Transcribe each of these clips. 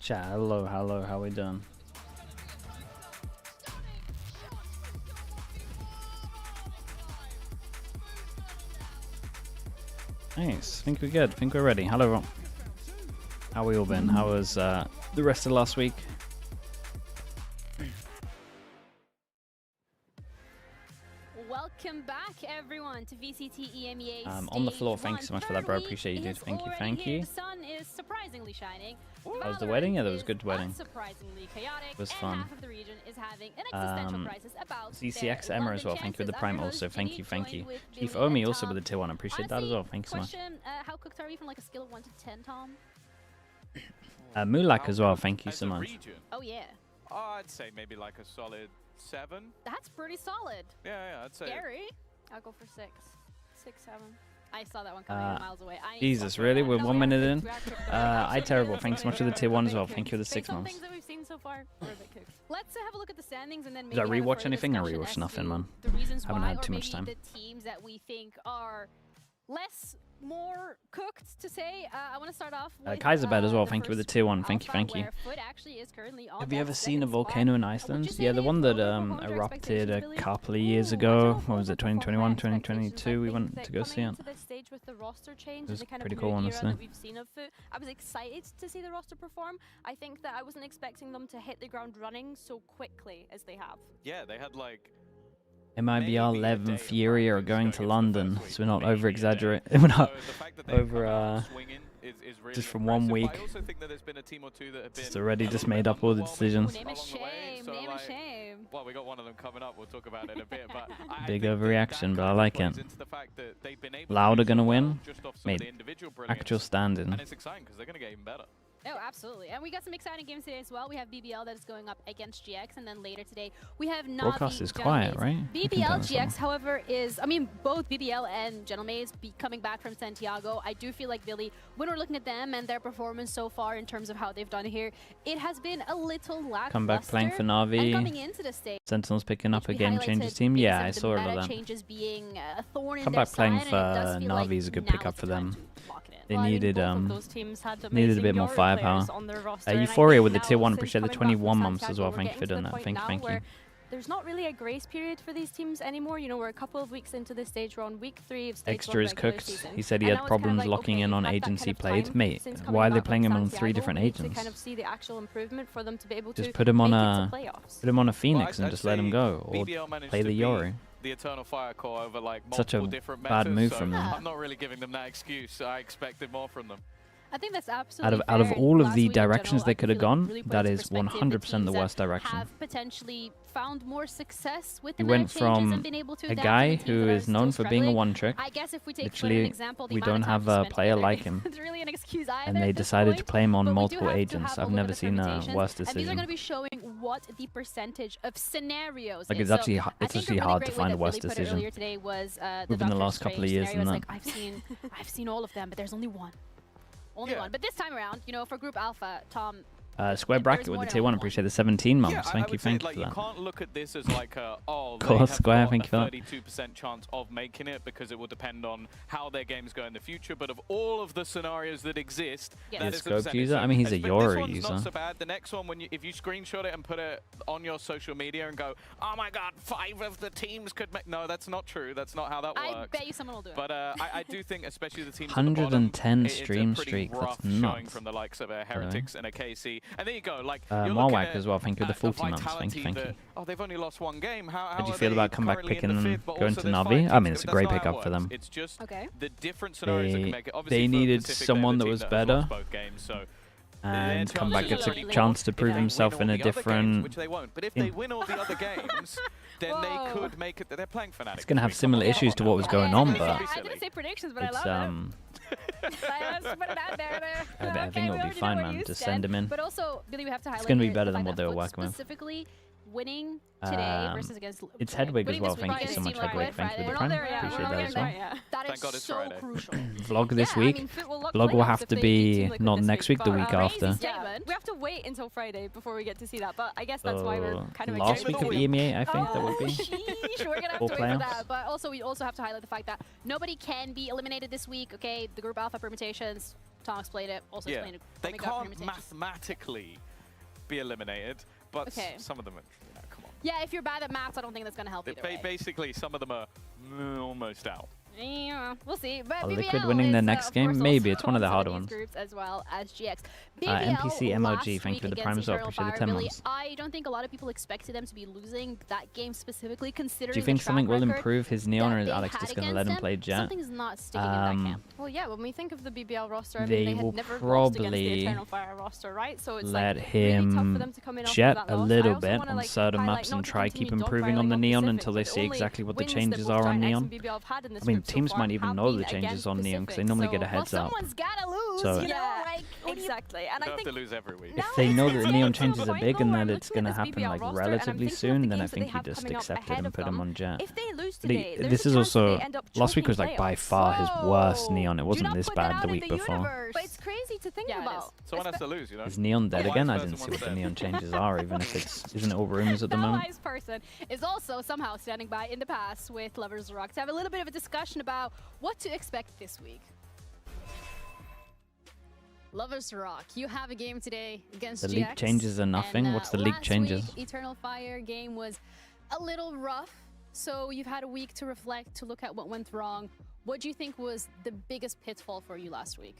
Chat, hello, how we doing? Nice, think we're good, think we're ready. Hello everyone. How we all been? How was the rest of last week? Welcome back, everyone, to VCT EMEA on the floor. Thank you so much for that, bro. Appreciate you, dude. Thank you. The sun is surprisingly shining. How was the wedding? Yeah, that was a good wedding. Surprisingly chaotic. It was fun. Half of the region is having an existential crisis about ZCX EMEA as well. Thank you with the prime also. Thank you. Chief Omi also with the tier 1. Appreciate that as well. Thank you so much. How cooked are we from like a scale of 1 to 10, Tom? Mulak as well. Thank you so much. Oh yeah. I'd say maybe like a solid 7. That's pretty solid. Yeah, I'd say. Gary? I'll go for 6. 6, 7. I saw that one coming miles away. Jesus, really? We're 1 minute in? I terrible. Thanks so much for the tier 1 as well. Thank you for the 6 months. Things that we've seen so far, we're a bit cooked. Let's have a look at the standings and then Did I rewatch anything? I rewatched nothing, man. Haven't had too much time. The teams that we think are more cooked to say. I want to start off with Kaiserbed as well. Thank you with the tier 1. Thank you. Have you ever seen a volcano in Iceland? Yeah, the one that erupted a couple of years ago. What was it, 2021, 2022? We went to go see it. It was pretty cool, honestly. I was excited to see the roster perform. I think that I wasn't expecting them to hit the ground running so quickly as they have. Yeah, they had like MIBR, Lev, and Fury are going to London, so we're not over-exaggerating. We're not over, just from 1 week. Just already just made up all the decisions. Name a shame, name a shame. Well, we got one of them coming up, we'll talk about it in a bit, but big overreaction, but I like it. Louder gonna win? Mate, actual standing. And it's exciting because they're gonna get even better. Oh, absolutely. And we got some exciting games today as well. We have BBL that is going up against GX, and then later today we have NAVI. Broadcast is quiet, right? BBL GX, however, is, I mean, both BBL and Gentleman's coming back from Santiago. I do feel like, Billy, when we're looking at them and their performance so far in terms of how they've done here, it has been a little lackluster. Come back playing for NAVI. Coming into the stage, Sentinel's picking up a game changers team. Yeah, I saw all of that. Being a thorn Come in back playing for NAVI is a good pickup for them. They needed a bit more firepower. Euphoria with the tier 1. Appreciate the 21 months as well. Thank you for doing that. Thank you. There's not really a grace period for these teams anymore. You know, we're a couple of weeks into this stage. We're on week 3 of stage Extra is cooked. He said he had problems locking in on agents he played. Mate, why are they playing him on 3 different agents? Kind of see the actual improvement for them to be able just put him on a Phoenix and just let him go, or play the Yori. The Eternal Fire Core over like such a different bad move so from them. I'm not really giving them that excuse. I expected more from them. I think that's absolutely out of all of the directions they could have gone, that is 100% the worst direction. Have potentially found more success with we went from a guy who is known for being a one-trick. I guess if we take literally, we don't have a player like him. Really an excuse either, and they decided to play him on multiple agents. I've never seen a worse decision. And these are going to be showing what the percentage of scenarios like is. It's actually hard to find a worse decision. Within the last couple of years, and that. I've seen all of them, but there's only one. Only one. But this time around, you know, for Group Alpha, Tom. Square Bracket with the tier 1. Appreciate the 17 months. Yeah, thank you for that. You can't look at this as like a, oh, they have Square, thank you for that. 32% chance of making it because it will depend on how their games go in the future. But of all of the scenarios that exist, that is scope user. I mean, he's a Yori user. This one's not so bad. The next one, if you screenshot it and put it on your social media and go, oh my God, 5 of the teams could make. No, that's not true. That's not how that works. I bet you someone will do it. But I do think, especially the teams 110 stream streak. That's nuts. From the likes of a Heretics and a KC, and there you go. Like. Marwak as well, thank you for the 40 months. Thank you. Oh, they've only lost 1 game. How do you feel about comeback picking going to NAVI? I mean, it's a great pickup for them. It's just the different scenarios that can make it. They needed someone that was better, and comeback gets a chance to prove himself in a different. Which they won't. But if they win all the other games, then they could make it. They're playing Fnatic. It's going to have similar issues to what was going on, but I didn't say predictions, but I love it. I think it'll be fine, man. Just send him in. But also, Billy, we have to highlight it's going to be better than what they were working with. Specifically, winning today versus against. It's Hedwig as well. Thank you so much, Hedwig. Thank you for the prime. Appreciate that as well. That is so crucial. Vlog this week. Vlog will have to be not next week, the week after. We have to wait until Friday before we get to see that. But I guess that's why we're kind of last week of EMEA, I think that would be. We're gonna have to wait for that. But also, we also have to highlight the fact that nobody can be eliminated this week. Okay, the Group Alpha permutations. Tonks played it, also Yeah, explained it. they can't mathematically be eliminated, but some of them are, come on. Yeah, if you're bad at maths, I don't think that's going to help either way. Basically, some of them are almost out. Yeah, we'll see. But Are BBL Liquid winning the next game? Maybe. It's one of the harder ones. Groups as well as GX. NPC MOG, thank you for the prime as well. Appreciate the 10 months. I don't think a lot of people expected them to be losing that game specifically, considering Do you think something will improve his Neon, or is Alex just going to let him play Jet? Something's not sticking in that camp. Well, yeah, when we think of the BBL roster, I mean, they had will never lost against the probably Eternal Fire roster, right? So it's let like him really tough for them to come in Jet off a of that little loss. bit on certain maps and try keep improving on the Neon until they see exactly what the changes are on Neon. I mean, teams might even know the changes on Neon because they normally get a heads up. Someone's gotta lose, So you know, like, exactly. And You I have think to lose every week. if they know that the Neon changes are big and that it's going to happen like relatively soon, then I think you just accept it and put him on Jet. if they lose But today, this is also, last week was like by far his worst Neon. It wasn't this bad the week before. But it's crazy to think about. Someone has to lose, you know. Is Neon dead Yeah. again? I Wise didn't see person what the once Neon changes are, even if it's isn't it all rumors at the that moment. wise person is also somehow standing by in the past with Lovers Rock to have a little bit of a discussion about what to expect this week. Lovers Rock, you have a game today against The GX. league changes are nothing. What's the league last changes? Week, Eternal Fire game was a little rough, so you've had a week to reflect, to look at what went wrong. What do you think was the biggest pitfall for you last week?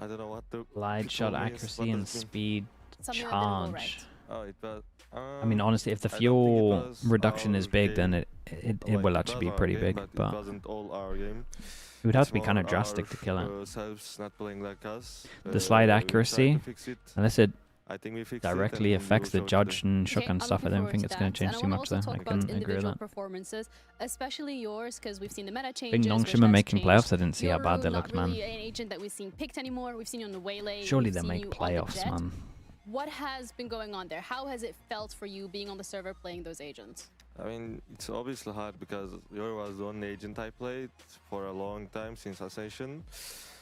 I don't know what the Glide shot accuracy and speed Something that didn't go right. charge. Oh, it was. I mean, honestly, if the I don't think it fuel was reduction is our big, then game. it will actually be pretty big. But But it wasn't all our game. it would have It's to be kind of more drastic to kill it. ourselves not playing like us. The slide we tried accuracy, to fix it. unless it I think we fixed directly it and affects we the will show it judge today. and shotgun I'm stuff, I looking don't think forward it's to going to that. change And too I much wanna there. also I talk about can agree with individual that. performances, especially yours, because we've seen the meta I changes. think which Nongshima has making changed. playoffs, I didn't see how Yoru, bad they not looked, really man. an agent that we've seen picked anymore. We've seen you on the Waylay. Surely we've they seen make you on the playoffs, Jet. man. What has been going on there? How has it felt for you being on the server playing those agents? I mean, it's obviously hard because Yoru was the only agent I played for a long time since Ascension.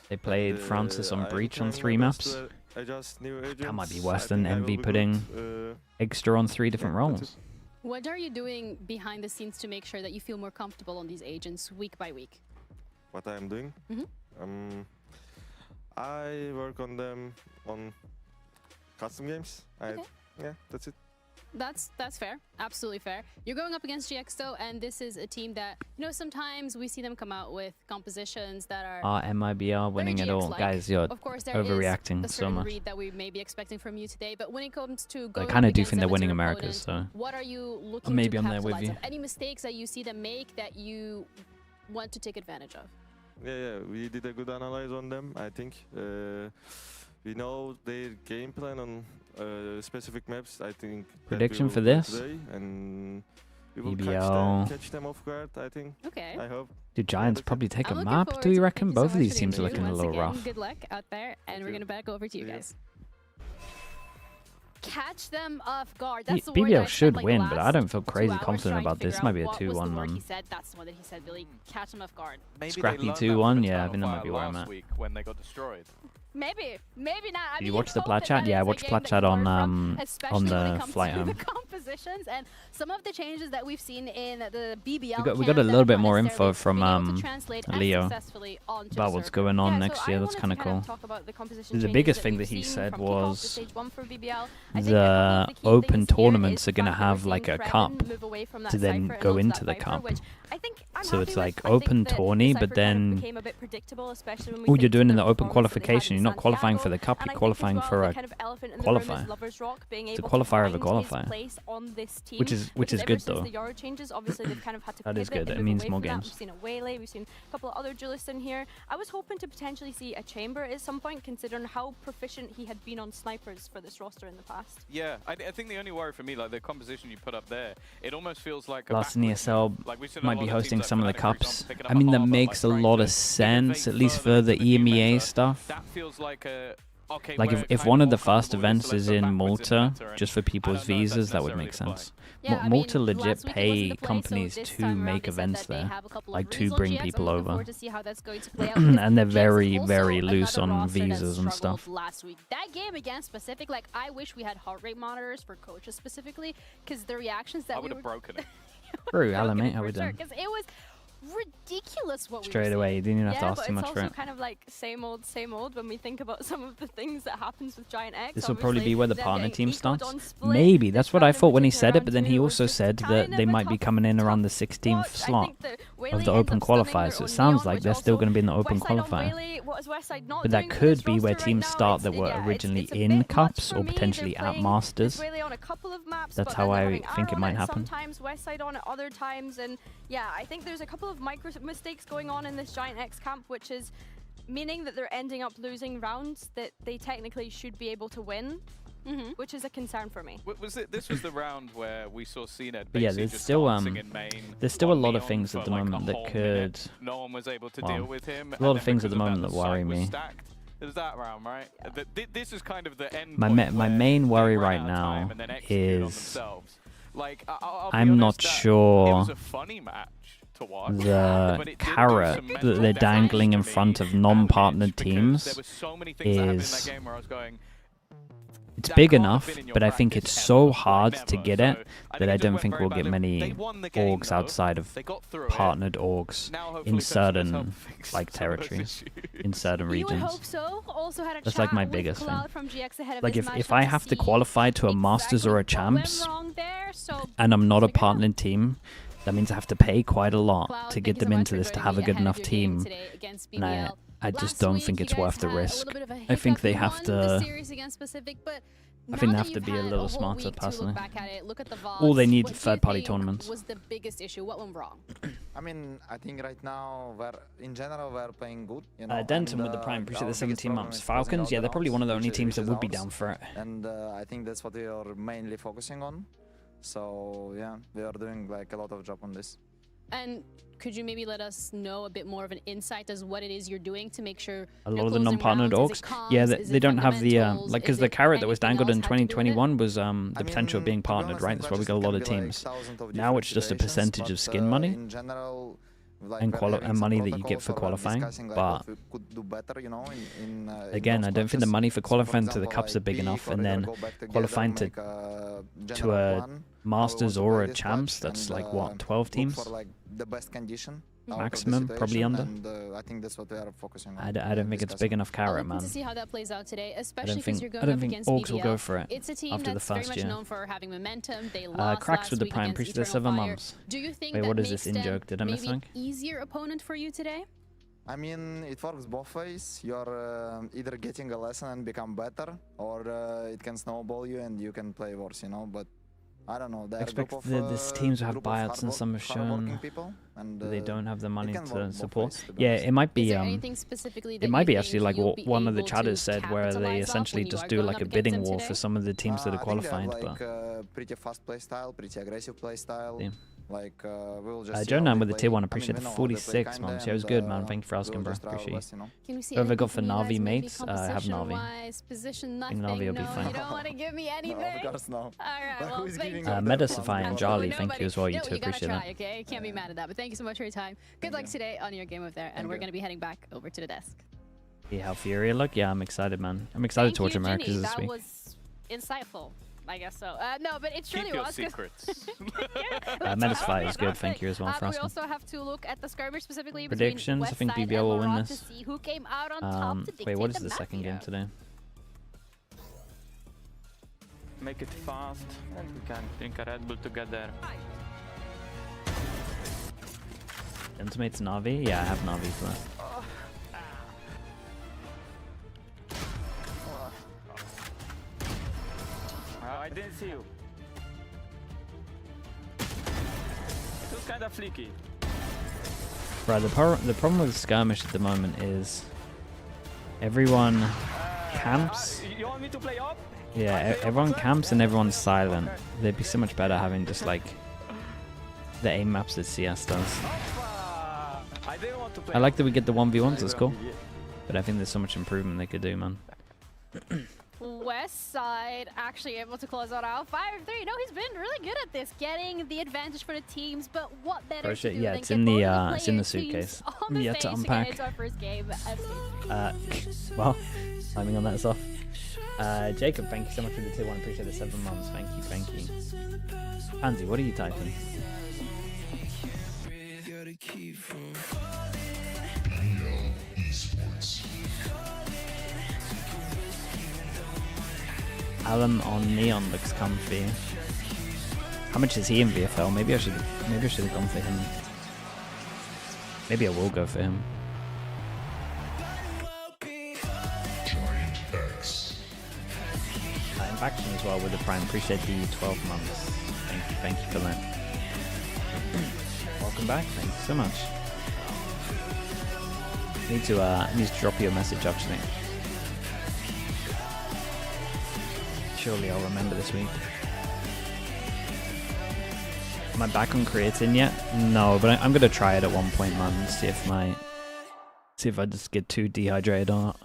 They played And, Francis on I'm Breach on trying 3 my best maps. to adjust new That might be agents. worse I than think I will Envy be putting good. Eggster on 3 different yeah, that's roles. What are you doing behind the scenes to make sure that you feel more comfortable on these agents week by week? What I'm doing? Mhm. I work on them on custom games. Okay. Yeah, that's it. That's fair. Absolutely fair. You're going up against GX though, and this is a team that, you know, sometimes we see them come out with compositions that are MIBR winning it all. GX-like. Guys, you're Of course, there overreacting is a so certain much. read that we may be expecting from you today, but when it comes to I going kind up of do against think they're them as winning your Americas, opponent, so what are you looking maybe to I'm there with capitalize you. on? Any mistakes that you see them make that you want to take advantage of? Yeah, we did a good analyze on them, I think. We know their game plan on specific maps, I think. that we Prediction will for play this? today, and we will BBL. catch them off guard, I think. Okay. I hope. Do Giants that's it. probably take a I'm looking map, forward do you to it. reckon? Thank you so Both of much these for the teams are interview. looking a Once little again, rough. Good luck out there, and we're you. going to back over to you See ya. guys. Catch them off guard. B- That's the word BBL I should spent, like, win, the but I last don't feel 2 crazy hours confident trying to about this. figure Might out be a what was the 2-1, word man. He said. That's the one that he said, Billy. Catch them off guard. Maybe Scrappy they learned that 2-1, from yeah, I Eternal think that might Fire be where I'm last at. week when they got destroyed. Maybe not. I Did mean, you watch the hope Plat that chat? that Yeah, I is a watched game Plat that chat you on learn from, especially when the it comes flight to home. the compositions and some of the changes that we've seen in the BBL. We got camp a that little have bit not more necessarily info from been able to translate as Leo successfully onto about the what's server. going on Yeah, next so year. I That's wanted kind of to cool. talk about the composition The changes biggest that thing we've that he seen said from kickoff to was stage 1 for BBL. I think a couple the of the key open things here tournaments is are going to the fact that we're have seeing like a Kraven cup move away from that to then Cypher and go onto into that the Viper, cup. which I think I'm So happy it's with. like I think open that the tourney, Cypher but kind of then became a bit predictable, especially when we all think you're to doing the in the open performance that they had qualification, in you're not qualifying for Santiago. the cup, And you're I think as qualifying well, for the a kind of elephant in the room is qualifier. Lovers Rock being It's a able qualifier of to a find his qualifier. place on this team, which is because good ever though. since the Yoru changes, obviously they've kind of had to That is pivot good. and It move means away more from that. games. We've seen a Waylay, we've seen a couple of other duelists in here. I was hoping to potentially see a Chamber at some point, considering how proficient he had been on snipers for this roster in the past. Yeah, I think the only worry for me, like the composition you put up there, it almost feels like Last a backwards ESL move. Like we've seen a might lot be of hosting teams like some of the Fnatic, for cups. example, picking I up mean, a that Harbor, makes a like, trying lot to of sense, innovate at least further for the into new EMEA meta. stuff. That feels like a okay. Like we're if kind one of more the first comfortable with this, events so let's is go in backwards into Malta, meta, and just for I people's don't know if that's visas, that would necessarily make the play. sense. Yeah, I Malta mean, legit last week it pay wasn't the play, so companies this to time around make they said events that they there, have a couple of like to reads on bring GX. people I'm looking over. forward to see how that's going to play out, because And they're GX is very, also very loose another on roster that visas and struggled stuff. last week. That game against Pacific, like I wish we had heart rate monitors for coaches specifically, because the reactions that I we would were have broken it. True, Alan, mate, I would because it was ridiculous what Straight we were away, seeing. you didn't even have to Yeah, ask but too it's much for also it. kind of like same old when we think about some of the things that happens with GIANTX. This will probably be where the Them partner getting team eco'd starts. on split Maybe. That's this what I round in thought when he particular, said it, round but then two, he was also just said kind that they of a might be tough- coming in around the tough 16th watch. I slot think that of Whaley the ends open up stunning qualifiers. their So it own sounds Neon, like which they're still also going to be in the open Westside on qualifier. Whaley, what is Westside not But doing that for could this be where roster teams right now? start that It's- were yeah, originally it's a in bit much cups for or me. They're potentially at playing Masters. this Whaley on a couple of maps, That's but how then they're I having think it Arrow might on happen. Sometimes Westside on it other times, and yeah, I think there's a couple of micro mistakes going on in this GIANTX camp, which is meaning that they're ending up losing rounds that they technically should be able to win, which is a concern for me. This was the round where we saw CNED But yeah, basically there's just still dancing in main there's still a on lot of Neon things for at the like a moment that whole could minute. No one was able to well, deal with him. a lot and of then things at the because of moment the that worry site was me. stacked. It was that round, right? This is kind of the end My point my where main they worry ran right out of time now and then execute on is themselves. Like, I'll be I'm honest, not that sure it was a funny match to watch, but the it did do carrot some that mental they're damage dangling to in me front of and non-partnered Mitch, because teams there were so many things that happened in is that game where I was going, it's that big can't have enough, been in your but I think practice it's ever, so like hard to never. get So it I that I it just don't went think very we'll get badly. many They won the game, orgs though. outside of They got through it. partnered orgs Now hopefully in Pepsi will help certain fix like some of those territories, issues. in certain You would regions. hope so. Also had a That's chat like my with biggest thing. Cloud from GX ahead of Like this if matchup I have to see qualify to a Masters or a exactly what went Champs wrong there, so and I'm not a figure it out. partnered team, that means I have to pay quite a lot Cloud, to thank get you so them much into for this to joining have a me good ahead of enough your game team. today against And BBL. I just Last don't week, think you it's guys worth the had a risk. little bit of a I think hiccup. they You have won to. the series against Pacific, but I now think they that have to you've be a had little whole smarter, week to personally. look back at it, look at the VODs, All they need what do you third-party think tournaments. was the biggest issue? What went wrong? I mean, I think right now, in general, we're playing good. You know, Denton and, with the Prime, appreciate our the biggest 17 problem months. is closing Falcons, out yeah, the they're probably rounds, one of the only which teams that is would be ours. down for it. And I think that's what we are mainly focusing on. So yeah, we are doing like a lot of job on this. And could you maybe let us know a bit more of an insight as what it is you're doing to make sure A you're lot of the closing non-partnered rounds? Is orgs, it comms? yeah, Is they it don't have the fundamentals? like because Is the it carrot that was anything dangled else in had to do with it? 2021 was the potential of being to be partnered, honest, right? in That's why we matches got a it lot can of be, like, teams. thousands of Now different it's just a situations, percentage of but, skin money in general, like, and we're having some money that you get protocols for or we're qualifying. discussing, like, But what we could do better, you know, in again, those I don't think the matches. money for So, for qualifying to the example, cups are like big peak enough, or and either then go back together, qualifying to make a a general plan, Masters how we want or to a play this Champs. patch, That's and, like what, 12 look teams? for like the best condition out of the Maximum, probably situation, under. and I think that's what we are focusing on. I don't think it's big enough I'll carrot, look man. to see how that plays out today, I especially don't because you're think going up Orgs against will BBL. go for it It's a team after the that's very first much year. known for having momentum. They lost Cracks last with the week Prime, against appreciate the Eternal 7 Fire. months. Do you think Wait, that what is makes this them in-joke? Did I miss maybe an something? easier opponent for you today? I mean, it works both ways. You're either getting a lesson and become better, or it can snowball you and you can play worse, you know. But I don't know. I expect these teams will have buyouts, and some have shown people, and that they don't have the money can work to both support. ways, to be Yeah, honest. it might Is be there anything specifically that it might you be think actually like you'll what be one of the able chatters to said, where they capitalize off essentially when you just are do going like up a against bidding them war today? for some of the teams that are I think they qualified. have, like, But pretty fast play style, pretty aggressive play style. Yeah. Like we'll just see Joe how Nam they with the play. tier 1, I mean, appreciate we the know how they play 46 kinda, months. Yeah, it was and, good, man. Thank you for asking, we'll bro. just try our Appreciate you. best, you know. Can we see Whoever anything got for from you guys, Navi maybe mates, have Navi. composition-wise, position, nothing? Navi will be No, fine. you don't want to give me anything? No, of course no. All right, But well, who's thank giving you. up Metasify and Jolly, Nobody. thank you as well. You No, too, you gotta appreciate try, that. okay? Can't be mad at that. But thank you so much for your time. Good luck today on your game over there, and Thank we're you. going to be heading back over to the desk. See how Fury look? Yeah, I'm excited, man. I'm excited to watch Ginny. Americas this That week. was insightful. I guess so. No, but it Keep truly your was. 'cause- secrets. Metasify is good, thank you as well for we asking. also have to look at the skirmish specifically Predictions, between I think Westside BBL will and win Valorant this. to see who came out on top to Wait, dictate what is the the map second here. game today? Make it fast and we can drink a Red Bull together. Intimates Navi? Yeah, I have Navi for that. I didn't see you. It was kind of flicky. Right, the problem with skirmish at the moment is everyone camps. You want me to play up? Yeah, everyone camps and everyone's silent. They'd be so much better having just like the aim maps that CS does. I didn't want to play I like up. that we get the 1v1s, that's cool. But I think there's so much improvement they could do, man. Westside actually able to close out 5-3. No, he's been really good at this, getting the advantage for the teams. But what better to do Yeah, than it's get in both the of it's in the players' teams suitcase. on the Yet to face unpack. against our first game. Well, timing on that's off. Jacob, thank you so much for the tier 1. Appreciate the 7 months. Thank you. Pansy, what are you typing? Alan on Neon looks comfy. How much is he in VFL? Maybe I should have gone for him. Maybe I will go for him. I'm back as well with the Prime. Appreciate the 12 months. Thank you for that. Welcome back. Thank you so much. Need to drop you a message actually. Surely I'll remember this week. Am I back on creatine yet? No, but I'm gonna try it at one point, man, and see if I just get too dehydrated or not.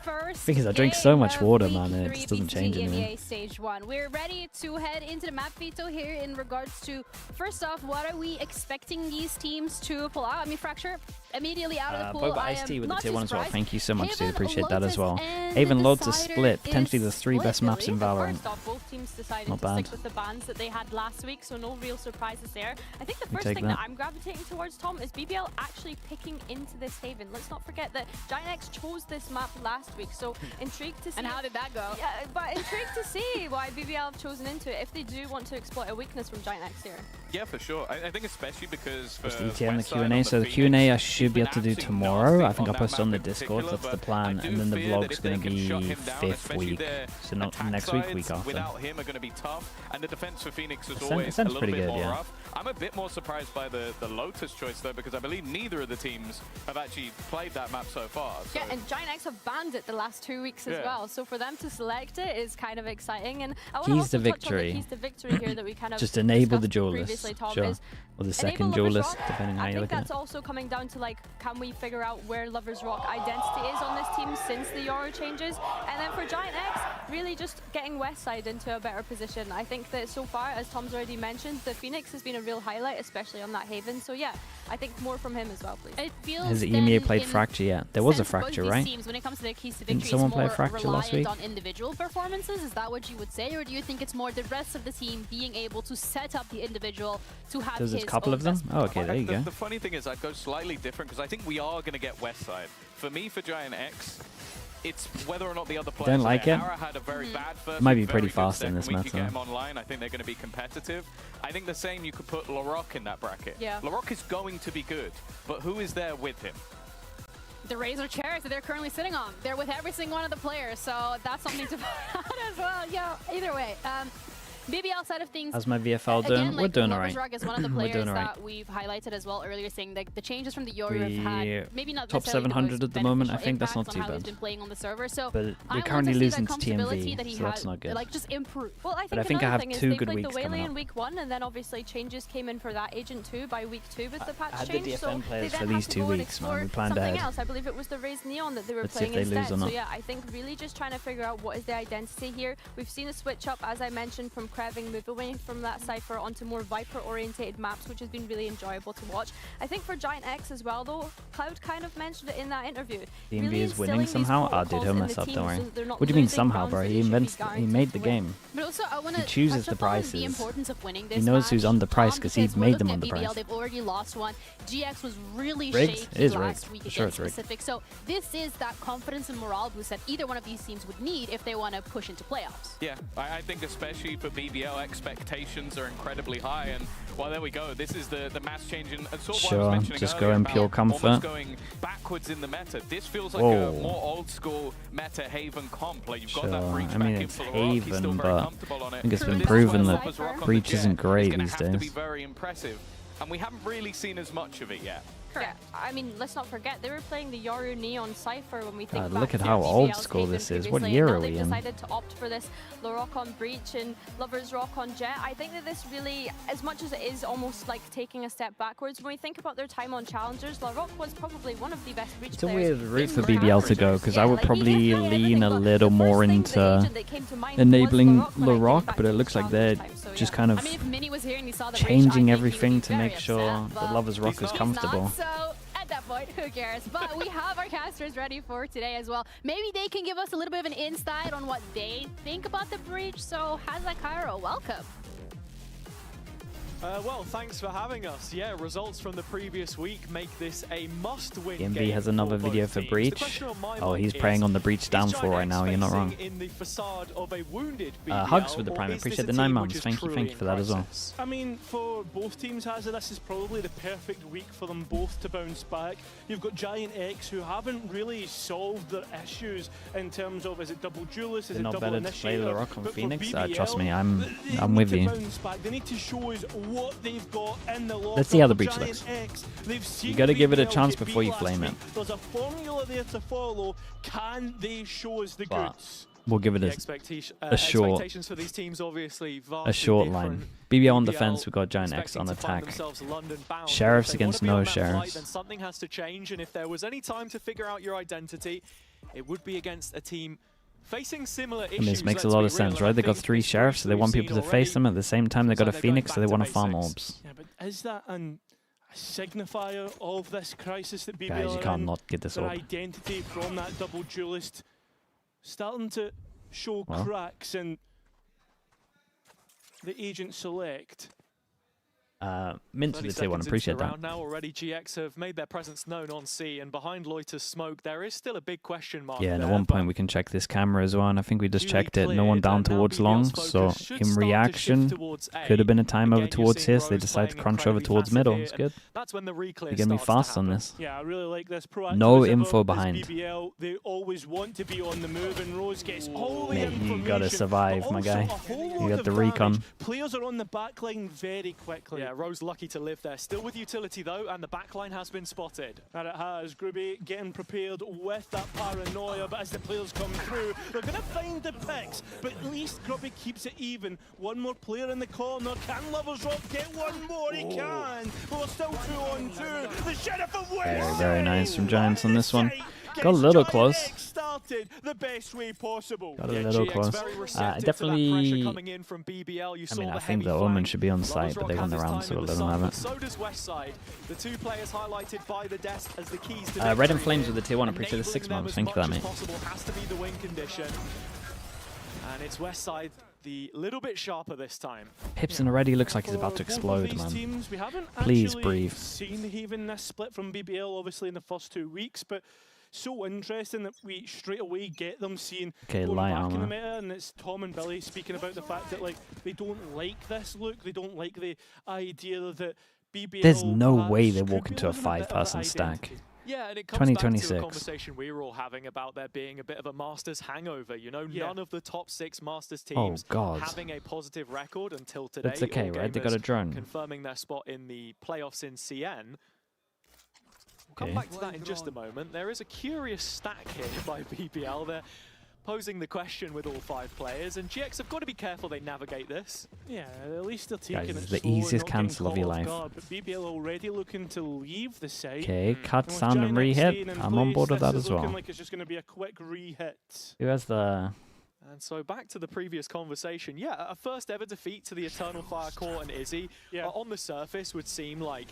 First because I drink so much water, man, and it just doesn't change anything. Stage 1. We're ready to head into the map veto here in regards to, first off, what are we expecting these teams to pull out? I mean, Fracture immediately out of the pool. Boba Ice Tea with the tier 1 as well. Thank you so much, Haven, dude. Appreciate Lotus, that as well. and Haven, the Lotus decider split. Potentially the is 3 best maps in Billy. Valorant. First off, both teams decided Not to bad. stick with the bans that they had last week, so no real surprises there. I think the first take thing that. that I'm gravitating towards, Tom, is BBL actually picking into this Haven. Let's not forget that GIANTX chose this map last week, so intrigued to see. And how did that go? Yeah, but intrigued to see why BBL have chosen into it if they do want to exploit a weakness from GIANTX here. Yeah, for sure. I think especially because for Just ETA on the Westside Q&A. So the Q&A I should be able to do absolutely tomorrow. I nasty think I'll on post that it on the map in Discord. particular, That's the but plan. I do And then the fear that vlog's if they going to can shut be him down, 5th especially week. their So not attack next week, sides week after. without him are going to be tough, and the defense for Phoenix is It always a sounds little pretty bit good, more yeah. rough. I'm a bit more surprised by the Lotus choice though, because I believe neither of the teams have actually played that map so far. So. Yeah, and GIANTX have banned it the last 2 weeks as Yeah. well, so for them to select it is kind of exciting. And I want Keys to to also touch on the victory. keys to victory here that we kind of Just enable the discussed duelist. previously, Tom, Sure. is Or the enable second Lovers duelist, Rock. depending how I you think look at that's it. also coming down to, like, can we figure out where Lovers Rock identity is on this team since the Euro changes? And then for GIANTX, really just getting Westside into a better position. I think that so far, as Tom's already mentioned, the Phoenix has been a real highlight, especially on that Haven. So yeah, I think more from him as well, please. It feels Has then EMEA played in Fracture yet? There was a sense both Fracture, these right? teams, when it comes to their keys to Didn't victory, someone it's play a more Fracture last reliant week? on individual performances. Is that what you would say, or do you think it's more the rest of the team being able to set up the individual to have There's his a couple own of them? best Oh, okay, there you go. The funny thing is, I'd go slightly different because I think we are going to get Westside. For me, for GIANTX, it's whether or not the other players. Don't like it? Ara had a very bad first. Might be week, pretty very good fast in second this week. You matter. get them online. I think they're going to be competitive. I think the same. You could put LaRock in that bracket. Yeah. LaRock is going to be good, but who is there with him? The Razor chairs that they're currently sitting on. They're with every single one of the players, so that's something to point out as well. Yeah, either way. BBL side of things. How's my VFL doing? Again, We're like, doing Lovers alright. Rock is one of the We're players doing alright. that we've highlighted as well earlier, saying that the changes from the Euro have We're had maybe not top necessarily the 700 most at the moment. I beneficial think that's not impacts too on how he's bad. been playing on the server. So But I we're want currently to see losing that to comfortability TMV, that he so that's has, not good. like, just improve. Well, I think, I think I another have thing is 2 they good played weeks the coming Whaley up. in week 1, and then obviously changes came in for that agent too by week 2 with the patch I had the change. DFM So players they for then these have 2 to go and weeks, man. explore We planned something ahead. else. I believe it was the Raised Neon that they were Let's see if playing they lose instead. or So not. yeah, I think really just trying to figure out what is the identity here. We've seen a switch up, as I mentioned, from Kreving move away from that Cypher onto more Viper-orientated maps, which has been really enjoyable to watch. I think for GIANTX as well, though, Cloud kind of mentioned it in that interview. DMV really is winning instilling these somehow? Oh, dude, protocols he'll in mess the up, team don't so worry. that they're not What do you mean losing somehow, rounds bro? that they He should be made guaranteed the to win. game. But also, I want He to chooses touch the upon prices. the importance of winning this He knows who's match, underpriced Tom, 'cause he because we're made them looking at BBL, underpriced. They've already lost one. GX was really Rigged? shaky It is last rigged. week For sure against it's rigged. Pacific. So this is that confidence and morale boost that either one of these teams would need if they want to push into playoffs. Yeah, I think especially for BBL, expectations are incredibly high, and well, there we go. This is the mass change, and sort of what I Sure, was mentioning just earlier go in about pure comfort. almost going backwards in the meta. This feels like Whoa. a more old school meta Haven comp. Like you've got Sure, that breach I mean, back it's in for LaRock. He's still Haven, very but comfortable on it. I think it's So been this is proven where that Lovers Rock on the breach jet isn't great is gonna these have to be days. very impressive, and we haven't really seen as much of it yet. Yeah, I mean, let's not forget, they were playing the Yoru Neon Cypher when we think God, back look at to how BBL's old school Haven this is. What previously, year and now are they've we in? decided to opt for this LaRock on Breach and Lovers Rock on Jet. I think that this really, as much as it is almost like taking a step backwards, when we think about their time on Challengers, LaRock was probably one of the best Breach It's a players weird route in for the BBL to go, Challengers. because Yeah, I would like, he probably didn't play lean anything, a but little the more first thing, the into agent that came to mind enabling was LaRock when I came LaRock, back but to it the looks like they're Challengers time, so just yeah. kind I of mean, if Minnie was here and he saw the breach, I changing think he would everything be to very make sure upset, the but Lovers Rock He's is not. comfortable. He's not, so at that point, who cares? But we have our casters ready for today as well. Maybe they can give us a little bit of an insight on what they think about the breach. So Hazak Cairo, welcome. Well, thanks for having us. Yeah, results from the previous week make this a must-win EMB game has another for video both for teams. Breach. Oh, he's preying on the Breach downfall right now. You're not wrong. In the facade of a wounded BBL, Hugs with the Prime. Appreciate the 9 months. Thank you for that as well. I mean, for both teams, Hazard, this is probably the perfect week for them both to bounce back. You've got GIANTX, who haven't really solved their issues in terms of, is it double duelist, is it not double better to play initiator? the Rock on But for Phoenix? BBL, Trust me, I'm they with need you. to bounce back. They need to show us what they've got in the locker. Let's see how the for Breach looks. GIANTX. They've seen You gotta give it a BBL chance get before beat you last flame it. week. There's a formula there to follow. Can they show us the But goods? we'll give it a short, expectations for these teams obviously vastly short different. line. BBL on BBL defense, we've got GIANTX expecting on to find attack. themselves London-bound. Sheriffs If they wanna against be no on that flight, sheriffs. then something has to change, and if there was any time to figure out your identity, it would be against a team facing similar issues. I mean, this makes a lot of sense, right? They got 3 sheriffs, so they want people to face them. At the same time, they got a Phoenix, so they want to farm orbs. Yeah, but is that a signifier of this crisis that BBL Guys, you are can't in? not get this Their orb. identity from that double duelist starting to show cracks in the agent select. Mint to the tier 1, appreciate that. Now already, GX have made their presence known on C, and behind Lotus smoke, there is still a big question mark. Yeah, and at there, one point we can check this camera as well, and I think we just checked it. No one down towards long, so in reaction, could have been a time over towards here, so they decided to crunch over towards middle. It's good. That's when the reclear You're gonna be fast on this. Yeah, I really like this. Proactive No as ever, info this behind. BBL, they always want to be on the move, and Rose gets all the Mate, information. you gotta survive, but my also guy. a whole You lot got of the recon. damage. Players are on the back line very quickly. Yeah, Rose lucky to live there. Still with utility though, and the backline has been spotted. And it has. Groovy getting prepared with that paranoia, but as the players come through, they're going to find the picks, but at least Grubby keeps it even. One more player in the corner. Can Lovers Rock get one more? He can. But we're still 2-on-2. The Sheriff of West. Very nice from Giants on this one. Got a little close. Started the best way possible. Got a little GX close. very receptive Definitely. to that pressure coming in from BBL. You saw I think the heavy Omen flank. should be on Lovers site, but Rock they has won the his round, time so in let the them sun, have but it. So does Westside. The 2 players highlighted by the desk as the keys to Red and victory Flames here. with the tier 1. Appreciate the 6 Enabling months. them Thank you for that, as mate. much as possible has to be the win condition. And it's Westside, the little bit sharper this time. Pipson already looks like he's about to For both of explode, these man. teams, we haven't Please actually breathe. seen even this split from BBL, obviously, in the first 2 weeks, but so interesting that we straight away get them seeing Okay, going light back in the armor. meta, and it's Tom and Billy speaking about the fact that like they don't like this look, they don't like the idea that BBL There's no way they could walk be into a losing bit of 5-person stack. identity. Yeah, and it comes back to a 2026. conversation we were all having about there being a bit of a Masters hangover. You know, Yeah. none of the top 6 Masters Oh, teams God. having a positive record until today. That's okay, All right? They got a gamers drone. confirming their spot in the playoffs in CN. We'll come Okay. back to that in just a moment. There is a curious stack here by BBL. They're posing the question with all 5 players, and GX have got to be careful they navigate this. Yeah, at least they're taking Guys, it this is the slow and easiest not getting cancel of caught your off life. guard, but BBL already looking to leave the site. Okay, cut, And with sound, and GIANTX re-hit. staying in I'm on place, board with this that is as looking well. like it's just going to be a quick re-hit. Who has the... And so back to the previous conversation. Yeah, a first ever defeat to the Eternal Fire Core and Izzy on the surface would seem like,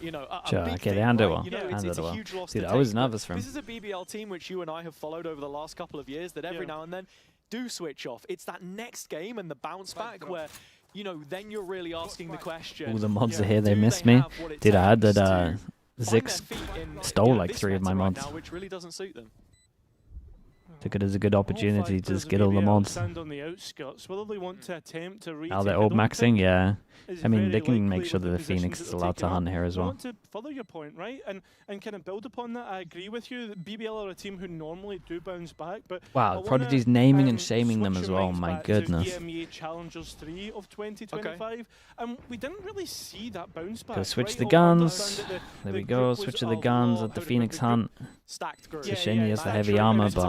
you know, a Sure, big okay, thing, they handled right? well. You know, Handled it's it a well. huge loss Dude, to I was take, but nervous for him. This is a BBL team which you and I have followed over the last couple of years that every now and then do switch off. It's that next game and the bounce back where, you know, then you're really asking the question. All the mods are here, they do missed they me. have what it Dude, I had takes that to find Zix their feet in, stole like this 3 of my meta right mods. now, which really doesn't suit them. Took it as a good opportunity to just get all the BBL mods. stand on the outskirts. Whether they want to attempt to retake, Now they're I all don't maxing, think yeah. is I mean, they very can make likely sure with that the positions Phoenix that is they're allowed to taking hunt up. here as I well. want to further your point, right? And kind of build upon that. I agree with you that BBL are a team who normally do bounce back, but Wow, I Prodigy's wanna, naming and shaming them switch as your well, minds my back to goodness. EMEA Challengers 3 of 2025, and we didn't really see that bounce back. Go switch right? the Although I guns. understand that There the we go, group was switch of the a guns lot- at the how do we Phoenix put the group? hunt. Stacked group. Yeah, It's a shame he has the heavy Surprise, armor, but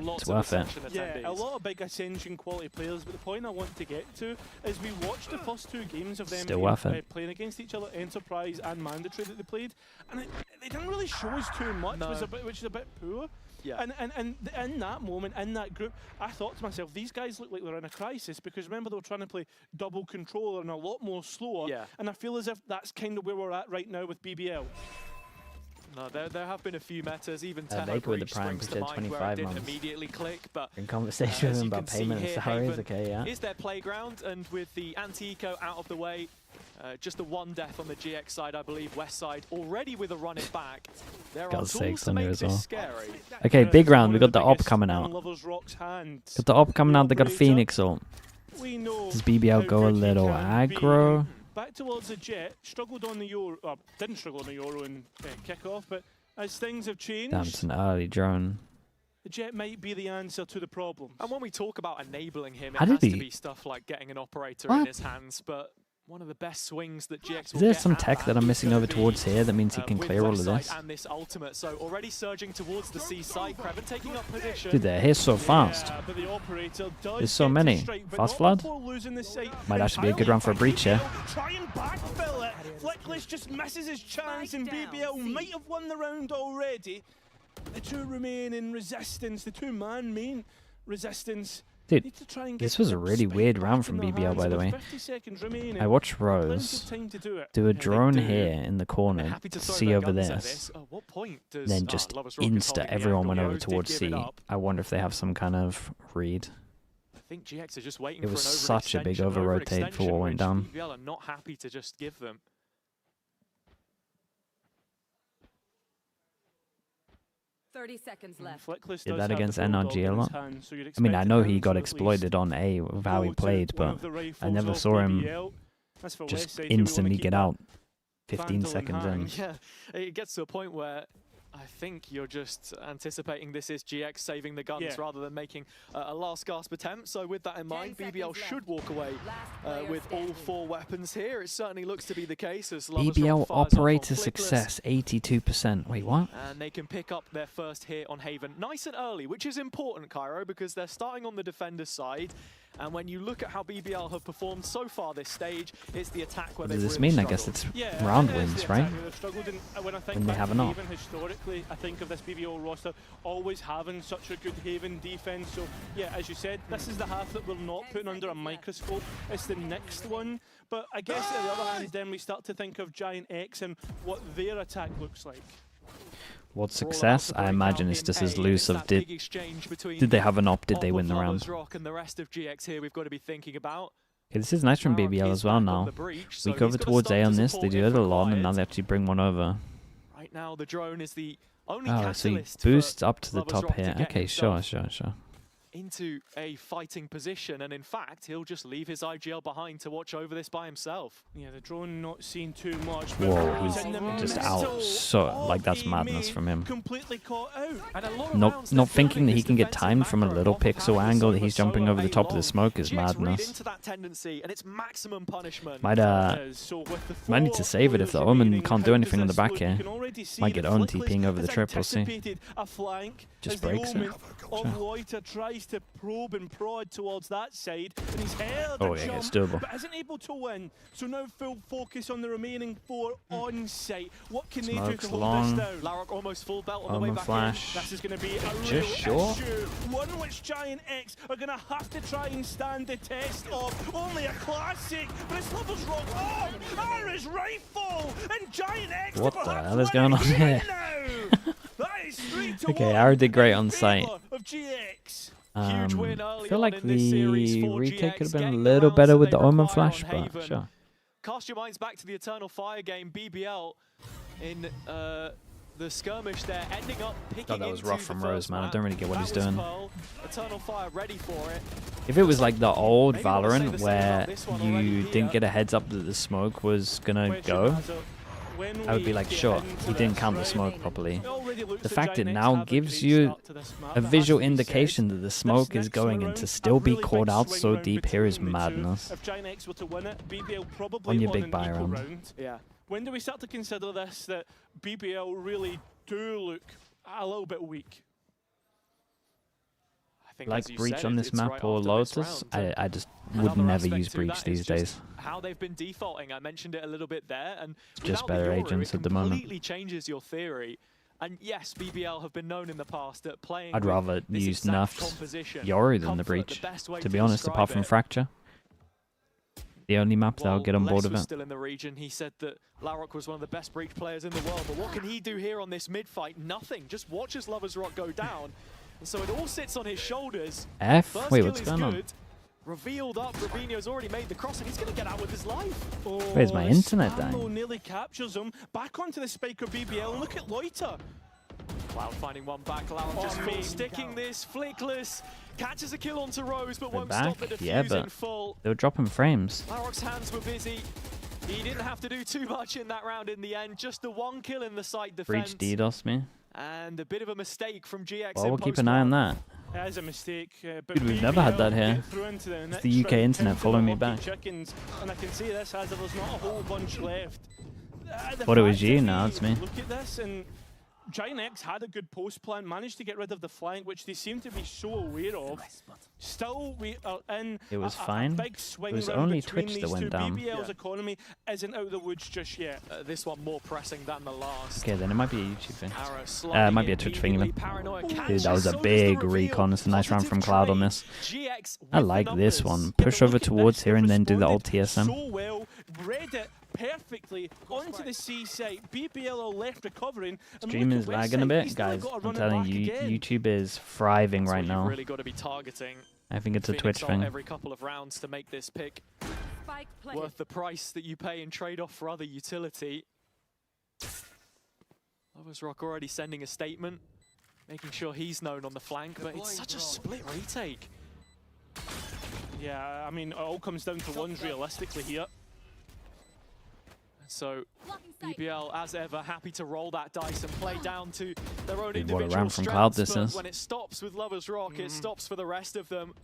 lots it's of worth it. Ascension Yeah, attendees. a lot of big Ascension quality players, but the point I want to get to is we watched the first 2 games of them Still worth it. playing against each other, Enterprise and Mandatory that they played, and they didn't really show us too much, which is a bit poor. Yeah. And in that moment, in that group, I thought to myself, these guys look like they're in a crisis, because remember they were trying to play double controller and a lot more slower, and I feel as if that's kind of where we're at right now with BBL. No, there have been a few metas, even Baker with the Breach Prime springs to said mind where 25 it didn't months. immediately click, but In conversation with as him you about can see payment and here, salaries, Haven okay, yeah. is their playground, and with the anti-eco out of the way, Just the one death on the GX side, I believe. West side already with a run it back. There are God's tools sakes to on you make as this well. scary. Okay, big round. We got the op coming out. Got the op coming out. They got a Phoenix ult. Does BBL go a little aggro? Back towards the Jet, struggled on the Euro, didn't struggle on the Euro in kickoff, but as things have changed, Damn, it's an early drone. the Jet might be the answer to the problem. And when we talk about enabling him, it How has did to he- be stuff like getting an operator What? in his hands, but one of the best swings that GX will Is there get some at tech that I'm is missing gonna over be, towards here that means he can with clear all of Westside this? and this ultimate, so already surging towards the C side, Kraven taking up position. Dude, they're here so fast. Yeah, but the operator does There's so get to many. strike, but Fast not flood? before losing the sight Might actually be a good entirely. round for a breach here. Try and backfill it. Flickless just misses his chance, and BBL might have won the round already. The two remain in resistance, the two-man main resistance. Dude, Need to try and get this was a the really spike weird back round in from their BBL, hands by the with way. 50 seconds remaining. I watched Plenty Rose of time to do it. do a they drone do. here in the corner, Happy to throw see their over guns at this, At what point does then just Lovers Rock is insta holding the everyone went angle? over Yo's did towards give C. it up. I wonder if they have some kind of read. I think GX are just waiting It for was an such a big overextension, over-rotate for what went which down. BBL are not happy to just give them. 30 seconds left. Flickless Did does that have against the bulldog NRG a in his lot? hand, so you'd I mean, I expect know him he to got at least exploited on A with how he go to played, one but of the I rifles never of saw him BBL. That's for just West's sake, he would wanna instantly keep get that out 15 vandal in seconds in. hand. Yeah, it gets to a point where I think you're just anticipating this is GX saving the guns Yeah. rather than making a last gasp attempt. So with that in mind, 10 BBL seconds should left. walk away Last player with all standing. 4 weapons here. It certainly looks to be the case as Lovers Rock BBL fires off on operator Flickless, success, 82%. Wait, what? and they can pick up their first hit on Haven nice and early, which is important, Cairo, because they're starting on the defender's side. And when you look at how BBL have performed so far this stage, it's the attack where What they've does this really mean? I guess struggled. it's Yeah, round it is wins, the right? attack. They've struggled in, when I think When they back have to an op. Haven historically, I think of this BBL roster always having such a good Haven defense. So yeah, as you said, this is the half that we're not putting under a microscope. It's the next one. But I guess on the other hand, then we start to think of GIANTX and what their attack looks like. What success? I imagine it's just as loose of did they have an op? Did they win the round? Rock and the rest of GX here we've got to be thinking about. Okay, this is nice from BBL as well now. We go over towards A on this, they do it a lot, and now they actually bring one over. Right now the drone is the only Oh, so he catalyst for boosts up to the Lovers top Rock to here. get Okay, sure, himself sure. into a fighting position, and in fact he'll just leave his IGL behind to watch over this by himself. Yeah, the drone not seeing too much. But Whoa, he's he's in the just middle out. So, like, that's of madness EMEA, from him. Completely caught out. And a lot of rounds Not they're thinking that building he this can get defensive timed from a backbone little off having pixel this angle that over he's jumping so over the top of the long. smoke is GX read madness. into that tendency, and it's maximum punishment. Might So with the might need to save it if the Omen remaining, can't do how anything on does the this back look? You here. can already see Might get that own Flickless TPing over the has triple C. anticipated a flank Just as the breaks it. Omen Sure. of Loiter tries to probe and prod towards that side, and he's held Oh, a yeah, jump, it's doable. but isn't able to win. So now full focus on the remaining 4 on site. What can they do Smokes to hold long. this down? Larok almost full belt on the way Omen back flash. This is going to be a real Just sure. issue. One which GIANTX are going to have to try and stand the test of. Only a classic, but it's Lovers Rock. Oh, Ara's rifle! And GIANTX What to the perhaps hell is win going on again here? now. That is 3-1 Okay, Ara did great in on site. favour of GX. Huge win I early feel on like in this series the for retake GX, could have been a getting little the better rounds with that the they Omen require flash, on but Haven. sure. Cast your minds back to the Eternal Fire game, BBL in the skirmish there, ending up picking God, that was into rough the from first Rose, man. I map. don't really get what That he's was doing. Pearl. Eternal Fire ready for it. If it was like the old Maybe we'll say the Valorant same where about this one already you here. didn't get a heads up that the smoke was gonna Question go, as of when I would we be like, get sure, into he didn't this, count the right? smoke properly. It already looks The that fact it GIANTX now have a gives great you start to this map. a It has visual to be said. indication that the This smoke is next going one in to round, still a be really called big out swing so round deep here is between the two. madness. If GIANTX were to win it, BBL probably On your won big an buy equal round. Yeah. When do we start to consider this, that BBL really do look a little bit weak? I think, Like as you Breach said, on this it's map right or after this Lotus, round. I just Another would never aspect use to Breach that these is just days. how they've been defaulting. I mentioned it a little bit there, and Just without better the Yoru, agents it at the moment. completely changes your theory. And yes, BBL have been known in the past at playing. I'd with rather this use exact nerfed composition. Yoru than the Comfort, Breach, best way to be honest, describe apart from it. Fracture. The only map that'll get on board Les of was it. still in the region. He said that Larok was one of the best Breach players in the world, but what can he do here on this mid fight? Nothing. Just watch as Lovers Rock go down. And so it all sits on his shoulders. F? First Wait, kill what's is going on? good. revealed up. Rubinho's already made the cross, and he's going to get out with his life. Oh, Where's my internet Sammo dying? nearly captures him. Back onto the Spiker BBL. Look at Loiter. Cloud finding one back. Lauren just full sticking this. Flickless catches a kill onto Rose, but They're won't back? stop the defuse Yeah, in but full. they were dropping frames. Larok's hands were busy. He didn't have to do too much in that round in the end. Just the one kill in the side defense. Breach DDoS me. And a bit of a mistake from GX. Well, we'll keep an eye on that. That is a mistake. But Dude, we've never had that here. It's the UK internet following me back. Chickens, and I can see this as if there's not a whole bunch left. Thought it was you, now it's me. Look at this, and GIANTX had a good post plan, managed to get rid of the flank, which they seem to be so aware of. Still, we are in It was a fine. big swing It was round only between Twitch these that went two. down. BBL's economy isn't out of the woods just yet. This one more pressing than the last. Okay, then it might be a YouTube thing. Arrow It might be a Twitch thing even. Paranoia Dude, that was a big recon. It's a nice round from Cloud on this. GX I like this one. Push over towards here and then do the alt TSM. So well, read it perfectly onto the C site. BBL are left recovering. Stream is lagging a bit, guys. I'm telling you, YouTube is thriving right now. Really got to be targeting. I think it's a Phoenix Twitch thing. every couple of rounds to make this pick worth the price that you pay in trade-off for other utility. Lovers Rock already sending a statement, making sure he's known on the flank, but it's such a split retake. Yeah, I mean, it all comes down to ones realistically here. So BBL, as ever, happy to roll that dice and play down to their own What a individual round from strengths, Cloud this but is. when it stops with Lovers Rock, it stops for the rest of them.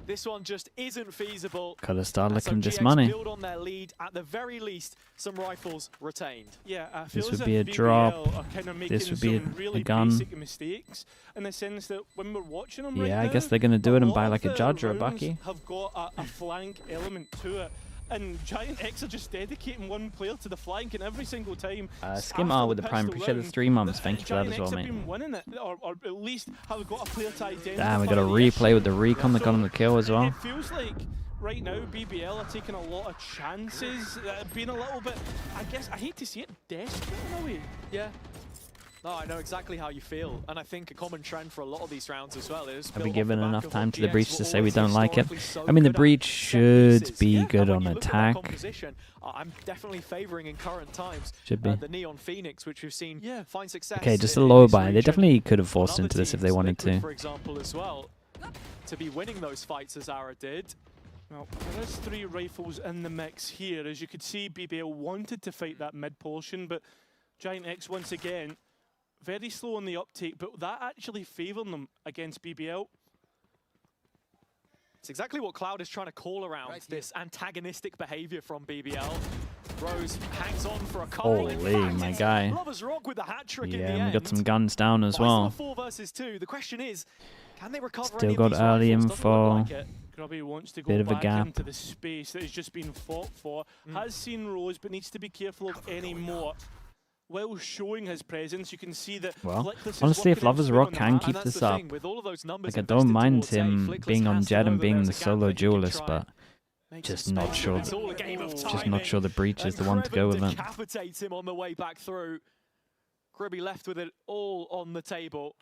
This one just isn't feasible. Gotta start And so looking this GX money. build on their lead, at the very least, some rifles retained. Yeah, I feel This as would be if a drop. BBL are kind of making This would be some a really gun. basic mistakes in the sense that when we're watching them right Yeah, I now, guess they're gonna do it and lot buy of like a the Judge or a rounds Bucky. have got a flank element to it. And GIANTX are just dedicating one player to the flank, and every single time. Skim after R with the the Prime. pistol Appreciate the round, 3 months. Thank you for that as GIANTX well, have mate. been winning it, or at least have got a player to identify. Damn, we got a replay with the recon that got him the kill as well. It feels like right now BBL are taking a lot of chances, being a little bit, I guess, I hate to see it, desperate in a way. Yeah. No, I know exactly how you feel, and I think a common trend for a lot of these rounds as well is Have we given enough time to the breach to say we don't like it? I mean, the breach should should be good on attack. I'm definitely favouring in current times Should be. the Neon Phoenix, which we've seen find success. Okay, just a in lower this buy. They region. definitely could have forced On into other this if they teams, wanted Liquid, to. for example, as well, to be winning those fights as Ara did. Well, there is 3 rifles in the mix here. As you could see, BBL wanted to fight that mid portion, but GIANTX once again, very slow on the uptake, but that actually favouring them against BBL. It's exactly what Cloud is trying to call around, this antagonistic behavior from BBL. Rose hangs on for a couple. Holy, my guy. Lovers Rock with the hat trick in the Yeah, and we end. got some guns down as Well, well. it's still a 4 versus 2. The question is, can they recover Still any of got these early rifles? Doesn't look info. like it. Grubby wants to Bit go of a back gap. into the space that has just been fought for. Has seen Rose, but needs to be careful of any more. While showing his presence, you can see that Well, Flickless is honestly, if working Lovers elsewhere Rock on the can map. keep And that's this the up, thing, with all of those numbers like I don't invested mind towards A, him Flickless being on has to Jed know and that being there's the a gap solo that he can duelist, try. but Makes just it not space, sure but it's all a game of just not sure the breach is the one to go with it. Decapitates him on the way back through. Gribby left with it all on the table.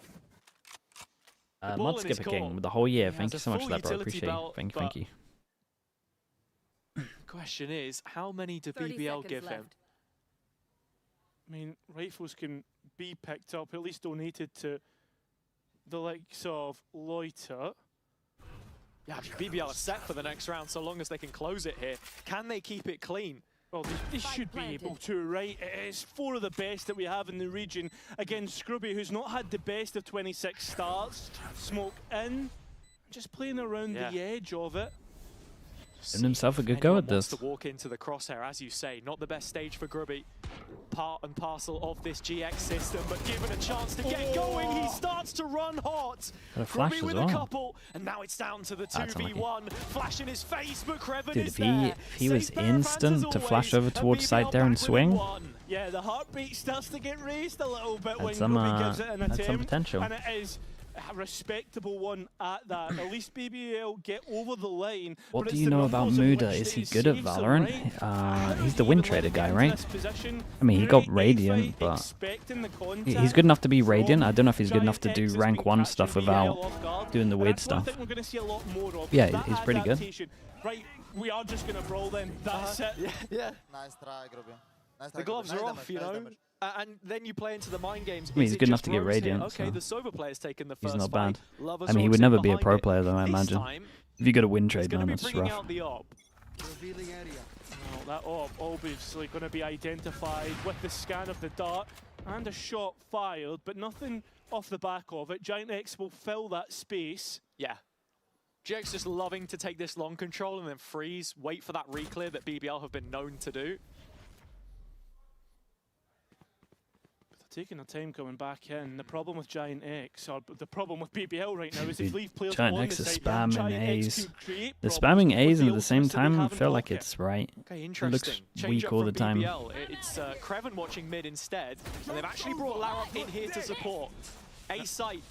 The ball Mod in his Skipper King court. with the whole year. He Thank has you a so much full for that, bro. utility Appreciate it. belt, Thank but you. Question is, how many do 30 BBL seconds give him? left. I mean, rifles can be picked up, at least donated to the likes of Loiter. Yeah, BBL are set for the next round so long as they can close it here. Can they keep it clean? Well, they should be able to, right? It is 4 of the best that we have in the region against Scrubby, who's not had the best of 26 starts. Smoke in, just playing around the edge of it. Giving himself a good go at this. To walk into the crosshair, as you say, not the best stage for Grubby. Part and parcel of this GX system, but given a chance to get going, he starts to run hot. Got a flash Grubby as with well. a couple, and now it's down to the That's 2v1. Flash in his face, but Kreven Dude, is if he was instant to flash over towards side there and swing, Yeah, the heartbeat starts to get raised a little bit when some, Grubby gives it an had some attempt. potential. And it is a respectable one at that. At least BBL get over the line. What do you know about Muda? Is he good at Valorant? He's the win trader guy, right? I mean, he got Radiant, but he's good enough to be Radiant. I don't know if he's good enough to do rank 1 stuff without doing the weird stuff. Yeah, he's pretty good. Right, we are just going to brawl then. That's it. Yeah. Nice try, Groby. Nice try, The gloves Groby. are Nice off, damage, you nice know? damage. And then you play into the mind games. I mean, he's Is it good enough just to get Rose here? Radiant, Okay, so the Sova player's taken the first he's not fight. bad. Lovers I mean, he would Rose never in be a pro behind player, it. though, I This imagine. time, If you got a win he's trade, going man, to be that's bringing rough. out the op. Well, that op obviously going to be identified with the scan of the dart and a shot fired, but nothing off the back of it. GIANTX will fill that space. Yeah. GX just loving to take this long control and then freeze, wait for that reclear that BBL have been known to do. Taking their time coming back in. The problem with GIANTX, or the problem with BBL right now, is Dude, if leave players GIANTX on is the site, spamming GIANTX A's. can create The problems spamming A's with and the at the same ultimates that they time have in feel like pocket. it's right. Okay, It interesting. looks Change weak up all from the time. BBL. It's Kreven watching mid instead, and they've actually brought Larok in here to support. A site.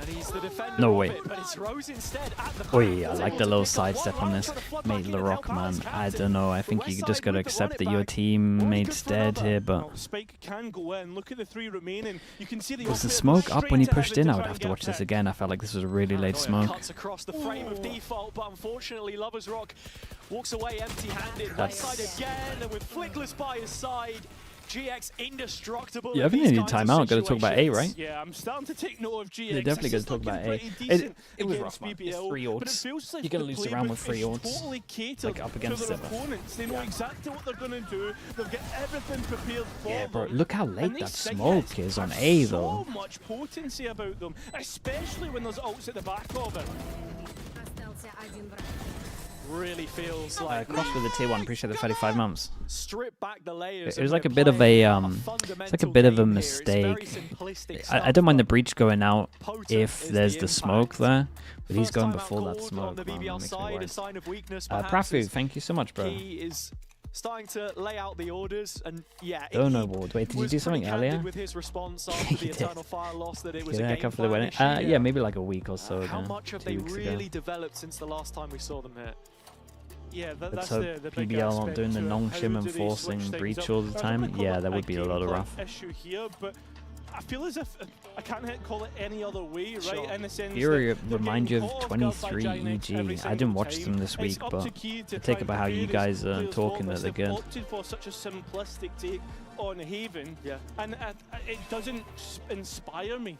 And he's the defender No of way. it, but it's Rose instead at the back. Oh yeah, I He's like able the to little pick up sidestep one on run, this. trying to flood Mate, back in and LaRock, help out man. his I captain. don't know. I The think West you side just got to with the accept run that it your back. teammate's dead here, but... Well, Spike can go in. Look at the 3 remaining. You can see the Was the operator smoke up when he straight to pushed in? heaven I to would try have and to get watch this pick. again. I felt like this was a really late smoke. Cuts across the frame of default, but unfortunately Lovers Rock walks away empty-handed. Right side again, and with Flickless by his side, GX indestructible. Yeah, I think they need timeout. Got to talk about A, right? Yeah, I'm starting to take note of GX. They're definitely This going to is talk about looking A. pretty decent It was against rough, man. It's BBL, 3 but it odds. feels like You're going to the lose the round playbook with 3 is odds. totally catered Like, up against to their Seba. opponents. They know exactly what they're going to do. They've got everything prepared for Yeah, bro, them. look how And late these that sites smoke is on have A, though. so much potency about them, especially when there's ults at the back of it. Really feels like Cross with the tier 1. Appreciate the 35 months. strip back the layers. It was like a bit of a it's like a bit of a mistake. I don't mind the breach going out if there's the smoke there, but he's going before that smoke. The Man, BBL that makes me side, a worried. sign of weakness. perhaps, Prafu, as thank you so much, bro. He is starting to lay out the orders, and yeah. Oh he no, Ward. Wait, did you was do something pretty candid earlier? with his response after the did. Eternal Fire loss that it was Get a a game haircut for the plan wedding. issue. Yeah, maybe like a week or so How ago. much have 2 they weeks really ago. developed since the last time we saw them here? Yeah, Let's that's hope the big PBL not aspect doing the to it. non-shim How do and they forcing switch things breach up? all the I time. wouldn't call Yeah, it that would be a lot of gameplay rough. issue here, but I feel as if I can't call it any other way, right? Sure. In the sense Fury that they're remind you getting of caught off guard by 23 GIANTX every EG. I single didn't watch time. them this week, It's up but to Key to I try take and about how you prepare his guys are players talking for that this. they're They've good. opted for such a simplistic take on Haven, Yeah. and it doesn't inspire me.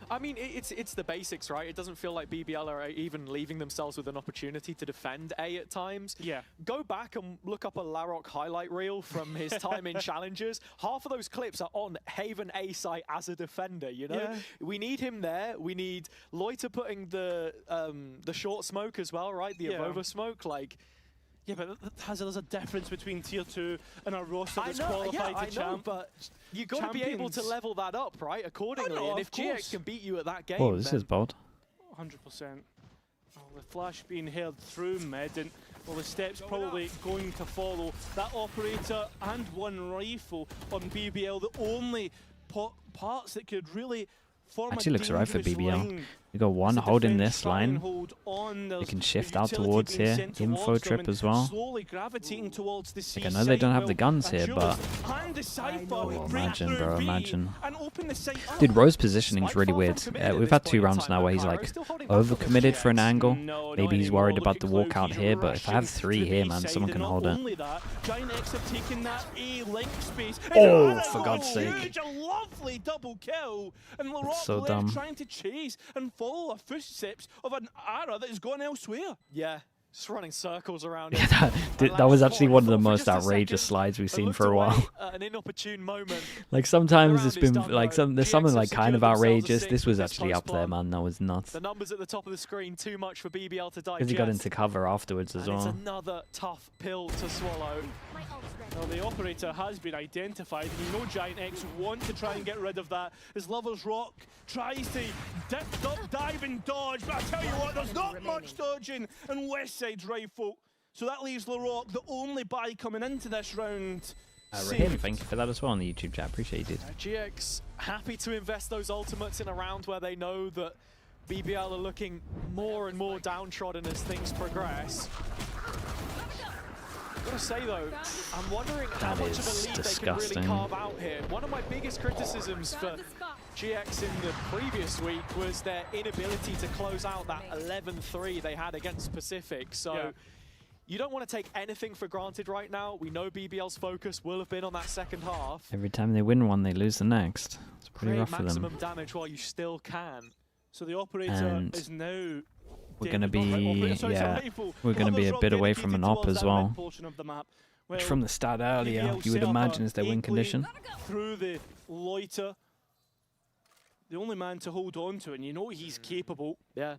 I mean, it's the basics, right? It doesn't feel like BBL are even leaving themselves with an opportunity to defend A at times. Yeah. Go back and look up a Larok highlight reel from his time in Challengers. Half of those clips are on Haven A site as a defender, you know? Yeah. We need him there. We need Loiter putting the short smoke as well, right? The Avova smoke, like... Yeah, but there's a difference between tier 2 and a roster that's I qualified to know, champ. but you got to be able to champions. level that up, right? Accordingly, know, and of if course. GX can beat you at that game, Oh, this then is bold. 100%. Oh, the flash being held through mid, and well, the steps probably going to follow. That operator and 1 rifle on BBL, the only parts that could really form Actually a looks alright for dangerous BBL. line. We got one The holding defense this try and line. hold on. They There's can the shift out utility towards being here. sent Info towards them trip and as well. slowly gravitating towards the Like, I know they don't have the guns here, but... and the Cypher Oh, break imagine, through bro, B imagine. and open the site up. Dude, Ro's positioning's really weird. We've had 2 rounds now where he's like overcommitted for an angle. No, Maybe he's anymore. worried Look about at the Cloud, walkout he's here, but if I have rushing 3 to here, the man, side, someone and can not hold it. only that, GIANTX have taken that A link space. Oh, And for God's sake. huge, a lovely double kill, and LaRock so left dumb. trying to chase and follow a footsteps of an Ara that has gone elsewhere. yeah, just running circles around. Yeah, that was actually one of the most outrageous slides we've seen for a while. An inopportune moment. Like sometimes it's Around is been done, like though. there's something GX like have kind of secured themselves a outrageous. six This was with this actually up there, post-bomb. man. That was nuts. The numbers at the top of the screen, too much for BBL to digest. Because he got into cover afterwards as and well. it's another tough pill to swallow. Well, the operator has been identified, and you know GIANTX want to try and get rid of that as Lovers Rock tries to dive and dodge, but I tell you what, there's not much dodging in Westside's rifle. So that leaves LaRock the only buy coming into this round. Raheem, thank you for that as well on the YouTube chat. Appreciate it. GX happy to invest those ultimates in a round where they know that BBL are looking more and more downtrodden as things progress. Gotta say though, I'm wondering how much of a lead they can really carve out here. One of my biggest criticisms for GX in the previous week was their inability to close out that 11-3 they had against Pacific. So you don't want to take anything for granted right now. We know BBL's focus will have been on that second half. Every time they win one, they lose the next. It's pretty rough for them. Maximum damage while you still can. So the operator is now. We're going to be, we're going to be a bit away from an op as well. Which from the start earlier, you would imagine is their win condition. Through the loiter, the only man to hold on to, and you know he's capable. Yeah,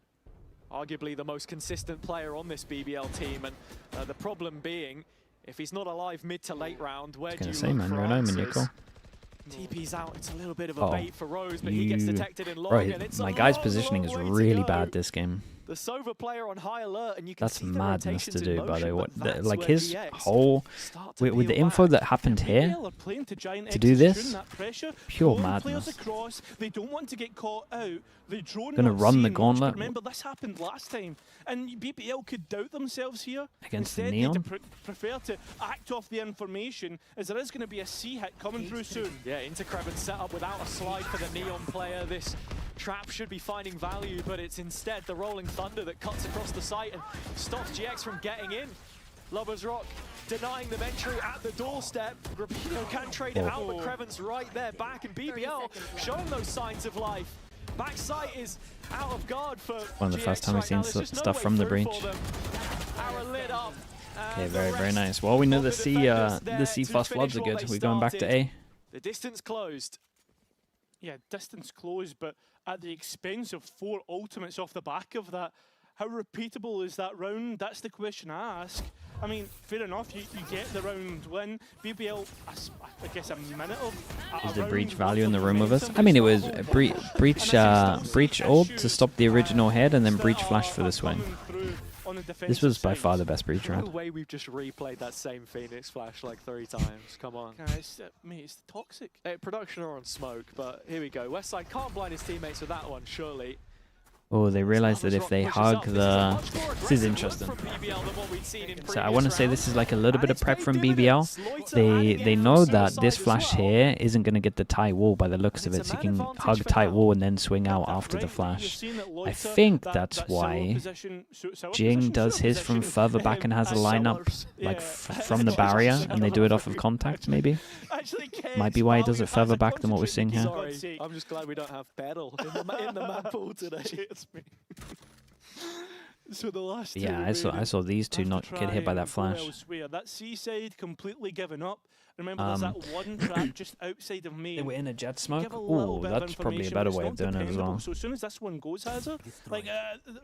arguably the most consistent player on this BBL team, and the problem being, if he's not alive mid to late round, where do you look for answers? TP's out, it's a little bit of a bait for Rose, but he gets detected in long, and it's my guy's positioning is really bad this game. The Sova player on high alert, and you can That's see madness to do, by the way. Like his whole, with the info that happened here, to do this, pure madness. They don't want to get caught out. Gonna run the gauntlet. Remember, this happened last time, and BBL could doubt themselves here. Against Instead, the Neon. they prefer to act off the information, as there is going to be a C hit coming through soon. Yeah, Intercreven set up without a slide for the Neon player. This trap should be finding value, but it's instead the Rolling Thunder that cuts across the site and stops GX from getting in. Lovers Rock denying them entry at the doorstep. Rapino can trade it out, but Creven's right there back, and BBL showing those signs of life. Backside is out of guard for one of the first time we've seen stuff from the breach. Okay, very nice. Well, we know the C fast floods are good. We're going back to A. The distance closed. Yeah, distance closed, but at the expense of 4 ultimates off the back of that. How repeatable is that round? That's the question I ask. I mean, fair enough, you get the round win. BBL, I guess a minute of... Is the breach value in the room with us? I mean, it was breach ult to stop the original head, and then breach flash for the swing. This was by far the best breach round. No way we've just replayed that same Phoenix flash like 3 times. Come on. Guys, mate, it's toxic. Production are on smoke, but here we go. Westside can't blind his teammates with that one, surely. Oh, they realize that if they hug the... This is interesting. So I want to say this is like a little bit of prep from BBL. They know that this flash here isn't going to get the tight wall by the looks of it, so you can hug tight wall and then swing out after the flash. I think that's why Jing does his from further back and has a lineup like from the barrier, and they do it off of contact, maybe. Might be why he does it further back than what we're seeing here. Sorry, I'm just glad we don't have Battle in the map pool today. So the last I saw these two not get hit by that flash. That seaside completely given up. Remember, there's that one trap just outside of me. They were in a jet smoke. Oh, that's probably a better way of doing it as well. So as soon as this one goes, Hazard, like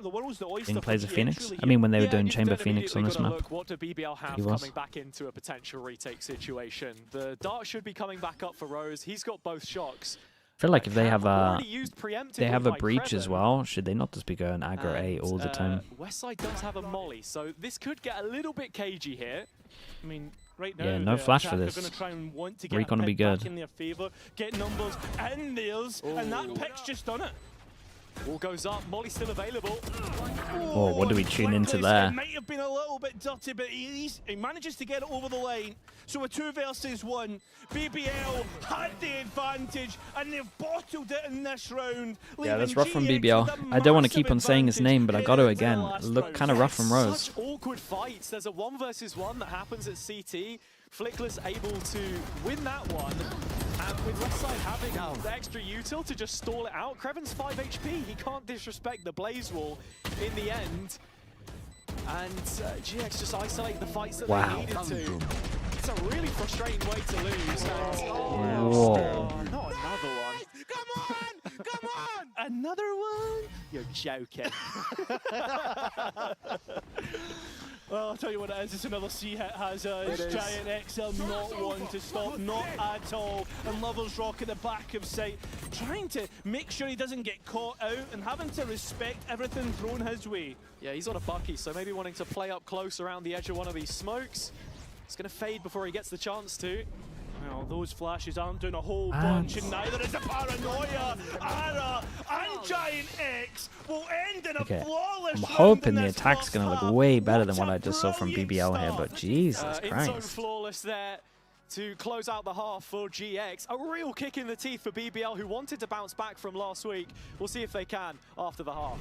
the world's the oyster. Jing plays a Phoenix. I mean, when they were doing Chamber Phoenix on this map. Look, what do BBL have coming back into a potential retake situation? The dart should be coming back up for Rose. He's got both shocks. I feel like if they have a breach as well, should they not just be going aggro A all the time? Westside does have a molly, so this could get a little bit cagey here. I mean, right now, yeah, no flash for this. Recon will be good. In their favor, get numbers and theirs, and that pick's just done it. Wall goes up, Molly's still available. Oh, what do we tune into there? It might have been a little bit dirty, but he manages to get it over the line. So a 2 versus 1. BBL had the advantage, and they've bottled it in this round. Yeah, that's rough from BBL. I don't want to keep on saying his name, but I got to again. Look kind of rough from Rose. Such awkward fights. There's a 1 versus 1 that happens at CT. Flickless able to win that one, and with Westside having the extra util to just stall it out. Creven's 5 HP, he can't disrespect the Blaze Wall in the end, and GX just isolate the fights that they needed to. It's a really frustrating way to lose. And, not another one. Come on! Come on! Another one? You're joking. Well, I'll tell you what it is, it's another C-hit has GIANTX are not one to stop, not at all. And Lovers Rock at the back of sight, trying to make sure he doesn't get caught out and having to respect everything thrown his way. Yeah, he's on a bucky, so maybe wanting to play up close around the edge of one of these smokes. It's going to fade before he gets the chance to. Well, those flashes aren't doing a whole bunch, and neither is the paranoia. Ara and GIANTX will end in a flawless I'm round hoping in the this attack's first going to look half. way better than What what a I just saw from brilliant BBL here, start. but Jesus In zone Christ. flawless there to close out the half for GX. A real kick in the teeth for BBL, who wanted to bounce back from last week. We'll see if they can after the half.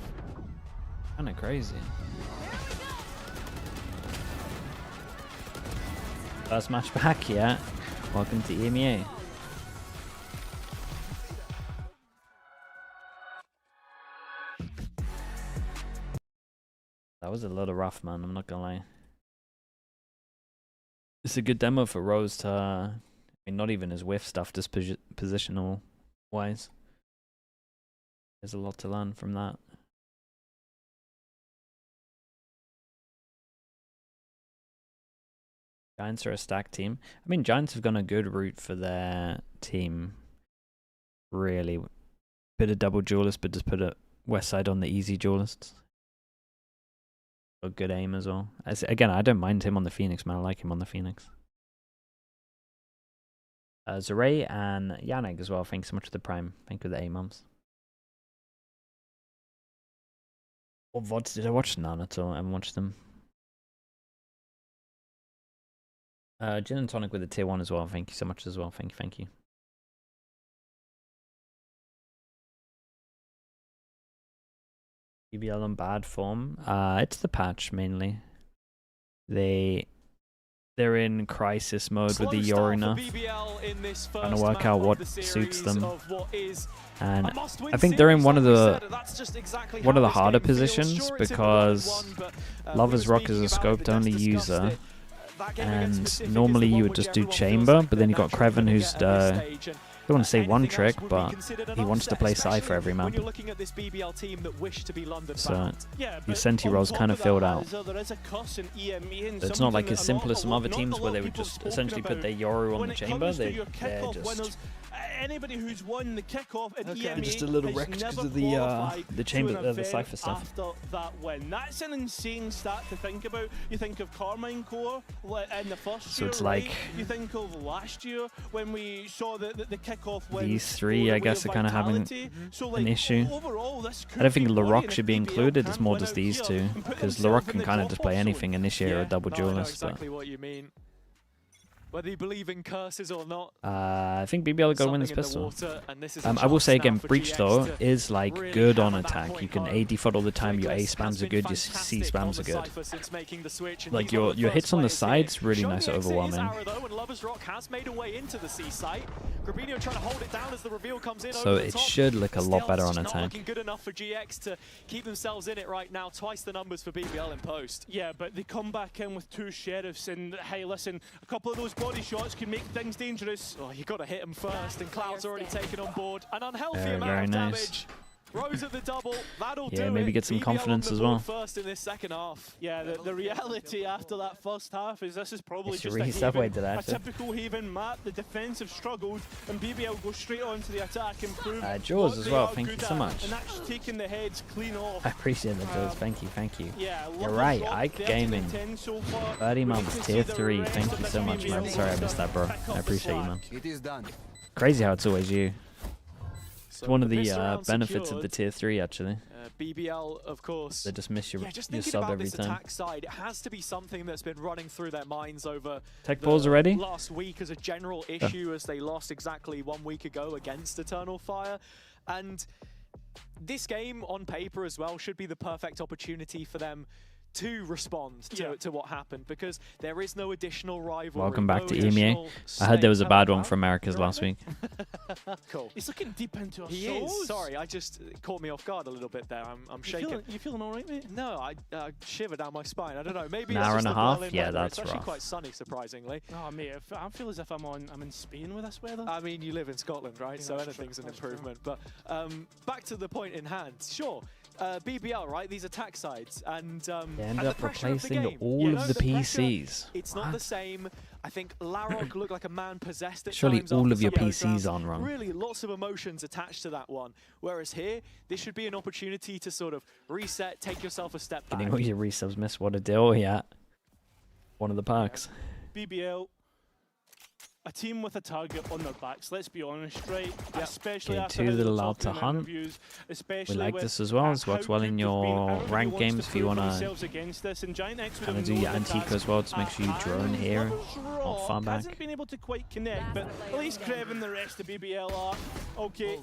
Kind of crazy. First match back, yeah. Welcome to EMEA. That was a little rough, man. I'm not gonna lie. It's a good demo for Rose to, I mean, not even his whiff stuff, just positional wise. There's a lot to learn from that. Giants are a stacked team. I mean, Giants have gone a good route for their team. Really. Bit of double duelist, but just put a West Side on the easy duelists. A good aim as well. Again, I don't mind him on the Phoenix, man. I like him on the Phoenix. Zare and Yannick as well. Thanks so much for the Prime. Thank you for the A-mums. What VODs did I watch? None at all. I haven't watched them. Gin and tonic with a tier 1 as well. Thank you so much as well. Thank you, thank you. BBL on bad form. It's the patch mainly. They're in crisis mode with the Yorina, trying to work out what suits them. And I think they're in one of the harder positions because Lover's Rock is a scoped only user. And normally you would just do chamber, but then you got Creven who's I don't want to say one trick, but he wants to play Cypher every map. So your Senti role's kind of filled out. So it's not like as simple as some other teams where they would just essentially put their Yoru on the chamber. They're just anybody who's won the kickoff at EMEA just a little wrecked because of the chamber, the Cypher stuff. After that win, that's an insane stat to think about. You think of Carmine Core in the first year, it's like, right? You think of last year when we saw the kickoff win. These three, I guess, are kind of having an issue. I don't think Larocque should be included. It's more just these two, because Larocque can kind of just play anything, initiate or a double duelist. Exactly what you mean. Whether you believe in curses or not. I think BBL got to win this pistol. I will say again, Breach though is like good on attack. You can A default all the time. Your A spams are good. Your C spams are good. Like your hits on the sides really nice, overwhelming. So it should look a lot better on attack. Good enough for GX to keep themselves in it right now. Twice the numbers for BBL in post. Yeah, but they come back in with 2 sheriffs, and hey, listen, a couple of those body shots can make things dangerous. Oh, you got to hit him first, and Cloud's already taken on board. An unhealthy amount very of nice. damage. Rose at the double, that'll do maybe it. get some BBL confidence on the as well. board first in this second half. Yeah, the reality after that first half is this is probably It's just really a typical Haven map. The defense have struggled, and BBL goes straight on to the attack and prove Jaws as well, thank you so much. And that's taking the heads clean off. I appreciate that, Jaws. Thank you, thank you. Yeah, you're right, Ike Gaming. 30 months, tier 3. Thank you so much, man. Sorry I missed that, bro. I appreciate you, man. It is done. Crazy how it's always you. It's one of the benefits of the tier 3, actually. BBL, of course. They just miss your sub every time. Attack side, it has to be something that's been running through their minds over Tech balls already? Last week as a general issue, as they lost exactly 1 week ago against Eternal Fire. And this game, on paper as well, should be the perfect opportunity for them to respond to what happened, because there is no additional rival. Welcome back to EMEA. I heard there was a bad one for Americas last week. Cool. He's looking deep into our He is. Sorry, it caught me off guard a little bit there. I'm shaking. You feeling all right, mate? No, I shiver down my spine. I don't know. Maybe an hour it's and just a half. Berlin Yeah, weather. that's It's actually rough. quite sunny, surprisingly. Oh, mate, I feel as if I'm in Spain with this weather. I mean, you live in Scotland, right? So anything's an improvement. But back to the point in hand. Sure. BBL, right? These attack sides, and they end and up the pressure of the replacing game. all of the pressure, PCs. It's not the same. I think Larocque looked like a man possessed at Surely times all after of your some those PCs rounds. aren't wrong. Really, lots of emotions attached to that one. Whereas here, this should be an opportunity to sort of reset, take yourself a step back. Getting all your resubs missed. What a deal, yeah. One of the perks. BBL. a team with a target on their backs. Let's be honest, right? Especially Okay, after too how little they're allowed to talking in hunt. interviews, We especially like with this as well. This how works well good in they've your been. Everybody ranked wants to games if you prove want to themselves against this, and GIANTX would kind of have do known your the antique task as well. Just make sure you drone here, not far back. Hasn't been able to quite connect, but at least Krev and the rest of BBL are okay.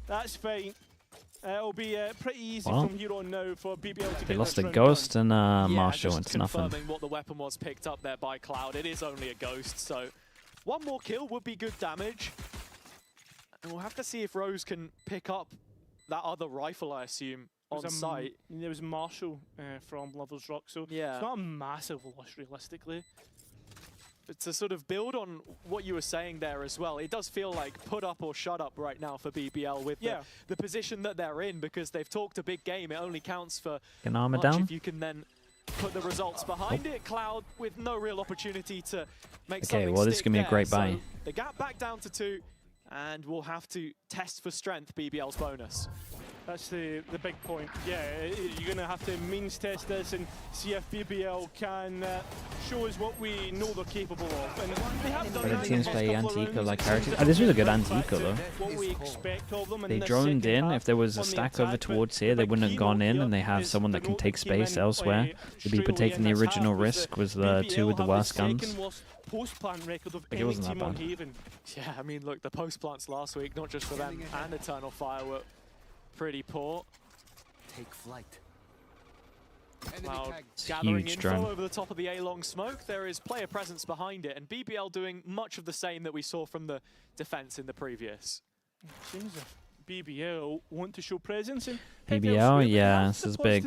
That's fine. It'll be pretty easy from here on now for BBL to They get lost this a round ghost done. and Yeah, Marshall. just It's nothing. confirming what the weapon was picked up there by Cloud. It is only a ghost, so one more kill would be good damage. And we'll have to see if Rose can pick up that other rifle, I assume, on site. There was Marshall from Lovers Rock, so Yeah. it's not a massive loss realistically. But to sort of build on what you were saying there as well, it does feel like put up or shut up right now for BBL with the position that they're in, because they've talked a big game. It only counts for Can armor much down? if you can then put the results behind it. Cloud with no real opportunity to make something Okay, well this is stick going to be a great there. buy. So the gap back down to 2, and we'll have to test for strength BBL's bonus. That's the big point. Yeah, you're going to have to means test this and see if BBL can show us what we know they're capable of. And they have done But the that teams in play the past couple of Antico rounds. like It Heritage. seems Oh, this was a good they're back Antico to though. what we expect of them in They the droned second in. half If there was a on the stack attack, over but towards here, the they big wouldn't have gone keynote in, here and they have is someone the that can note take that came space in elsewhere. They'd be straight away protecting in the this original half was risk that was the BBL 2 with the have worst second guns. worst post-plant record of It any wasn't that team on bad. Haven. Yeah, I mean, look, the post plants last week, not just for them and Eternal Fire, were pretty poor. Take flight. Cloud gathering Huge info drone. over the top of the A-long smoke. There is player presence behind it, and BBL doing much of the same that we saw from the defense in the previous. Seems if BBL want to show presence and BBL, yeah, this is big.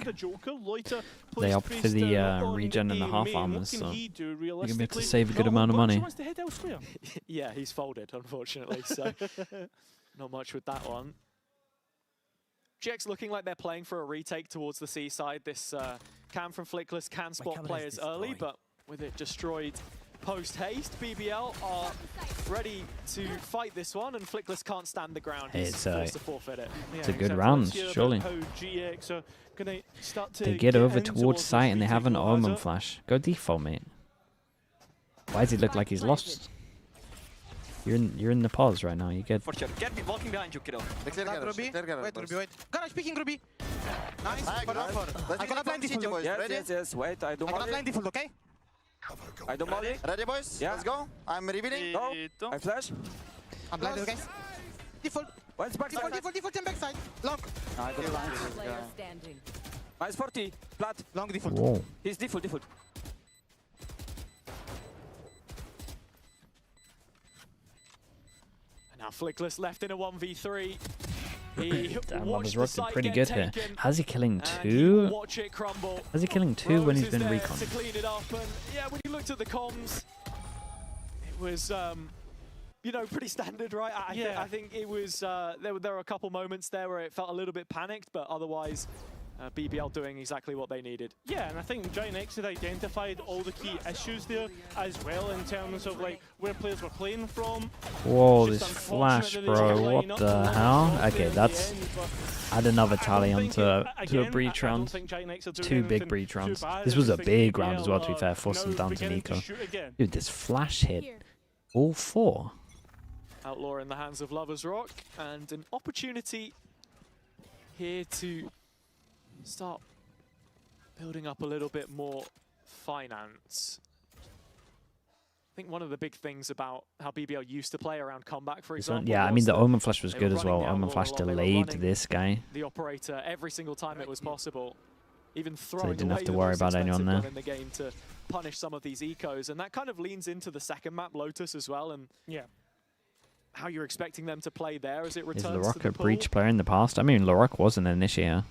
They opt for the regen regen and the half armors, so you're you're going to be able to save a good amount of money. Yeah, he's folded, unfortunately, so not much with that one. GX looking like they're playing for a retake towards the C side. This cam from Flickless can spot players early, but with it destroyed post-haste, BBL are ready to fight this one, and Flickless can't stand the ground. Hey, He's it's forced to forfeit it. It's a good round, surely. They get over towards site and they have an Omen flash. Go default, mate. Why does he look like he's lost? You're in the pause right now. You get. For sure. Get me walking behind you, kiddo. Ruby. Wait, Ruby, wait. Garage picking Ruby. Nice. I'm gonna blind default, boys. Yes, yes, wait, I don't I'm gonna blind default, okay? I don't molly. Ready, boys? Yeah. Let's go. I'm revealing. Go. I flash. I'm blinded, guys. Default. One's back side. Default, and backside. Long. I got blind. Player standing. Minus 40. Flat. Long default. Whoa. He's default. And now Flickless left in a 1v3. He Damn, watched Lotus the Rock site did pretty get good here. taken, How's he killing and he 2? will watch it crumble. How's he killing 2 when he's Rose been is there recon? to clean it up, and yeah, when you looked at the comms, it was you know, pretty standard, right? I think it was there were a couple moments there where it felt a little bit panicked, but otherwise BBL doing exactly what they needed. Yeah, and I think GIANTX had identified all the key issues there as well in terms of like where players were playing from. Whoa, Just this unfortunate flash, that they bro. didn't What line up the the hell? right Okay, at the that's. end, but Add another I tally don't onto think to a again, breach I don't round. think GIANTX are doing 2 big anything breach too rounds. bad. This I was a just think big round as BBL well, to be fair. are Forced them now down to beginning Nico. shoot again. Dude, this flash hit. All 4. Outlaw in the hands of Lovers Rock, and an opportunity here to start building up a little bit more finance. I think one of the big things about how BBL used to play around comeback, for example, Yeah, I mean, was the that Omen flash was they good were as well. running the Omen Outlaw flash a lot, they were delayed running this guy. the operator every single time it was possible, even they throwing didn't have away to the worry most about anyone expensive there. gun in the game to punish some of these ecos, and that kind of leans into the second map, Lotus, as well, and how you're expecting them to play there as it returns Is to LaRock the a pool. breach player in the past? I mean, LaRock was an initiator.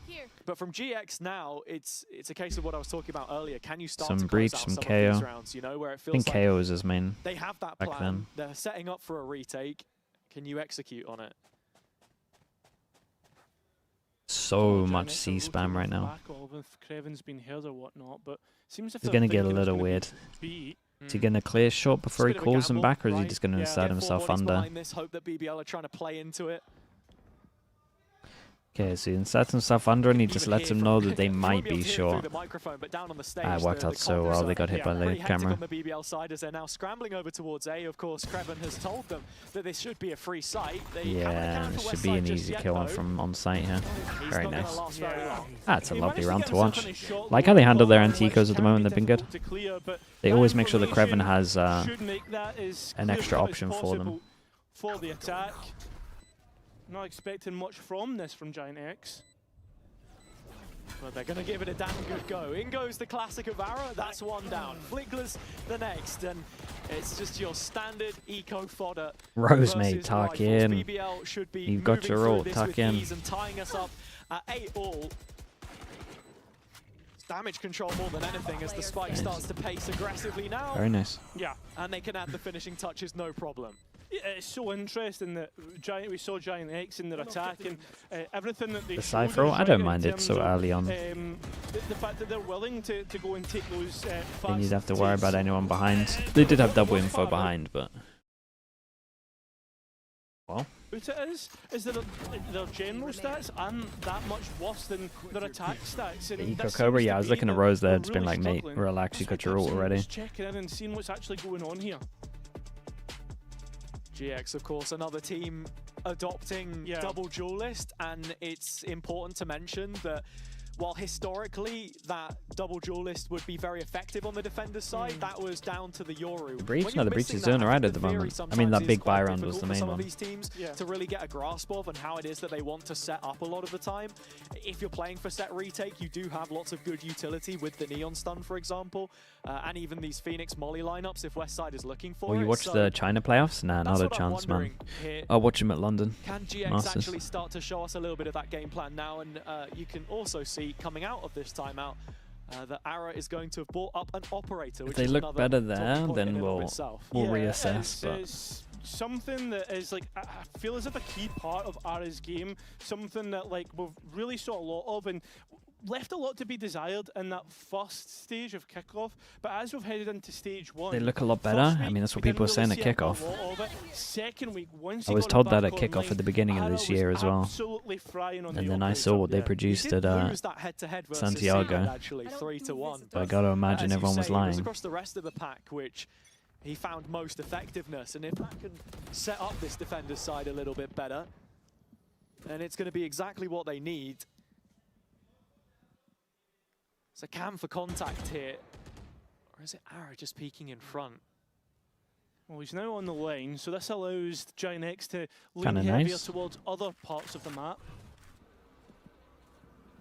But from GX now, it's a case of what I was talking about earlier. Can you start Some to breach, close out some some KO. of these rounds, you know, where it I feels think like KO was his main. they have that back plan, then. they're setting up for a retake. Can you execute on it? So much C spam right now. If Kreven's been held or whatnot, but seems It's going to get a little weird. Is he going to clear shot before he It's a bit of a calls him gamble, back, or is he right? just going to insert Get 4 himself bodies under? behind this, hope that BBL are trying to play into it. Okay, so he inserts himself under and he just lets him know that they might be short. It worked out so well, they got hit by the camera. On the BBL side as they're now scrambling over towards A. Of course, Kreven has told them that this should be a free site. Yeah, it should be an easy kill from on site here. Very nice. That's a lovely round to watch. Like how they handle their anti-ecos at the moment, they've been good. They always make sure that Kreven has an extra option for them. For the attack. Not expecting much from this from GIANTX. But they're going to give it a damn good go. In goes the classic of Ara. That's one down. Flickless the next. And it's just your standard eco fodder. Rose, mate, tuck in. BBL should be You've got your ult, tuck in. And tying us up at 8-all. It's damage control more than anything as the spike starts to pace aggressively now. Very nice. Yeah. And they can add the finishing touches, no problem. It's so interesting that we saw GIANTX in their attack and everything that they The showed Cypher, I don't mind it in so terms early on. the fact that they're willing to go and take those Then you'd have to worry about anyone behind. They did have double info behind, but... Well. What it is that their general stats aren't that much worse than their attack stats. And Eco Cobra, yeah, I was looking at Rose there, it's been like, mate, relax, you got your ult already. Just checking in and seeing what's actually going on here. GX, of course, another team adopting double duelist, and it's important to mention that while historically that double duelist would be very effective on the defender's side, that was down to the Yoru. The breach? No, the breach is doing alright at the moment. I mean, that big buy round was the main one. These teams to really get a grasp of and how it is that they want to set up a lot of the time. If you're playing for set retake, you do have lots of good utility with the Neon Stun, for example, and even these Phoenix Molly lineups if Westside is looking for Will you watch the China playoffs? Nah, not a chance, man. I'll watch them at London. Can GX Masters. actually start to show us a little bit of that game plan now? And you can also see coming out of this timeout that Ara is going to have brought up an operator. If they look better there, then we'll reassess. It's something that is like, I feel as if a key part of Ara's game, something that like we've really saw a lot of and left a lot to be desired in that first stage of kickoff, but as we've headed into stage one, they look a lot better. I mean, that's what people were saying at kickoff. Second week, once I was told that at kickoff at the beginning of this year as well. And then I saw what they produced at Santiago. So I got to imagine everyone was lying. Across the rest of the pack, which he found most effectiveness, and if that can set up this defender's side a little bit better, then it's going to be exactly what they need. It's a cam for contact here. Or is it Ara just peeking in front? Well, he's now on the line, so this allows GIANTX to lean heavier towards other parts of the map.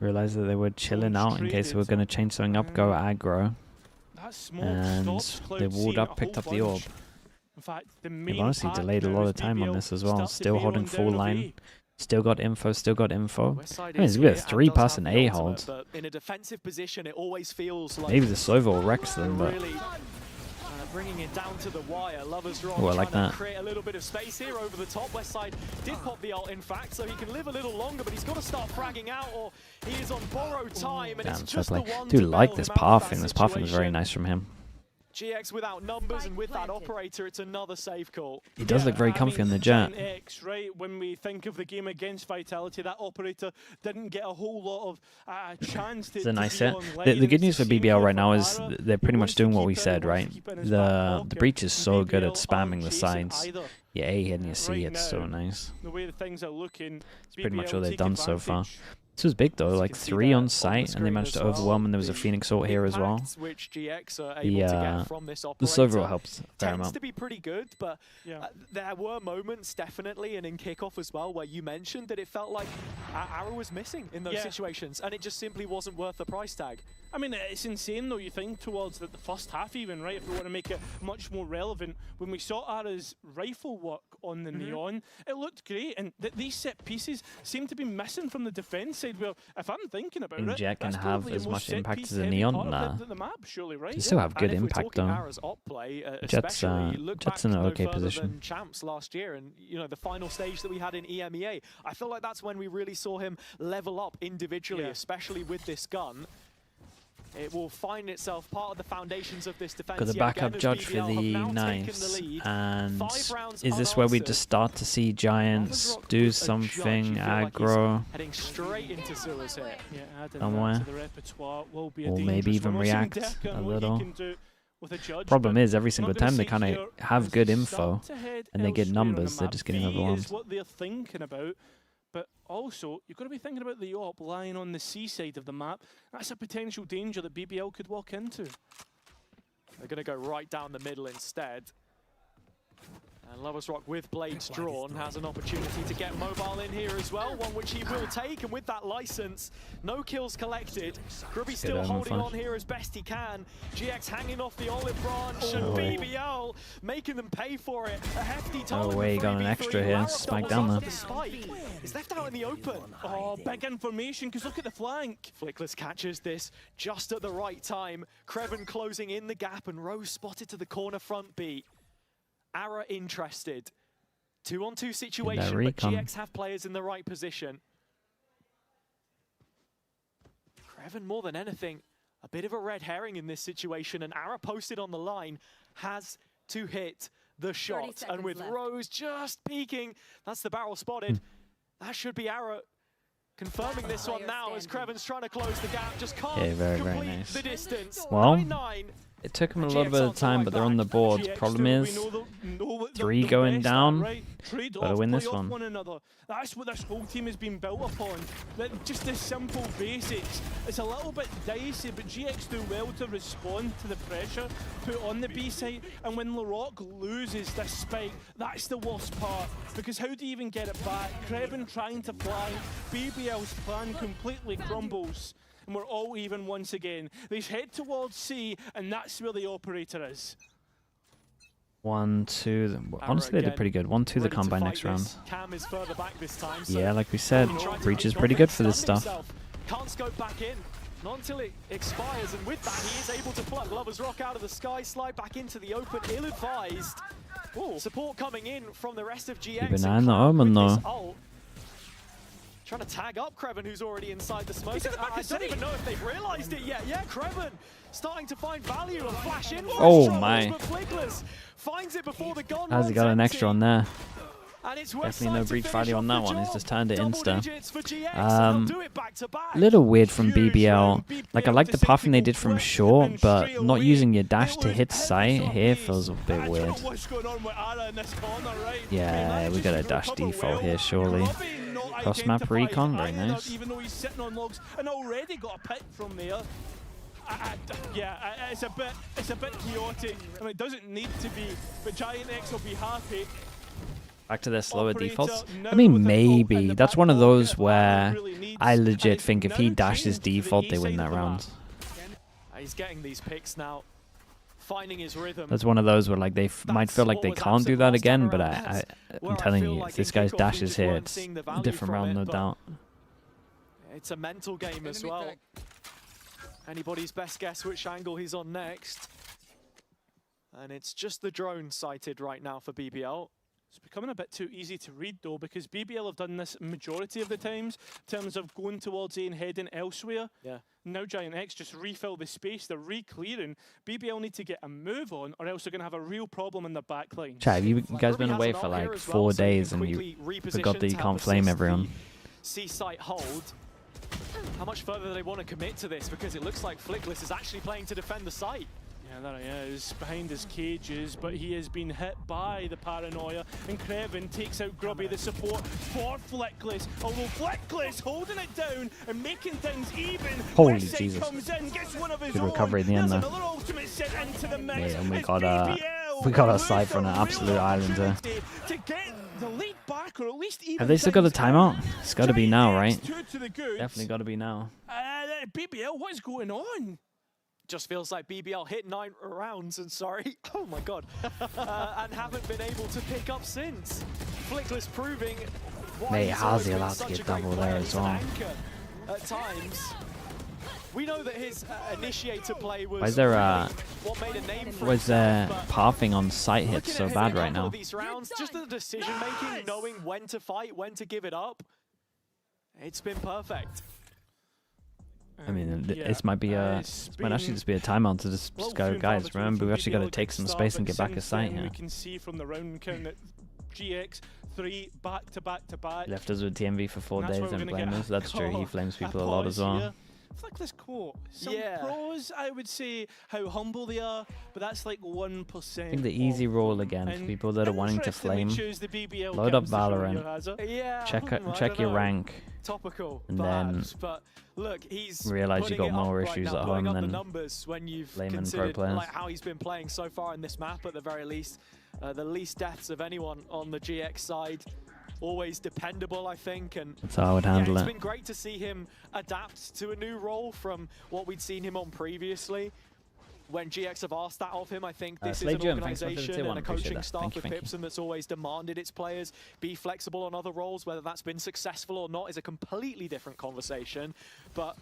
Realised that they were chilling out in case they were going to change something up, go aggro. And they walled up, picked up the orb. In fact, they've honestly delayed a lot of time on this as well. Still holding full line. Still got info, still got info. I mean, it's good. 3+ an A hold. In a defensive position, it always feels like maybe the Sova will wrecks them, but really, bringing it down to the wire. Lovers Rock I like that. Create a little bit of space here over the top. Westside did pop the ult, in fact, so he can live a little longer, but he's got to start fragging out, or he is on borrowed time. And it's just the one dude, like this pathing. This pathing is very nice from him. GX without numbers and with that operator, it's another save call. He does look very comfy on the jet. GIANTX, right? When we think of the game against Vitality, that operator didn't get a whole lot of chance to. It's a nice set. The good news for BBL right now is they're pretty much doing what we said, right? The breach is so good at spamming the sides. Your A hit and your C hits so nice. The way the things are looking, it's pretty much all they've done so far. This was big though, like 3 on site, and they managed to overwhelm, and there was a Phoenix ult here as well. The Sova helps a fair amount. To be pretty good, but there were moments definitely, and in kickoff as well, where you mentioned that it felt like Ara was missing in those situations, and it just simply wasn't worth the price tag. I mean, it's insane though, you think towards the first half even, right? If we want to make it much more relevant, when we saw Ara's rifle work on the Neon, it looked great, and these set pieces seem to be missing from the defense side, where if I'm thinking about it, Jet can have as much impact as the Neon. Nah. The map, surely, right? They still have good impact though. Jet's in an okay position. Champs last year, and you know the final stage that we had in EMEA, I feel like that's when we really saw him level up individually, especially with this gun. It will find itself part of the foundations of this defense. Got the backup judge for the knives. And is this where we just start to see Giants do something aggro straight into sewers here. somewhere? Or maybe even react a little. Problem is, every single time they kind of have good info and they get numbers, they're just getting overwhelmed. What they're thinking about. But also, you've got to be thinking about the op lying on the C side of the map. That's a potential danger that BBL could walk into. They're going to go right down the middle instead. And Lotus Rock with blades drawn has an opportunity to get mobile in here as well, one which he will take, and with that license, no kills collected. Grubby still holding on here as best he can. GX hanging off the olive branch, and BBL making them pay for it. A hefty total. Oh wait, got an extra here. Spike down there. It's left out in the open. Oh, big information, because look at the flank. Flickless catches this just at the right time. Kreven closing in the gap, and Rose spotted to the corner front beat. Ara interested. 2-on-2 situation, but GX have players in the right position. Kreven, more than anything, a bit of a red herring in this situation, and Ara posted on the line has to hit the shot. And with Rose just peeking, that's the barrel spotted. That should be Ara confirming this one now as Kreven's trying to close the gap, just can't complete nice. the distance. Well, 9-9. it took them a little bit of time, but they're on the board. Problem is, 3 going down. Gotta win this one. That's what this whole team has been built upon. Just the simple basics. It's a little bit dicey, but GX do well to respond to the pressure put on the B side. And when Larocque loses this spike, that's the worst part. Because how do you even get it back? Kreven trying to flank, BBL's plan completely crumbles. And we're all even once again. They head towards C, and that's where the operator is. 1-2. Honestly, they did pretty good. 1-2 the combine next round. Cam is further back this time, so yeah, like we said, Breach is pretty good for this stuff. Can't scope back in. Not until it expires, and with that, he is able to pluck Lover's Rock out of the sky, slide back into the open, ill-advised. Support coming in from the rest of GX. Keep an eye on the Omen, though. Trying to tag up Kreven, who's already inside the smoke. I don't even know if they've realized it yet. Yeah, Kreven starting to find value and flash in. Oh my. Finds it before the gun. Has he got an extra on there? And it's definitely no breach value on that one. He's just turned it insta. Little weird from BBL. Like, I like the pathing they did from short, but not using your dash to hit sight here feels a bit weird. Yeah, we got a dash default here, surely. Cross map recon, very nice. Even though he's sitting on logs and already got a pick from there. Yeah, it's a bit chaotic. I mean, it doesn't need to be, but GIANTX will be happy. Back to their slower defaults. I mean, maybe. That's one of those where I legit think if he dashes default, they win that round. He's getting these picks now, finding his rhythm. That's one of those where like they might feel like they can't do that again, but I'm telling you, if this guy's dashes here, it's a different round, no doubt. It's a mental game as well. Anybody's best guess which angle he's on next. And it's just the drone sighted right now for BBL. It's becoming a bit too easy to read though, because BBL have done this majority of the times in terms of going towards A and heading elsewhere. Yeah. Now GIANTX just refill the space, they're re-clearing. BBL need to get a move on or else they're going to have a real problem in the back line. Chat, you guys been away for like 4 days and you forgot that you can't flame everyone. C-site hold. How much further do they want to commit to this? Because it looks like Flickless is actually playing to defend the site. Yeah, there he is, behind his cages, but he has been hit by the paranoia, and Kreven takes out Grubby, the support for Flickless, although Flickless holding it down and making things even. Holy Jesus. Comes in, gets one of his Good recovery in the end there. Yeah, and we got our side from an absolute island there. To get the lead back, or at least even. Have they still got the timeout? It's got to be now, right? Definitely got to be now. BBL, what is going on? Just feels like BBL hit 9 rounds and oh my god, and haven't been able to pick up since. Flickless proving Mate, how's he allowed to get double there as well? At times. We know that his initiator play was why is there what made a name for was pathing on sight hits so bad right now? These rounds, just the decision making, knowing when to fight, when to give it up. It's been perfect. I mean, this might be this might actually just be a timeout to just go, guys, remember, we've actually got to take some space and get back a site here. We can see from the round count that GX 3 back to back to back. Left us with TMV for 4 days, don't blame us. That's true, he flames people a lot as well. Flickless quote. Some pros, I would say, how humble they are, but that's like 1%. I think the easy rule again for people that are wanting to flame, load up Valorant, check your rank, topical, and perhaps, but look, he's realize you got more issues at home than numbers when you've flaming considered pro players. like how he's been playing so far in this map. At the very least, the least deaths of anyone on the GX side. Always dependable, I think, and that's how I would handle it's been great to see him adapt to a new role from what we'd seen him on previously. When GX have asked that of him, I think this is an organisation and a coaching staff with Pipson that's always demanded its players be flexible on other roles. Whether that's been successful or not is a completely different conversation, but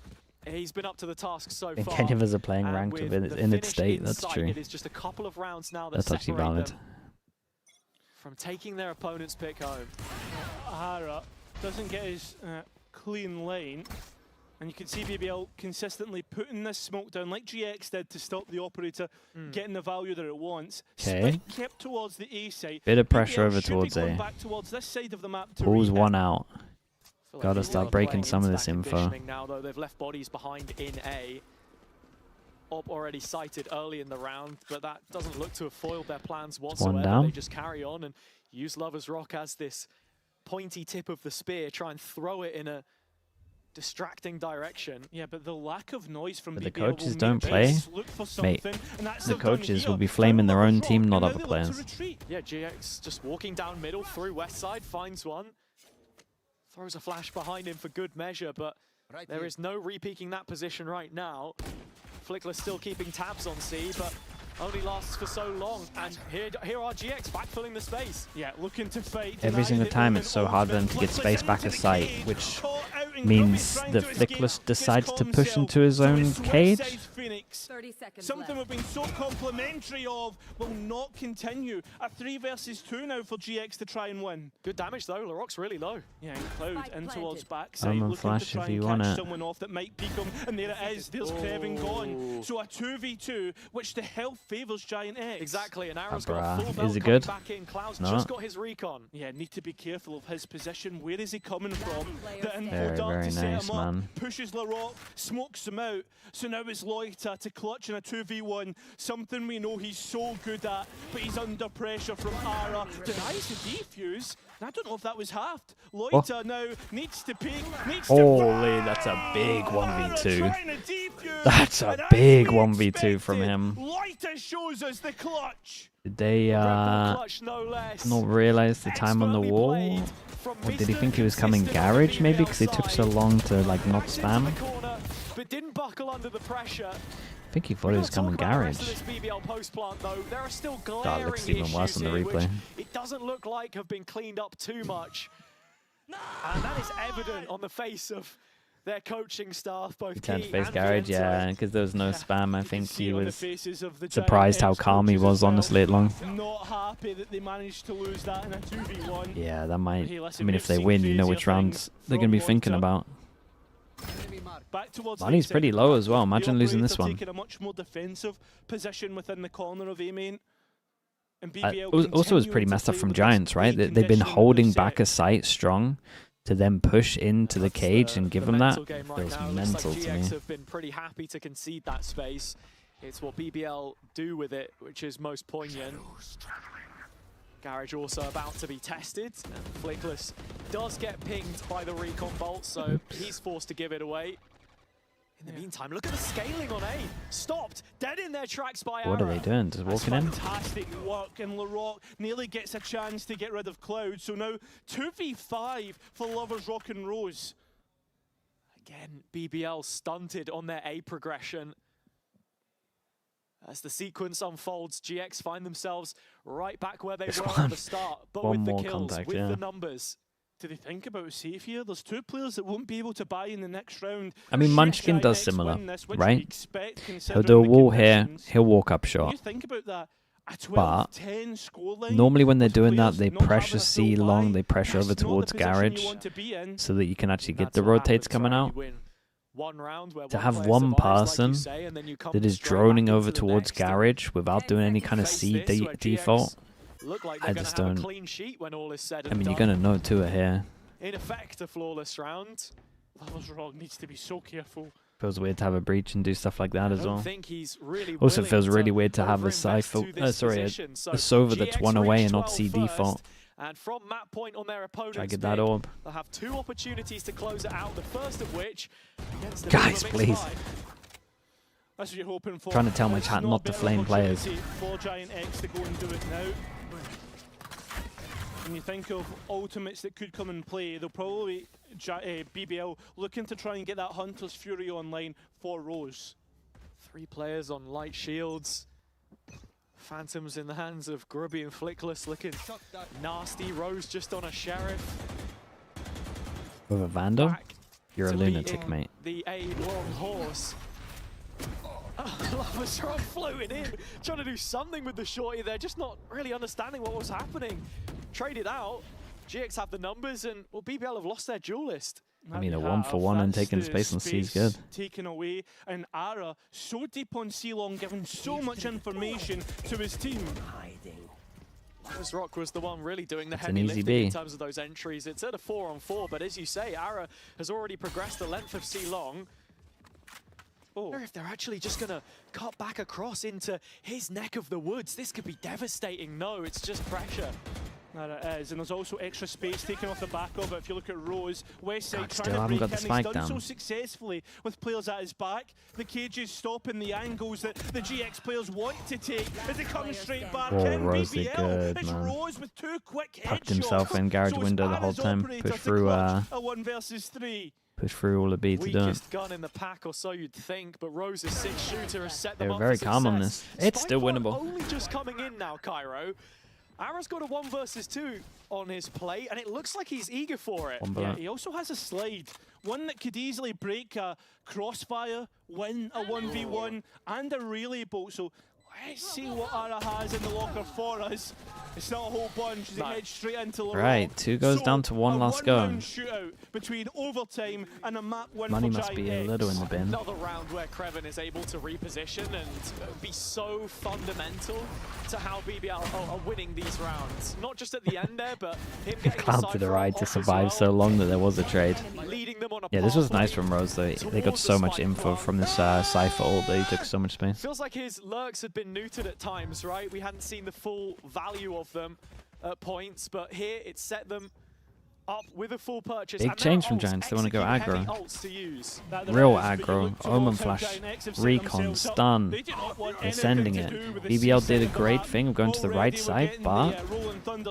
he's been up to the task so far. Any of us are playing ranked in its state, that's true. It is just a couple of rounds now that that's actually valid. From taking their opponent's pick home. Ahara doesn't get his clean lane, and you can see BBL consistently putting this smoke down like GX did to stop the operator getting the value that it wants. Okay. Kept towards the A site. Bit of pressure BBL over towards A. Back towards this side of the map to pulls one out. Like Gotta start breaking some of this info. Now, though, they've left bodies behind in A. Op already sighted early in the round, but that doesn't look to have foiled their plans whatsoever. One down. They just carry on and use Lover's Rock as this pointy tip of the spear, try and throw it in a distracting direction. Yeah, but the lack of noise from but BBL the coaches don't play, mate. The coaches will be here. flaming their own team, not other players. Yeah, GX just walking down middle through west side, finds one. Throws a flash behind him for good measure, but there is no re-peaking that position right now. Flickless still keeping tabs on C, but only lasts for so long. And here are GX backfilling the space. Yeah, looking to fight. Every single time it's so hard for them to get space back a site, which means that Flickless decides to push into his own cage. Something we've been so complimentary of will not continue. A 3 versus 2 now for GX to try and win. Good damage though, Laroc's really low. Yeah, and Cloud in towards backside, I'm on looking flash to try if and you catch want it. someone off that might peek him, and there it is, there's Kreven gone. So a 2v2, which the health favours GIANTX. Exactly, and Arrow's got a full belt is it good? back in. Cloud's No. just got his recon. Yeah, need to be careful of his position. Where is he coming from? The info Very, dart very to set nice, him up, man. pushes Larocque, smokes him out. So now it's Loiter to clutch in a 2v1, something we know he's so good at, but he's under pressure from Ara. Denies the defuse. I don't know if that was halved. Loiter now needs to peek, Holy, that's a big 1v2. That's a big 1v2 from him. Loiter shows us the clutch. Did they not realize the time on the wall? Or did he think he was coming garage maybe because he took so long to like not spam? But didn't buckle under the pressure. I think he thought he was coming garage. That looks even worse on the replay. It doesn't look like have been cleaned up too much. And that is evident on the face of their coaching staff, both He turned to Key face and garage, VINCERE. yeah, because there was no spam. I think he was surprised surprised how calm he was, honestly, at long. Not happy that they managed to lose that in a 2v1. Yeah, that might. Hey, I listen, mean, if they win, you know which rounds they're going to be thinking about. Money's pretty low as well. Imagine losing this one. Taking a much more defensive position within the corner of A main. Also, was pretty messed up from Giants, right? They've been holding back a site strong to then push into the cage and give them that. Feels mental to me. GX have been pretty happy to concede that space. It's what BBL do with it, which is most poignant. Garage also about to be tested. And Flickless does get pinged by the recon bolt, so he's forced to give it away. In the meantime, look at the scaling on A. Stopped, dead in their tracks by Ara. What are they doing? Just walking in? Fantastic work, and Larocque nearly gets a chance to get rid of Cloud. So now 2v5 for Lover's Rock and Rose. Again, BBL stunted on their A progression. As the sequence unfolds, GX find themselves right back where they were at the start, but with the kills, with the numbers. Do they think about safe here? There's 2 players that won't be able to buy in the next round. I mean, Munchkin does similar, right? He'll do a wall here, he'll walk up short. You think about that. But normally when they're doing that, they pressure C long, they pressure over towards garage so that you can actually get the rotates coming out. one round where To have one person that is droning over towards garage without doing any kind of C default, I just don't. I mean, you're gonna know two are here. In effect, a flawless round. Lover's Rock needs to be so careful. Feels weird to have a breach and do stuff like that as well. Think he's really Also feels really weird to have a Cypher, a Sova that's one away and not C default. And from map point on their opponent's Try to get that orb. They'll have two opportunities to close it out. The first of which against the Guys, please. That's what you're hoping for. Trying to tell my chat not to flame players. For GIANTX to go and do it now. When you think of ultimates that could come and play, they'll probably BBL looking to try and get that Hunter's Fury online for Rose. 3 players on light shields. Phantoms in the hands of Grubby and Flickless looking nasty. Rose just on a Sheriff. With a Vandal? You're a lunatic, mate. The aid long horse. Lover's Rock floating in, trying to do something with the shorty there, just not really understanding what was happening. Traded out. GX have the numbers, and well, BBL have lost their duelist. I mean, a 1-for-1 and taking space on C is good. Taken away, and Ara so deep on C long, giving so much information to his team. Lover's Rock was the one really doing the heavy lifting in terms of those entries. It's at a 4-on-4, but as you say, Ara has already progressed the length of C long. I wonder if they're actually just going to cut back across into his neck of the woods. This could be devastating. No, it's just pressure. That it is, and there's also extra space taken off the back of it. If you look at Rose, Westside still trying to break haven't got the in, spike he's done down. so successfully with players at his back. The cages stopping the angles that the GX players want to take as they come straight back in. Rose BBL, good, it's man. Rose with 2 quick Tucked headshots. himself in garage window the whole time. Push through, a 1 versus 3. push through all the B to do it. Weakest gun in the pack, or so you'd think, but Rose's 6-shooter has set them They were up very for calm on success. this. It's still Spike winnable. only just coming in now, Cairo. Ara's got a 1 versus 2 on his plate, and it looks like he's eager for it. Yeah, he also has a slide, one that could easily break a crossfire, win a 1v1, and a relay bolt. So let's see what Ara has in the locker for us. It's not a whole bunch. They head straight into the Right, 2 goes down to 1 last go. Shootout between overtime and a map win Money for must be a GIANTX. little in the bin. Another round where Kreven is able to reposition and be so fundamental to how BBL are winning these rounds. Not just at the end there, but him getting Cloud for the ride to survive so long that there was a trade. leading them on a Yeah, this was pathway nice from Rose though. They got so much info from this Cypher ult that he took so much space. Feels like his lurks had been neutered at times, right? We hadn't seen the full value of them at points, but here it set them up with a full purchase. Big and change now from ults, Giants. They want to go execute aggro. heavy ults to use. Real aggro. Omen flash. Recon. Stun. They're sending it. BBL did a great thing of going to the right side, but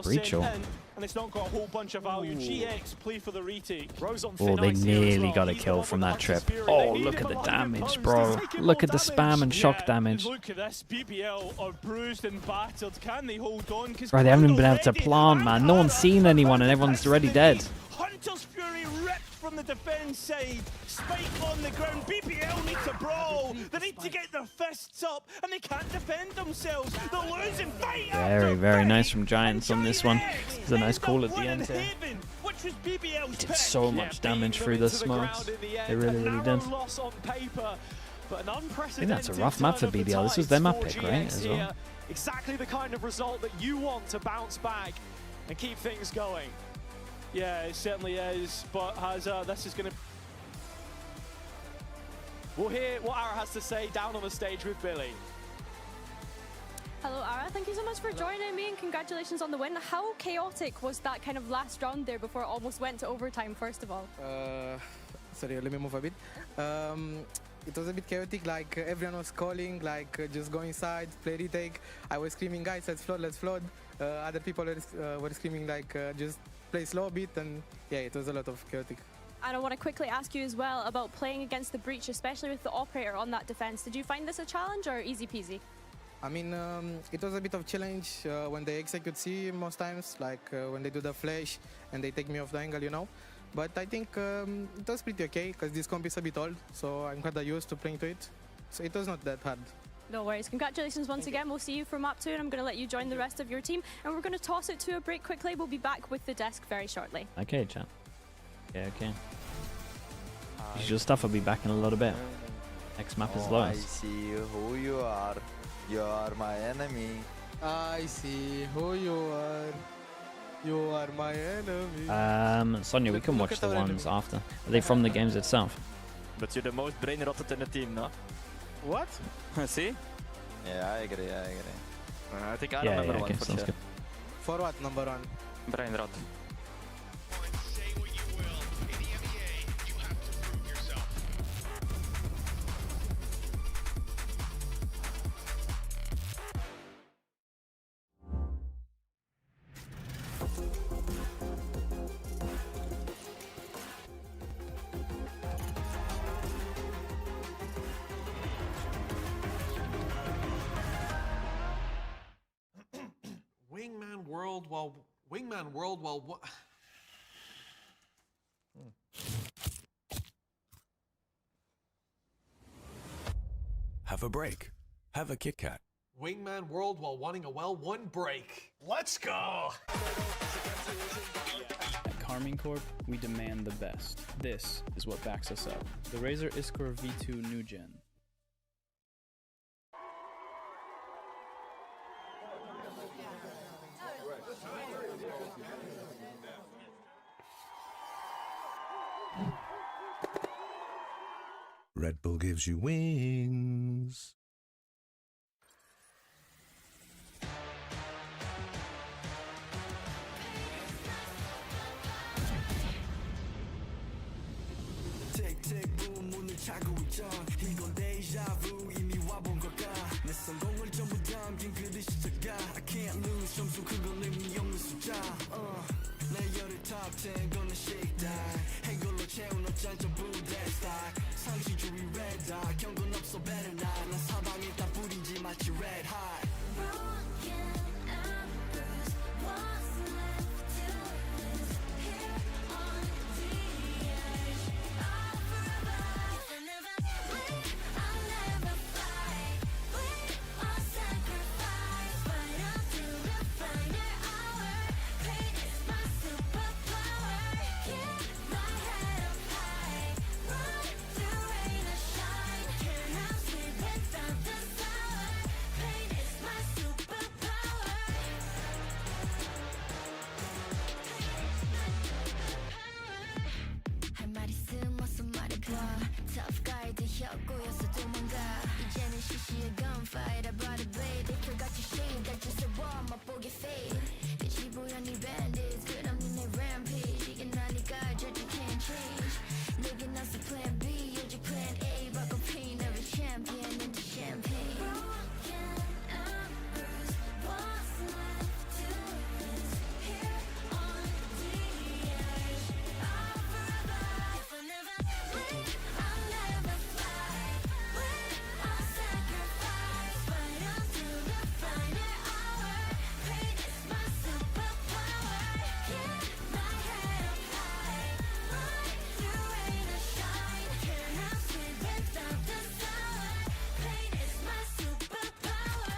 breach ult. And it's not got a whole bunch of value. GX play for the retake. Rose on Oh, they nearly got a kill from that trip. Oh, look at the damage, bro. Look at the spam and shock damage. Look at this. BBL are bruised and battered. Can they hold on? Right, they haven't even been able to plant, man. No one's seen anyone and everyone's already dead. Hunter's Fury ripped from the defense side. Spike on the ground. BBL need to brawl. They need to get their fists up, and they can't defend themselves. They're losing fight. Very, very nice from Giants on this one. It's a nice call at the end here. Did so much damage through the smokes. They really, really did. I think that's a rough map for BBL. This was their map pick, right? As well. Exactly the kind of result that you want to bounce back and keep things going. Yeah, it certainly is. But this is going to. We'll hear what Ara has to say down on the stage with Billy. Hello, Ara. Thank you so much for joining me, and congratulations on the win. How chaotic was that kind of last round there before it almost went to overtime, first of all? Sorry, let me move a bit. It was a bit chaotic, like everyone was calling, like just go inside, play retake. I was screaming, guys, let's flood, let's flood. Other people were screaming, like just play slow a bit, and yeah, it was a lot of chaotic. And I want to quickly ask you as well about playing against the breach, especially with the operator on that defense. Did you find this a challenge or easy peasy? I mean, it was a bit of challenge when they execute C most times, like when they do the flash and they take me off the angle, you know. But I think it was pretty okay, because this comp is a bit old, so I'm kind of used to playing to it. So it was not that hard. No worries. Congratulations once again. We'll see you from map 2, and I'm going to let you join the rest of your team. And we're going to toss it to a break quickly. We'll be back with the desk very shortly. Okay, chat. Yeah, okay. Your stuff will be back in a little bit. Next map is Lotus. I see who you are. You are my enemy. I see who you are. You are my enemy. Sonia, we can Look watch at the our ones enemy. after. Are they from the games itself? But you're the most brain rotted in the team, no? What? See? Yeah, I agree. I think I Yeah, remember yeah, one okay, for sounds sure. good. For what, number one? Brain rot. Wingman World while what? Have a break. Have a Kit Kat. Wingman World while wanting a well-won break. Let's go! At Carmine Corp, we demand the best. This is what backs us up. The Razer Iskor V2 New Gen. Red Bull gives you wings. Tick tick boom 문을 차고 있죠. 이건 deja vu 이미 와본 걸까. 내 성공을 전부 담긴 그릇이 작아. I can't lose 점수 그건 의미 없는 숫자. 내 열의 top 10 gonna shake that. 해걸로 채운 옷장 전부 that stock. 상시주의 red dot 경고는 없어 better not. 난 사방에 다 뿌린지 마치 red hot. Tough guy 되었고여서 도망가 이제는 시시해 gunfight I brought a blade They forgot to shade 날 주워와 맛보게 fade 빛이 보여 네 bandits 끝없는 내 rampage 이게 나니까 절대 can't change 내게 나서 plan B 요즘 plan A 바꿔 pain every champion into champagne Broken and bruised What's left to lose Here on the edge of forever If I never leave I'll never fly I'll sacrifice Fight until the final hour Pain is my superpower Keep my head up high Ride through rain or shine Can't have sweet without the sour Pain is my superpower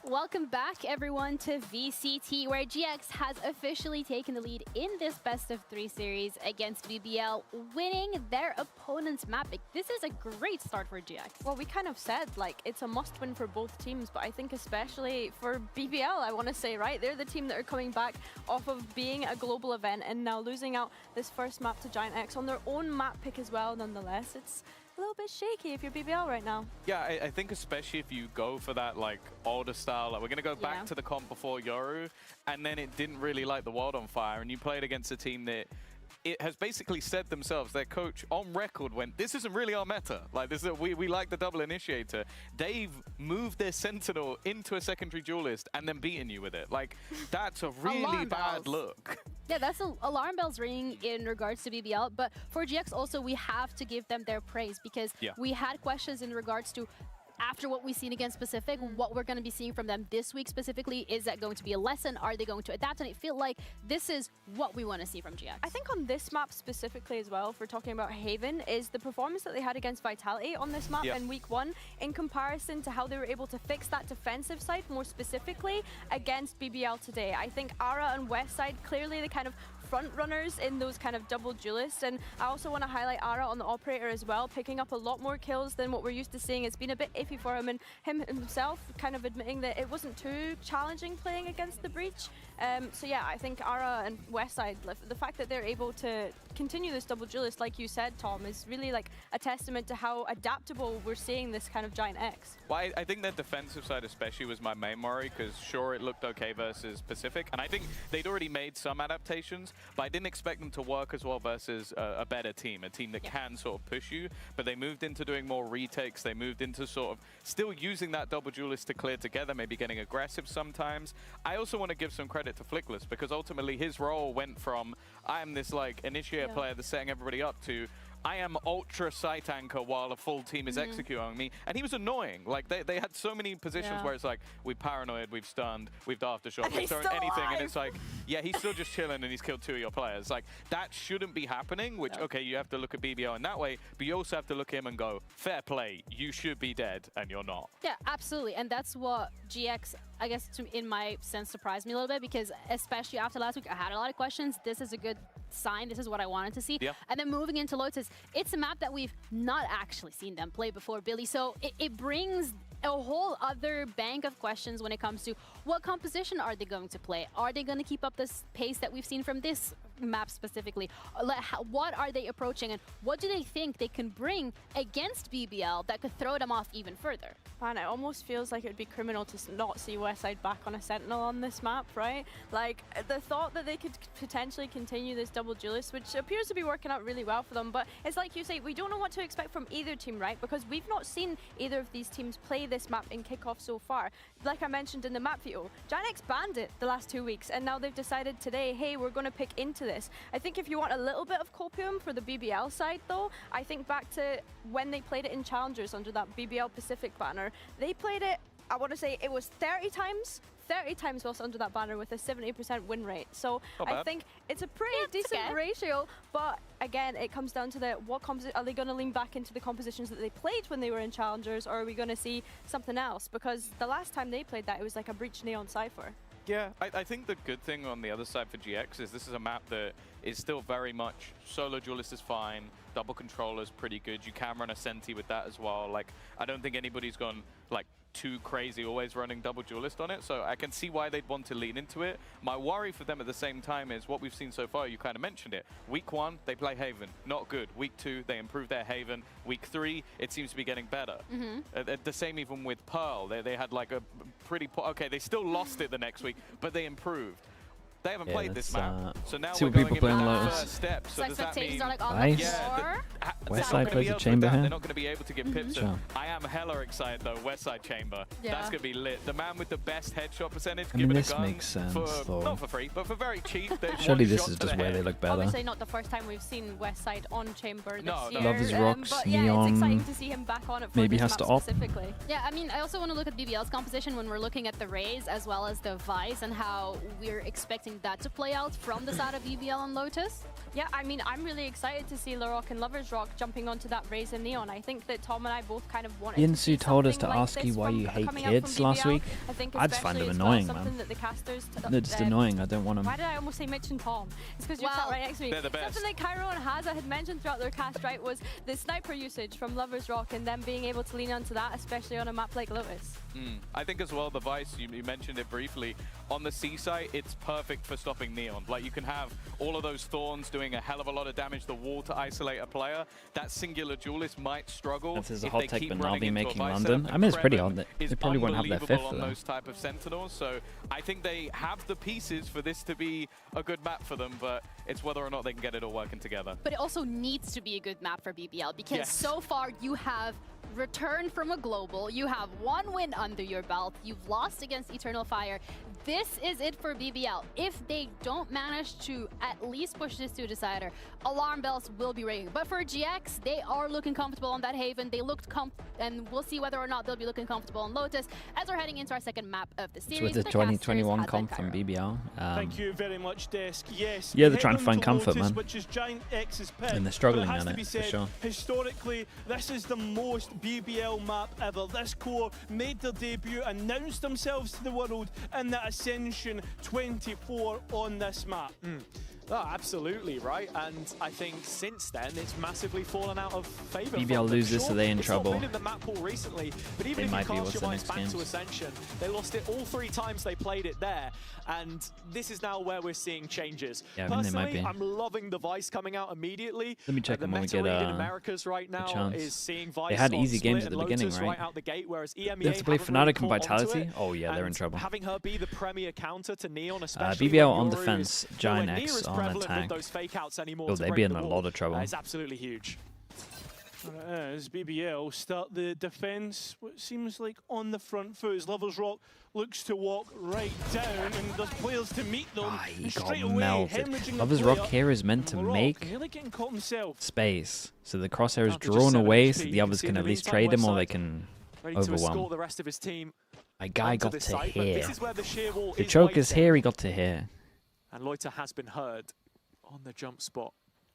Welcome back, everyone, to VCT, where GX has officially taken the lead in this best-of-3 series against BBL, winning their opponent's map. This is a great start for GX. Well, we kind of said, like, it's a must-win for both teams, but I think especially for BBL, I want to say, right? They're the team that are coming back off of being a global event and now losing out this first map to GIANTX on their own map pick as well, nonetheless. It's a little bit shaky if you're BBL right now. Yeah, I think especially if you go for that like older style, like we're gonna go back to the comp before Yoru, and then it didn't really light the world on fire, and you played against a team that it has basically said themselves, their coach on record went, this isn't really our meta. Like this is we like the double initiator. They've moved their sentinel into a secondary duelist and then beaten you with it. Like that's a really bad look. Yeah, that's alarm bells ringing in regards to BBL, but for GX also we have to give them their praise because we had questions in regards to after what we've seen against Pacific, what we're going to be seeing from them this week specifically, is that going to be a lesson? Are they going to adapt? And I feel like this is what we want to see from GX. I think on this map specifically as well, if we're talking about Haven, is the performance that they had against Vitality on this map in week 1 in comparison to how they were able to fix that defensive side more specifically against BBL today. I think Ara and Westside clearly the kind of front runners in those kind of double duelists, and I also want to highlight Ara on the operator as well, picking up a lot more kills than what we're used to seeing. It's been a bit iffy for him, and him himself kind of admitting that it wasn't too challenging playing against the Breach. So yeah, I think Ara and Westside, the fact that they're able to continue this double duelist, like you said, Tom, is really like a testament to how adaptable we're seeing this kind of GIANTX. Well, I think their defensive side especially was my main worry, because sure, it looked okay versus Pacific, and I think they'd already made some adaptations, but I didn't expect them to work as well versus a better team, a team that can sort of push you. But they moved into doing more retakes, they moved into sort of still using that double duelist to clear together, maybe getting aggressive sometimes. I also want to give some credit to Flickless, because ultimately his role went from, I am this like initiator player that's setting everybody up, to I am ultra site anchor while a full team is executing on me. And he was annoying. Like, they had so many positions where it's like, we've paranoid, we've stunned, we've aftershock, we've thrown anything. And it's like, yeah, he's still just chilling and he's killed 2 of your players. Like, that shouldn't be happening, which, okay, you have to look at BBL in that way, but you also have to look at him and go, fair play, you should be dead, and you're not. Yeah, absolutely. And that's what GX, I guess, in my sense, surprised me a little bit, because especially after last week, I had a lot of questions. This is a good sign. This is what I wanted to see. And then moving into Lotus, it's a map that we've not actually seen them play before, Billy. So it brings a whole other bank of questions when it comes to what composition are they going to play? Are they going to keep up this pace that we've seen from this map specifically? What are they approaching, and what do they think they can bring against BBL that could throw them off even further? Man, it almost feels like it would be criminal to not see Westside back on a Sentinel on this map, right? Like, the thought that they could potentially continue this double duelist, which appears to be working out really well for them, but it's like you say, we don't know what to expect from either team, right? Because we've not seen either of these teams play this map in kickoff so far. Like I mentioned in the map video, GIANTX banned it the last 2 weeks, and now they've decided today, hey, we're going to pick into this. I think if you want a little bit of copium for the BBL side, though, I think back to when they played it in Challengers under that BBL Pacific banner. They played it, I want to say it was 30 times whilst under that banner with a 70% win rate. So I think it's a pretty decent ratio, but again, it comes down to are they going to lean back into the compositions that they played when they were in Challengers, or are we going to see something else? Because the last time they played that, it was like a Breach Neon Cypher. Yeah, I think the good thing on the other side for GX is this is a map that is still very much solo duelist is fine, double controller is pretty good. You can run a Senti with that as well. Like, I don't think anybody's gone like too crazy always running double duelist on it, so I can see why they'd want to lean into it. My worry for them at the same time is what we've seen so far. You kind of mentioned it. Week 1, they play Haven, not good. Week 2, they improve their Haven. Week 3, it seems to be getting better. The same even with Pearl. They had like a pretty okay, they still lost it the next week, but they improved. They haven't played this map, so now we're going into the first step. So does that mean are like on the floor? Westside plays a chamber here. They're not going to be able to get pips. I am hella excited though. Westside chamber, that's going to be lit. The man with the best headshot percentage, given a gun makes sense, for not for free, but for very cheap. Surely this is just where they look better. Obviously not the first time we've seen Westside on chamber this year. Loves Rocks, but Neon. yeah, it's exciting to see him back on it for Maybe this has map to op. specifically. Yeah, I mean, I also want to look at BBL's composition when we're looking at the Raze as well as the Vice, and how we're expecting that to play out from the side of BBL and Lotus. Yeah, I mean, I'm really excited to see Larocque and Lovers Rock jumping onto that Raze and Neon. I think that Tom and I both kind of wanted Yinsu told us to ask you why you hate kids last week. I just find them annoying, man. They're just annoying. I don't want them. Why did I almost say Mitch and Tom? It's because you're sat right next to me. They're the best. Something that Cairo and Haza had mentioned throughout their cast, right, was the sniper usage from Lovers Rock and them being able to lean onto that, especially on a map like Lotus. I think as well, the Vice, you mentioned it briefly, on the C site, it's perfect for stopping Neon. Like, you can have all of those Thorns doing a hell of a lot of damage, the wall to isolate a player. That singular duelist might struggle. This is a hot take, but NAVI making London. I mean, it's pretty odd that they probably won't have their fifth on those type of Sentinels, so I think they have the pieces for this to be a good map for them, but it's whether or not they can get it all working together. But it also needs to be a good map for BBL, because so far you have return from a global. You have 1 win under your belt. You've lost against Eternal Fire. This is it for BBL. If they don't manage to at least push this to a decider, alarm bells will be ringing. But for GX, they are looking comfortable on that Haven. They looked and we'll see whether or not they'll be looking comfortable on Lotus as we're heading into our second map of the series. It's with the 2021 comp from BBL. Thank you very much, Desk. Yes. Yeah, they're trying to find comfort, Lotus, man. Which is GIANTX's pick, And they're struggling but it has on to be it, for said, sure. Historically, this is the most BBL map ever. This core made their debut, announced themselves to the world in the Ascension 24 on this map. Oh, absolutely, right? And I think since then, it's massively fallen out of favour. BBL lose this, so they in trouble. It's not been in the map pool recently, but even if you cast your minds back to Ascension, they lost it all 3 times they played it there. And this is now where we're seeing changes. Yeah, I mean, they might Personally, be. I'm loving the Vice coming out immediately. Let me check the them when we meta get read in Americas right now chance. is seeing Vice They had on easy games Split at the and beginning, Lotus right? out the gate, whereas EMEA They have to play haven't really Fnatic and caught onto Vitality? it. Oh yeah, they're in And trouble. having her be the premier counter to Neon, especially BBL when on Yoru defense, is nowhere near GIANTX as on prevalent attack. with those fake outs anymore Oh, to they'd break be in the a wall. lot of trouble. It's absolutely huge. As BBL start the defense, what seems like on the front foot as Lovers Rock looks to walk right down, and there's players to meet them. He and got straight away, melted. hemorrhaging Lovers the Rock player. here is meant to Rock make nearly getting caught himself. space, so the crosshair is Down to just drawn 7 away, HP. so You the can others see can in at the least meantime, trade him, or Westside they can ready to escort overwhelm. the rest of his team. My guy onto got this to site, but here. This is where the sheer wall The is choker's waiting. here, he got to here. And Loiter has been heard on the jump spot.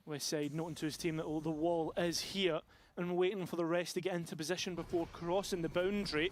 Westside noting to his team that the wall is here and waiting for the rest to get into position before crossing the boundary.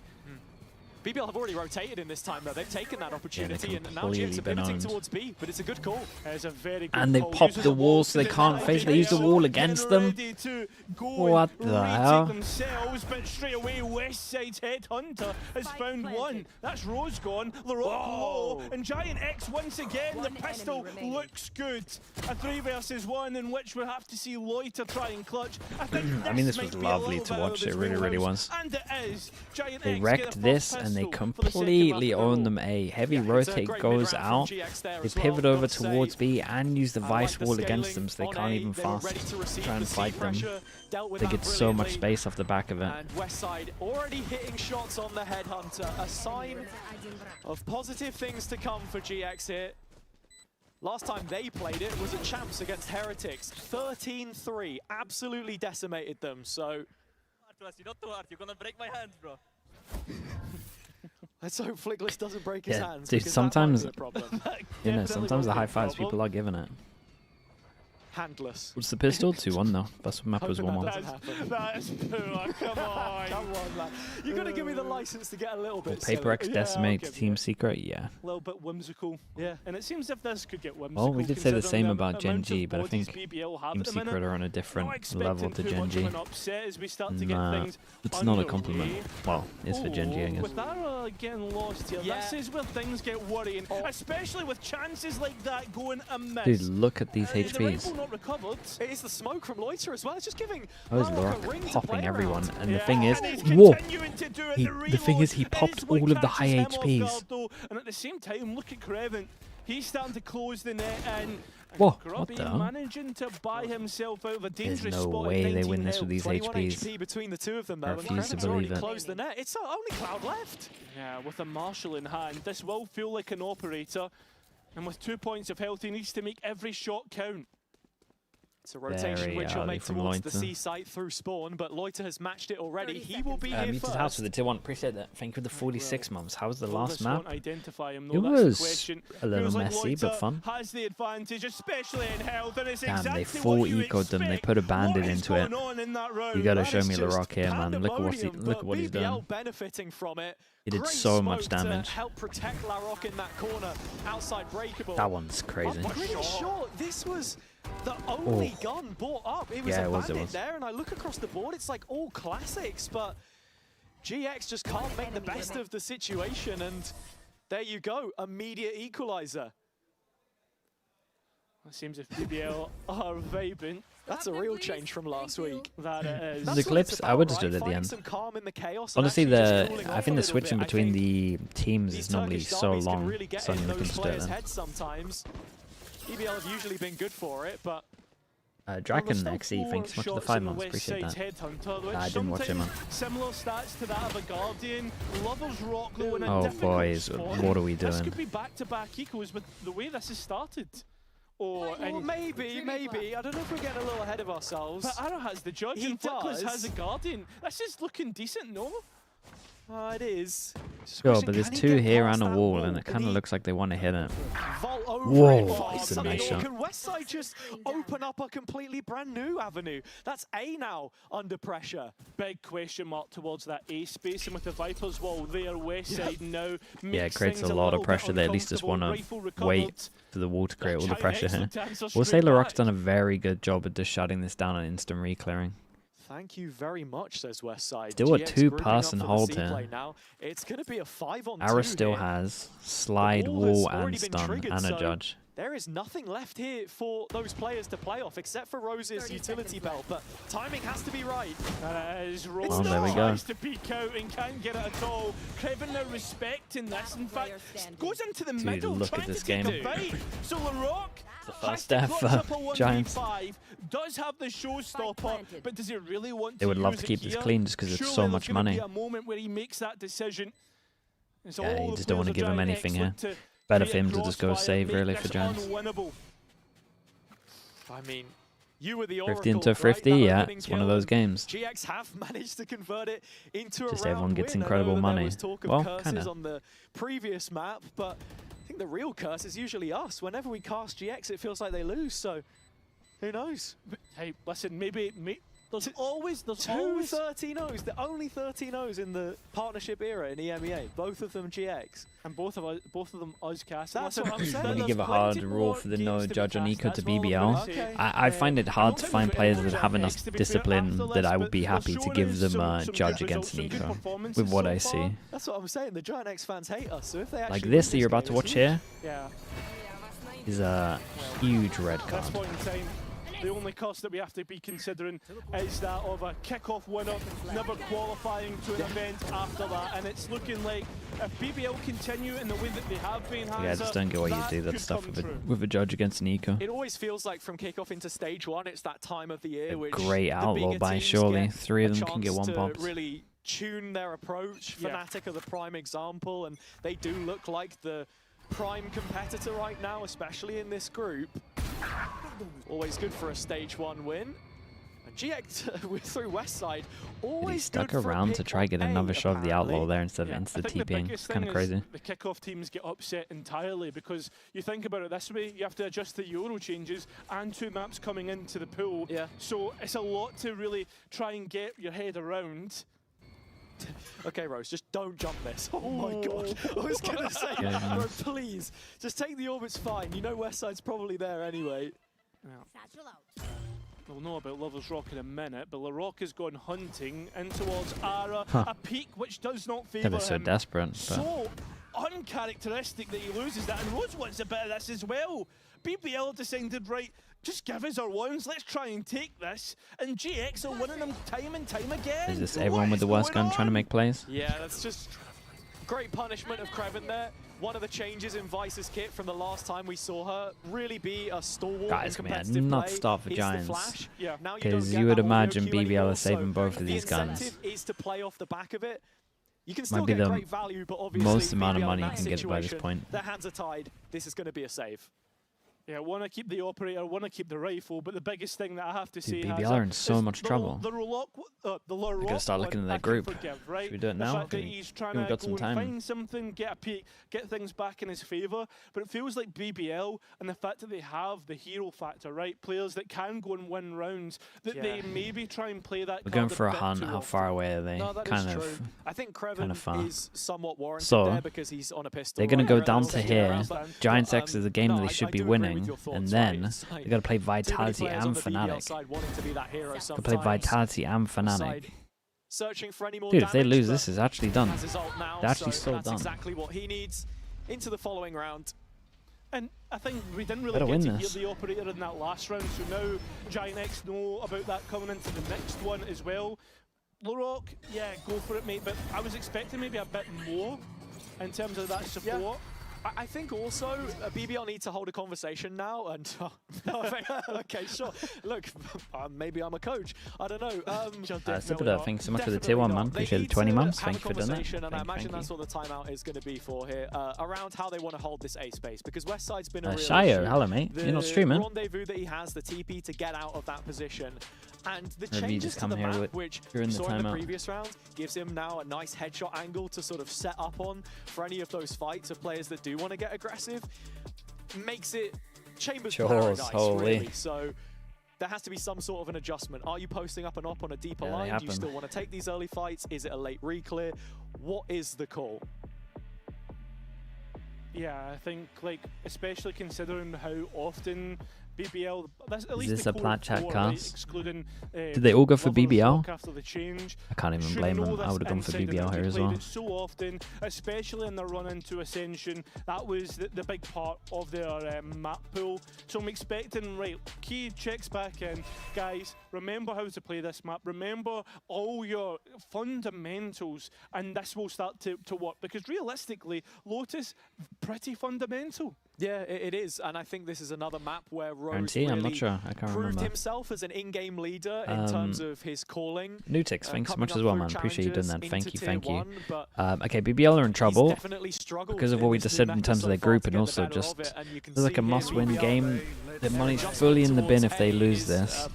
BBL have already rotated in this time, though. They've taken that opportunity, and now completely GX are been pivoting owned. towards B, but it's a good call. It's a very good And they call. popped Uses the wall walls so they to can't deny face. They used the BBL, wall against getting them. ready to go What and the retake hell? themselves, but straight away Westside's Headhunter has found one. That's Rose gone. Larocque low, and GIANTX once again. The pistol looks good. A 3 versus 1 in which we'll have to see Loiter try and clutch. I mean, this was lovely to watch. It really, really was. And it is. GIANTX They get wrecked a this, first and they pistol for the second completely map in a owned row. them. A heavy Yeah, it's a rotate great goes mid-round out. from GX there They as well, pivot I've over got to say. towards B and use the I Vice like the wall against scaling them, so they on can't A. even They were fast ready to receive try the and C fight them. pressure, dealt with They that get so much brilliantly. space off the back of it. And Westside already hitting shots on the Headhunter. A sign of positive things to come for GX here. Last time they played it was at Champs against Heretics. 13-3, absolutely decimated them, so... Not too hard, you're gonna break my hands, bro. Let's hope Flickless doesn't break his Yeah, hands, dude, because that might sometimes, be a problem. you know, sometimes the high fives people are giving it. Handless. What's the pistol? 2-1 though. Best map was Hoping 1-1. that doesn't happen. That's poor, come on. Come on, man. You've got to give me the license to get a little bit Paper silly. X Yeah, Decimate I'll give Team you it. Secret, yeah. A little bit whimsical. Yeah. And it seems if this could get whimsical. Well, we did say the considering same about Gen amount of G, but I bodies think BBL have Team at the minute. Secret are on a Not different expecting level to too Gen much G. of an upset as we start to get Nah, things it's not a underway. compliment. Well, it's for Gen G, I guess. With Ara getting lost here, Yeah. this is where things get worrying, especially with chances like that going amiss. Dude, look at these The HPs. rifle not recovered. It is the smoke from Loiter as well. It's just giving Oh, is Larocque a Larocque ring to popping play everyone, around. and the thing is, And he's whoa! continuing to do it. The thing is, he popped all of the high catches him off HPs. guard, though, and at the same time, look at Creven. He's starting to close the net and Whoa, what Grubby the hell? managing to buy himself out of a dangerous no spot. way at they 19 win this health. with these 21 HPs. HP between the two of them, I though. And refuse to Creven's already believe it. closed the net. It's only Cloud left. Yeah, with a Marshall in hand, this will feel like an operator. And with 2 points of health, he needs to make every shot count. It's a rotation Very which will early make from towards the Loiter. C site through spawn, but Loiter has matched it already. He will be here Muted first. House for the tier 1. Appreciate that. Thank you for the 46 months. How was the last Lotus map? won't identify him, It though, that's the was question. a little Feels like messy, but Loiter fun. has the advantage, especially in health, and it's Damn, exactly they full what you eco'd them. They expect. put a bandit What is into it. going on in that round? You gotta That show is me just Larocque here, man. Look at pandemonium, what he's but BBL done. benefiting from it. He did Great so much smoke to damage. help protect Larocque in that corner outside breakable. That one's crazy. I'm pretty sure this was the only gun brought up. It was Yeah, a it was, bandit it was. there, and I look across the board, it's like all classics, but GX just can't make the best of the situation, and there you go, immediate equalizer. It seems if BBL are vibing. That's a real change from last week. That it is. The clips, I would just do it at the end. Honestly, I think the switching between the teams is normally so long, so you can just do it then. Sometimes BBL have usually been good for it, but Dragon XE, thanks so much for the 5 months, appreciate that. I didn't watch it, man. Similar stats to that of a Guardian. Lovers Rock though in a Oh difficult boys, spot. what are we This doing? could be back-to-back equals with the way this has started. Or maybe. I don't know if we're getting a little ahead of ourselves. But Arrow has the judge He and Flickless does. has a Guardian. This is looking decent, no? It is. Sure, but there's 2 here and a wall, and it kind of looks like they want to hit it. Whoa, it's a nice shot. Can Westside just open up a completely brand new avenue? That's A now under pressure. Big question mark towards that A space, and with the Vipers wall there, Westside now. Yeah, it creates a lot of pressure. They at least just want to wait for the wall to create all the pressure here. We'll say LaRock's done a very good job at just shutting this down and instant re-clearing. Thank you very much, says Westside. Still a GX 2-person grouping up for the hold C-play here. now. It's going to be a 5-on-2 Arrow still here. has slide, The wall, has already and been stun, triggered, and a so judge. There is nothing left here for those players to play off, except for Rose's utility belt, but timing has to be right. That is Rose. Oh, there we go. Tries to peek out and can't get it at all. Kreven now respecting this. In fact, goes into the middle, look trying at this to take game. a bite. So LaRock The has first to death clutch for up a Giants. 1v5, does have the showstopper, but does he really want They to would love use to it keep this here? clean just because it's Surely so there's much gonna money. be a moment where he makes that decision. And so Yeah, all you the just don't want to players give of him GIANTX anything look here. to Better for create him to just go crossfire, save, make really, this for Giants. unwinnable. I mean, you were the Thrifty oracle, into right? 50, That yeah, opening it's one of kill, those and games. GX have managed to convert it into Just a round everyone gets win. I know incredible that money. There was talk of Well, curses kinda. on the previous map, but I think the real curse is usually us. Whenever we cast GX, it feels like they lose, so who knows? But, hey, listen, maybe there's always 13-0s, the only 13-0s in the partnership era in EMEA, both of them GX. And both of them us casting. That's what I'm saying. I'm going to give a hard rule for the no judge on eco to That's all I'm BBL. gonna say. I find it hard to find players that have enough discipline that I would be happy to give them a judge against an eco, with what I see. That's what I'm saying, the GIANTX fans hate us, so if they actually Like this that win you're about game, to it's watch huge. here Yeah. is a huge red At this card. point in time, the only cost that we have to be considering is that of a kick-off winner never qualifying to an event after that, and it's looking like if BBL continue in the way that they have been, Yeah, I just don't get why you do that stuff with a judge against an eco. It always feels like from kickoff into stage 1, it's that time of the year which Great the outlaw bigger by teams surely. get 3 of a them can get chance 1 to pops. really tune their approach. Yeah. Fnatic are the prime example, and they do look like the prime competitor right now, especially in this group. Always good for a stage 1 win. And GX through Westside, always He stuck good for a around pick to try get another A, shot of the outlaw apparently. there instead of Yeah, I insta think the TPing. biggest It's kind thing of crazy. is the kickoff teams get upset entirely because you think about it this way, you have to adjust the Euro changes and 2 maps coming into the pool. Yeah. So it's a lot to really try and get your head around. Okay, Rose, just don't jump this. Oh my god. I was going to say, Yeah. bro, please, just take the orbits fine. You know Westside's probably there anyway. We'll know about Lovers Rock in a minute, but LaRock has gone hunting in towards Ara, Huh. a peak which does not favour They're so him. desperate, but So uncharacteristic that he loses that, and Rose wants a bit of this as well. BBL decided, right, just give us our ones, let's try and take this, and GX are winning them time and time again. is this everyone with the worst gun trying to make plays? Yeah, that's just great punishment of Kreven there. One of the changes in Vice's kit from the last time we saw her really be a stalwart Guys, in gonna be a competitive nuts play. start for He's the Giants. flash. Yeah. Now Because don't you get would that audio imagine cue BBL anymore, is saving so both of these the guns. incentive is to play off the back of it. You can still Might be get the great value, but obviously most amount of BBL in money you that can get by this situation, point. Their hands are tied. This is going to be a save. Yeah, want to keep the operator, want to keep the rifle, but the biggest thing that I have to say Dude, has BBL are in so much the, trouble. The LaRock We gotta start looking at their group. Should we do it now? The fact that he's trying We've to got go some and time. find something, get a peek, get things back in his favour, but it feels like BBL and the fact that they have the hero factor, right? Players that can go and win rounds, that they maybe try and play that We're card going for a bit hunt. too How often. far away are they? No, that kind is of. true. I think kind Kreven of far. is somewhat warranted So, there because he's on a pistol. They're going to right? go down to Sticking here. around, but, GIANTX is a game no, that they I should be do agree with winning, your thoughts, and right? then It's they like got to play too many Vitality players on and the BBL Fnatic. side wanting to be that hero They play sometimes. Vitality and Fnatic. Side searching for any more Dude, if they damage, lose, but this is actually done. has his ult now, They're actually so so that's done. exactly what he needs into the following round. And I think we didn't really Better get win to this. hear the operator in that last round, so now GIANTX know about that coming into the next one as well. LaRock, yeah, go for it, mate, but I was expecting maybe a bit more in terms of that support. I think also BBL need to hold a conversation now and okay, sure. Look, maybe I'm a coach. I don't know. Super, thanks so much for the tier 1, man. Appreciate the 20 months. Thank you for doing that. And I imagine that's what the timeout is going to be for here, around how they want to hold this A space, because Westside's been a real Shio, issue. hello mate. You're not streaming. The rendezvous that he has, the TP to get out of that position, and the Maybe changes just to the come here map, which during we the saw in the timeout. previous round, gives him now a nice headshot angle to sort of set up on for any of those fights of players that do want to get aggressive. Makes it Chambers paradise, really. So there has to be some sort of an adjustment. Are you posting up and up on a deeper line? Do you still want to take these early fights? Is it a late reclear? What is the call? Yeah, I think, like, especially considering how often BBL, at least is this the a plat chat cast? Right, excluding, did they all go for BBL? After the change, I can't even blame them. I would have gone for BBL here as well. So often, especially in the run into Ascension, that was the big part of their map pool. So I'm expecting, right, key checks back in. Guys, remember how to play this map. Remember all your fundamentals, and this will start to work. Because realistically, Lotus, pretty fundamental. Yeah, it is, and I think this is another map where Rose Guarantee? I'm not really sure. I can't proved remember. himself as an in-game leader in terms of his calling. NUTX, thanks so much as well, man. Appreciate you doing that. Thank you, thank you. But okay, BBL are in trouble because of what we in just this said new in meta terms so of their far group, to and get the also better just of it, and you can there's like see a must-win here game. Their money's fully in the bin if they lose this.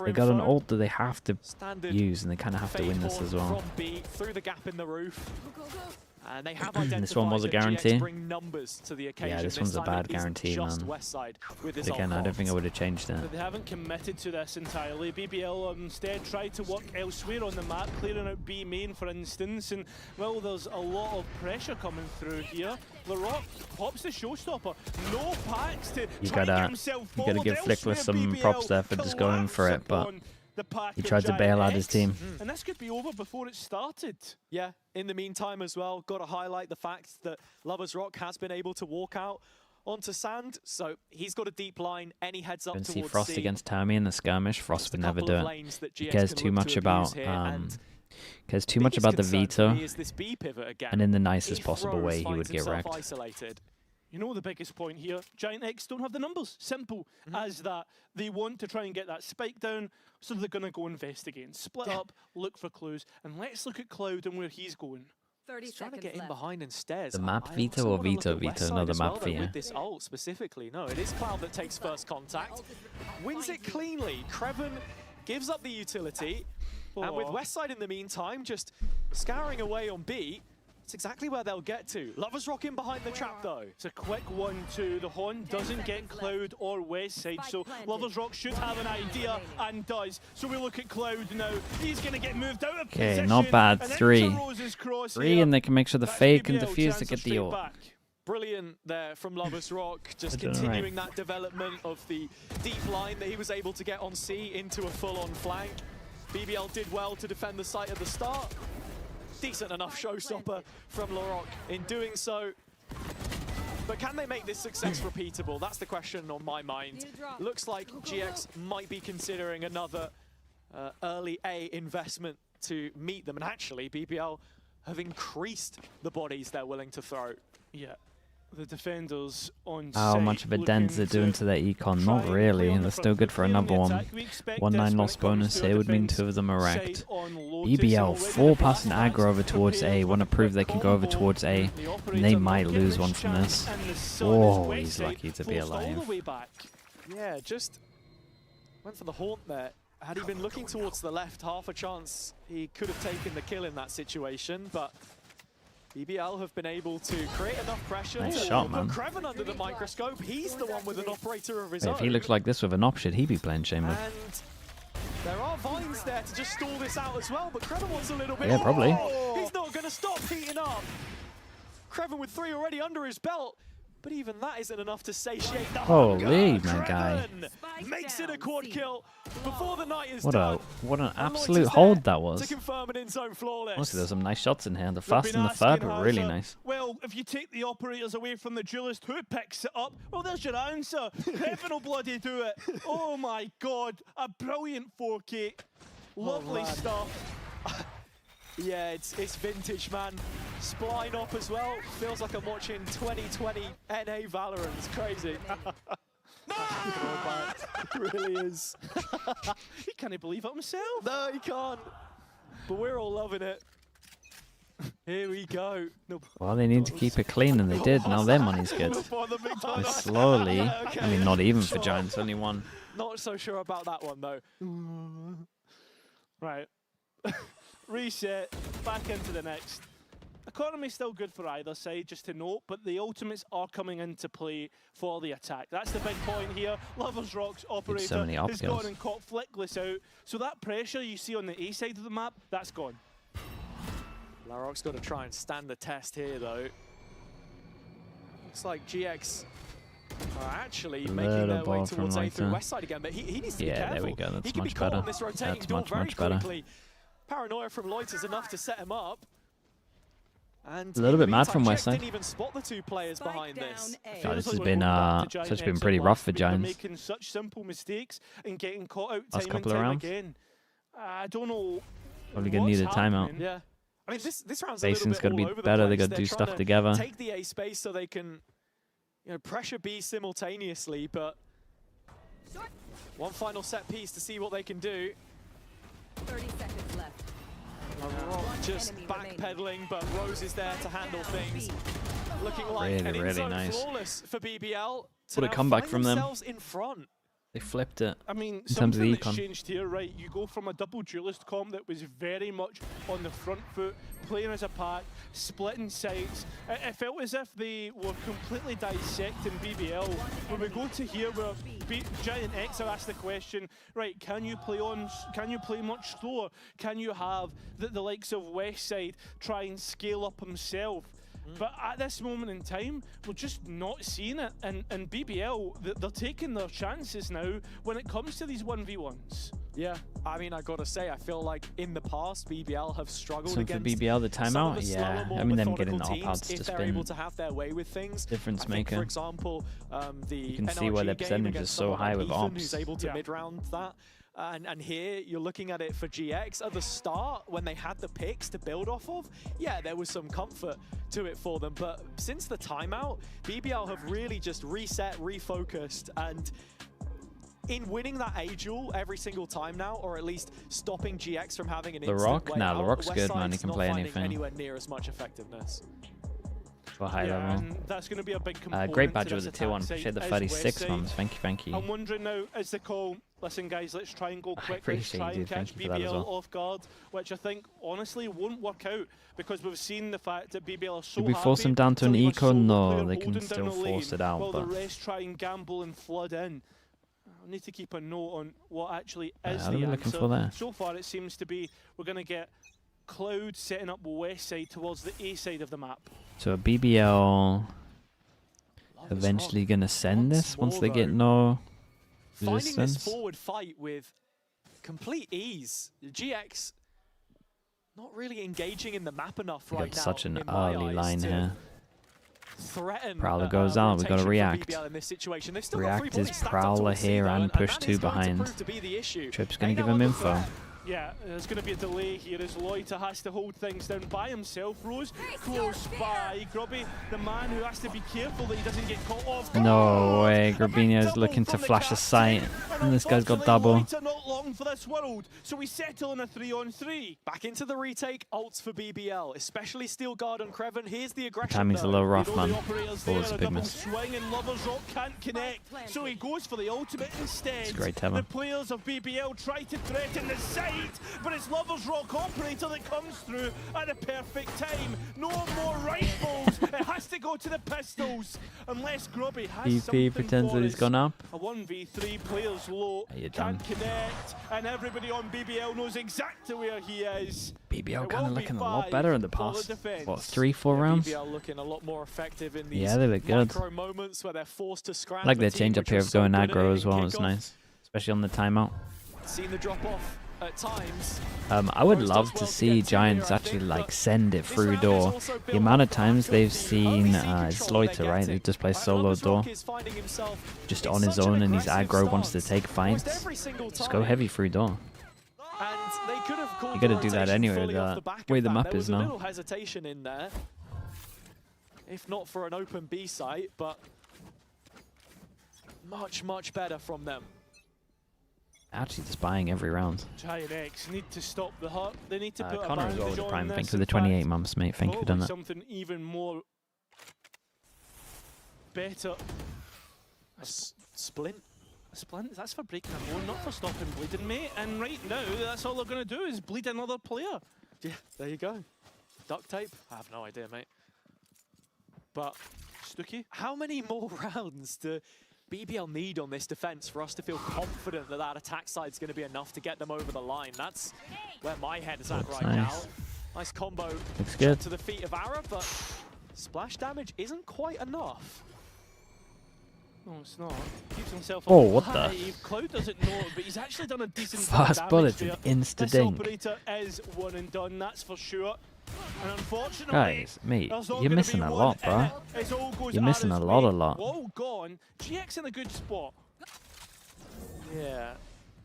They got an ult that they have to use, and they kind of have to win this as well. From B through the gap in the roof. And they have This one was a identified that GX guarantee. bring numbers to the occasion. Yeah, this one's a time bad it isn't guarantee, just man. Westside with But this again, I don't think I alt. would have changed it. But they haven't committed to this entirely. BBL instead tried to work elsewhere on the map, clearing out B main, for instance. And, well, there's a lot of pressure coming through here. LaRock pops the showstopper. No packs to You try and get gotta himself give forward. Flickless some Elsewhere, props there for BBL just going for it, but collapse the pack he of tried to bail out his GIANTX. team. And this could be over before it started. Yeah, in the meantime as well, got to highlight the fact that Lovers Rock has been able to walk out onto sand, so he's got a deep line, and he heads up Don't towards see Frost C. against Tommy in the skirmish. Frost would never do it. He cares too much about cares too much about the veto, and in the nicest possible way he would get wrecked. Isolated. You know the biggest point here, GIANTX don't have the numbers. Simple as that. They want to try and get that spike down, so they're going to go investigate. Split up, look for clues, and let's look at Cloud and where he's going. 30 He's trying to seconds get in left. behind instead. The map veto or veto? No, the map veto. With this ult specifically, no, it is Cloud that takes first contact, wins it cleanly. Creven gives up the utility, and with Westside in the meantime just scouring away on B. It's exactly where they'll get to. Lovers Rock in behind the trap though. It's a quick 1-2. The Horn doesn't get Cloud or Westside, so Lovers Rock should have an idea and does. So we look at Cloud now. He's going to get moved out of position. Okay, not bad. And Three, and and they can make sure the fake and defuse to get the ult. Brilliant there from Lovers Rock, just continuing that development of the deep line that he was able to get on C into a full-on flank. BBL did well to defend the site at the start. Decent enough showstopper from LaRock in doing so. But can they make this success repeatable? That's the question on my mind. Looks like GX might be considering another early A investment to meet them. And actually, BBL have increased the bodies they're willing to throw. Yeah. The defenders on How much of a dent is it doing to their econ? Not really. They're still good for another one. 1-9 loss bonus here would mean 2 of them are wrecked. BBL 4 passing aggro over towards A. Want to prove they can go over towards A. And they might lose one from this. Oh, he's lucky to be alive. Yeah, just went for the haunt there. Had he been looking towards the left, half a chance he could have taken the kill in that situation, but BBL have been able to create enough pressure. Nice shot, man. Creven under the microscope, he's the one with an operator of his own. If he looks like this with an op, should he be playing Chamber? And there are vines there to just stall this out as well, but Creven wants a little bit. Yeah, probably. Oh, he's not going to stop heating up. Creven with 3 already under his belt. But even that isn't enough to satiate the Holy, hunger. my guy. Makes it a quad kill before the night is What done. an absolute hold that To was. confirm an in-zone flawless. Honestly, there's some nice shots in here. The first and the third were really nice. Well, if you take the operators away from the duelist, who picks it up? Well, there's your answer. Creven will bloody do it. Oh my god, a brilliant 4K. Lovely stuff. Yeah, it's vintage, man. Spline up as well. Feels like I'm watching 2020 NA Valorant. It's crazy. It really is. He can't believe it himself. No, he can't. But we're all loving it. Here we go. No. Well, they need to keep it clean, and they did. Now their money's good. They're slowly, Okay. I mean, not even for Giants, only one. Not so sure about that one, though. Right. Reset, back into the next. Economy still good for either side, just to note, but the ultimates are coming into play for the attack. That's the big point here. Lovers Rock's operator so many has up-kills. gone and caught Flickless out. So that pressure you see on the A side of the map, that's gone. Laroc's got to try and stand the test here, though. Looks like GX are actually making their way towards A through West side again, but he needs to be careful. Yeah, there we go. That's he can much be caught better. on this rotating That's door much, very much better. quickly. Paranoia from Lotus enough to set him up. And A little bit mad from West Westside. side. Didn't even spot the two players behind this. God, this has We're been going back to such GIANTX been pretty a lot, rough for but they're Giants. making such simple mistakes and getting caught out Last time and couple of time rounds. again. I don't know. Probably gonna need a timeout. Yeah. I mean, this round's a little Basin's bit got to all be over the better. They place. got to do They're stuff trying together. Take the A space so they can, pressure B simultaneously. But one final set piece to see what they can do. 30 seconds left. Just backpedaling, but Rose is there to handle things. Looking like Really, an really in-zone nice. flawless for BBL. What a now comeback find from them. themselves in front. They flipped it I mean, in terms of something the that's econ. changed here, right? You go from a double duelist comp that was very much on the front foot, playing as a pack, splitting sides. It felt as if they were completely dissecting BBL. When we go to here, where GIANTX are asked the question, right? Can you play much slower? Can you have the likes of Westside try and scale up himself? But at this moment in time, we're just not seeing it. And BBL, they're taking their chances now when it comes to these 1v1s. Yeah, I mean, I gotta say, I feel like in the past, BBL have struggled So for against BBL, the some of timeout, the yeah. slower, more I mean, them getting the methodical op-outs teams, to if they're able spin. to have their way with things. Difference I think, maker. for example, the You can see why NRG their game percentage is against so someone high like with Ethan, ops. who's able to Yeah. mid-round that. And here, you're looking at it for GX. At the start, when they had the picks to build off of, yeah, there was some comfort to it for them. But since the timeout, BBL have really just reset, refocused, and in winning that A duel every single time now, or at least stopping GX from having an The instant Rock? way Nah, out, the Rock's good, Westside's man. He can not play finding anything. anywhere near as much effectiveness. For high Yeah, level. and that's going to be a big component. Great to badge this with the tier 1. attack Appreciate the side, is 36 Westside. months. Thank you, thank you. I'm wondering now, is the call, listen guys, let's try and go quick, let's appreciate try you, and catch thank you for that as BBL well. off guard, which I think, honestly, won't work out, because we've seen the fact that BBL are so Did we force happy them down to an leave a eco? solo No, player they can holding still down the force lane it out, while but the rest try and gamble and flood in. I need to keep a note on what actually is how are the we looking answer. for there? So far, it seems to be we're going to get Cloud setting up West side towards the A side of the map. So a BBL eventually going to send this once they get no Finding this resistance. forward fight with complete ease. GX not really engaging in the map enough We right got now. such an in my early eyes, line to here. Threaten Prowler goes out, we've got to rotation for react. BBL in this situation. They've still got React 3 is points stacked up Prowler towards C, here though, and push that 2 is going to behind. prove to be the issue. Trip's They going to give know him what info. threat. Yeah, there's going to be a delay here as Loita has to hold things down by himself. Rose close by. Grubby, the man who has to be careful that he doesn't get caught off. No way, Grabinho's looking to flash a sight, and this guy's got double. Loita not long for this world, so we settle in a 3-on-3. Back into the retake, ults for BBL, especially Steel Guard on Creven. Here's the aggression. Timing's a though. little rough, You know, man. the operator's Oh, there, it's a a big double miss. swing, and Lovers Rock can't connect, so he goes for the ultimate instead. It's great, Tevin. The players of BBL try to threaten the side, but it's Lovers Rock operator that comes through at the perfect time. No more rifles, it has to go to the pistols, unless Grubby has BP something pretends for that he's us. gone up. A 1v3, players low, You're can't done. connect, and everybody on BBL knows exactly where he is. BBL It kind of will be looking a lot 5 better in the for past, defense. what, 3-4 rounds? BBL looking a lot more effective in these Yeah, they look good. micro moments where they're forced to scram. I like their fatigue, change up which here was of so going good at aggro it as in well, it's kickoff. nice. Especially on the timeout. Seen the drop off at times. I would Rose love does to well see get Giants here, I actually think, like but send it this through round is door. also The built amount on of times they've seen OVC it's control they're Loiter, right? getting. Who just plays solo Lovers door, Rock is finding himself just in on his such an own, and he's aggressive aggro, wants to stance take almost fights. every single Just time. go heavy through door. And they could have called You got to the do that rotation anyway. fully off The the back way of the that. map There is was a now. little hesitation in there, if not for an open B site, but much better from them. Actually, just buying every round. GIANTX need to stop the hurt. They need to put a Connor as well bandage with the on prime. this. Thanks for the In 28 fact, months, mate. Thank you for doing that. something even more better. Splint? A splint? That's for breaking a bone, not for stopping bleeding, mate. And right now, that's all they're going to do is bleed another player. Yeah, there you go. Duct tape? I have no idea, mate. But, Stooky, how many more rounds do BBL need on this defense for us to feel confident that that attack side's going to be enough to get them over the line? That's where my head is at right now. Nice combo Looks good. to the feet of Ara, but splash damage isn't quite enough. no, it's not. Keeps himself Oh, what the? alive. Cloud doesn't know it, but he's actually done a decent Fast damage bullet there. and insta This dink. operator is one and done, that's for sure. And unfortunately, Guys, mate, there's not you're gonna missing be a one lot, in bro. it. It all goes You're missing a Ara's lot, way. a lot. Wall gone. GX in a good spot. Yeah.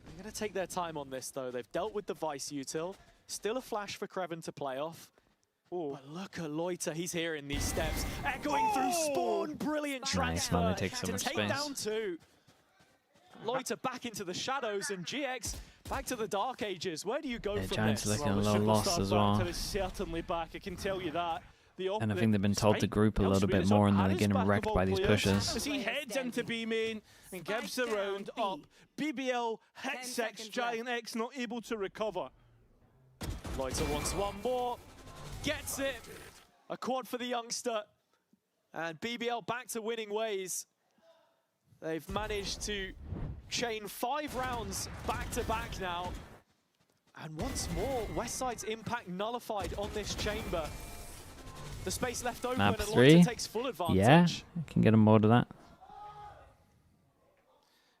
They're going to take their time on this, though. They've dealt with the Vice util. Still a flash for Kreven to play off. Oh. But look at Loiter. He's here in these steps. Echoing through Spawn. Brilliant transfer. man, they take so to much take space. down two. Loiter back into the shadows, and GX back to the Dark Ages. Where do you go Yeah, from Giants this? looking a the little lost superstar as well. banter is certainly back, I can tell you that. And I think they've been told to group a little bit more, and then they're getting wrecked by these pushes. As he heads into B main and gives the round up, BBL hits 6, GIANTX not able to recover. Loiter wants one more. Gets it. A quad for the youngster. And BBL back to winning ways. They've managed to chain 5 rounds back-to-back now. And once more, Westside's impact nullified on this chamber. The space left open Map and 3. Loiter takes full advantage. Yeah, can get them more to that.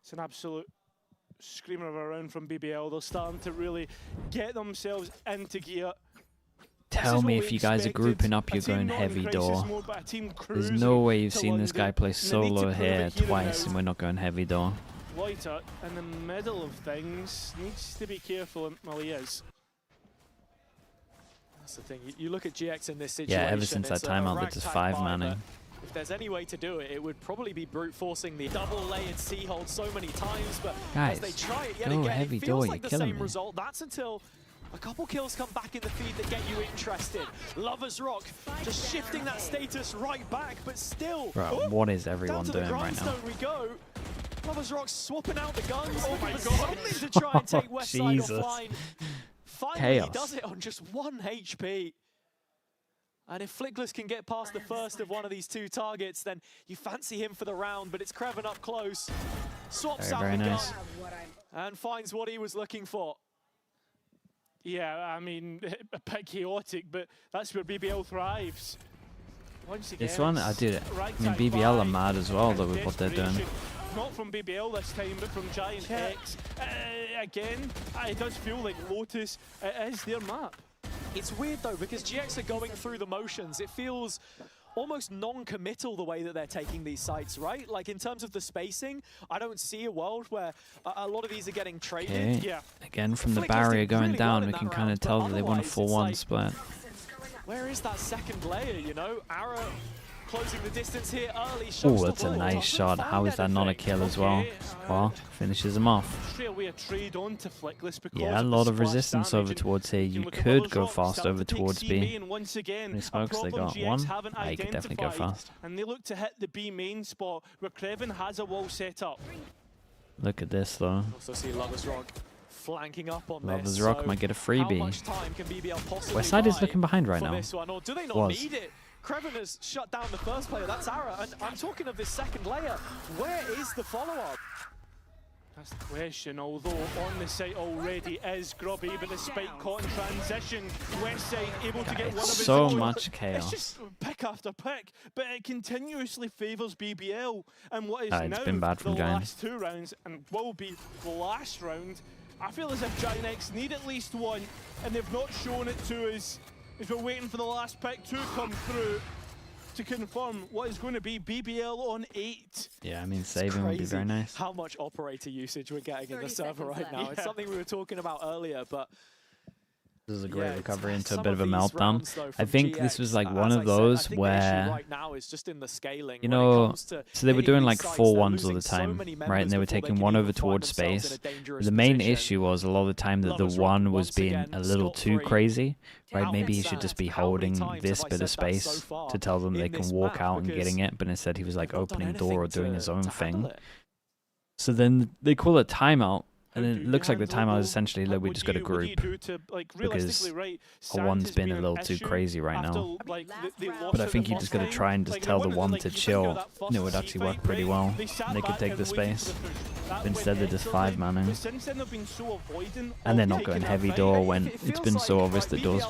It's an absolute screamer of a round from BBL. They're starting to really get themselves into gear. Tell me if you guys are grouping up, you're going heavy door. There's no way you've seen this guy play solo here twice and we're not going heavy door. Loiter in the middle of things needs to be careful, well he is. That's the thing, you look at GX in this situation. Yeah, ever since that timeout, they're just 5-manning. If there's any way to do it, it would probably be brute forcing the double-layered C-hold so many times, but Guys, as they try it yet go again, heavy it feels door, like the you're killing same me. result. That's until a couple kills come back in the feed that get you interested. Lover's Rock just shifting that status right back, but still. Bro, what is Down everyone to the doing right now? grindstone we go. Lover's Rock swapping out the guns. Oh my god. To try and take Westside Jesus. offline. Finally, Chaos. he does it on just 1 HP. And if Flickless can get past the first of one of these 2 targets, then you fancy him for the round, but it's Kreven up close. Swaps out Very the nice. gun and finds what he was looking for. Yeah, I mean, a bit chaotic, but that's where BBL thrives. Once again, This one, I did it. I mean, right-side BBL are buy mad as well, and though, with what they're doing. desperation. Not from BBL this time, but from GIANTX. Again, it does feel like Lotus is their map. It's weird though, because GX are going through the motions. It feels almost non-committal the way that they're taking these sites, right? Like in terms of the spacing, I don't see a world where a lot of these are getting traded. Okay. Yeah. Again, from the Flickless barrier did going really well down, in we that can kind round, of but tell that they want a otherwise, it's 4-1 like, split. Where is that second layer, you know? Ara closing the distance here early. Oh, that's a nice shot. How is that not a kill as well? Well, finishes him off. Straight away a trade on to Flickless because Yeah, a of lot the of splash resistance damage, over and towards here. you can You look at could Lover's go Rock, fast start over to take towards C B. main once again. Any A smokes, they problem got GX one. haven't You could definitely go identified, fast. And they look to hit the B main spot where Kreven has a wall set up. Look at this, though. Also see Lover's Rock flanking up on Lover's this. Rock so might get a how freebie. much time can BBL possibly Westside is buy looking behind right for now. this one, or do they not Was. need it? Kreven has shut down the first player, that's Ara, and I'm talking of this second layer. Where is the follow-up? That's the question, although on the site already is Grubby, but the spike caught in transition. Westside able to get one of his So own. much chaos. It's just pick after pick, but it continuously favours BBL. And what is It's now been bad the from Giants. last 2 rounds, and will be the last round, I feel as if GIANTX need at least one, and they've not shown it to us, as we're waiting for the last pick to come through to confirm what is going to be BBL on 8. Yeah, I mean, saving would be very nice. How much operator usage we're getting in the server right now. It's something we were talking about earlier, but This is a great recovery into a some bit of a these meltdown. rounds, though, I from think this was GX, like one as of I said, I those think the issue where, right now is just in the scaling you when it know, comes to so they were hitting doing these like sites. 4-1s They're all losing the so time, many right? And they were members before taking can one even over find towards themselves space. in a dangerous The main position. issue was a lot of the time that the Lovers Rock one was once being again a little too scot-free. crazy, right? How Maybe he sad. should just be How many holding times this have I bit of said that so space far to tell them they in can this walk map? out and Because getting it, but instead he was like they've not done opening door or anything doing his to own handle thing. it. So then they call it timeout. And then it looks like the timeout is essentially, look, we just got a group. Because a one's been a little too crazy right now. But I think you just got to try and just tell the one to chill. And it would actually work pretty well. They could take the space. But instead they're just 5-manning. And they're not going heavy door when it's been so obvious that door's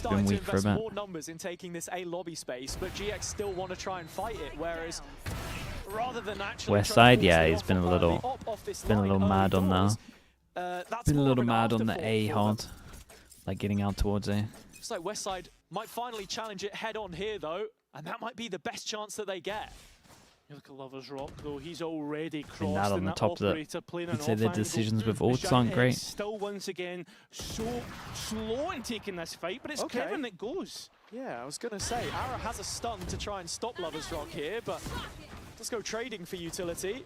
been weak for a bit. More numbers in taking this A lobby space, but GX still want to try and fight it, whereas rather than actually West side, yeah, he's been a little mad on that. Been a little mad on the A hard, like getting out towards A. Looks like West side might finally challenge it head on here though, and that might be the best chance that they get. You look at Lovers Rock though, he's already Been crossed that on in the that top of the, operator playing an I'd say the off-angle. decisions with ults aren't great. Still once again so slow in taking this fight, but it's Kevin that goes. Yeah, I was gonna say, Ara has a stun to try and stop Lovers Rock here, but let's go trading for utility.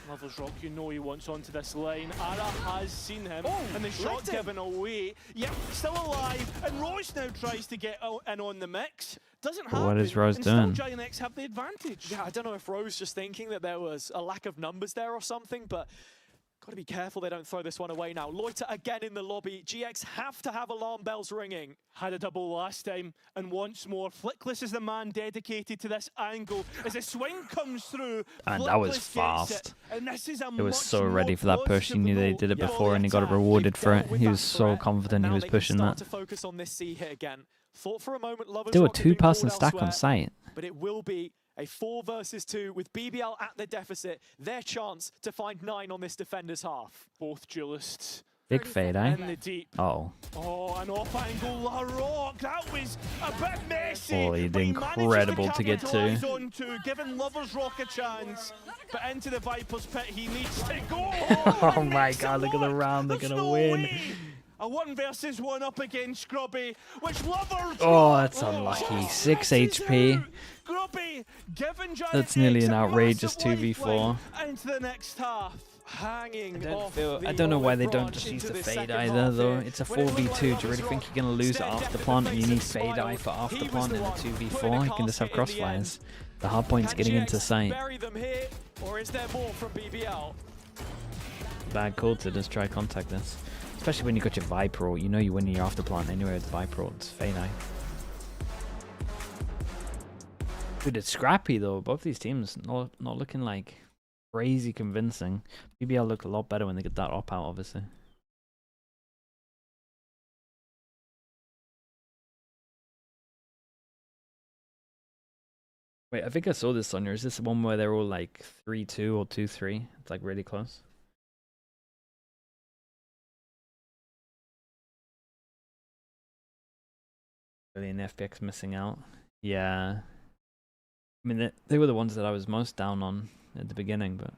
Lovers Rock, you know he wants onto this line. Ara has seen him, and the shot given away. Yep, still alive, and Royce now tries to get in on the mix. Doesn't happen. What is Rose doing? Still GIANTX have the advantage. Yeah, I don't know if Rose just thinking that there was a lack of numbers there or something, but got to be careful they don't throw this one away now. Loiter again in the lobby. GX have to have alarm bells ringing. Had a double last time, and once more, Flickless is the man dedicated to this angle. As a swing comes through, And that was Flickless fast. gets it, and this is a He was much so more ready for that push. He knew they did it before and he got rewarded for it. He was so confident he was pushing that. To focus on this C hit again. Thought for a moment Lovers They were Rock had been 2-person called stack on elsewhere, site. but it will be a 4 versus 2 with BBL at the deficit. Their chance to find 9 on this defender's half. Both duelists. Big fade, eh? In the deep. Oh. Oh, an off-angle La Rock. That was a bit messy. Oh, he did incredible to get to. Onto, giving Lovers Rock a chance. But into the Viper's pit, he needs to go. Oh my god, look at the round. They're going to win. A 1 versus 1 up against Grubby, which Lovers Oh, that's unlucky. 6 HP. Grubby, giving That's nearly an outrageous 2v4. into the next half. Hanging I don't know why they don't just use the fade either, though. It's a 4v2. Do you really think you're going to lose after plant and you need fade eye for after plant in a 2v4? You can just have crossfires. The hard point's getting into sight. Bury them here, or is there more from BBL? Bad call to just try contact this. Especially when you got your Viper ult. You know you win your after plant anyway with the Viper ult. It's fade eye. Dude, it's scrappy though. Both these teams not looking like crazy convincing. BBL look a lot better when they get that op out, obviously. Wait, I think I saw this, Sonya. Is this the one where they're all like 3-2 or 2-3? It's like really close. Really, an FPX missing out. Yeah. I mean, they were the ones that I was most down on at the beginning, but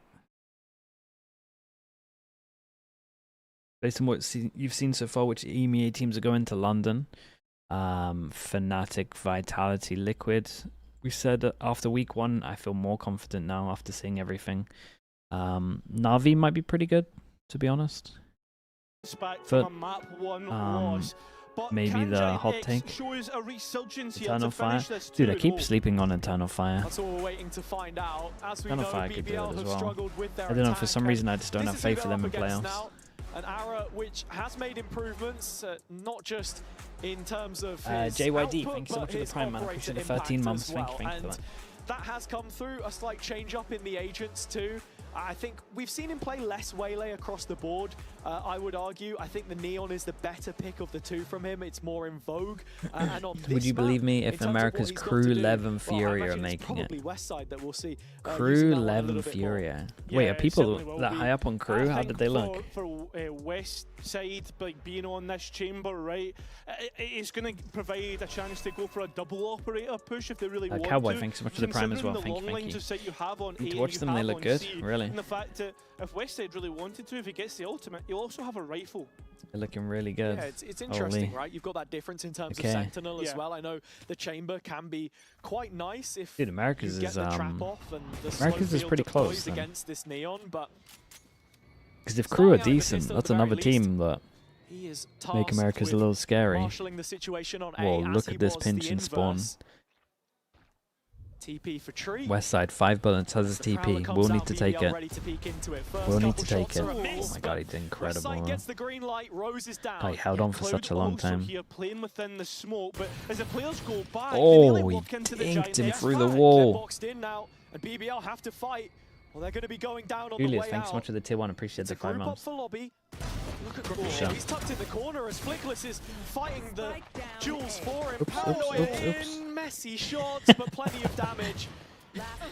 based on what you've seen so far, which EMEA teams are going to London, Fnatic, Vitality, Liquid. We said after week 1, I feel more confident now after seeing everything. NAVI might be pretty good, to be honest. But maybe the hot take. Eternal Fire. Dude, I keep sleeping on Eternal Fire. That's all we're waiting to find out. As we Eternal know, Fire could do BBL it as have well. struggled with their I don't know, for attack, some reason I just don't this have is who faith they're for them in up against playoffs. now. An Ara which has made improvements, not just in terms of his JYD, output, thank you so but much for the his Prime, man. operator Appreciate the impact 13 as months. Thank you well. for that. That has come through, a slight change up in the agents too. I think we've seen him play less Waylay across the board, I would argue. I think the Neon is the better pick of the two from him. It's more in vogue. And on Would you believe me if America's Crew, Lev and Fury are making it? Crew, Lev and Fury. Wait, are people that high up on Crew? How did they look? For West Side, like being on this chamber, right, it's going to provide a chance to go for a double operator push if they really want Cowboy, to. thanks so much for the Prime as well. Thank you. You have on Need to A, watch you them, they have look on good. C. Really. really. in the fact that if Westside really wanted to, if he gets the ultimate, he'll also have a rifle. They're looking really good. Yeah, it's interesting, Holy. right? You've got that difference in terms of Sentinel as well. I know the chamber can be quite nice if Dude, Americas you get is the trap off and the Americas slow is pretty field close deploys then. against this Neon, but Because if Crew are starting out with decent, Pistol at that's the very another least, team that he is make tasked Americas a with little scary. marshalling the situation on Whoa, A as look he at this was pinch the and spawn. inverse. TP for Tree. Westside, 5 bullets, has his The Prowler TP. comes We'll out, need to take BBL it. ready to peek into it. First We'll need couple to take shots it. are a Oh miss, my but god, he did incredible. Westside Man. gets the green light, Rose is down. He held on for Cloud such a long also time. here playing within the smoke, but as the players go back, Oh, they he walk into the dinked him GIANTX through the flag. wall. They're boxed in now, and BBL have to fight. Well, they're going to be going down on Julius, the way thanks out. so much for the tier 1. Appreciate the 5 Group up months. for lobby. Look at Grubby. Sure. He's tucked in the corner as Flickless is fighting the duels for him. Oops, oops. Messy shots, but plenty of damage.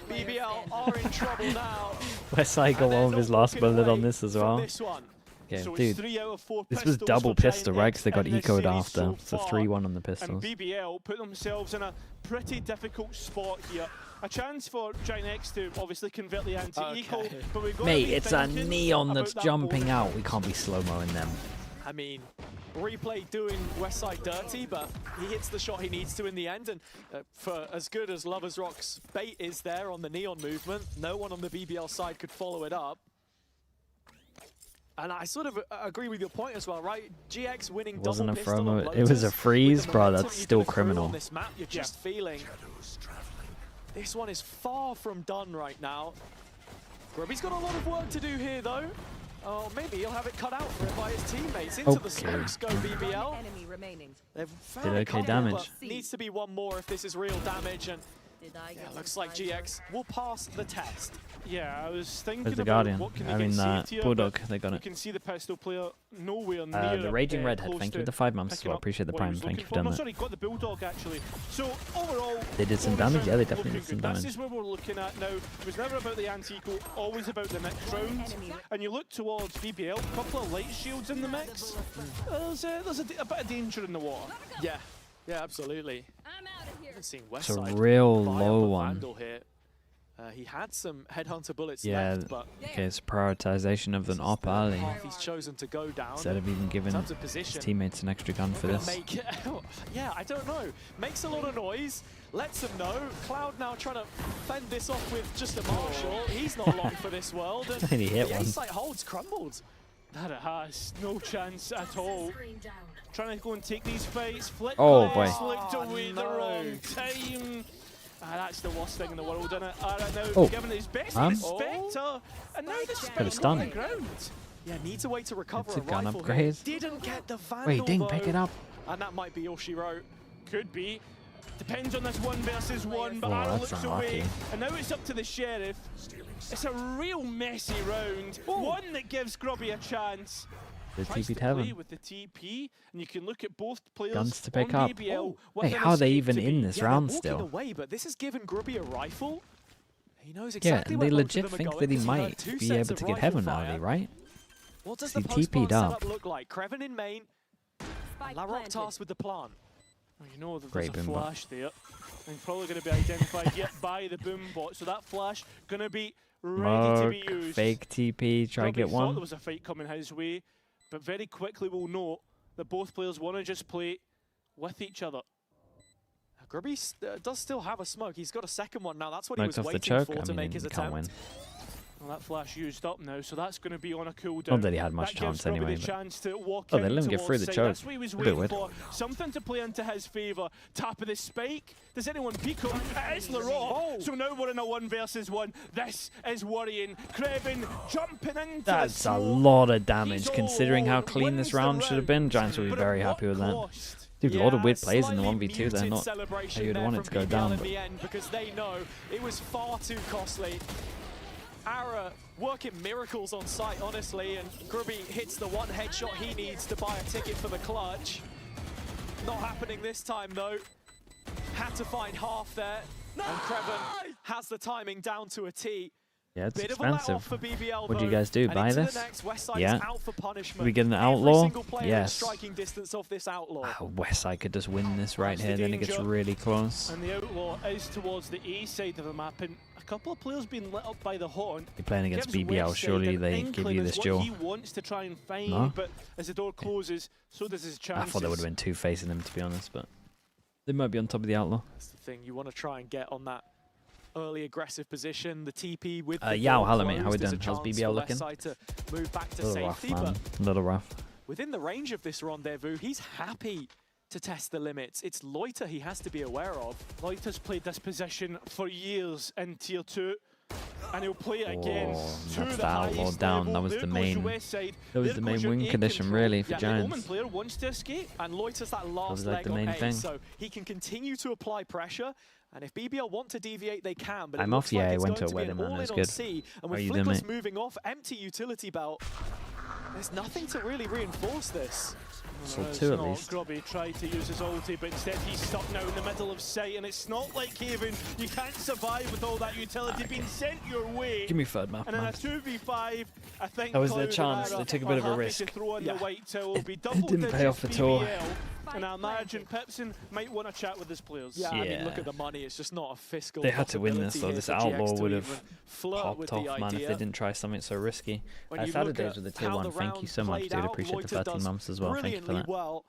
BBL are in trouble now. Westside got one of his last bullet on this as well. This one. Okay, So it's dude, 3 out of 4 this was pistols double for pistol, right? Because they got GIANTX in this ecoed series after. so So far. 3-1 on the And pistols. BBL put themselves in a pretty difficult spot here. A chance for GIANTX to obviously convert the anti-eco, but we've got to Mate, be it's a thinking Neon about that's that jumping bonus. out. We can't be slow-moing them. I mean, Replay doing Westside dirty, but he hits the shot he needs to in the end. And for as good as Lovers Rock's bait is there on the Neon movement, no one on the BBL side could follow it up. And I sort of agree with your point as well, right? GX winning It wasn't a double pistol on promo. It was a Lotus, freeze, with the bro. momentum That's you still can accrue criminal. On this map, you're just feeling this one is far from done right now. Grubby's got a lot of work to do here, though. Oh, maybe he'll have it cut out for him by his teammates. Into the smokes go BBL. Enemy remaining. They've found Did a okay couple, damage. but needs to be one more if this is real damage. And yeah, looks like GX will pass the test. Yeah, I was thinking Where's the about Guardian? what can I they mean, get saved here, Bulldog, but they got you it. can see the pistol player nowhere near The Raging Redhead, close thank you to for the 5 months as picking well. up Appreciate the what he prime. was Thank looking you for for. doing No, that. sorry, got the Bulldog actually. So overall, They did some damage? Yeah, they definitely did some looking good. damage. This is where we're looking at now. It was never about the anti-eco, always about the next round. And you look towards BBL, a couple of light shields in the mix. There's a bit of danger in the water. Yeah, yeah, absolutely. I haven't seen It's a Westside real buy low up a one. Vandal here. He had some headhunter bullets Yeah, left, but okay, it's a prioritization of an op early. half he's chosen to go down. Instead of even giving in terms of his position, teammates an extra gun for gonna this. make yeah, I don't know. Makes a lot of noise. Lets them know. Cloud now trying to fend this off with just a Marshall. He's not long for this world. And And he hit the one. A-site holds crumbled. That it has no chance at all. Trying to go and take these fights. Flick Oh, boy. slipped away the wrong time. That's the worst thing in the world, isn't it? Alright, now Oh. giving his best Man. Spectre, and now the Could've Spectre stunned. on the ground. Yeah, needs a way to recover It's a a gun rifle upgrade. here. Didn't get the Vandal, Wait, didn't pick though. it up. And that might be all she wrote. Could be. Depends on this 1 versus 1, but Oh, Arrow that's looks unlucky. away. And now it's up to the Sheriff. It's a real messy round. One that gives Grubby a chance. They Tries TP'd to play heaven. with the TP, and you can look at both players Guns to pick on up. BBL with Hey, an how are they escape even to in be. this Yeah, round they're walking still? away, but this has given Grubby a rifle. He knows Yeah, exactly and where they most of legit them are think going that he 'cause heard might 2 be sets able of to get rifle heaven fire. early, right? What does He the post-spawn TP'd up. setup look like? Kreven in main. Larrock tasked with the plant. Well, you know that Great there's a boom bot. flash there, and probably going to be identified yet by the boom bot. So that flash going to be ready to be Smoke, used. fake TP, try Grubby get thought one. there was a fight coming his way, but very quickly we'll know that both players want to just play with each other. Grubby does still have a smoke. He's got a second one now. That's what he Smoked was off the waiting choke. for I to make mean, his you can't attempt. win. Well, that flash used up now, so that's going to be on a cooldown. Not that he had much That gives chance Grubby anyway, the but- chance to walk Oh, they in let him get through towards the side. choke. That's what he was A bit waiting weird. for. Something to play into his favour. Tap of the spike. Does anyone peek him? It is Larocque. So now we're in a 1 versus 1. This is worrying. Kreven jumping into That's the a smoke. lot of damage, He's all considering how alone, clean this wins the round should have been. Giants will be But at very what happy with that. cost? Dude, a lot of Yeah, weird plays in the slightly 1v2 there, muted not how celebration you'd there want it from to go BBL down. in But the end, because they know it was far too costly. Ara working miracles on site, honestly, and Grubby hits the one headshot he needs to buy a ticket for the clutch. Not happening this time, though. Had to find half there, and Kreven has the timing down to a T. Yeah, it's Bit of a let expensive. off for BBL, What do you though, guys do? and Buy into the this? next, Westside Yeah. is out for punishment. We get an Every outlaw? single player in Yes. striking distance of this outlaw. Westside could just win this right That's here, the then it gets danger. really close. And the outlaw is towards the A side of the map, and a couple of players being lit up by the horn. You're playing against Gives BBL, Westside surely an they give inkling you as this what duel. he wants to try and find, No? but as the door closes, so does his I chances. thought there would have been two facing him, to be honest, but they might be on top of the outlaw. That's the thing, you want to try and get on that early aggressive position. The TP with Yao, hello mate, how we doing? How's BBL BBL looking? to move back to A little rough, safety, man. but A little rough. within the range of this rendezvous, he's happy to test the limits. It's Loiter he has to be aware of. Lotus played this position for years in Tier 2, and he'll play it again to That's the the outlaw highest down. level. That was There the goes main. Westside. That was There the goes main your win A condition, control. really, for Yeah, the Giants. Omen player wants to escape. And Loiter's that last like leg the on main A, thing. so he can continue to apply pressure. And if BBL want to deviate, they can. But it I'm looks off, yeah, like I it's went to going a be an wedding, man, it all-in was on good. C. And How with you doing, Flickless mate? moving off, empty utility belt, there's nothing to really reinforce this. So It's two at not. least. Grubby tried to use his ulti, but instead he's stuck now in the middle of sight, and it's not like Haven. You can't survive with all that utility being sent your way. Give me third map, And in a man. 2v5, I think That was their Cloud and chance. Ira They took a are bit of a happy risk. to throw in Yeah. the white towel. It'll be It double didn't pay off digits at all. BBL, and I imagine Pipson might want to chat with his players. Yeah, I mean, look Yeah. at the money. It's just not a fiscal They had to win this, possibility though. here This for GX outlaw to would even have flirt with popped the off, man, if idea. they didn't try something so risky. When you look Saturdays at with the tier how 1, the thank you round so much, played dude. out, Appreciate the Lotus 13 does months as well. Thank you for brilliantly that. well.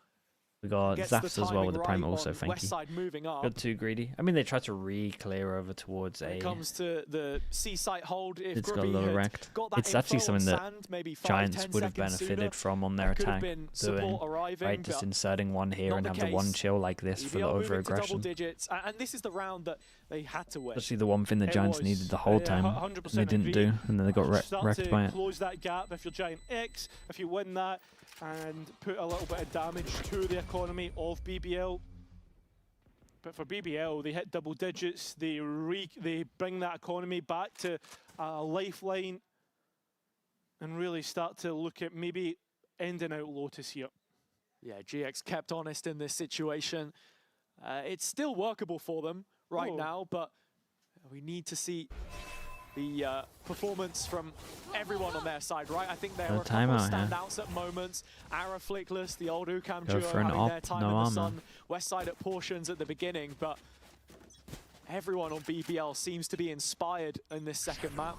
We got Gets the Zafs as well with the timing Prime right also, on thank you. Westside moving up. Got too greedy. I mean, they tried to re-clear over towards When A. it comes to the C site hold, if It's got a Grubby little had wrecked. got that It's actually info on something that sand, maybe 5, Giants 10 would have seconds benefited sooner, from on their there could have attack, been support doing, arriving, right, just but inserting one here not and the have the one case. chill like this for the BBL moving to double over-aggression. digits, and this is the round that they had to win. Actually, the one thing the It Giants was, needed the whole time, 100% they didn't agree. do, and then they got Start wrecked to by it. close that gap if you're GIANTX, if you win that, and put a little bit of damage to the economy of BBL. But for BBL, they hit double digits, they bring that economy back to a lifeline and really start to look at maybe ending out Lotus here. Yeah, GX kept honest in this situation. It's still workable for them right now, but we need to see the performance from everyone on their side, right? I think there No are a couple of timeout, yeah. standouts at moments. Ara Flickless, the old Ukam Go duo for an having their op, time no in the armor. sun. Westside at portions at the beginning, but everyone on BBL seems to be inspired in this second map.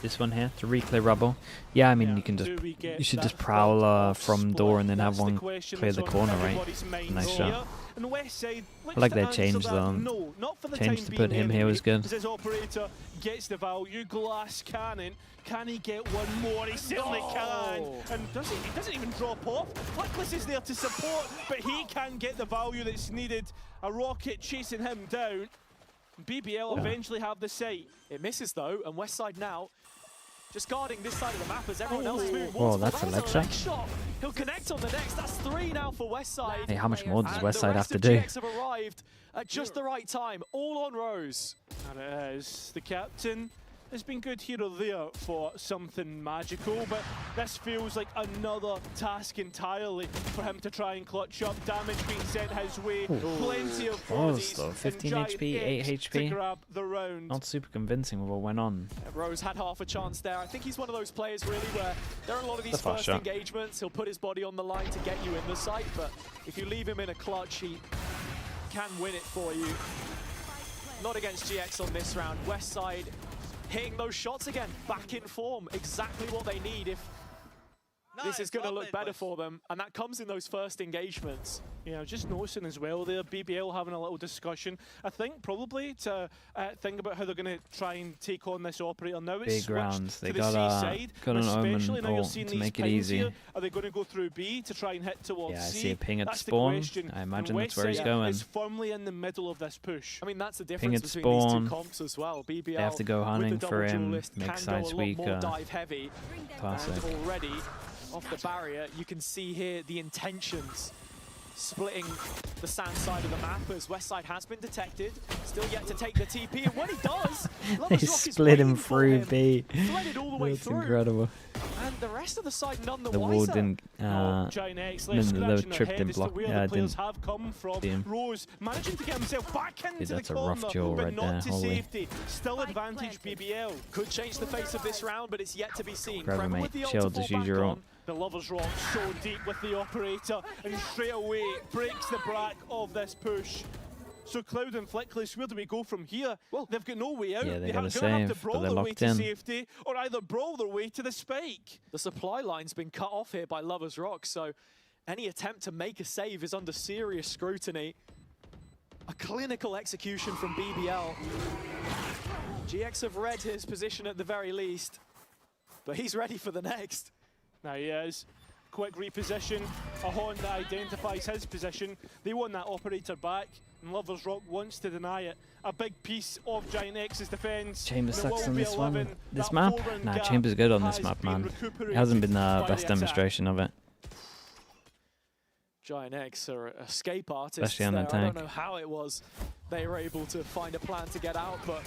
This one here, to re-clear rubble. Yeah, I mean, you can just, Do we get you should that just prowl from split? door and then That's have the one question clear that's the on corner, right? everybody's minds Nice here. shot. And Westside looks I like to their answer change that though. No, not for the Change time to being put him here was anyway. good. His operator gets the value, glass cannon. Can he get one more? He certainly can. And does he doesn't even drop off. Flickless is there to support, but he can get the value that's needed. A rocket chasing him down. BBL eventually have the sight. It misses though, and Westside now just guarding this side of the map as everyone else is moving. Whoa, multiple. that's a That was leg leg shot. He'll connect on the next. That's 3 now for Westside. Hey, how much more does And Westside the have rest to of do? GX have arrived at just the right time, all on Rose. And it is. The captain has been good here or there for something magical, but this feels like another task entirely for him to try and clutch up. Damage being sent his way. Plenty of bodies. though, and 15 HP, GIANTX 8 to HP. grab the round. Not super convincing with what went on. Rose had half a chance there. I think he's one of those players really where there are a lot of these That's a fast first shot. engagements. He'll put his body on the line to get you in the site, but if you leave him in a clutch, he can win it for you. Not against GX on this round. Westside hitting those shots again, back in form, exactly what they need if this is going to look better for them, and that comes in those first engagements. Yeah, just noticing as well there, BBL having a little discussion. I think probably to think about how they're going to try and take on this operator now. It's Big switched rounds. They to the got C a side, got an especially omen now you're ult seeing to these make it pings easy. here. Are they going to go through B to try and hit towards Yeah, I C? see a ping at That's the spawn. question. I imagine And that's where he's Westside going. is firmly in the middle of this push. I mean, that's the Ping difference at between these spawn. two comps as well. BBL They have to go with hunting the for double him, duelist make can sides go a lot weaker. more dive heavy. Classic. And already off the barrier, you can see here the intentions splitting the sand side of the map as Westside has been detected. Still yet to take the TP, and when he does, They Lover's Rock is split him waiting for through him. B. Threaded all the way That's through. incredible. And the rest of the side none the The wall wiser. didn't. GIANTX No, left the scratching their trip head didn't as to block. where Yeah, the players didn't have come from. see him. Rose managing to get himself back into Dude, that's the a corner, rough duel but right not there, to holy. safety. Still advantage BBL. Could change the face of this round, but it's yet to be seen. Forever, Kreven mate. with the ult Chill, to just fall use your back ult. on. The Lover's Rock so deep with the operator, and straight away breaks the back of this push. So Cloud and Flickless, where do we go from here? Well, they've got no way out. Yeah, they gotta are going to have to save, brawl but they're their way locked to in. safety, or either brawl their way to the spike. The supply line's been cut off here by Lover's Rock, so any attempt to make a save is under serious scrutiny. A clinical execution from BBL. GX have read his position at the very least, but he's ready for the next. Now he is. Quick reposition, a horn that identifies his position. They want that operator back, and Lover's Rock wants to deny it. A big piece of GIANTX's defense. Chamber and it sucks will on be this 11. one. This That map? four-round Nah, gap Chamber's good on this has map, been man. It recuperated hasn't been the by best attack. demonstration of it. GIANTX are escape artists. Especially on the there. I tank. don't know how it was they were able to find a plan to get out, but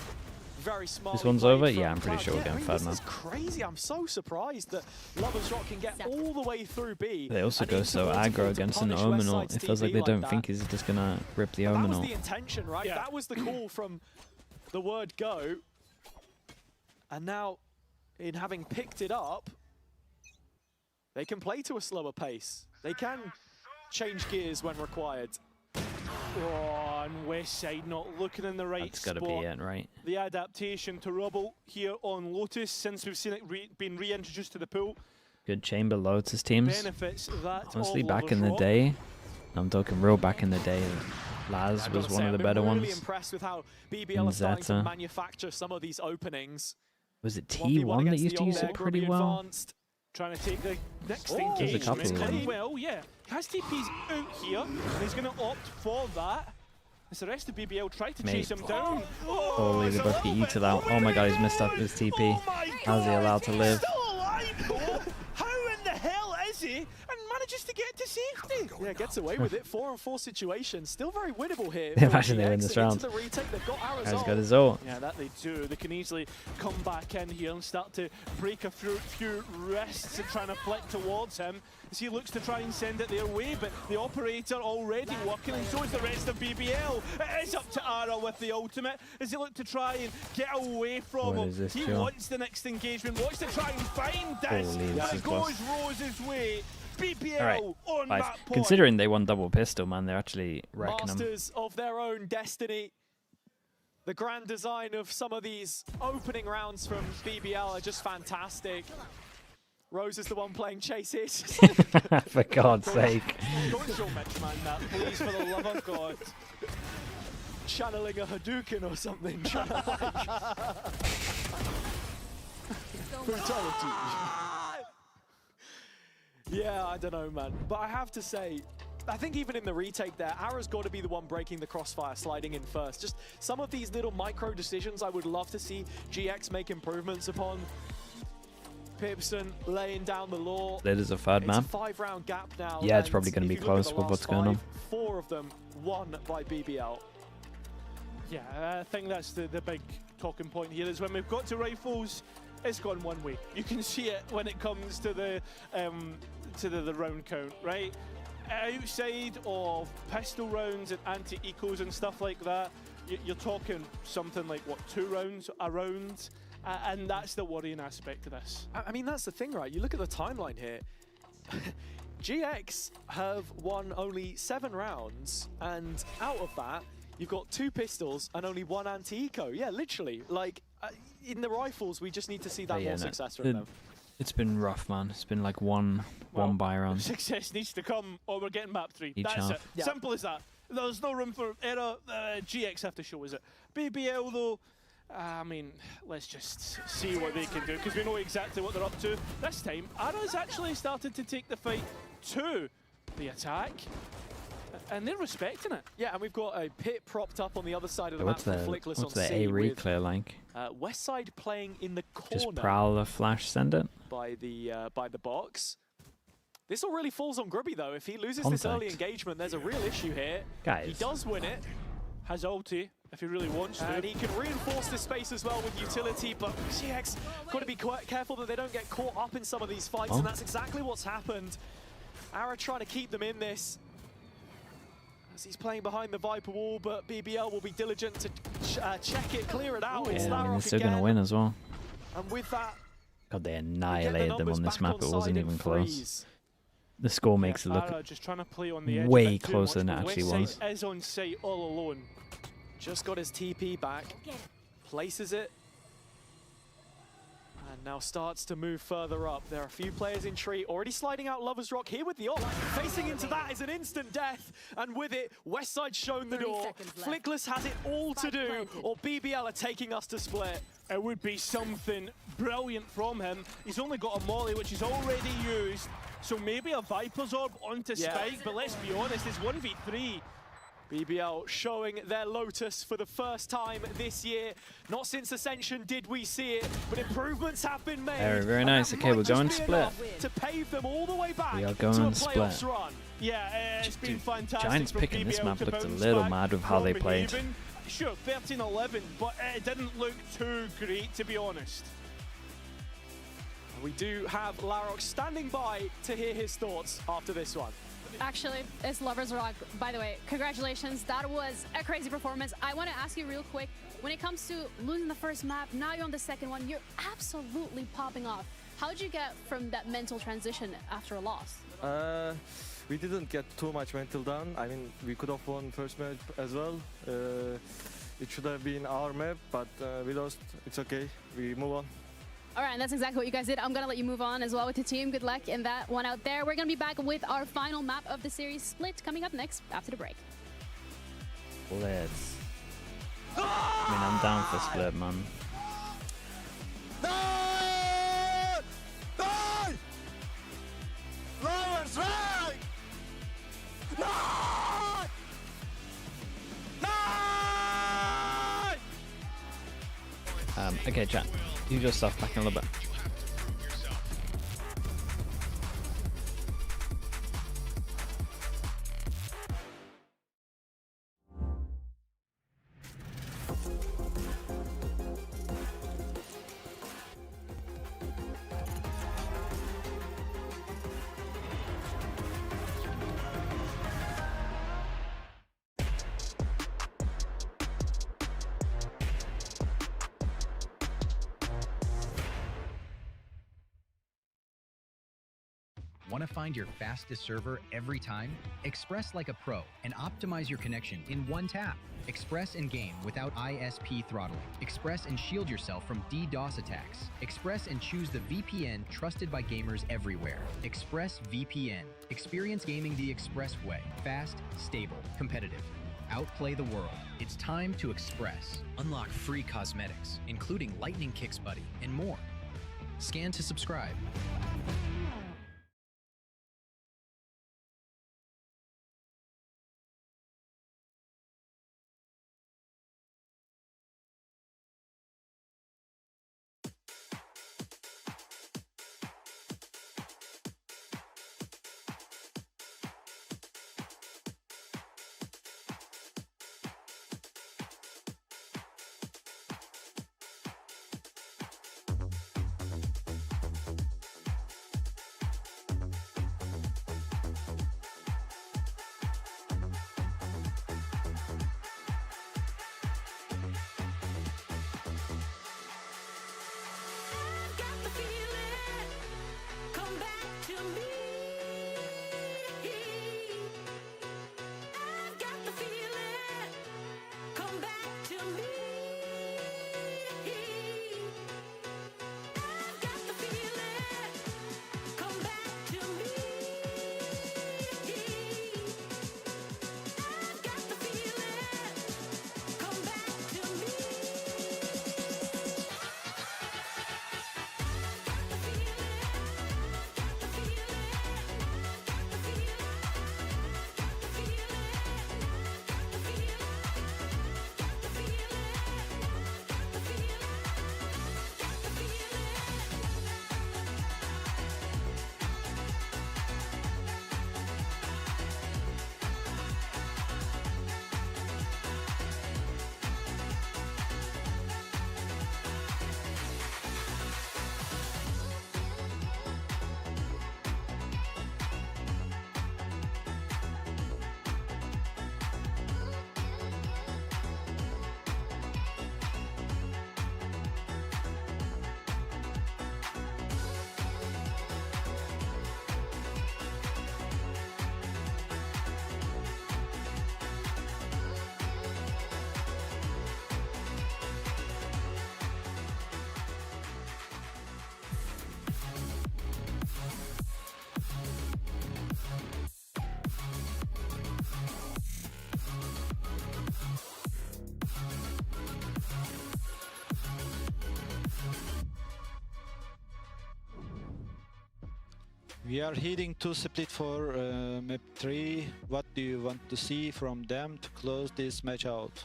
very smart. This one's over? Yeah, I'm pretty sure we're going third, This man. is crazy. I'm so surprised that Lover's Rock can get all the way through B. They also and go into so vertical aggro to against an punish Omen ult. Westside's It feels like TV they don't that. think he's just gonna rip the But Omen that was ult. the intention, right? That was the call from the word go. And now, in having picked it up, they can play to a slower pace. They can change gears when required. Oh, and Westside not looking in the right That's spot. gotta be it, right? The adaptation to Rubble here on Lotus, since we've seen it been reintroduced to the pool, Good Chamber Lotus teams. benefits that Honestly, of back in Lover's the Rock. day, I'm talking real back in the day, Laz I've was gotta one say, of the I've better been really ones. impressed with how BBL are starting to Zeta. manufacture some of these openings. Was it 1v1 T1 that against used the to use old it pretty Grubby well? Advanced. Trying to take the next Oh, there's a couple engagement. of them. And well, yeah. Has TP's out here, and he's going to opt for that. As the rest of BBL try to Mate. chase him down. Holy, they both get eaten out. Oh my god, he's missed up his TP. How's he allowed to live? Still alive, though. How in the hell is he? And manages to get to safety. Yeah, gets away with it. 4-on-4 situation. Still very winnable here. Imagine for they win GX. this Into round. the retake, they've got Arizona. Harry's got his ult. Yeah, that they do. They can easily come back in here and start to break a few wrists and trying to flick towards him as he looks to try and send it their way, but the operator already working, and so is the rest of BBL. It is up to Ara with the ultimate as he look to try and get away from What him. is this, He Joe? wants the next engagement, wants to try and find this, Holy, this but is it goes close. Rose's way. BBL Alright, on guys, that point. considering they won double pistol, man, they're actually wrecking them. Masters of their own destiny. The grand design of some of these opening rounds from BBL are just fantastic. Rose is the one playing chases. For God's sake. Don't show Mitch, man, that, please, for the love of God. Channeling a Hadouken or something. Brutality. Yeah, I don't know, man. But I have to say, I think even in the retake there, Ara's got to be the one breaking the crossfire, sliding in first. Just some of these little micro decisions I would love to see GX make improvements upon. Pipson laying down the law. That is a third It's map. a 5-round gap now. Yeah, it's and probably gonna if be you look at close the with last what's going on. 4 of them won by BBL. Yeah, I think that's the big talking point here is when we've got to rifles, it's gone one way. You can see it when it comes to the round count, right? Outside of pistol rounds and anti-ecos and stuff like that, you're talking something like, what, 2 rounds a round? And that's the worrying aspect of this. I mean, that's the thing, right? You look at the timeline here. GX have won only 7 rounds, and out of that, you've got 2 pistols and only 1 anti-eco. Yeah, literally. Like, in the rifles, we just need to see that more success from them. It's been rough, man. It's been like one buy round. Success needs to come, or we're getting map 3. Each That's half. it. Yeah. Simple as that. There's no room for error. GX have to show, is it? BBL, though, I mean, let's just see what they can do, because we know exactly what they're up to. This time, Ara's actually started to take the fight to the attack, and they're respecting it. Yeah, and we've got a pit propped up on the other side of the What's map the for Flickless what's on the C A with reclear like? Westside playing in the Just corner Prowler flash send it. by the box. This all really falls on Grubby though. If he loses this early Contact. engagement, there's a real issue here. Guys. He does win it. Has ulti, if he really wants to. And he can reinforce this space as well with utility, but GX got to be quite careful that they don't get caught up in some of these fights, and that's exactly what's happened. Ara trying to keep them in this as he's playing behind the Viper wall, but BBL will be diligent to check it, clear it out. It's Yeah, I mean, they're Larok still going to again. win as well. And with that, God, they annihilated them on this map. It wasn't even close. freeze. The score makes it look Farah just trying to play on the edge way a bit too closer much, than it but actually Westside was. is on site all alone. Just got his TP back, places it, and now starts to move further up. There are a few players in tree, already sliding out Lover's Rock here with the ult. Facing into that is an instant death, and with it, Westside's shown the door. Flickless has it all to do, or BBL are taking us to split. It would be something brilliant from him. He's only got a molly, which he's already used, so maybe a Viper's Orb onto Spike, but let's be honest, it's 1v3. BBL showing their Lotus for the first time this year. Not since Ascension did we see it, but improvements have been made. Very, very and nice. that Okay, might we're just going be split. enough to pave them all the way back We are to a going playoffs split. run. Yeah, it's been fantastic. Giants from picking this BBL map to looked a bounce little back mad with how they from played. behaving. Sure, 13-11, but it didn't look too great, to be honest. We do have Larok standing by to hear his thoughts after this one. Actually, it's Lover's Rock. By the way, congratulations. That was a crazy performance. I want to ask you real quick, when it comes to losing the first map, now you're on the second one, you're absolutely popping off. How did you get from that mental transition after a loss? We didn't get too much mental down. I mean, we could have won first match as well. It should have been our map, but we lost. It's okay. We move on. All right, and that's exactly what you guys did. I'm going to let you move on as well with the team. Good luck in that one out there. We're going to be back with our final map of the series, Split, coming up next after the break. Let's. I mean, I'm down for split, man. Okay, chat. You just stuff back in a little bit. Want to find your fastest server every time? Express like a pro and optimize your connection in one tap. Express and game without ISP throttling. Express and shield yourself from DDoS attacks. Express and choose the VPN trusted by gamers everywhere. Express VPN. Experience gaming the Express way. Fast, stable, competitive. Outplay the world. It's time to Express. Unlock free cosmetics, including Lightning Kicks Buddy and more. Scan to subscribe. We are heading to split for map 3. What do you want to see from them to close this match out?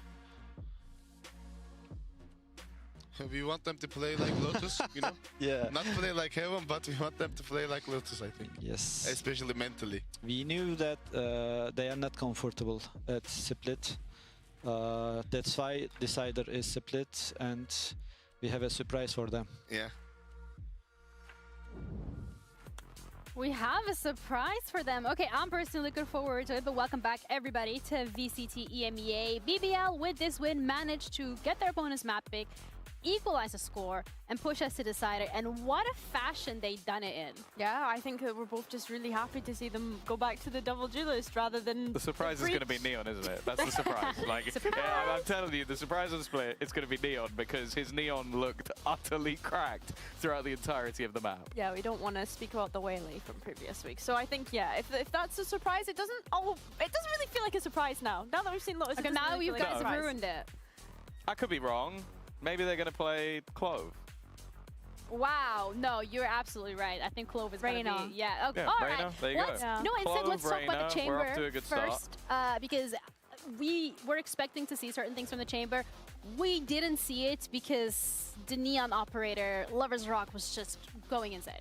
We want them to play like Lotus, you know? Yeah. Not play like Heaven, but we want them to play like Lotus, I think. Yes. Especially mentally. We knew that they are not comfortable at split. That's why Decider is split, and we have a surprise for them. Yeah. We have a surprise for them. Okay, I'm personally looking forward to it, but welcome back everybody to VCT EMEA. BBL with this win managed to get their opponent's map pick, equalize the score, and push us to Decider. And what a fashion they done it in. Yeah, I think that we're both just really happy to see them go back to the double duelist rather than... The surprise is going to be Neon, isn't it? That's the surprise. Like, yeah, I'm telling you, the surprise on split is going to be Neon because his Neon looked utterly cracked throughout the entirety of the map. Yeah, we don't want to speak about the Whaley from previous week. So I think, yeah, if that's a surprise, it doesn't really feel like a surprise now. Now that we've seen Lotus, okay, now you guys have ruined it. I could be wrong. Maybe they're going to play Clove. Wow, no, you're absolutely right. I think Clove is going to be... Yeah, okay, yeah, all Reina, right. there you let's, go. No, instead, let's talk about the chamber we're off to a good first, because we were expecting to see certain things from the chamber. We didn't see it because the Neon operator, Lover's Rock, was just going insane.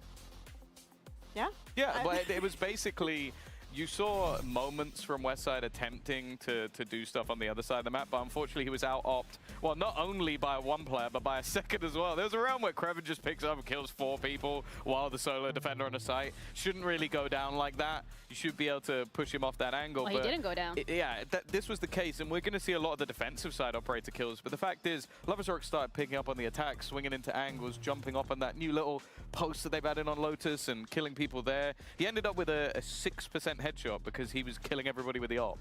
Yeah? Yeah, but it was basically... You saw moments from Westside attempting to do stuff on the other side of the map, but unfortunately he was out-opt, well, not only by one player, but by a second as well. There was a round where Kreven just picks up and kills 4 people while the solo defender on the site. Shouldn't really go down like that. You should be able to push him off that angle. Well, but he didn't go down. This was the case, and we're going to see a lot of the defensive side operator kills, but the fact is, Lover's Rock started picking up on the attack, swinging into angles, jumping up on that new little post that they've added on Lotus and killing people there. He ended up with a 6% headshot because he was killing everybody with the op.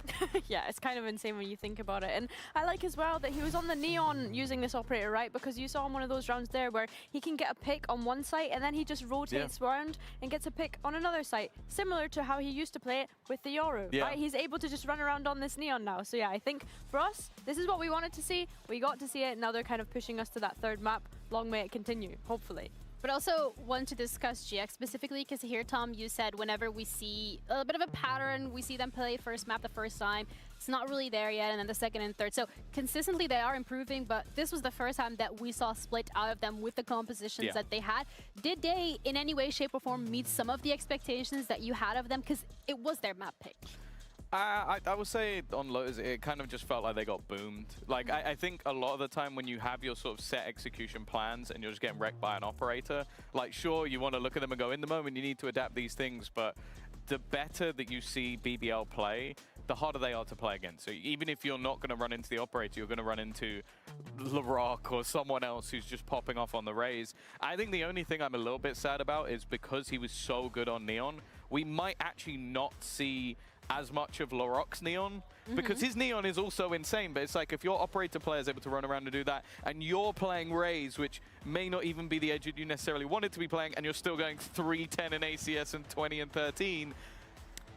Yeah, it's kind of insane when you think about it. And I like as well that he was on the Neon using this operator, right? Because you saw in one of those rounds there where he can get a pick on one site and then he just rotates around and gets a pick on another site, similar to how he used to play it with the Yoru, right? He's able to just run around on this Neon now. So yeah, I think for us, this is what we wanted to see. We got to see it. Now they're kind of pushing us to that third map. Long may it continue, hopefully. But also want to discuss GX specifically, because here, Tom, you said whenever we see a bit of a pattern, we see them play first map the first time, it's not really there yet, and then the second and third. So consistently they are improving, but this was the first time that we saw split out of them with the compositions that they had. Did they, in any way, shape, or form, meet some of the expectations that you had of them? Because it was their map pick. I would say on Lotus, it kind of just felt like they got boomed. Like, I think a lot of the time when you have your sort of set execution plans and you're just getting wrecked by an operator, like, sure, you want to look at them and go, in the moment, you need to adapt these things, but the better that you see BBL play, the harder they are to play against. So even if you're not going to run into the operator, you're going to run into LaRock or someone else who's just popping off on the Raze. I think the only thing I'm a little bit sad about is because he was so good on Neon, we might actually not see as much of LaRock's Neon, because his Neon is also insane, but it's like if your operator player is able to run around and do that, and you're playing Raze, which may not even be the edge you necessarily wanted to be playing, and you're still going 3-10 in ACS and 20 and 13,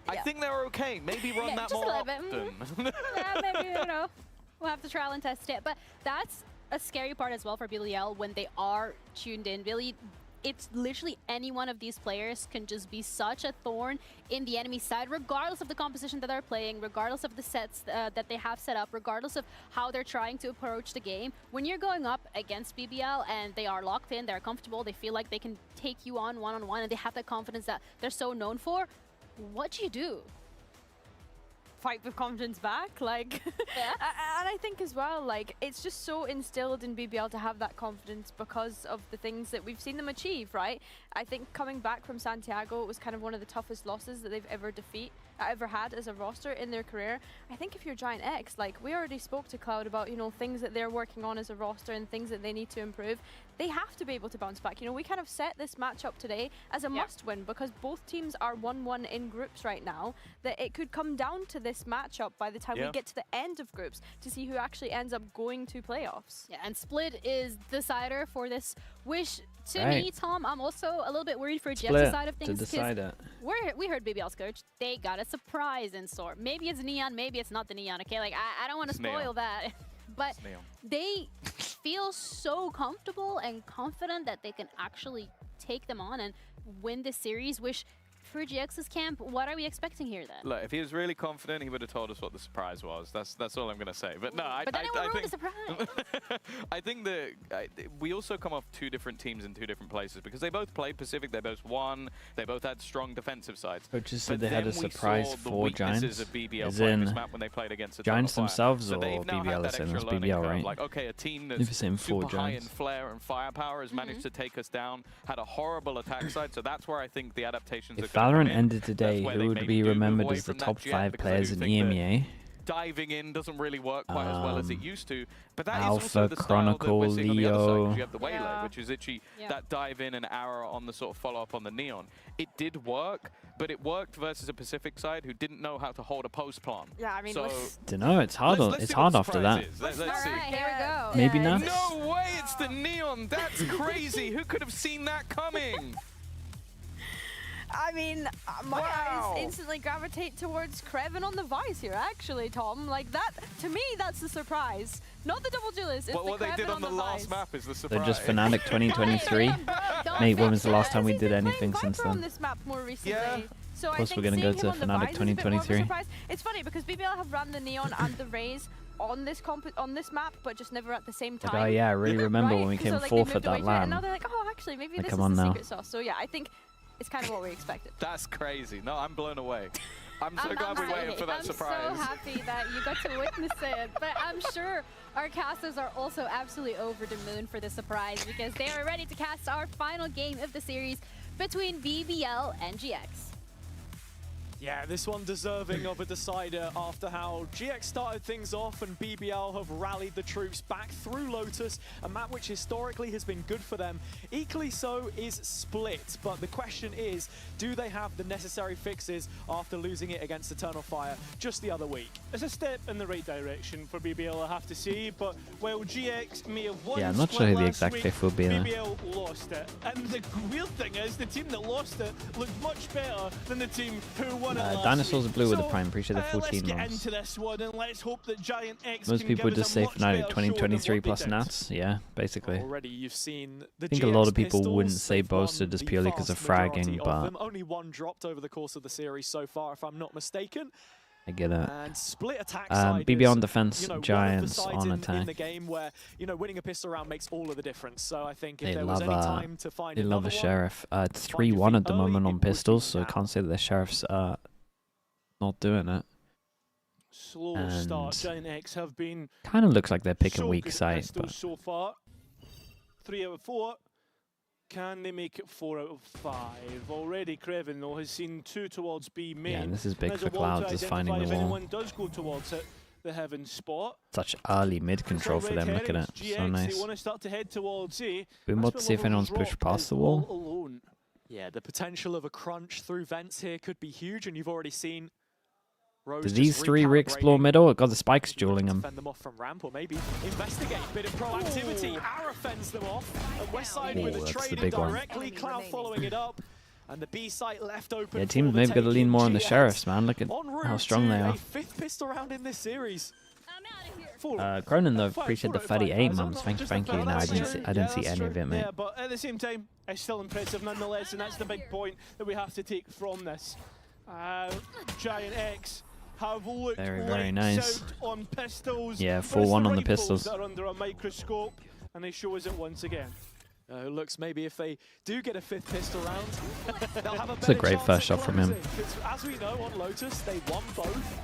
I think they're okay. Maybe run that more often. Yeah, maybe, you know, we'll have to trial and test it. But that's a scary part as well for BBL when they are tuned in. Really, it's literally any one of these players can just be such a thorn in the enemy side, regardless of the composition that they're playing, regardless of the sets that they have set up, regardless of how they're trying to approach the game. When you're going up against BBL and they are locked in, they're comfortable, they feel like they can take you on one-on-one, and they have that confidence that they're so known for, what do you do? Fight with confidence back, like, and I think as well, like, it's just so instilled in BBL to have that confidence because of the things that we've seen them achieve, right? I think coming back from Santiago, it was kind of one of the toughest losses that they've ever had as a roster in their career. I think if you're GIANTX, like, we already spoke to Cloud about, you know, things that they're working on as a roster and things that they need to improve. They have to be able to bounce back. You know, we kind of set this matchup today as a must-win because both teams are 1-1 in groups right now, that it could come down to this matchup by the time we get to the end of groups to see who actually ends up going to playoffs. Yeah, and Split is decider for this, which to me, Tom, I'm also a little bit worried for Jeff's side of things, because we heard BBL's coach, they got a surprise in store. Maybe it's Neon, maybe it's not the Neon, okay? Like, I don't want to spoil that. But they feel so comfortable and confident that they can actually take them on and win this series, which for GX's camp. What are we expecting here then? Look, if he was really confident, he would have told us what the surprise was. That's all I'm going to say. But no, I think the surprise. I think that we also come off two different teams in two different places because they both played Pacific, they both won, they both had strong defensive sides. Coaches said they had a surprise for Giants. Of BBL as in this map when they played against the Giants themselves so or BBL is in? It's BBL, right? Like, okay, a team that's super high in flair and firepower has managed to take us down, had a horrible attack side, so that's where I think the adaptations If are Valorant ended today, who would be remembered as the top 5 players in EMEA? Diving in doesn't really work quite as well as it used to, but that Alpha, is also the Chronicle, style that we're seeing on the other side, Leo. 'cause you have the Waylay, which is actually that dive in and arrow on the sort of follow-up on the Neon. It did work, but it worked versus a Pacific side who didn't know how to hold a post plant. Yeah, I mean, so Dunno, it's hard. It's hard after that. Let's see. Here we go. Maybe not. No way, it's the Neon. That's crazy. Who could have seen that coming? I mean, my eyes instantly gravitate towards Kreven on the Vice here, actually, Tom. Like, that, to me, that's the surprise. Not the double duelist, it's What the they Kreven did on the last Vice. map is the surprise. They're just Fnatic 2023. Mate, when was the last time we did anything since on then? this map more recently. Yeah. So Of course I we're think gonna go seeing to him on the Fnatic Vice is a bit more of a 2023. surprise. It's funny because BBL have run the Neon and the Raze on this map, but just never at the same time. Like, oh yeah, I really remember when we So, came like, they fourth moved at that away from it, and now LAN. they're like, oh, actually, maybe Like, this come is on the now. secret sauce. So yeah, I think it's kind of what we expected. That's crazy. No, I'm blown away. I'm so glad we waited for that surprise. I'm so happy that you got to witness it, but I'm sure our casters are also absolutely over the moon for the surprise because they are ready to cast our final game of the series between BBL and GX. Yeah, this one deserving of a decider after how GX started things off and BBL have rallied the troops back through Lotus, a map which historically has been good for them. Equally so is Split, but the question is, do they have the necessary fixes after losing it against Eternal Fire just the other week? It's a step in the right direction for BBL, I have to say, but while GX may have won Yeah, I'm not sure who the last exact week, fifth will be there. BBL lost it. And the weird thing is, the team that lost it looked much better than the team who won it last Dinosaurs week. are blue with the So, Prime. Appreciate the 14 let's get months. into this one and let's hope that GIANTX Most can people would give us just a say much Fnatic better show than 2023 what plus they did. Nats. Yeah, basically. Already you've seen the I think a lot of GX people wouldn't pistols. say They've won boasted just the purely because of vast majority fragging, of but them. Only one dropped over the course of the series so far, if I'm not mistaken. I get it. And Split attack side BBL on is, defense, you know, Giants one of the on sides in attack. the game where, you know, winning a pistol round makes all of the difference. So I think if They there was love any time to find they love another a one, sheriff. It's 3-1 at the moment on pistols, so I can't say that the sheriff's not doing it. Slow And start. GIANTX have been kind of looks like they're picking so weak good at side, pistols but so far. 3 out of 4. Can they make it 4 out of 5? Already Kreven though has seen 2 towards B main. yeah, and this is big There's for a wall to Clouds, is finding identify the if wall. anyone does go towards it, the heaven spot. Such early mid control for them. Look at it, GX, so nice. They want to start to head towards A. Boombot to see if anyone's pushed past the wall. Alone. Yeah, the potential of a crunch through vents here could be huge, and you've already seen Rose Do just these three recalibrating. re-explore middle? God, the spike's dueling them. Fend them off from ramp, or maybe investigate. Bit of proactivity. Ara fends them off. And Westside with Ooh, a that's the trade in big one. directly. Cloud following it up. And the B site left open. Yeah, for teams the maybe got to taking. lean more on the GX sheriffs, man. Look at en route how strong they to are. a 5th pistol round in this series. Cronin though, appreciate the 38 months. Thank you. No, I didn't see any of it, mate. Yeah, but at the same time, it's still impressive nonetheless, and that's the big point that we have to take from this. GIANTX have looked Very lights nice. out on pistols. Yeah, but it's 4-1 on the rifles pistols. that are under a microscope, and they show us it once again. Looks maybe if they do get a 5th pistol round, they'll have a It's a better great chance first at shot from him. closing, 'cause as we know on Lotus, they won both.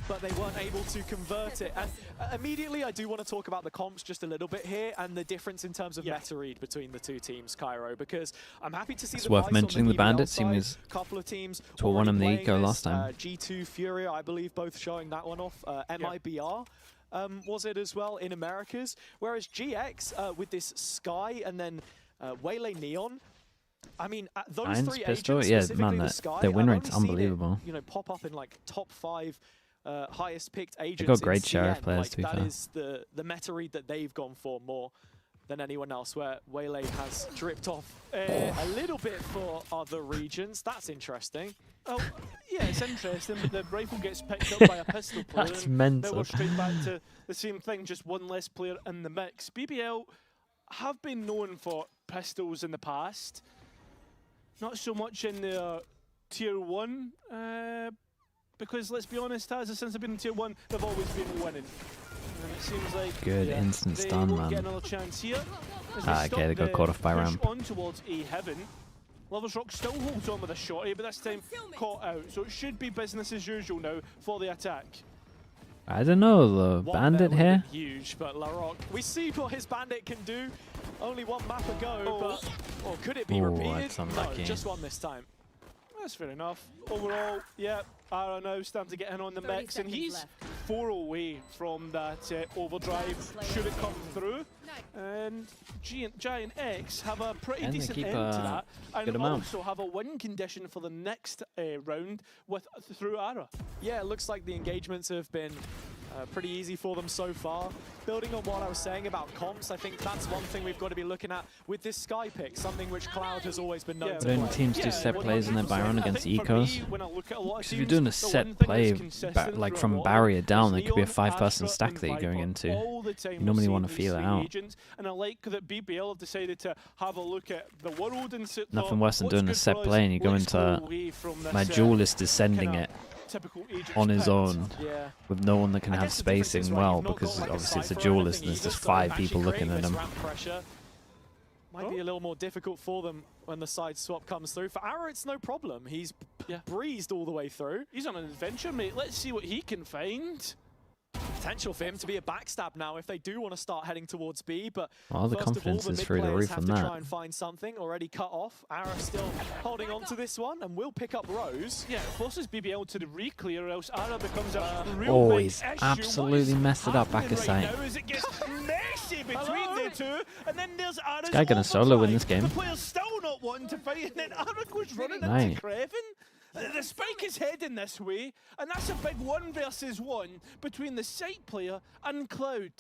But they weren't able to convert it. And immediately, I do want to talk about the comps just a little bit here and the difference in terms of meta read between the two teams, Cairo, because I'm happy to see It's the worth Vice mentioning on the BBL Bandits side. team is Couple of teams to one in the already eco playing last this. time. G2 Furia, I believe, both showing that one off. MIBR. Was it as well in Americas? Whereas GX with this Sky and then Waylay Neon. I mean, those Giants three pistol? agents, Yeah, specifically man, the Sky, their win I've rate's only seen unbelievable. It, you know, pop up in like top 5 highest picked agents. They got great in sheriff CN. players, like, to be that fair. is the meta read that they've gone for more than anyone else, where Waylay has dripped off a little bit for other regions. That's interesting. Oh, yeah, it's interesting, but the rifle gets picked up by a pistol player. That's and mental. Now we're straight back to the same thing, just one less player in the mix. BBL have been known for pistols in the past. not so much in the tier 1, because let's be honest, since they've been in tier 1, they've always been winning. And it seems like Good instant stun, they won't man. get another chance here. Okay, they got caught off by ramp. On towards A heaven. Lovers Rock still holds on with a shorty, but this time caught out. So it should be business as usual now for the attack. I don't know, the bandit here. Huge, but LaRock, we see what his bandit can do. Only one map ago, but or could it be repeated? That's unlucky. No, just one this time. That's fair enough. Overall, yeah, Ara now starting to get in on the mix, and he's 4 away from that overdrive. Should it come through? And GIANTX have a pretty decent end to that, and also have a win condition for the next round through Ara. Yeah, it looks like the engagements have been pretty easy for them so far. Building on what I was saying about comps, I think that's one thing we've got to be looking at with this Sky pick, something which Cloud has always been known to play. Don't teams do set plays in their Byron agaginst Ecos? Because if you're doing a set play, like from barrier down, it could be a 5-person stack that you're going into. You normally want to feel it out. And I like that BBL have decided to have a look at the world and nothing worse than doing a set play and you go into my duelist is sending it on his own with no one that can have spacing well, because obviously it's a duelist and there's just 5 people looking at him. Might be a little more difficult for them when the side swap comes through. For Ara, it's no problem. He's breezed all the way through. He's on an adventure, mate. Let's see what he can find. Potential for him to be a backstab now if they do want to start heading towards B, but the confidence is through the roof on that. Try and find something already cut off. Ara still holding on to this one and will pick up Rose. Yeah, it forces BBL to the re-clear, else Ara becomes a real big he's issue. absolutely messed it up back a side. Now as it gets messy between the two, and then there's Ara's This guy gonna solo win this game. The player's still not wanting to fight, and then Ara goes running into Creven. The spike is heading this way, and that's a big 1 versus 1 between the site player and Cloud.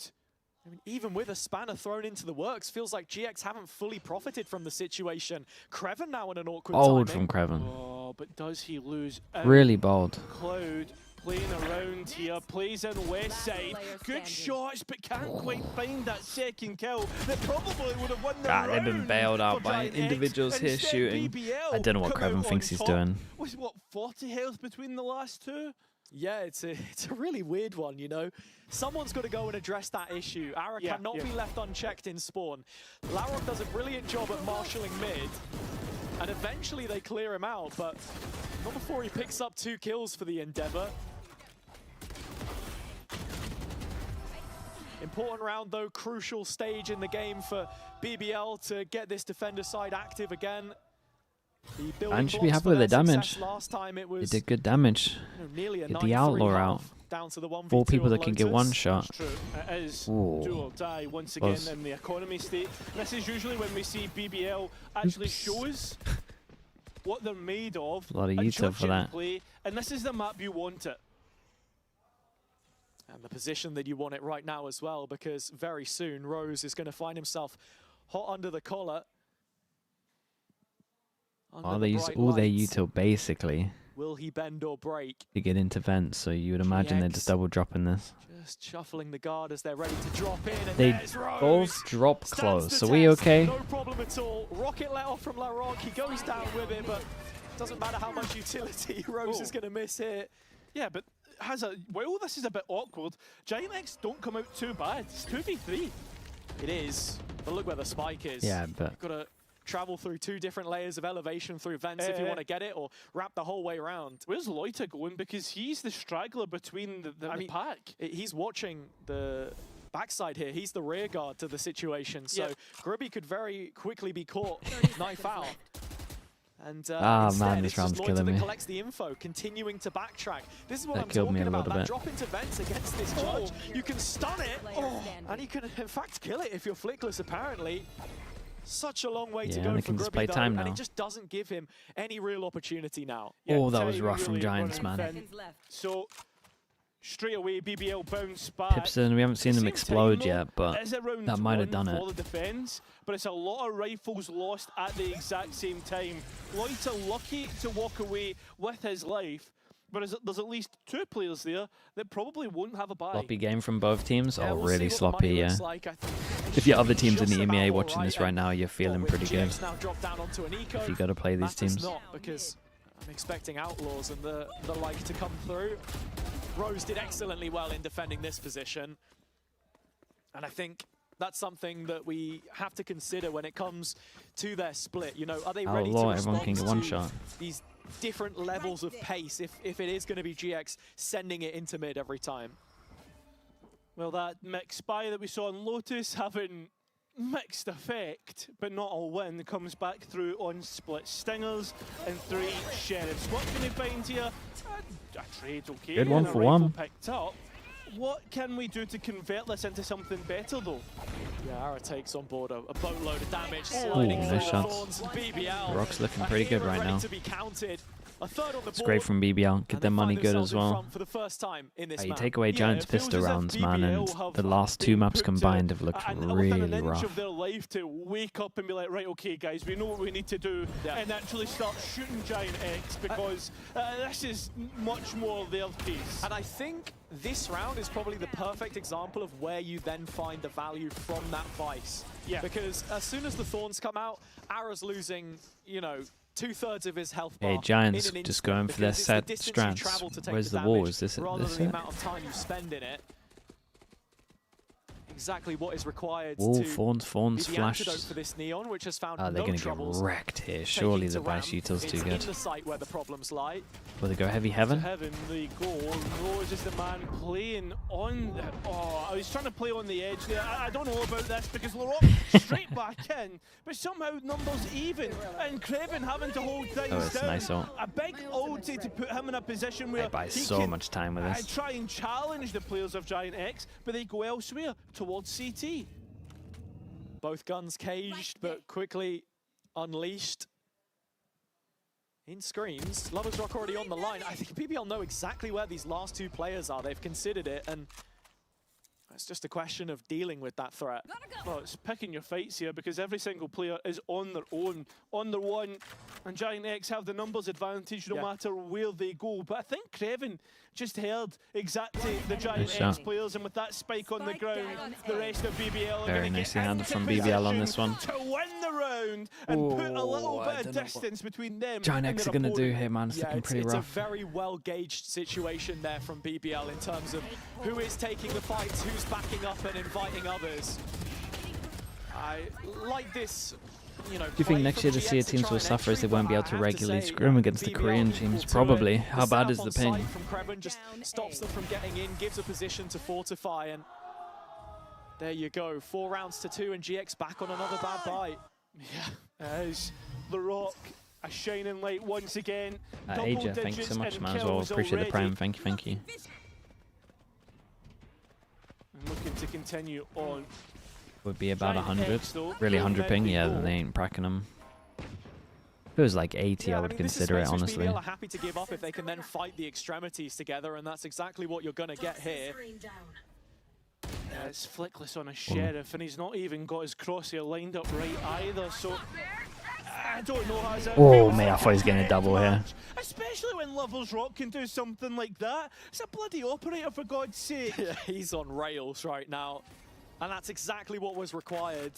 I mean, even with a spanner thrown into the works, feels like GX haven't fully profited from the situation. Creven now in an awkward Bold timing. from Creven. Oh, but does he lose out? Really bold. Cloud playing around here, plays in west side. Good shots, but can't quite find that second kill. That probably would have won the round. They've been bailed out by individuals here shooting. I don't know what Creven thinks he's doing. Was what, 40 health between the last two? Yeah, it's a really weird one, you know. Someone's got to go and address that issue. Ara cannot be left unchecked in spawn. LaRock does a brilliant job at marshalling mid, and eventually they clear him out, but not before he picks up 2 kills for the Endeavor. Important round though, crucial stage in the game for BBL to get this defender side active again. And should be happy with the damage. Last time it was, they did good damage. Get the Outlaw out. Down to the 4 people that can get 1 shot. True. It is do or die once again in the economy state. This is usually when we see BBL actually shows what they're made of. A lot of util for that. Play, and this is the map you want it. And the position that you want it right now as well, because very soon Rose is going to find himself hot under the collar. They use all their util basically. Will he bend or break? To get into vents, so you would imagine they're just double dropping this. Just shuffling the guard as they're ready to drop in, and they there's Rose. Both drop close. Are we okay? No problem at all. Rocket let off from LaRock. He goes down with it, but doesn't matter how much utility Rose is going to miss here. Yeah, but well, this is a bit awkward. GIANTX don't come out too bad. It's 2v3. It is, but look where the spike is. Yeah, but you've got to travel through 2 different layers of elevation through vents if you want to get it, or wrap the whole way around. Where's Lotus going? Because he's the straggler between the pack. He's watching the backside here. He's the rear guard to the situation, so Grubby could very quickly be caught knife out. And man, this round's killing me. Collects the info, continuing to backtrack. This is what I'm killed me talking a about. little That bit. drop into vents against this judge. You can stun it, and you can in fact kill it if you're flickless. Apparently, such a long way to go for Grubby though, and it just doesn't give him any real opportunity now. Oh, that was rough from Giants, man. So straight away, BBL bounce back. Pipson, we haven't seen them explode yet, but that might have done it. For the defense, but it's a lot of rifles lost at the exact same time. Loiter lucky to walk away with his life, Whereas there's at least 2 players there that probably won't have a buy. Sloppy game from both teams. Oh, we'll really sloppy, yeah. like. If you're other teams in the EMEA watching this right now, you're feeling pretty good. If you got to play these teams. Not, because I'm expecting Outlaws and the like to come through. Rose did excellently well in defending this position. And I think that's something that we have to consider when it comes to their split. You know, are they ready to everyone can get one respond shot. to these different levels of pace if it is going to be GX sending it into mid every time? Well, that mixed buy that we saw on Lotus having mixed effect, but not all win, comes back through on split stingers and 3 sheriffs. What can we find here? A trade, okay. Good one and for a rifle one. Picked up. What can we do to convert this into something better, though? Yeah, Ara takes on board a boatload of damage, Ooh, sliding nice through the shots. thorns. BBL, Rock's looking pretty good right now. to be counted. A third on the It's great from BBL. Get their money good as well. For the first time in this You map. take away Giant's pistol rounds, man, and the last 2 maps combined have looked really rough. Of their life to wake up and be like, right, okay, guys, we know what we need to do, and actually start shooting GIANTX, because this is much more their piece. And I think this round is probably the perfect example of where you then find the value from that Vice. Yeah. Because as soon as the Thorns come out, Ara's losing, you know, 2/3 of his health bar. Hey, Giants in an just instant, going for their because it's set the distance you strats. travel to take Where's the damage wall? Is this it? rather This than the it? amount of time you spend in it. Exactly what is required Wall, to Fawns be the antidote for this Neon, which has found Oh, they're no going to get troubles wrecked here. taking Surely to the Vice ramp. Util's too It's good. in the site where the problems lie. Will they go heavy heaven? Heaven, they go. Rose is the man playing on. Oh, I was trying to play on the edge there. I don't know about this because Laroque straight back in, but somehow numbers even, and Craven having to hold things Oh, it's down. nice ult. A big ulti to put him in a position where They buy he so can much time with this. try and challenge the players of GIANTX, but they go elsewhere towards CT. Both guns caged, but quickly unleashed. In screens, Lovers Rock already on the line. I think BBL know exactly where these last 2 players are. They've considered it, and it's just a question of dealing with that threat. Well, it's picking your fights here because every single player is on their own, on their one, and GIANTX have the numbers advantage no matter where they go. But I think Craven just heard exactly the GIANTX players, and with that spike on the ground, the rest of BBL are Very going to nicely get handled into from BBL on this position one. to win the round and put a little bit of distance between them and GIANTX their are going to do opponent. here, man. It's looking pretty it's rough. a very well-gauged situation there from BBL in terms of who is taking the fights, who's backing up and inviting others. I like this, you know. Do you think next year the SEA teams will suffer as they won't be able to regularly scrim against the Korean teams? Probably. How bad is the ping? From Kreven just stops them from getting in, gives a position to fortify, and there you go. 4 rounds to 2, and GX back on another bad bite. Yeah, as the Rock, a shining light once again. Aja, thank you so much, man, as well. Appreciate the prime. Thank you, thank you. And looking to continue on. Would be about 100. though, Really 100 ping? they Yeah, go. then they ain't pracking them. If it was like 80, I would consider it, honestly. BBL are happy to give up if they can then fight the extremities together, and that's exactly what you're going to get here. Yeah, it's Flickless on a Sheriff, and he's not even got his crosshair lined up right either, so I don't know how that Oh, feels. mate, I thought he was getting a double here. Especially when Lovers Rock can do something like that. It's a bloody operator, for God's sake. Yeah, he's on rails right now, and that's exactly what was required.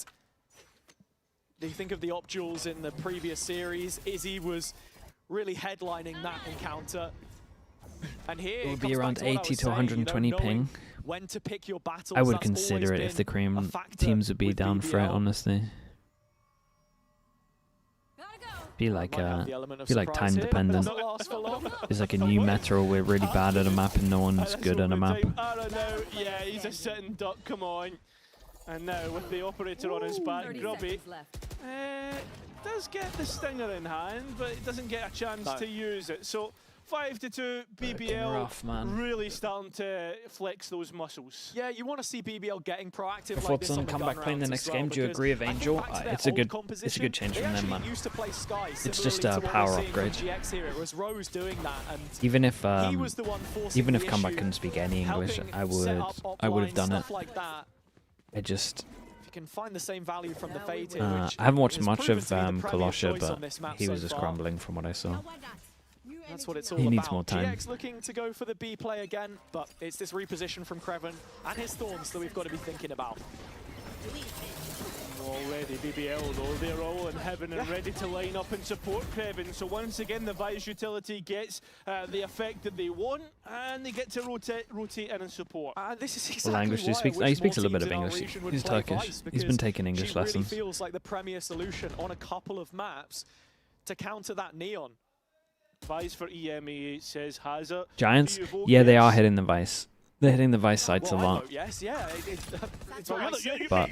Do you think of the op duels in the previous series? Izzy was really headlining that encounter. And here It would comes be back around to what I 80 was to saying, 120 you know, knowing ping. when to pick your battles. I would That's consider always it if been the a Korean factor teams would be with down for it, BBL. honestly. Be like Might have the element of time surprise here, but dependent. doesn't last for long. It's like a new meta or we're really bad at a map and no one's good at a map. I don't know. Yeah, he's a sitting duck. Come on. And now with the operator on his back, 30 Grubby seconds left. does get the stinger in hand, but he doesn't get a chance to use it. So 5-2, BBL rough, man. really starting to flex those muscles. Yeah, you want to see BBL getting proactive Before like this on Sun the come gun back playing the rounds next as well, game, do you because agree with I think Angel? back to their It's a old good composition, change they from them, actually man. used to play Sky It's just similarly a to what power we're seeing from upgrade. GX here. It was Rose doing that, and Even if he was the one forcing even if the Comeback issue, couldn't speak any English, helping I set up would have offline, done it. stuff like that. I just If you can find the same value from the Fate, I haven't watched much of Kolosha, but he was just crumbling from what I saw. That's what it's all He about. needs more time. GX looking to go for the B play again, but it's this reposition from Kreven and his Thorns that we've got to be thinking about. Already BBL though, they're all in heaven and ready to line up and support Kreven. So once again the Vice utility gets the effect that they want and they get to rotate in and support. This is What language do you speak? He speaks a little bit of English. He's Turkish. He's been taking English lessons. It really feels like the premier solution on a couple of maps to counter that Neon. Vice for EMEA says Hazard. Giants? Yeah, they are hitting the Vice. They're hitting the Vice sites a lot. Yes, yeah. But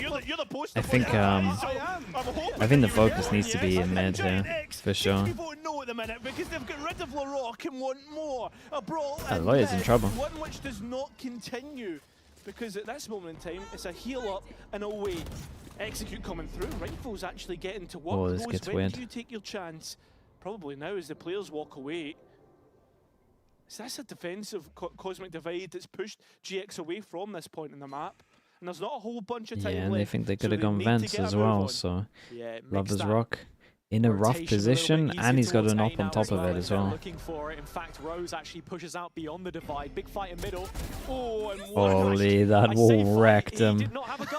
I think the focus needs to be in mid here, for sure. Because they've got rid of LaRock and want more. A brawl Lawyer's in trouble. One which does not continue. Because at this moment in time, it's a heal up and a wait. Execute coming through. Rifles actually getting to work. Oh, this gets weird. Do you take your chance? Probably now as the players walk away. Is this a defensive cosmic divide that's pushed GX away from this point in the map? And there's not a whole bunch of time Yeah, and they left, think they could so have gone Vents as well, so Lovers Rock in a rough position, and he's got an op on top of it as well. Looking for it. In fact, Rose actually pushes out beyond the divide. Big fight in middle. Oh, and Holy, that wall wrecked him.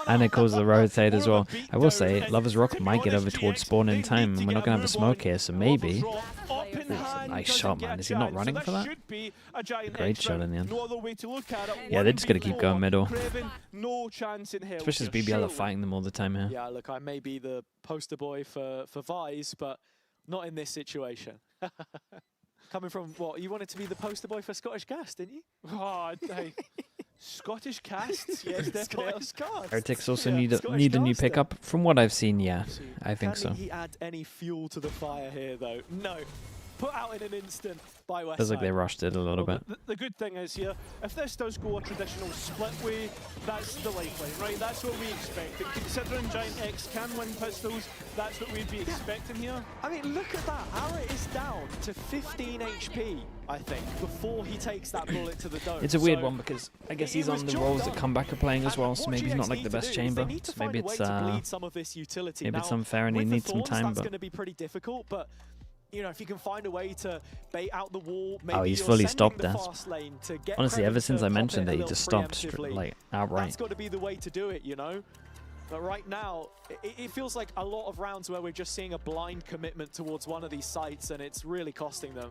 And it caused the rotate as well. I will say, Lovers Rock might get over towards spawn in time, and we're not going to have a smoke here, so maybe. That's a nice shot, man. Is he not running for that? Great shot in the end. Yeah, they're just going to keep going middle. Especially as BBL are fighting them all the time here. Yeah, look, I may be the poster boy for Vise, but not in this situation. Coming from, what, you wanted to be the poster boy for Scottish Gas, didn't you? Oh, hey. Scottish casts? Yes, definitely. Heretics also need a new pickup. From what I've seen, yeah, I think so. Can he add any fuel to the fire here, though? No. Put out in an instant by Westside. Feels like they rushed it a little bit. The good thing is here, if this does go a traditional split way, that's the lifeline, right? That's what we expect. And considering GIANTX can win pistols, that's what we'd be expecting here. I mean, look at that. Arret is down to 15 HP, I think, before he takes that bullet to the dome. It's a weird one because I guess he's on the roles that Comeback are playing as well, so maybe he's not like the best chamber. So maybe it's unfair and he needs some time. That's going to be pretty difficult, but you know, if you can find a way to bait out the wall, maybe he's fully stopped that. Honestly, ever since I mentioned it, he just stopped like outright. That's got to be the way to do it, you know. But right now, it feels like a lot of rounds where we're just seeing a blind commitment towards one of these sites, and it's really costing them.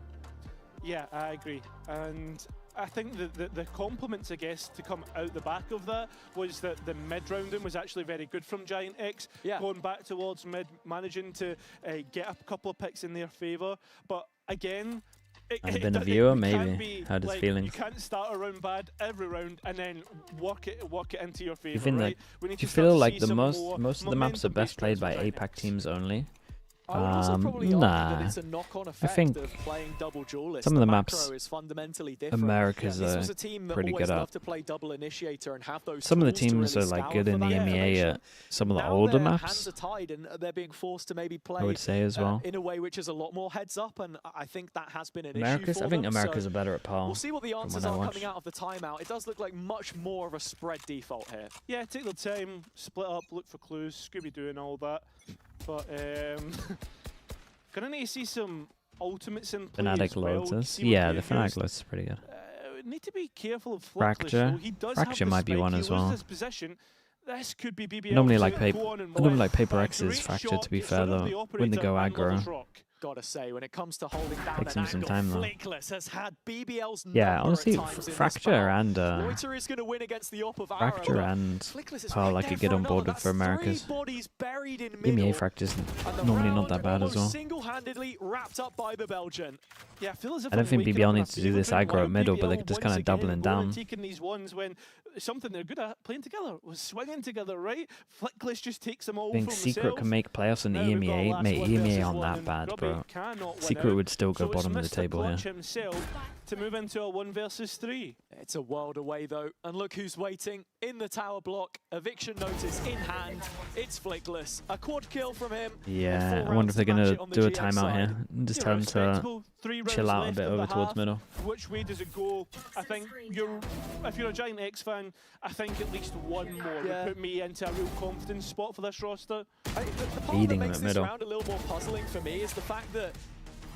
Yeah, I agree. And I think the compliments, I guess, to come out the back of that was that the mid-rounding was actually very good from GIANTX. Yeah. Going back towards mid, managing to get a couple of picks in their favour. But again, I've been a viewer, maybe. Hurt his feelings. You can't start a round bad every round and then work it into your favour. You think right? do you feel like the most of the maps are best played by APAC teams only? Nah. I think some of the maps America's are pretty good at. Some of the teams are like good in the EMEA at some of the older maps, I would say as well. In a way which is a lot more heads up, and I think that has been an issue for them. I think America's are better at PAL. We'll see what the answers are coming out of the timeout. It does look like much more of a spread default here. Yeah, take the time, split up, look for clues, Scooby-Doo and all that. But gonna need to see some ultimates in play Fnatic as well. Lotus. Yeah, the Fnatic Lotus is pretty good. Need to be careful of Fracture. He does Fracture have might be one as well. his position. This could be BBL. I normally like Paper X's Fracture, to be fair though, when they go aggro. Gotta say, when it comes to holding down Takes him some time though. has had BBL's yeah, honestly, Fracture and Loiter is gonna win against the op of Fracture and PAL I could get on board with for Americas. EMEA Fracture's normally not that bad as well. Single-handedly wrapped up by the Belgian. Yeah, I don't think BBL needs to do this aggro at middle, but they're just kind of doubling down. Taking these ones when something they're good at, playing together, was swinging together, right? Flickless just takes them all. I think Secret can make playoffs in the EMEA. Mate, EMEA aren't that bad, bro. Secret would still go bottom of the table here. To move into a 1 versus 3. It's a world away though, and look who's waiting in the tower block. Eviction notice in hand. It's Flickless. A quad kill from him. Yeah, I wonder if they're gonna do a timeout here and just tell him to chill out a bit over towards middle. Which way does it go? I think if you're a GIANTX fan, I think at least one more would put me into a real confidence spot for this roster. The part that makes this round a little more puzzling for me is the fact that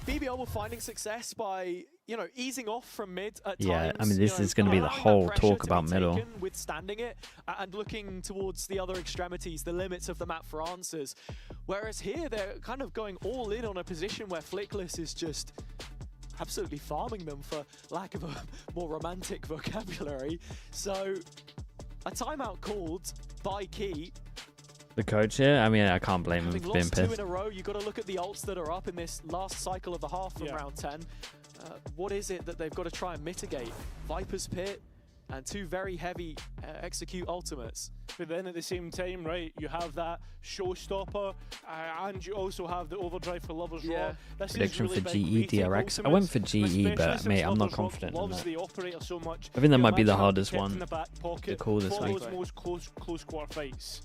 BBL were finding success by, you know, easing off from mid at times. Yeah, I mean, this is going to be the whole talk about middle. Withstanding it and looking towards the other extremities, the limits of the map for answers. Whereas here, they're kind of going all in on a position where Flickless is just absolutely farming them, for lack of a more romantic vocabulary. So, a timeout called by Key. The coach here, I mean, I can't blame him for being lost 2 pissed. in a row, you've got to look at the ults that are up in this last cycle of the half from round 10. What is it that they've got to try and mitigate? Viper's Pit and 2 very heavy execute ultimates. But then at the same time, right, you have that showstopper, and you also have the overdrive for Lovers Raw. This Prediction really for big. GE DRX. I went for GE, but mate, I'm not confident in that. The operator so much. I think that might be the hardest kept one in the back pocket to call this for week. those most close quarter fights.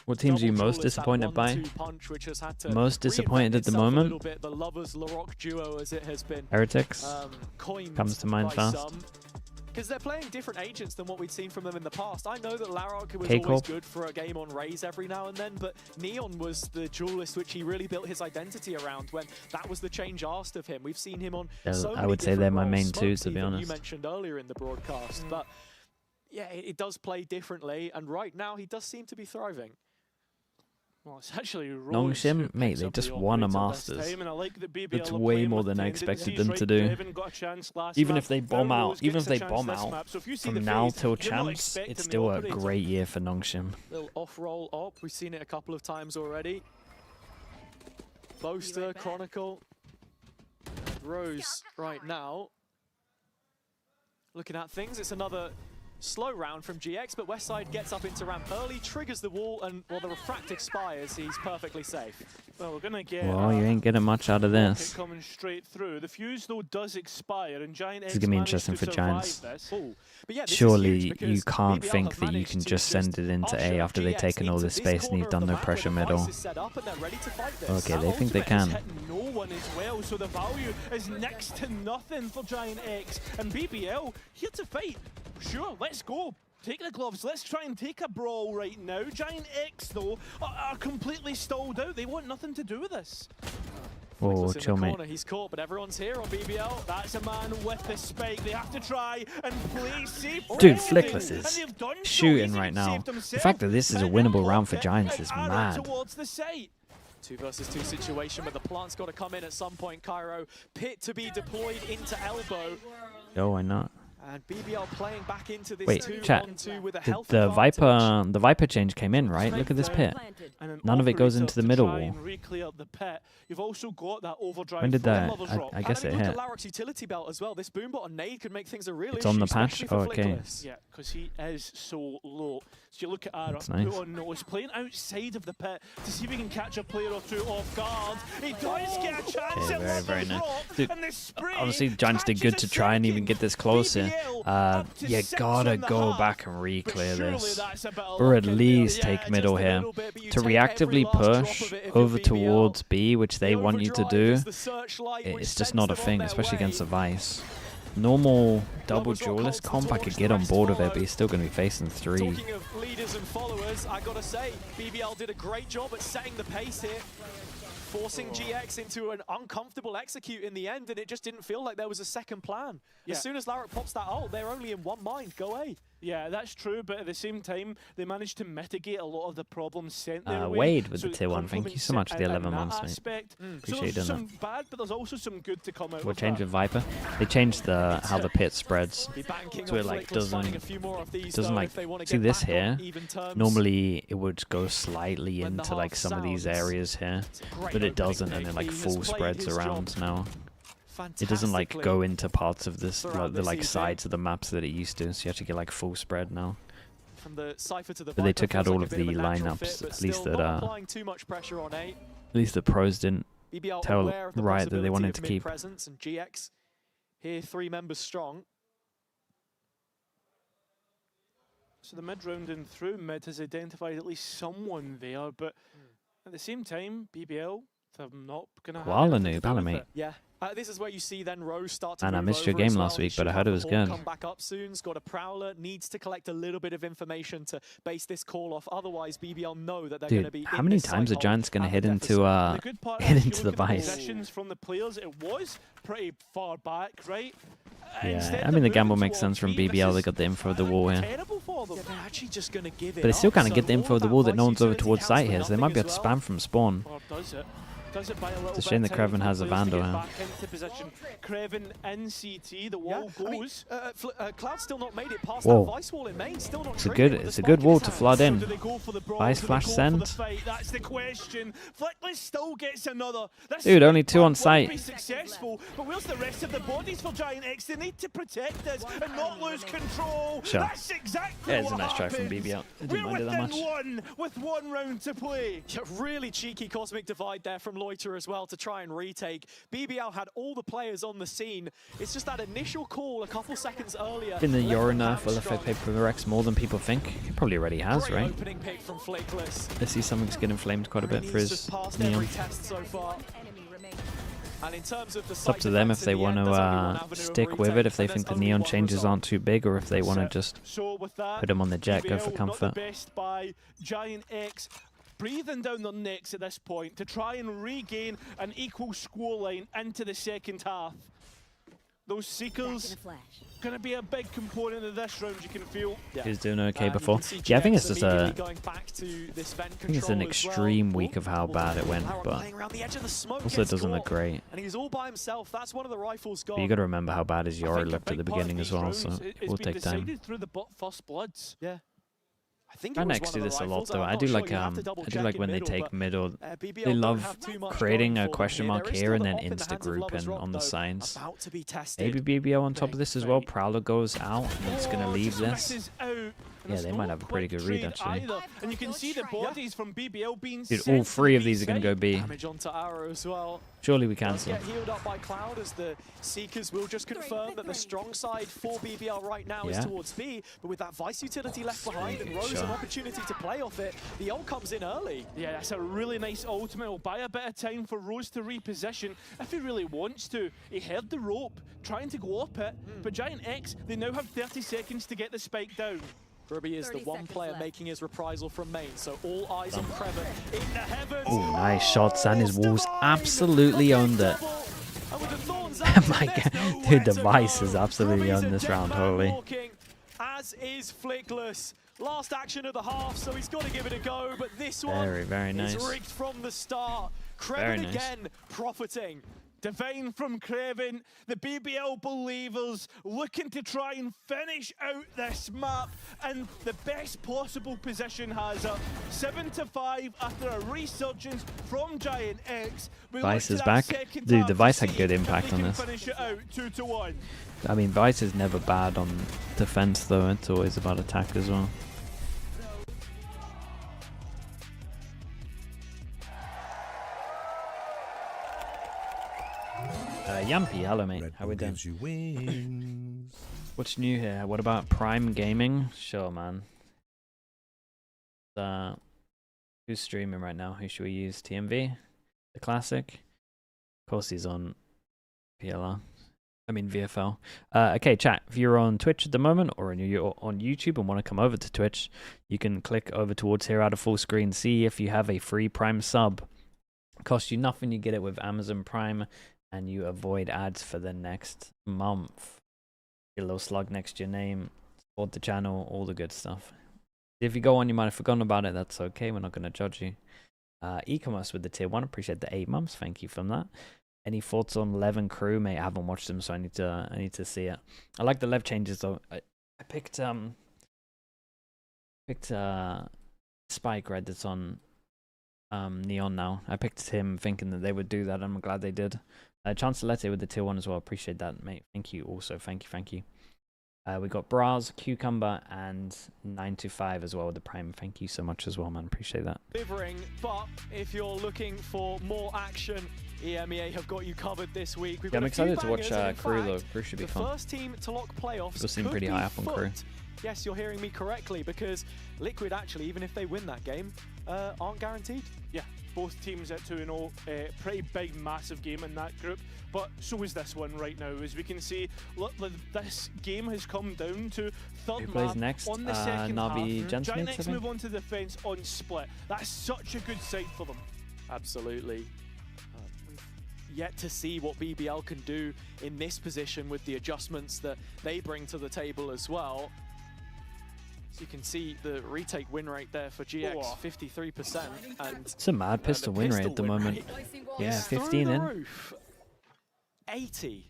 What teams are you most disappointed by? Most disappointed at the moment? The Lovers Larocque duo, as it has been Heretics comes to mind fast. Because they're playing different agents than what we'd seen from them in the past. I know that Larocque was K-Corp. always good for a game on Raze every now and then, but Neon was the duelist which he really built his identity around when that was the change asked of him. We've seen him on so I many would say they're different my roles. main two, Smokes to be even, honest. you mentioned earlier in the broadcast, but yeah, it does play differently, and right now he does seem to be thriving. Well, it's actually Nongshim, mate, they just won a Masters. That's way more than I expected them to do. Even if they bomb out, from now till champs, it's still a great year for Nongshim. Little off-roll op, we've seen it a couple of times already. Boaster, Chronicle, Rose right now. Looking at things, it's another slow round from GX, but Westside gets up into ramp early, triggers the wall, and while the refract expires, he's perfectly safe. Well, we're gonna get. Well, you ain't getting much out of this. Coming straight through. The fuse though does expire, and GIANTX This is gonna be interesting for Giants. But yeah, Surely you can't think that you can just send it into A after they've taken all this space and you've done no pressure middle. Okay, they think they can. No one as well, so the value is next to nothing for GIANTX, and BBL here to fight. Sure, let's go. Take the gloves. Let's try and take a brawl right now. GIANTX, though, are completely stalled out. They want nothing to do with this. Oh, chill, mate. He's caught, but everyone's here on BBL. That's a man with the spike. They have to try and play safe. Dude, Flickless is shooting right now. The fact that this is a winnable round for Giants is mad. 2 versus 2 situation, but the plant's got to come in at some point, Cairo. Pit to be deployed into elbow. No, why not? And BBL playing back into this Wait, 2-on-2 with a health the Viper change came in, right? Look at this pit. None of it goes into the middle wall. You've also got that overdrive. When did that? I guess it hit. Look at Larocque's utility belt as well. This boombot on nade could make things a real issue. It's on the patch? Oh, okay. Yeah, because he is so low. So you look at Ara, nice. who on Notice, playing outside of the pit to see if he can catch a player or two off guard. He does get a chance. Okay, very, very nice. Dude, obviously, Giants did good to try and even get this close here. You gotta go back and re-clear this. Or at least take middle here. To reactively push over towards B, which they want you to do, it's just not a thing, especially against the Vice. Normal double duelist comp, I could get on board with it, but he's still going to be facing 3. Talking of leaders and followers, I gotta say, BBL did a great job at setting the pace here, forcing GX into an uncomfortable execute in the end, and it just didn't feel like there was a second plan. As soon as Larocque pops that ult, they're only in one mind, go A. Yeah, that's true, but at the same time, they managed to mitigate a lot of the problems sent their way. Wade with the tier 1, thank you so much for the 11 months, mate. Appreciate so doing that. Bad, but there's also some good to come out What of changed that. with Viper? They changed how the pit spreads, so it like doesn't like, see this here, normally it would go slightly into like some of these areas here, but it doesn't, and it like full spreads around now. It doesn't like go into parts of this, the like sides of the maps that it used to, so you have to get like full spread now. From the Cypher to the But they took out all of the lineups, at least the pros didn't tell Riot that they wanted to keep. Presence and GX here 3 members strong. So the mid round and through mid has identified at least someone there, but at the same time, BBL, they're not going to have anything to do with it. Yeah. This is where you see then Rose start to And I move missed your over game as last well. He week, but should I have heard it the was Horde good. Come back up soon. He's got a Prowler. Needs to collect a little bit of information to base this call off. Otherwise, BBL know that they're going to be. How many times are Giants going to hit into the Vice? From the players, it was pretty far back, right? Yeah, I mean the gamble makes sense from BBL. They got the info of the wall here. They're actually just going to give it But they still up. kind of So get the info all of the that wall that no Vice one's over utility towards counts site for here, so they might be able to nothing spam from spawn. Or does it? Does it by a little It's a shame that bit Kreven has a Vandal here. back into position. Kreven in CT, the wall goes. Cloud still not made it past Whoa. that Vice wall in main. Still not It's a good wall to flood in. Do they go for the brawl? Vice Do they flash go for send. the fight? That's the question. Flickless still gets another. This Dude, only 2 on won't site. be successful, but where's the rest of the bodies for GIANTX? They need to protect us and not lose control. Sure. That's exactly Yeah, it's a what nice try from happens. BBL. I didn't We're mind it that within much. one with 1 round to play. Yeah, really cheeky Cosmic Divide there from Loiter as well to try and retake. BBL had all the players on the scene. It's just that initial call a couple seconds earlier. In the left Euro them nerf will hamstrung. affect Paper Rex more than people think. It probably already has, Great right? opening pick from Flickless. I see something's getting flamed quite a bit for He's his just passed Neon. every test so far. And in terms of the It's up to them if they want to stick with it, if they think the Neon changes aren't too big, or if they want to just put him on the jet, go for BBL, comfort. Not the best by GIANTX. Breathing down their necks at this point to try and regain an equal scoreline into the second half. Those Seekers going to be a big component of this round, you can feel. He was doing okay before. Yeah, I think it's just a... I think it's an extreme week of how bad it went, but also it doesn't look great. And he's all by himself. That's one of the rifles gone. But you got to remember how bad his Yoro looked at the beginning as well, so it will take time. Through the first bloods. Yeah. I think GIANTX do this a lot though. I do like when they take mid or they love creating a question mark here and then insta grouping on the sides. Maybe BBL on top of this as well. Prowler goes out and it's gonna leave this. Yeah, they might have a pretty good read actually. And you can see the bodies from BBL being Dude, all 3 of these are gonna go B. Damage onto Arrow as well. Surely we cancel. Get healed up by Cloud as the Seekers will just confirm that the strong side for BBL right now is towards B, but with that Vice utility left behind and Rose an opportunity to play off it, the ult comes in early. Yeah, that's a really nice ultimate. It'll buy a bit of time for Rose to reposition if he really wants to. He heard the rope, trying to go up it, but GIANTX, they now have 30 seconds to get the spike down. Grubby is the one player making his reprisal from main, so all eyes on Kreven in the heavens. Oh, nice shots, and his walls absolutely owned it. My God, dude, the Vice is absolutely on this round, holy. As is Flickless. Last action of the half, so he's got to give it a go, but this one very nice. is rigged from the start. Kreven again profiting. Divine from Kreven, the BBL believers looking to try and finish out this map in the best possible position has it. 7-5 after a resurgence from GIANTX. Vice is back. Dude, the Vice had good impact on this. Finish it out 2-1. I mean, Vice is never bad on defense though, it's always about attack as well. Yampy, hello mate, how we doing? What's new here? What about Prime Gaming? Sure, man. Who's streaming right now? Who should we use? TMV? The classic? Of course he's on VFL. Okay, chat. If you're on Twitch at the moment or you're on YouTube and want to come over to Twitch, you can click over towards here out of full screen. See if you have a free Prime sub. It costs you nothing. You get it with Amazon Prime. And you avoid ads for the next month. Get a little slug next to your name, support the channel, all the good stuff. If you go on, you might have forgotten about it. That's okay. We're not going to judge you. E-commerce with the tier 1. Appreciate the 8 months. Thank you from that. Any thoughts on Lev and crew? Mate, I haven't watched them, so I need to see it. I like the Lev changes though. I picked Spike, right? That's on Neon now. I picked him thinking that they would do that. I'm glad they did. Chancellette with the tier 1 as well. Appreciate that, mate. Thank you also. Thank you. We got Braz, Cucumber, and 925 as well with the Prime. Thank you so much as well, man. Appreciate that. Delivering, but if you're looking for more action, EMEA have got you covered this week. Yeah, I'm excited to watch Crew though. Crew should be fun. The first team to lock playoffs Still seem pretty high up on Crew. Yes, you're hearing me correctly, because Liquid actually, even if they win that game, aren't guaranteed. Yeah, both teams at 2-0. Pretty big, massive game in that group. But so is this one right now. As we can see, look, this game has come down to third map next? on the second NAVI half. GIANTX move on to defense on split. That's such a good sight for them. Absolutely. We've yet to see what BBL can do in this position with the adjustments that they bring to the table as well. So you can see the retake win rate there for GX, 53%. And it's a mad pistol win rate at the moment. Yeah, 15 in. Roof. 80.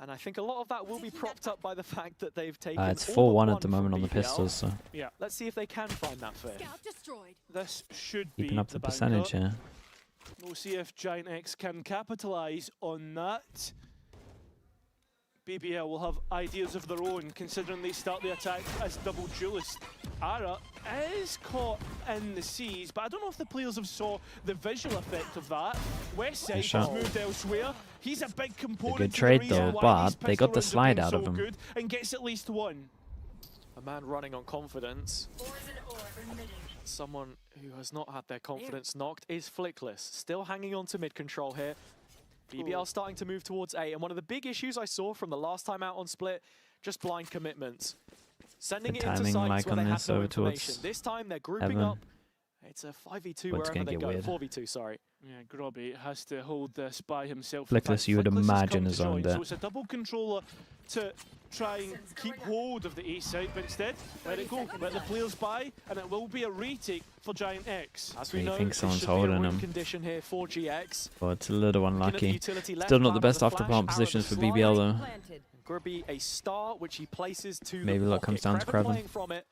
And I think a lot of that will be propped up by the fact that they've taken It's 4-1 at the moment on the BBL. pistols, so yeah. Let's see if they can find that fit. This should keeping be up the percentage, yeah. We'll see if GIANTX can capitalize on that. BBL will have ideas of their own, considering they start the attack as double duelist. Ara is caught in the seas, but I don't know if the players have saw the visual effect of that. Westside has moved elsewhere. He's a big component. A good trade though, but they got the slide out of him. Good and gets at least one. A man running on confidence. Someone who has not had their confidence knocked is Flickless. Still hanging on to mid control here. BBL starting to move towards A, and one of the big issues I saw from the last time out on Split, just blind commitments. Sending it into sites where they have no information. This time they're grouping up. It's a 5v2 wherever they go. 4v2, sorry. Yeah, Grobby has to hold this by himself. Flickless, you would imagine, is on there. So it's a double controller to try and keep hold of the A side, but instead, let it go. Let the players by, and it will be a retake for GIANTX. As we know, think someone's holding him. Condition here for GX. But it's a little unlucky. Still not the best after plant positions for BBL though. Grubby a star which he places to maybe luck comes down to Kreven. It.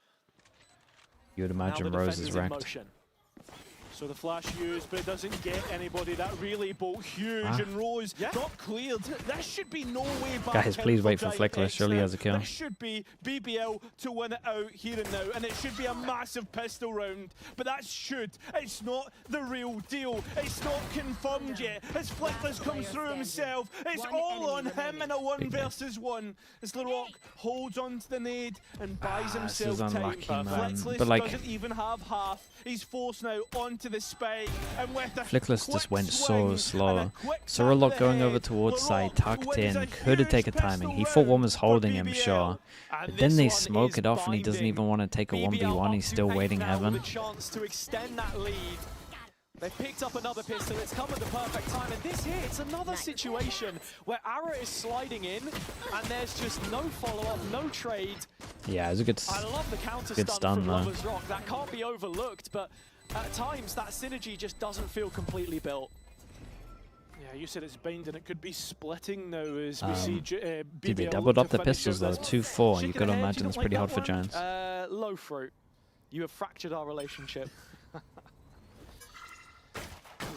You would imagine Rose is wrecked. So the flash used, but it doesn't get anybody. That really bolt huge, and Rose not cleared. That should be no way back. Guys, please wait for Flickless. Surely he has a kill. That should be BBL to win it out here and now, and it should be a massive pistol round. But that should. It's not the real deal. It's not confirmed yet. As Flickless comes through himself, it's all on him in a 1 versus 1. As LaRock holds on to the nade and buys himself time. Flickless doesn't even have half. He's forced now onto the spike, and with a Flickless just went so slow. Saw a lot going over towards side, tucked in, could have taken timing. He thought one was holding him, sure. But then they smoke it off and he doesn't even want to take a 1v1, he's still waiting heaven. Chance to extend that lead. They've picked up another pistol, it's come at the perfect time, and this here, it's another situation where Ara is sliding in, and there's just no follow-up, no trade. Yeah, it was a good, I love the counter stun from though. Lover's Rock. That can't be overlooked, but at times that synergy just doesn't feel completely built. Yeah, you said it's binding, it could be splitting now as we see BBL. Dude, they doubled up the pistols though, 2-4, you gotta imagine it's pretty hard for Giants. Low fruit, you have fractured our relationship.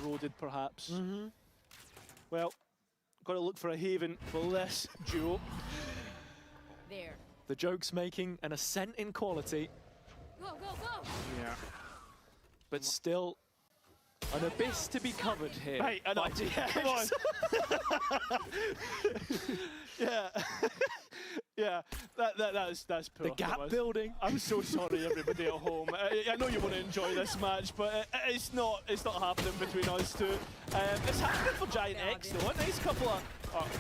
Eroded perhaps. Well, got to look for a haven for this duo. There. The joke's making an ascent in quality. Go, go, go! Yeah. But still, an abyss to be covered here. Right, come on. Yeah. Yeah, that's poor. The gap building. I'm so sorry, everybody at home. I know you want to enjoy this match, but it's not happening between us two. It's happening for GIANTX though. A nice couple of,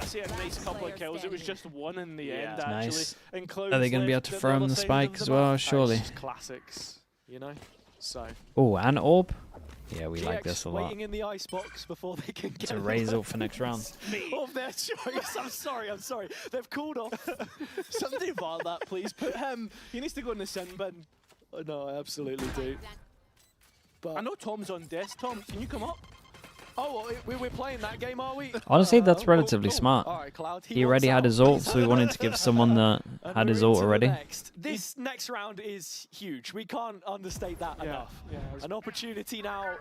I say a nice couple of kills. It was just one in the end actually. Nice. And Are they going to be able to throw him the spike as well? Surely. Just classics, you know. So. Oh, and Orb. Yeah, we GX like this a lot. waiting in the icebox before they can get to raise up for next round. Of their choice. I'm sorry. They've called off. Somebody VAR that, please. Put him. He needs to go in the sin bin. No, I absolutely do. But I know Tom's on desk. Tom, can you come up? Oh, we're playing that game, are we? Honestly, that's relatively smart. All right, Cloud, he already had his ult, so we wanted to give someone that had his ult already. This next round is huge. We can't understate that enough. Yeah, an opportunity now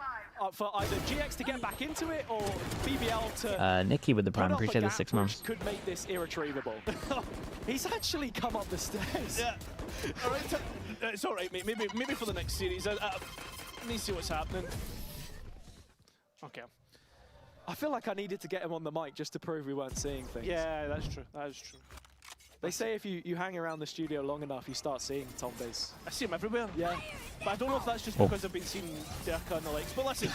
for either GX to get back into it or BBL to... Nikki with the prime, appreciate the 6 months. Could make this irretrievable. He's actually come up the stairs. Yeah. All right, it's all right, mate. Maybe for the next series. I need to see what's happening. Okay. I feel like I needed to get him on the mic just to prove we weren't seeing things. Yeah, that's true. That is true. They say if you hang around the studio long enough, you start seeing Tombays. I see them everywhere. Yeah. But I don't know if that's just because I've been seeing Derka and the likes. But listen,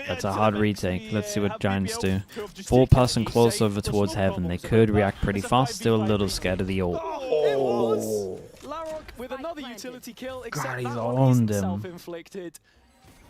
That's a hard retake. Let's see what Giants do. 4-person close over towards heaven. They could react pretty fast. Still a little scared of the ult. Oh! Larok with another utility kill, except God, he's that one owned isn't him. self-inflicted.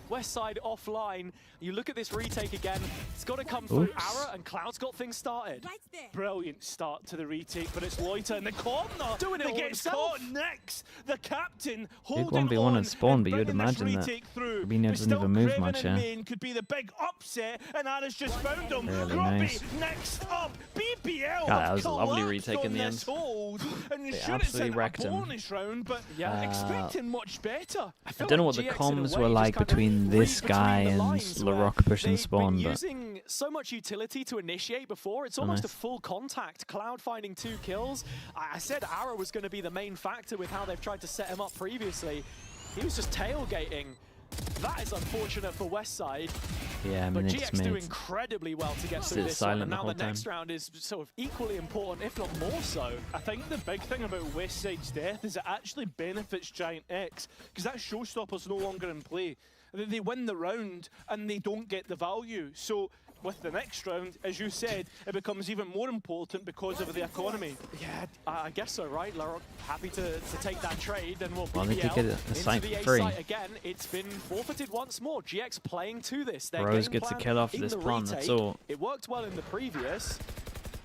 West side offline. You look at this retake again. It's got to come through. Ara and Cloud's got things started. Brilliant start to the retake, but it's Loiter in the corner. Doing it all gets himself. caught next. The captain Big holding 1v1 on at spawn, and but you'd bringing this imagine that retake through. Rubinho But doesn't still, even move Craven much and here. Main could be the big upset, and Ara's just found him. Really Grubby nice. next up. BBL. God, that was a have lovely collapsed retake in on the this end. hold, and They sure it's absolutely in wrecked a him. bonus round, but expecting much better. I don't know what the comms were like between this guy and Larocque pushing spawn, but using so much utility to initiate before, it's almost a full contact. Cloud finding 2 kills. I said Ara was going to be the main factor with how they've tried to set him up previously. He was just tailgating. That is unfortunate for Westside. yeah, I But mean, they just GX do made incredibly well to get Sit through this one, silent and the now whole the next time. round is sort of equally important, if not more so. I think the big thing about Westside's death is it actually benefits GIANTX, because that showstopper's no longer in play. They win the round and they don't get the value. So with the next round, as you said, it becomes even more important because of the economy. Yeah, I guess so, right? Larocque happy to take that trade, and we'll Well, they could get a into site the for A free. site again. It's been forfeited once more. GX playing to this. Their Rose game gets a plan kill off in this the plan, that's retake. all. It worked well in the previous,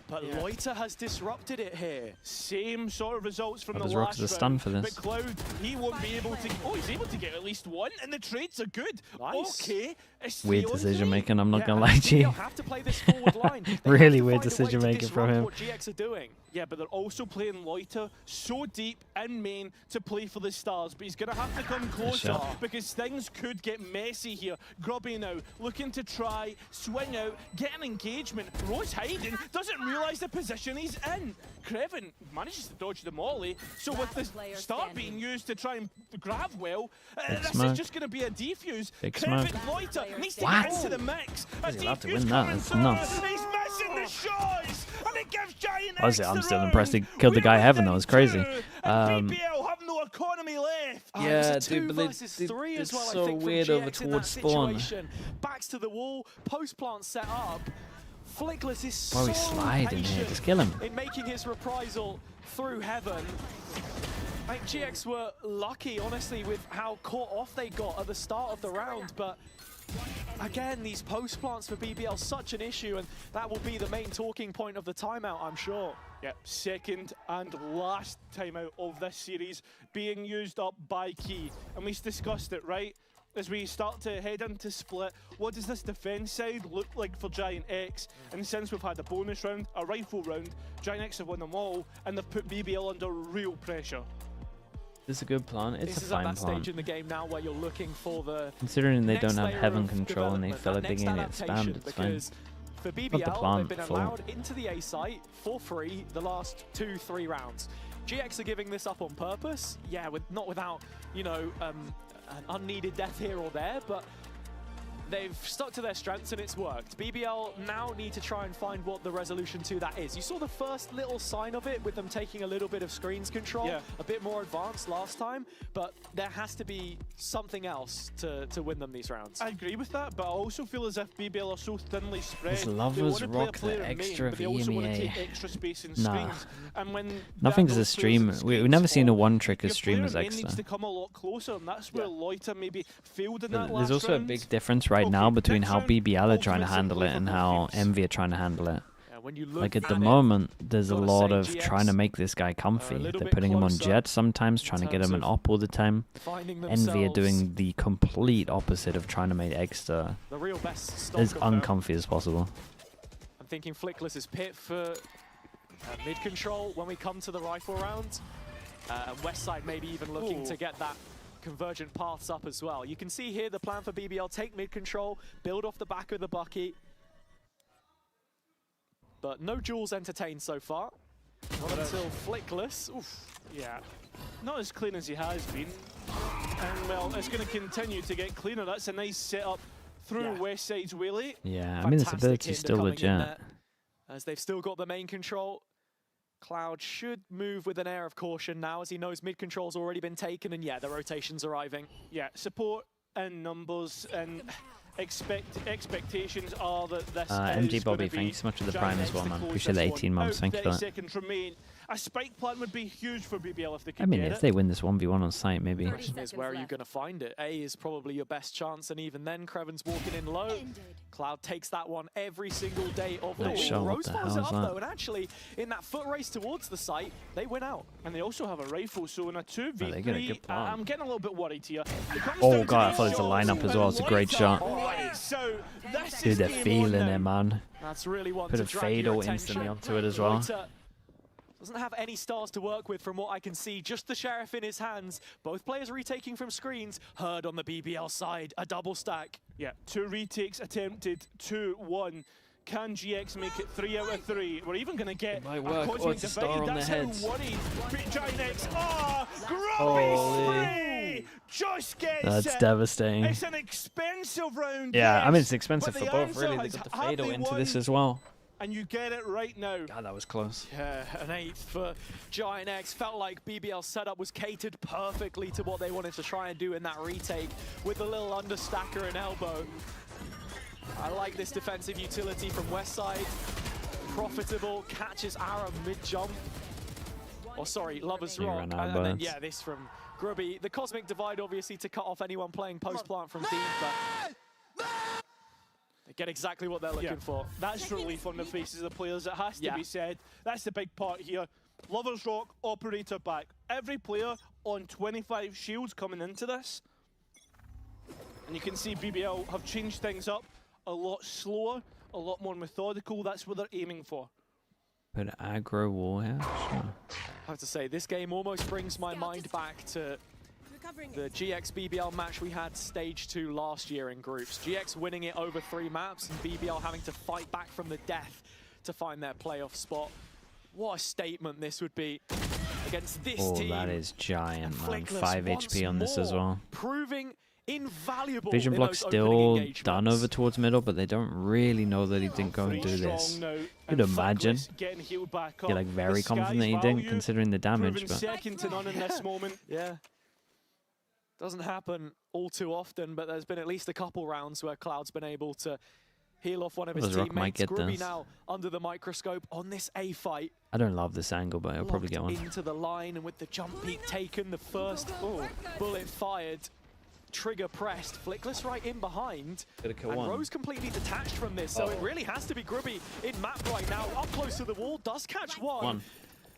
but Loiter has disrupted it here. Same sort of results from Oh, the there's last Rock's a round. stun for this. But Cloud, he won't be able to. Oh, he's able to get at least one, and the trades are good. Nice. Okay, it's weird 3-on-3. decision making, I'm not gonna and lie to you. BBL have to play this forward line. They have Really to weird find a way decision to making from disrupt him. what GX are doing. Yeah, but they're also playing Loiter so deep in main to play for the stars. But he's going to have to come closer shot. because things could get messy here. Grubby now looking to try, swing out, get an engagement. Rose hiding, doesn't realise the position he's in. Craven manages to dodge the molly. So with the start being used to try and grab well, this smoke. is just going to be a defuse. Big Craven, smoke. Loiter needs to What? get into the mix. A He's allowed to defuse win that, coming that's through. nuts. He's missing the shots, and it gives GIANTX Honestly, I'm the still round. impressed he killed the guy Heaven, that was crazy. BBL have no economy left. It was Yeah, a 2 dude, but they- versus they- 3 it's as well, so I think, from weird GX over in that towards spawn. situation. Backs to the wall, post plant set up. Flickless is Why are so we sliding here? patient Just kill him. in making his reprisal through Heaven. I think GX were lucky, honestly, with how caught off they got at the start of the round, but again, these post plants for BBL, such an issue, and that will be the main talking point of the timeout, I'm sure. Yep, second and last timeout of this series being used up by Key. And we discussed it, right? As we start to head into split, what does this defense side look like for GIANTX? And since we've had a bonus round, a rifle round, GIANTX have won them all, and they've put BBL under real pressure. It's a good plan. It's This a is at fine that plan. stage in the game now where you're looking for the Considering they don't next have layer Heaven of control and they development, feel that like they're next gonna get spammed, adaptation, it's fine. because for Not the BBL, plan, they've been full. allowed into the A site for free the last 2-3 rounds. GX are giving this up on purpose. Yeah, not without, you know, an unneeded death here or there, but they've stuck to their strengths and it's worked. BBL now need to try and find what the resolution to that is. You saw the first little sign of it with them taking a little bit of screens control, a bit more advanced last time, but there has to be something else to win them these rounds. I agree with that, but I also feel as if BBL are so thinly spread. These They lovers wanna play a rock the player in main, extra but they also want to VMEA. take extra space in Nah. screens. And when Nothing's that a goes through stream. as We've screens never seen a fall, one trick as your stream player as in main needs extra. to come a lot closer, and that's where Loiter maybe failed in that There's last also a round. big difference right now between how BBL are trying to handle it and how MV are trying to handle it. When you look Like at the it, moment, there's a gotta lot say of GX trying to make this guy comfy. are a They're little bit putting him on closer Jet sometimes, trying to get terms him an of op all the time. finding Envy are themselves doing the complete opposite of trying to make Extra the real best stock as of them. uncomfy as possible. I'm thinking Flickless is pit for mid control when we come to the rifle round. And Westside maybe even looking to get that convergent paths up as well. You can see here the plan for BBL, take mid control, build off the back of the bucket. But no duels entertained so far. Not until Flickless. Oof. Yeah, not as clean as he has been. And well, it's going to continue to get cleaner. That's a nice setup through Westside's Whaley. Yeah, I mean, this Fantastic ability hit is still coming in legit. there, as they've still got the main control. Cloud should move with an air of caution now, as he knows mid control's already been taken, and yeah, the rotation's arriving. Yeah, support and numbers and expectations are that this MG is Bobby, gonna be thanks so much for the Prime as well, GIANTX man. to close Appreciate the this 18 one months. out. Thank you for 30 that. seconds remain. A spike plant would be huge for BBL if they could I mean, get if it. they win this 1v1 on site, maybe. The question is, where are you going to find it? A is probably your best chance, and even then, Kreven's walking in low. Cloud takes that one every single day of the Nice week. shot, what Rose the follows hell it is up, that? though, and actually, in that foot race towards the site, they win out. And they also have a rifle, so in a 2v3, Oh, they get a good plant. I'm getting a little bit worried here. It comes Oh down to god, I these thought it was a shots lineup as well. It's a great and shot. Right, so this Dude, is they're game feeling on it, now. man. That's really one Put to a drag fade your all attention. instantly onto it as well. Loiter doesn't have any stars to work with from what I can see. Just the Sheriff in his hands. Both players retaking from screens. Herd on the BBL side. A double stack. Yeah, 2 retakes attempted, 2-1. Can GX make it 3 out of 3? We're even going to get might a work. cosmic Oh, it's a divide. star on That's their how heads. worried GIANTX are. Holy. Grubby just gets That's it. devastating. It's an expensive round. Yeah, I mean, yes, it's expensive but for the both, answer really. They is, got the have fadeaway they into this won? as well. And you get it right now. God, that was close. Yeah, an 8th for GIANTX. Felt like BBL's setup was catered perfectly to what they wanted to try and do in that retake with a little understacker and elbow. I like this defensive utility from Westside. Profitable, catches Ara mid-jump. Oh, sorry, Lover's You Rock. ran out of And then, bullets. yeah, this from Grubby. The Cosmic Divide, obviously, to cut off anyone playing post-plant from deep, but they get exactly what they're looking for. That's relief on the faces of the players, it has to Yeah. be said. That's the big part here. Lover's Rock, operator back. Every player on 25 shields coming into this. And you can see BBL have changed things up a lot slower, a lot more methodical. That's what they're aiming for. Put aggro wall here. Sure. I have to say, this game almost brings my mind back to the GX BBL match we had stage 2 last year in groups. GX winning it over 3 maps and BBL having to fight back from the death to find their playoff spot. What a statement this would be against this team. Oh, that is giant, man. Flickless 5 once HP on this as more, well. Proving invaluable. Vision in block those still opening done engagements. over towards middle, but they don't really know that he didn't go and do this. You'd imagine. Getting healed back You're up. like very The confident that he Sky's didn't, value considering the damage. proven But second to none in this moment. Yeah. Doesn't happen all too often, but there's been at least a couple rounds where Cloud's been able to heal off one of his Lotus Rock might teammates. get Grubby this. now under the microscope on this A fight. I don't love this angle, but he'll probably get one. Into the line, and with the jump peak taken, the first bullet fired. Trigger pressed, Flickless right in behind, Gotta kill and one. Rose completely detached from this, so it really has to be Grubby in map right now. Up close to the wall, does catch one.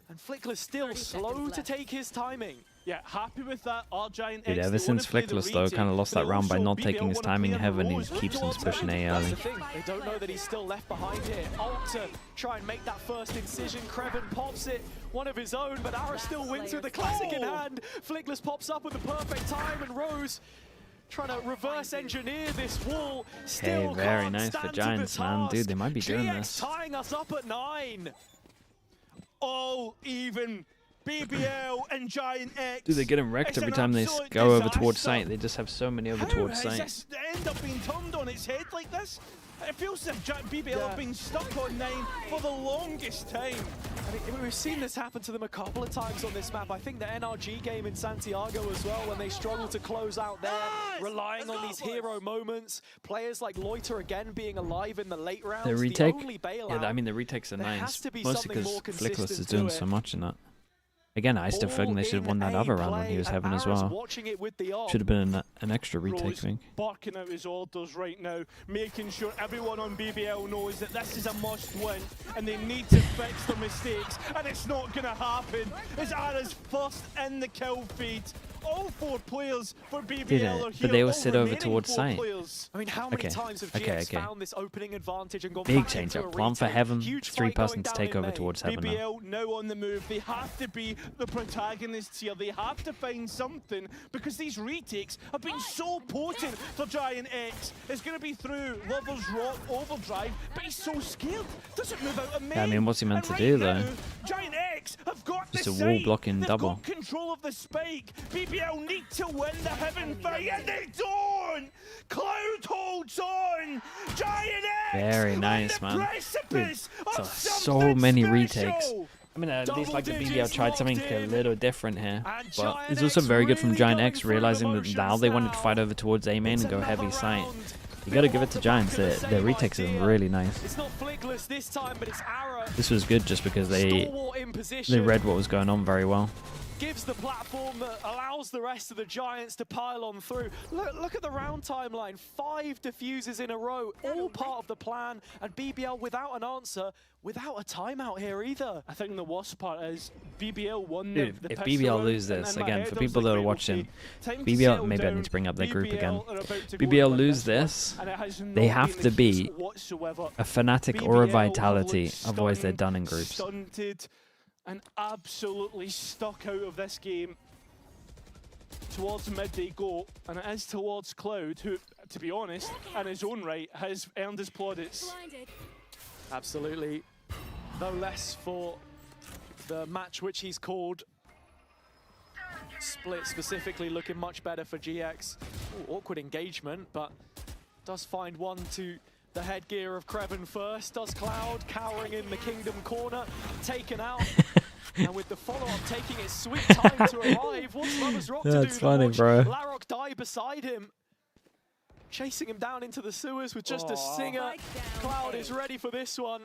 And Flickless still slow to take his timing. Yeah, happy with that. Our GIANTX, Dude, ever since Flickless, though, kind of lost that round by not taking his timing heaven, he keeps him pushing A That's early. the thing, they don't know that he's still left behind here. Ult to try and make that first incision. Kreven pops it, one of his own, but Ara still wins with the classic in hand. Flickless pops up with the perfect time, and Rose trying to reverse engineer this wall. Still Okay, very can't nice for stand to Giants, the man. task. Dude, they might be doing GX this. tying us up at 9. All even. BBL and GIANTX. Dude, they're getting wrecked It's every an time they absolute go over towards disaster. site. They just have so many over How towards has site. this end up being turned on its head like this? It feels as if BBL have been stuck on 9 for the longest time. I mean, we've seen this happen to them a couple of times on this map. I think the NRG game in Santiago as well, when they struggle to close out there, relying on these hero moments. Players like Loiter again being alive in the late rounds. The retake? only bailout. Yeah, I mean, the retakes are There nice. has to be Mostly something more because Flickless consistent is to doing it. so much in that. Again, I still think they should have won that other round when he was having as well. Watching it with the Should have been an extra retake, I Rose think. barking out his orders right now, making sure everyone on BBL knows that this is a must-win and they need to fix their mistakes, and it's not going to happen. It's Ara's first in the kill feed. All 4 players for BBL Did are it, here. but they all all sit over remaining towards 4 site. players. I mean, how many Okay, times have okay, GX okay. found this opening advantage and gone Big back change into up. a Plan for retake? heaven. Huge 3 fight going persons down take in over May. towards heaven now. BBL now on the move. They have to be the protagonists here. They have to find something because these retakes have been so potent for GIANTX. It's going to be through Lover's Rock overdrive, but he's so scared. Doesn't move out of main. Yeah, I mean, what's he meant to And do, right though? now, GIANTX have got Just the a wall site. blocking They've double. got control of the spike. BBL need to win the heaven fight, and they don't. Cloud holds on. GIANTX Very on nice, the man. Dude, precipice of so something many special. retakes. I mean, at least like the BBL tried something a little different here. But it's also very good from GIANTX, realizing that now they wanted to fight over towards A main and go heavy site. You gotta give it to Giants. Their retakes have been really nice. It's not Flickless this time, but it's Ara. This was good just because they read what was going on very well. Gives the platform that allows the rest of the Giants to pile on through. Look at the round timeline. 5 defuses in a row, all part of the plan, and BBL without an answer, without a timeout here either. I think the worst part is BBL won Dude, the if pistol BBL round, lose and this, in my again, head for I was people like, that are right, watching, okay, time to BBL, settle maybe I down. need to bring up their group again. BBL are about to go BBL like lose one, this, and it has they not have been to the beat case whatsoever. a Fnatic or a BBL Vitality, have looked otherwise they're stunned, done in groups. Stunted and absolutely stuck out of this game. Towards mid they go, and it is towards Cloud, who, to be honest, in his own right, has earned his plaudits. Absolutely. No less for the match which he's called. Split specifically looking much better for GX. Ooh, awkward engagement, but does find one to the headgear of Kreven first. Does Cloud cowering in the Kingdom corner, taken out. And with the follow-up taking its sweet time to arrive, what's Lover's Rock to do? That's funny, Watch bro. Larrock die beside him, chasing him down into the sewers with just a singer. Cloud is ready for this one,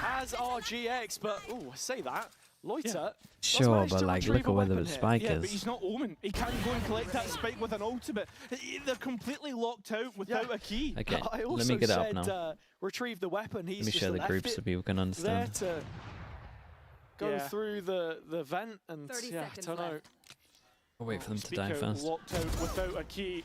as are GX, but, ooh, I say that. Loiter. Sure, but like, look at where the spike Yeah, but is. he's not Omen. He can't go and collect that spike with an ultimate. They're completely locked out without a key. Okay, I let also me get it up said, now. retrieve the weapon. He's Let me just share the left groups it so people can understand. there to go through the vent, and yeah, I don't know. I'll wait for them to Speak die out, first. locked out without a key.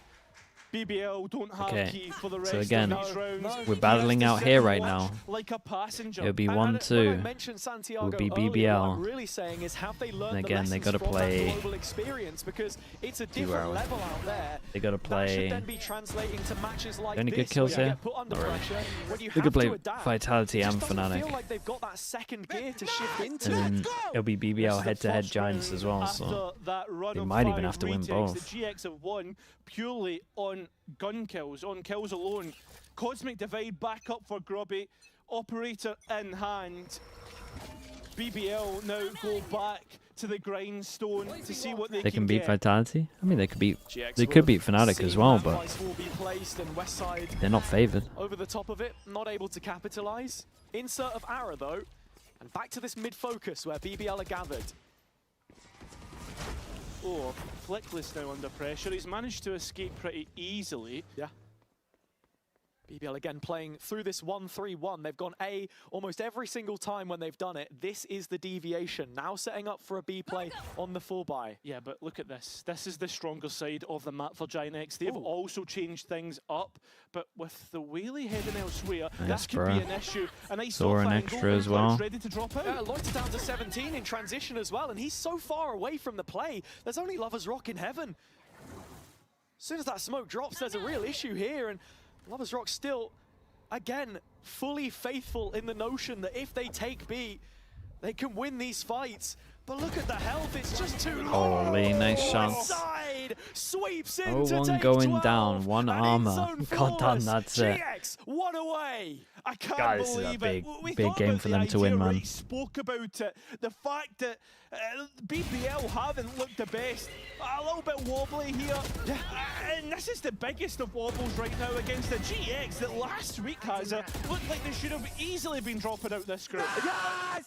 BBL don't have Okay, key for the rest so again, of these rounds. we're He battling has to out sit here and right watch now. like a passenger. It'll be And 1-2. when I mentioned Santiago Will be earlier, BBL. what I'm really saying is, have they learned And the again, they lessons gotta from play that global experience? Because it's a 2 different hours. level out there. They gotta That play. should then be translating to matches like Any this, good kills where you here? get put under Not really. pressure, when you They have could play to adapt. Vitality and It just doesn't feel Fnatic. like they've got that second gear to shift into. And then it'll be This BBL is the head-to-head first Giants round as well, after so that run they of might even 5 have to win retakes. both. The GX have won purely on gun kills, on kills alone. Cosmic Divide back up for Grubby, Operator in hand. BBL now go back to the grindstone to see what they They can beat get. Vitality. I mean, they could beat GX Fnatic as well, seen but that vice will be placed, and Westside they're not favored. over the top of it, not able to capitalize. Insert of Ara though, and back to this mid focus where BBL are gathered. Oh, Flickless now under pressure. He's managed to escape pretty easily. Yeah. BBL again playing through this 1-3-1. They've gone A almost every single time when they've done it. This is the deviation. Now setting up for a B play on the full buy. Yeah, but look at this. This is the stronger side of the map for GIANTX. They've also changed things up, but with the Whaley heading elsewhere, Nice, that could bro. be an issue. A nice Saw an off extra angle, as well. ready to drop out. Yeah, Loiter down to 17 in transition as well, and he's so far away from the play. There's only Lover's Rock in heaven. As soon as that smoke drops, there's a real issue here, and Lover's Rock still, again, fully faithful in the notion that if they take B, they can win these fights. But look at the health, it's just too low. Holy, nice shots. Side sweeps in Oh, to one take going 12, down, one and armor. in-zone God damn, flawless. that's it. GX, one away. I can't God, this is a believe big, it. We big thought game about for the them to win, idea, man. right? Spoke about it. The fact that BBL haven't looked the best. A little bit wobbly here. And this is the biggest of wobbles right now against the GX that last week has looked like they should have easily been dropping out this group. Yes!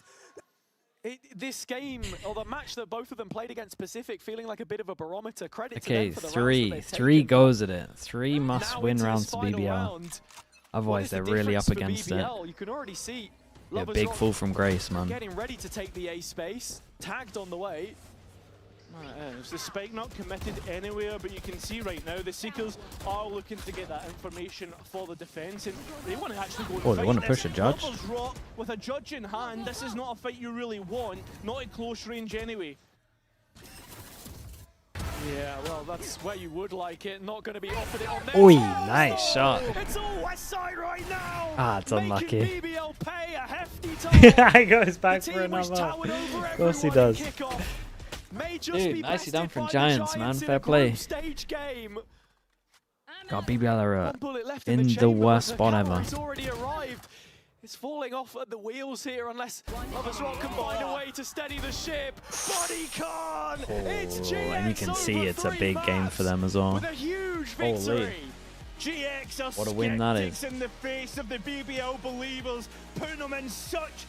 This game, or the match that both of them played against Pacific, feeling like a bit of a barometer. Credit to Okay, them for the three rounds that they've three taken. goes at it. 3 must-win into this rounds to final BBL. round. What Otherwise, is the they're really up difference for against it. BBL? You can already see Yeah, Lover's big Rock fall from Grace, man. getting ready to take the A space. Tagged on the way. It's the spike not committed anywhere, but you can see right now the Seekers are looking to get that information for the defense, and they want to actually go and Oh, they fight want to this. push a judge? Lover's Rock with a judge in hand, this is not a fight you really want, not at close range anyway. Yeah, well, that's where you would like it. Not going to be offered it on there. Oi, nice shot. It's all West Side right now. Ah, it's unlucky. Making BBL pay a hefty toll. He goes back The for team which another. towered over Of course he everyone in does. kickoff may just Dude, be nicely done bested from by the Giants, man. in Fair a play. group stage game. God, BBL are One bullet left in the chamber, worst but spot the ever. cavalry's already arrived. It's falling off at the wheels here unless Lovers Rock can find a way to steady the ship. Bodycon! It's GX and you can see over it's a 3 big game maps for them as well. with a huge victory. GX are What a win that skeptics is. in the face of the BBL believers, putting them in such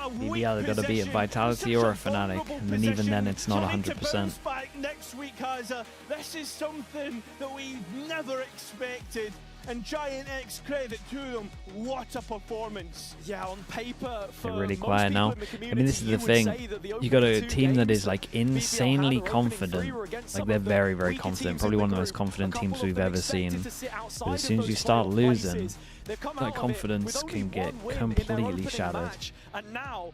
a weak BBL got to be a position, Vitality such or a a Fnatic, vulnerable and then even then position. it's not Trying to 100%. bounce back next week, Kaiser. This is something that we never expected. And GIANTX, credit to them, what a performance. Yeah, on paper, They're really quiet now. I mean, this is the thing. You got a team that is like insanely confident. Like they're very, very confident. Probably one of the most confident teams we've ever seen. But as soon as you start losing, that confidence can get completely shattered. And now,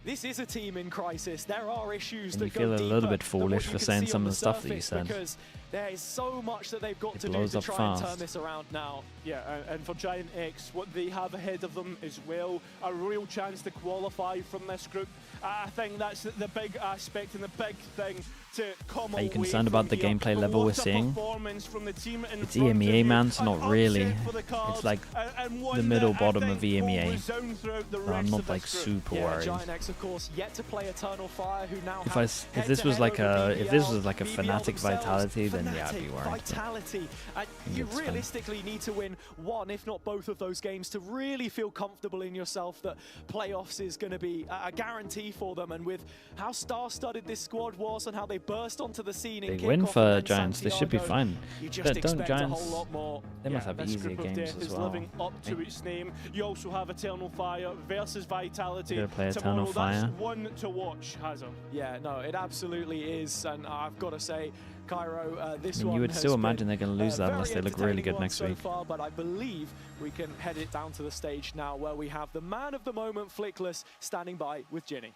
this is a team in crisis. There are issues And that you feel a little bit foolish for saying some of the stuff that you said. Because there is so much that they've got It to do blows to up try and turn fast. this around now. Yeah, and for GIANTX, what they have ahead of them as well, a real chance to qualify from this group. I think that's the big aspect and the big thing to come Are you away concerned from about the here. gameplay But level what we're a seeing? performance from the team in It's front of EMEA, you. man, so An not really. upset for the cards, It's like and the one middle that I bottom think of will EMEA. resound throughout the So I'm rest not of like this group. super Yeah, worried. GIANTX, of course, yet to play Eternal Fire, who now If this was like a Fnatic Vitality, then yeah, I'd be worried. Vitality, and think you it's fine. realistically need to win one, if not both of those games to really feel comfortable in yourself that playoffs is going to be a guarantee for them. And with how star-studded this squad was and how they burst onto the scene in Big kickoff win for and then Giants. They should be Santiago, fine. you just Don't expect Giants? a whole lot more. They must have This easier group of games death as is well. living up to its name. You also have Eternal Fire versus Vitality. You're gonna play tomorrow. Eternal Fire? That's one to watch, Hazard. Yeah, no, it absolutely is, and I've got to say, Cairo, this I mean, one you would has still been imagine they're going to lose that very unless they look really entertaining good one next so week. far, but I believe we can head it down to the stage now where we have the man of the moment, Flickless, standing by with Ginny.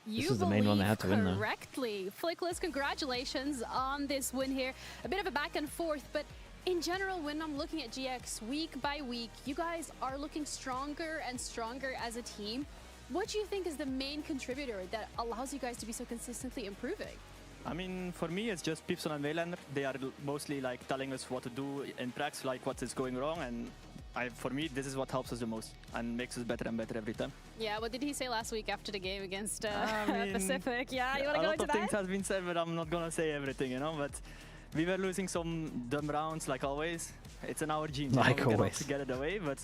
You is the main one they had to win, though. correctly. Flickless, congratulations on this win here. A bit of a back and forth, but in general, when I'm looking at GX week by week, you guys are looking stronger and stronger as a team. What do you think is the main contributor that allows you guys to be so consistently improving? I mean, for me, it's just Pipson and Waylander. They are mostly like telling us what to do in practice, like what is going wrong, and for me, this is what helps us the most and makes us better and better every time. Yeah, what did he say last week after the game against I mean, Pacific? Yeah, you want to go into A lot of things that? has been said, but I'm not gonna say everything, you know. But we were losing some dumb rounds, like always. It's in our genes, Like you know? We always. cannot get it away, but.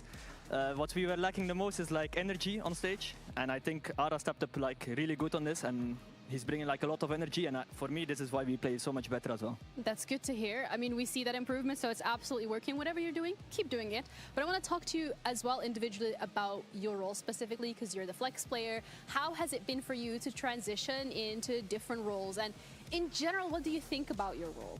What we were lacking the most is like energy on stage, and I think Ara stepped up like really good on this, and he's bringing like a lot of energy, and for me this is why we play so much better as well. That's good to hear. I mean, we see that improvement, so it's absolutely working. Whatever you're doing, keep doing it. But I want to talk to you as well individually about your role specifically, because you're the flex player. How has it been for you to transition into different roles? And in general, what do you think about your role?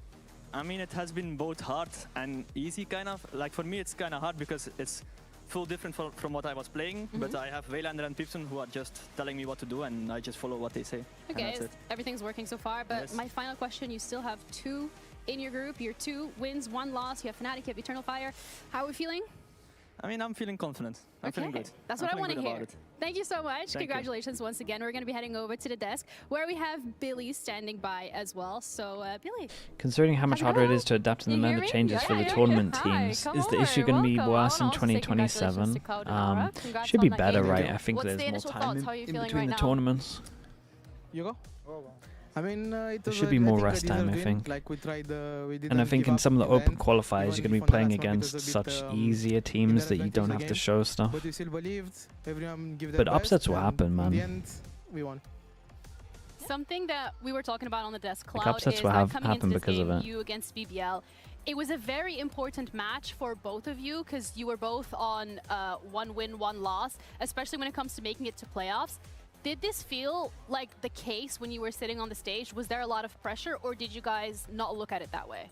I mean, it has been both hard and easy, kind of. Like for me, it's kind of hard because it's full different from what I was playing, but I have Waylander and Pipson who are just telling me what to do, and I just follow what they say. Okay, and that's it. everything's working so far, but Yes. my final question, you still have 2 in your group. You're 2 wins, 1 loss. You have Fnatic, you have Eternal Fire. How are we feeling? I mean, I'm feeling confident. I'm feeling good. That's I'm what I want to feeling good hear. about it. Thank you so much. Thank you. Congratulations once again. We're going to be heading over to the desk where we have Billy standing by as well. So, Billy. Considering how much harder it is to adapt to the You amount hear of me? changes for the Yeah, tournament hi, teams, come is the issue on, going to be welcome. worse in I wanna also say 2027? congratulations to Cloud and Aura. Congrats Should on be that better, game. right? I think What's there's the more initial time thoughts? How are you in feeling between right the now? tournaments. You go? I mean, it There was should be I more think a rest time, I decent think. win. Like we tried, we didn't And I think give in up some of the in open end, qualifiers, even you're going to if be on the playing last map it against was a such bit, easier in teams their that you advantage don't the have to game. show stuff. But we still believed. Everyone give their But best, upsets will and happen, In man. the end, we won. Something that we were talking about on the desk, Cloud, upsets is will that coming into happen this because of game, it. you against BBL. It was a very important match for both of you because you were both on 1 win, 1 loss, especially when it comes to making it to playoffs. Did this feel like the case when you were sitting on the stage? Was there a lot of pressure, or did you guys not look at it that way?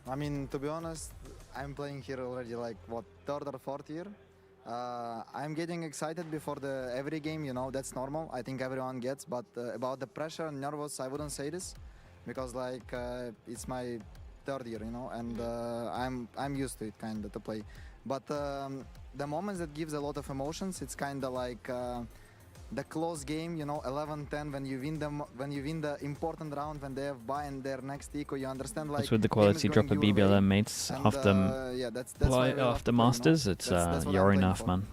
I mean, to be honest, I'm playing here already like, what, 3rd or 4th year? I'm getting excited before every game, you know, that's normal. I think everyone gets, but about the pressure and nervous, I wouldn't say this because like it's my 3rd year, you know, and I'm used to it kind of to play. But the moments that gives a lot of emotions, it's kind of like the close game, you know, 11-10 when you win the important round when they have buy and their next eco, you understand like That's with the game is quality drop going of your BBL way. and mates And, off yeah, that's why we love after to play, you know? Masters. It's That's what I'm you're playing enough, for. man.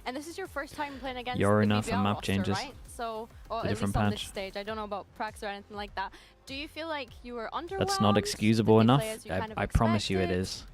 And this is your first time playing against You're the enough BBL and map roster, changes. right? So, or The at different least on patch. this stage. I don't know about Prax or anything like that. Do you feel like you were underwhelmed? That's not excusable Did they enough. play as you kind of I promise you it expected? is.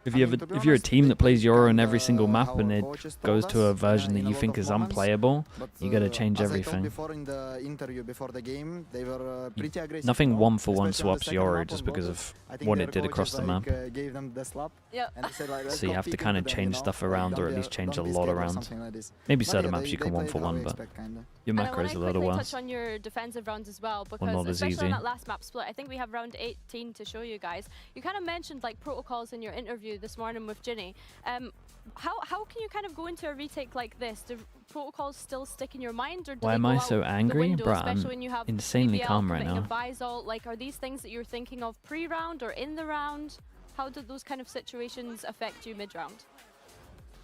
If you're a team that plays Euro on every single map and it goes to a version that you think is unplayable, you gotta change everything. Before in the interview, before the game, they were pretty aggressive. Nothing one-for-one Especially on the swaps second Euro map just on because Lotus. of I think what their it did across coaches, the map. gave them the slap. And they said, like, let's So you go have to peek kind of into them, change you know? stuff Like, around, or don't at be- least change a don't be lot scared or around. something like this. Maybe But certain yeah, maps you can they played how one-for-one, we but expect, kinda. your And I macros want a to little quickly worse. touch on your defensive rounds as well, not because as especially on easy. that last map split, I think we have round 18 to show you guys. You kind of mentioned like protocols in your interview this morning with Ginny. How can you kind of go into a retake like this? Do protocols still stick in your mind, or do Why they am go I out so the angry? window, Bruh, especially I'm when you have insanely BBL calm right committing now. a Visol? Like, are these things that you're thinking of pre-round or in the round? How do those kind of situations affect you mid-round?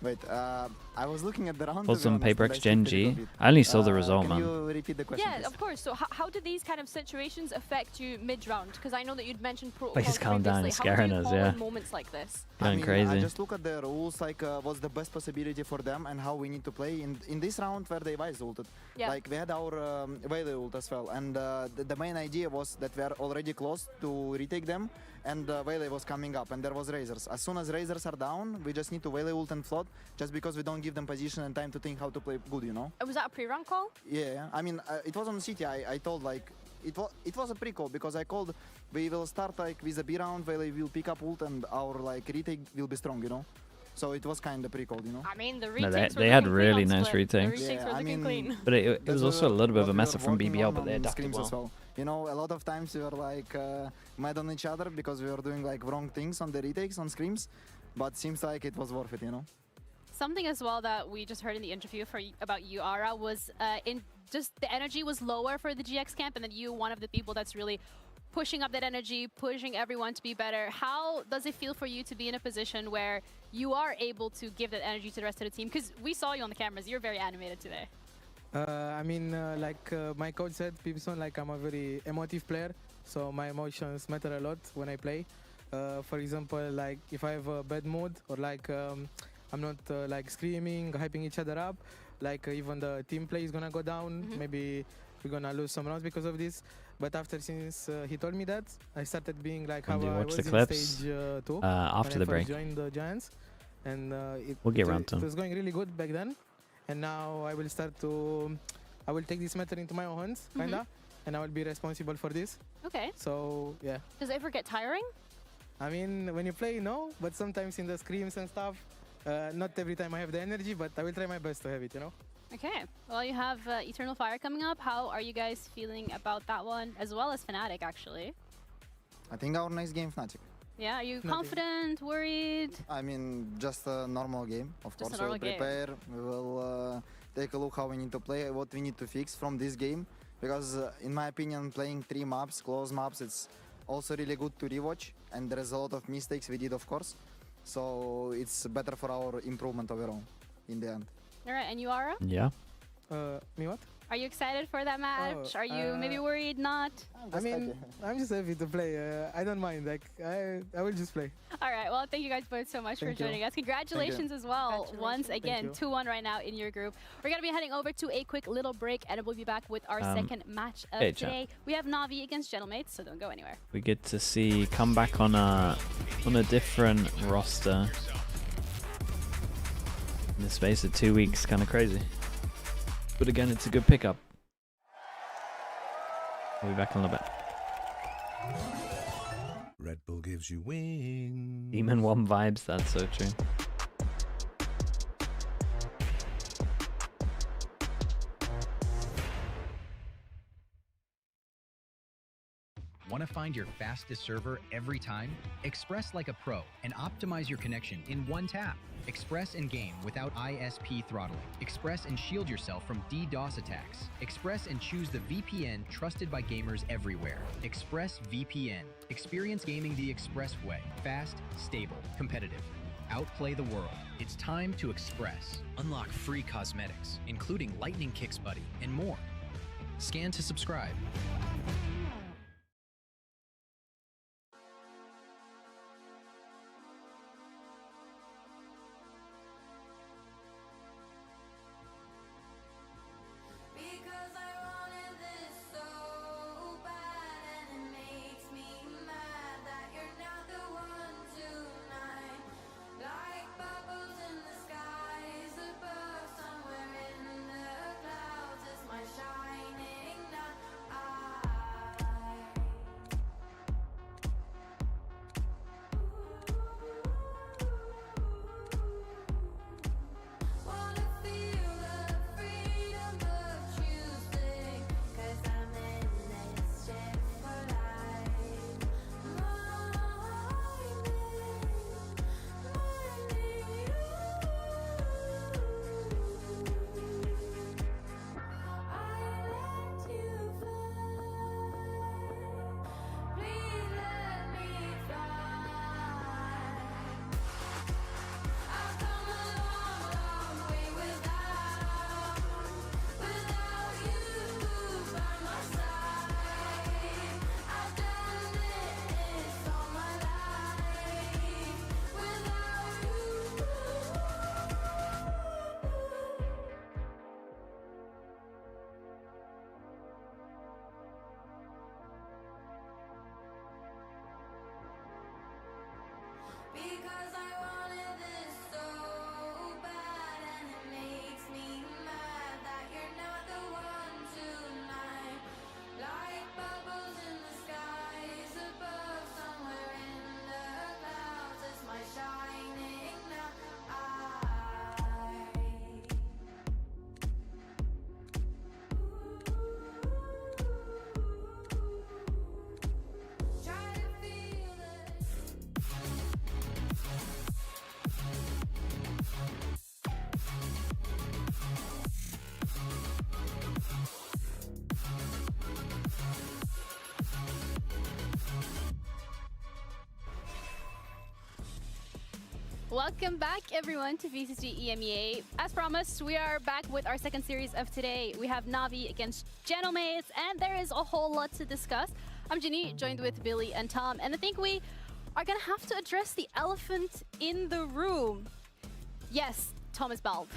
Wait, I was looking at the round. Was to be on honest, Paper and I skipped it a Exchange little G. bit. I only saw the result, can man. you repeat the question, Yeah, please? of course. So how do these kind of situations affect you mid-round? Because I know that you'd mentioned protocols Please calm down, previously. it's How do scaring you us, call yeah. in moments like this? Going I crazy. just look at the rules, like what's the best possibility for them and how we need to play in this round where they Vice ulted. Yeah. Like we had our Valley ult as well, and the main idea was that we are already close to retake them, and Valley was coming up, and there was Razors. As soon as Razors are down, we just need to Valley ult and float, just because we don't give them position and time to think how to play good, you know? Was that a pre-run call? Yeah, I mean, it was on City. I told like it was a pre-call because I called we will start like with a B round, Valley will pick up ult and our like retake will be strong, you know. So it was kind of pre-called, you know. I mean, the No, retakes they had really nice retakes. The retakes were looking clean. But it was also a little bit of a mess up from working BBL, but on they adapted scrims well. as well. You know, a lot of times we were like mad on each other because we were doing like wrong things on the retakes on scrims, but seems like it was worth it, you know. Something as well that we just heard in the interview about you, Ara, was in just the energy was lower for the GX camp, and then you, one of the people that's really pushing up that energy, pushing everyone to be better. How does it feel for you to be in a position where you are able to give that energy to the rest of the team? Because we saw you on the cameras, you're very animated today. I mean, my coach said, Pipson, like I'm a very emotive player, so my emotions matter a lot when I play. For example, like if I have a bad mood or like I'm not like screaming, hyping each other up, like even the team play is gonna go down. Maybe we're gonna lose some rounds because of this. But since he told me that, I started being like how When do you I watch was the in clips? stage 2 After the when I break. first joined the Giants, and We'll get around to it them. was going really good back then. And now I will I will take this matter into my own hands, kinda, and I will be responsible for this. Okay. So yeah. Does it ever get tiring? I mean, when you play, no, but sometimes in the screams and stuff, not every time I have the energy, but I will try my best to have it, you know? Okay. Well, you have Eternal Fire coming up. How are you guys feeling about that one, as well as Fnatic, actually? I think our next game, Fnatic. Yeah, are you confident, worried? I mean, just a normal game, of Just a course. normal We'll prepare, we will take a look how we need to play, what we need to fix from this game. Because in my opinion, playing 3 maps, close maps, it's also really good to rewatch. And there's a lot of mistakes we did, of course. So it's better for our improvement overall in the end. All right, and you, Ara? Yeah. Me what? Are you excited for that match? Are you maybe worried, not? I mean, I'm just happy to play. I don't mind. Like, I will just play. All right, well, thank you guys both so much for Thank you. joining us. Congratulations as well. Once again, 2-1 right now in your group. We're going to be heading over to a quick little break, and we'll be back with our second match of hey, chat. today. We have NAVI against Gentlemates, so don't go anywhere. We get to see come back on a different roster in the space of 2 weeks. Kind of crazy, but again, it's a good pickup. We'll be back in a little bit. Red Bull gives you wings. Demon 1 vibes, that's so true. Want to find your fastest server every time? Express like a pro and optimize your connection in one tap. Express and game without ISP throttling. Express and shield yourself from DDoS attacks. Express and choose the VPN trusted by gamers everywhere. Express VPN. Experience gaming the Express way. Fast, stable, competitive. Outplay the world. It's time to Express. Unlock free cosmetics, including Lightning Kicks Buddy and more. Scan to subscribe. Welcome back, everyone, to VCT EMEA. As promised, we are back with our second series of today. We have NAVI against GenOmates, and there is a whole lot to discuss. I'm Ginny, joined with Billy and Tom, and I think we are going to have to address the elephant in the room. Yes, Tom is bald.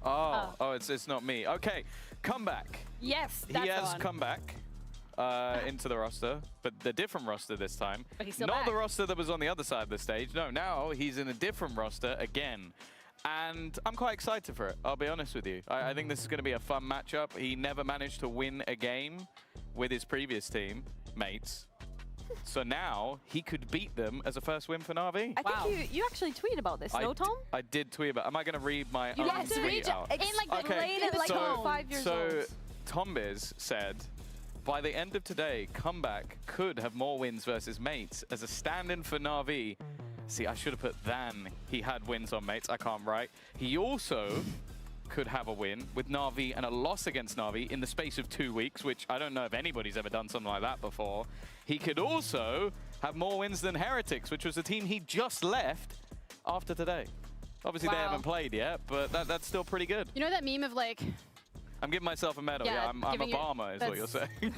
Oh, it's not me. Okay, comeback. Yes, that's He has on. come back into the roster, but the different roster this time. But he's still Not back. the roster that was on the other side of the stage. No, now he's in a different roster again. And I'm quite excited for it, I'll be honest with you. I think this is going to be a fun matchup. He never managed to win a game with his previous team mates. So now he could beat them as a first win for NAVI. I think you actually tweeted about this, no, Tom? I did tweet about. Am I going to read my You own have to tweet read out? in like explain it like you're 5 years old. So Tombiz said, by the end of today, Comeback could have more wins versus mates as a stand-in for NAVI. See, I should have put than he had wins on mates. I can't write. He also could have a win with NAVI and a loss against NAVI in the space of 2 weeks, which I don't know if anybody's ever done something like that before. He could also have more wins than Heretics, which was the team he just left after today. Obviously, they haven't played yet, but that's still pretty good. You know that meme of like... I'm giving myself a medal. Yeah, I'm Obama, is what you're saying. All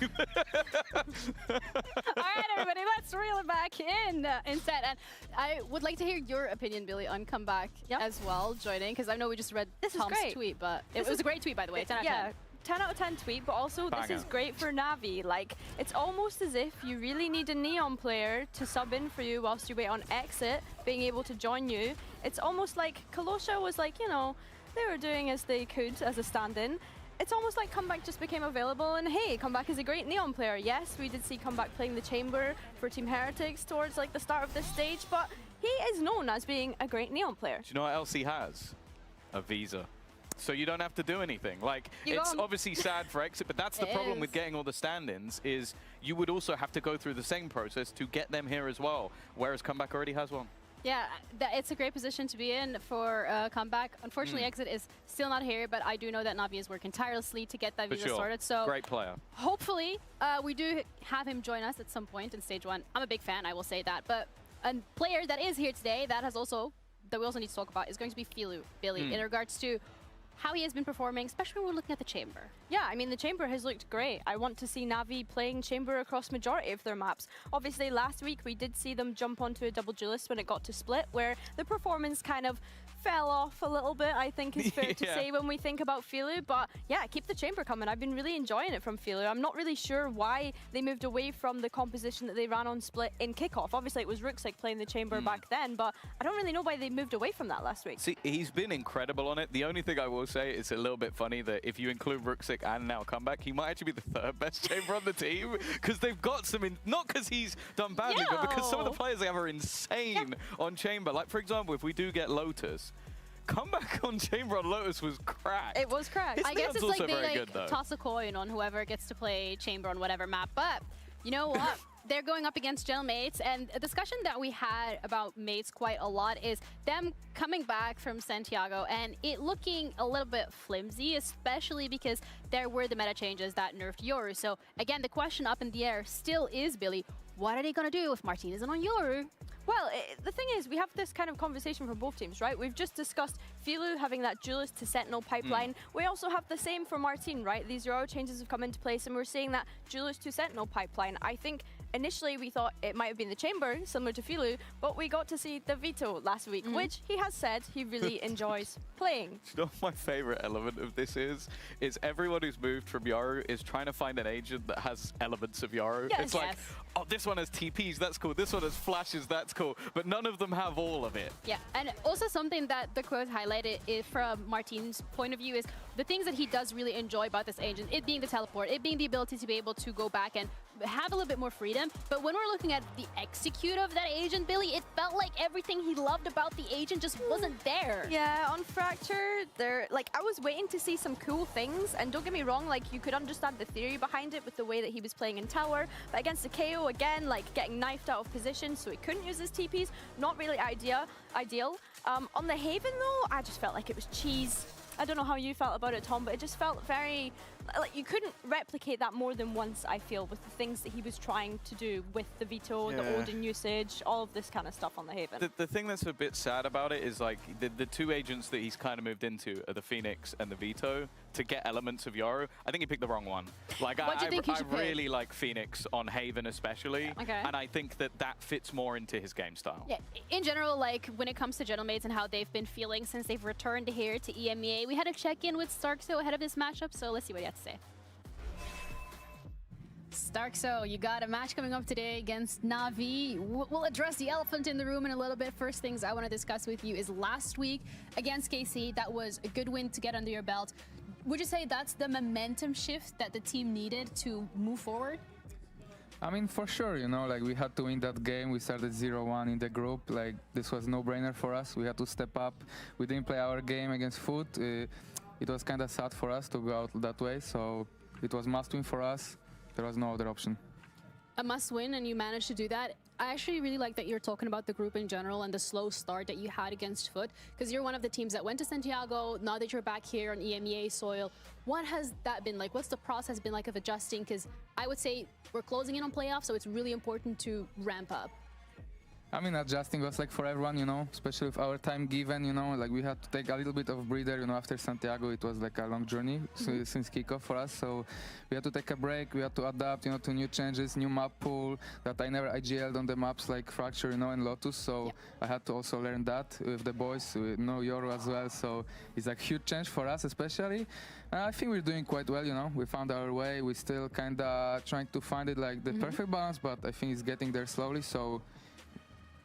right, everybody, let's reel it back in instead. And I would like to hear your opinion, Billy, on Comeback as well, joining, because I know we just read Tom's tweet, but it was a great tweet, by the way. 10 out of 10. Yeah, 10 out of 10 tweet, but also this is great for NAVI. Like, it's almost as if you really need a Neon player to sub in for you whilst you wait on exit, being able to join you. It's almost like Kalosha was like, you know, they were doing as they could as a stand-in. It's almost like Comeback just became available, and hey, Comeback is a great Neon player. Yes, we did see Comeback playing the Chamber for Team Heretics towards like the start of this stage, but he is known as being a great Neon player. Do you know what else he has? A visa. So you don't have to do anything. Like, it's obviously sad for exit, but that's the problem with getting all the stand-ins, is you would also have to go through the same process to get them here as well, whereas Comeback already has one. Yeah, it's a great position to be in for Comeback. Unfortunately, Exit is still not here, but I do know that NAVI is working tirelessly to get that visa sorted. So great player. Hopefully, we do have him join us at some point in stage 1. I'm a big fan, I will say that. But a player that is here today that we also need to talk about is going to be Filu, Billy, in regards to how he has been performing, especially when we're looking at the Chamber. Yeah, I mean, the Chamber has looked great. I want to see NAVI playing Chamber across majority of their maps. Obviously, last week we did see them jump onto a double duelist when it got to split, where the performance kind of fell off a little bit, I think is fair to say when we think about Filu. But yeah, keep the Chamber coming. I've been really enjoying it from Filu. I'm not really sure why they moved away from the composition that they ran on split in kickoff. Obviously, it was Ruxic playing the Chamber back then, but I don't really know why they moved away from that last week. See, he's been incredible on it. The only thing I will say is a little bit funny that if you include Ruxic and now Comeback, he might actually be the 3rd best Chamber on the team, because they've got some, not because he's done badly, but because some of the players they have are insane on Chamber. Like, for example, if we do get Lotus, Comeback on Chamber on Lotus was cracked. It was cracked. I guess it's like they toss a coin on whoever gets to play Chamber on whatever map. But you know what? They're going up against GenOmates, and a discussion that we had about mates quite a lot is them coming back from Santiago and it looking a little bit flimsy, especially because there were the meta changes that nerfed Yoru. So again, the question up in the air still is, Billy, what are they going to do if Martin isn't on Yoru? Well, the thing is, we have this kind of conversation for both teams, right? We've just discussed Filu having that duelist to Sentinel pipeline. We also have the same for Martin, right? These Euro changes have come into place, and we're seeing that duelist to Sentinel pipeline. I think initially we thought it might have been the Chamber, similar to Filu, but we got to see the Vito last week, which he has said he really enjoys playing. Do you know what my favorite element of this is everyone who's moved from Yoru is trying to find an agent that has elements of Yoru. Yes. It's like, oh, this one has TPs, that's cool. This one has flashes, that's cool. But none of them have all of it. Yeah, and also something that the quote highlighted is from Martin's point of view is the things that he does really enjoy about this agent, it being the teleport, it being the ability to be able to go back and have a little bit more freedom. But when we're looking at the execute of that agent, Billy, it felt like everything he loved about the agent just wasn't there. Yeah, on Fracture, I was waiting to see some cool things, and don't get me wrong, like, you could understand the theory behind it with the way that he was playing in tower, but against the KO, again, like, getting knifed out of position, so he couldn't use his TPs, not really ideal. On the Haven, though, I just felt like it was cheese. I don't know how you felt about it, Tom, but it just felt very, like you couldn't replicate that more than once, I feel, with the things that he was trying to do with the veto, the Odin usage, all of this kind of stuff on the Haven. The thing that's a bit sad about it is like the two agents that he's kind of moved into are the Phoenix and the Veto to get elements of Yoru. I think he picked the wrong one. Like I really like Phoenix on Haven especially, and I think that fits more into his game style. Yeah, in general, like when it comes to Gentlemates and how they've been feeling since they've returned here to EMEA, we had a check-in with Starkso ahead of this matchup, so let's see what he had to say. Starkso, you got a match coming up today against NAVI. We'll address the elephant in the room in a little bit. First things I want to discuss with you is last week against KC. That was a good win to get under your belt. Would you say that's the momentum shift that the team needed to move forward? I mean, for sure, you know, like we had to win that game. We started 0-1 in the group. Like this was no-brainer for us. We had to step up. We didn't play our game against Foot. It was kind of sad for us to go out that way. So it was must-win for us. There was no other option. A must-win, and you managed to do that. I actually really like that you're talking about the group in general and the slow start that you had against Foot, because you're one of the teams that went to Santiago. Now that you're back here on EMEA soil, what has that been like? What's the process been like of adjusting? Because I would say we're closing in on playoffs, so it's really important to ramp up. I mean, adjusting was like for everyone, you know, especially with our time given, you know, like we had to take a little bit of breather, you know, after Santiago. It was like a long journey since kickoff for us. So we had to take a break. We had to adapt, you know, to new changes, new map pool that I never IGL'd on the maps like Fracture, you know, and Lotus. So I had to also learn that with the boys, with Yoru as well. So it's like huge change for us, especially. I think we're doing quite well, you know. We found our way. We're still kind of trying to find it like the perfect balance, but I think it's getting there slowly. So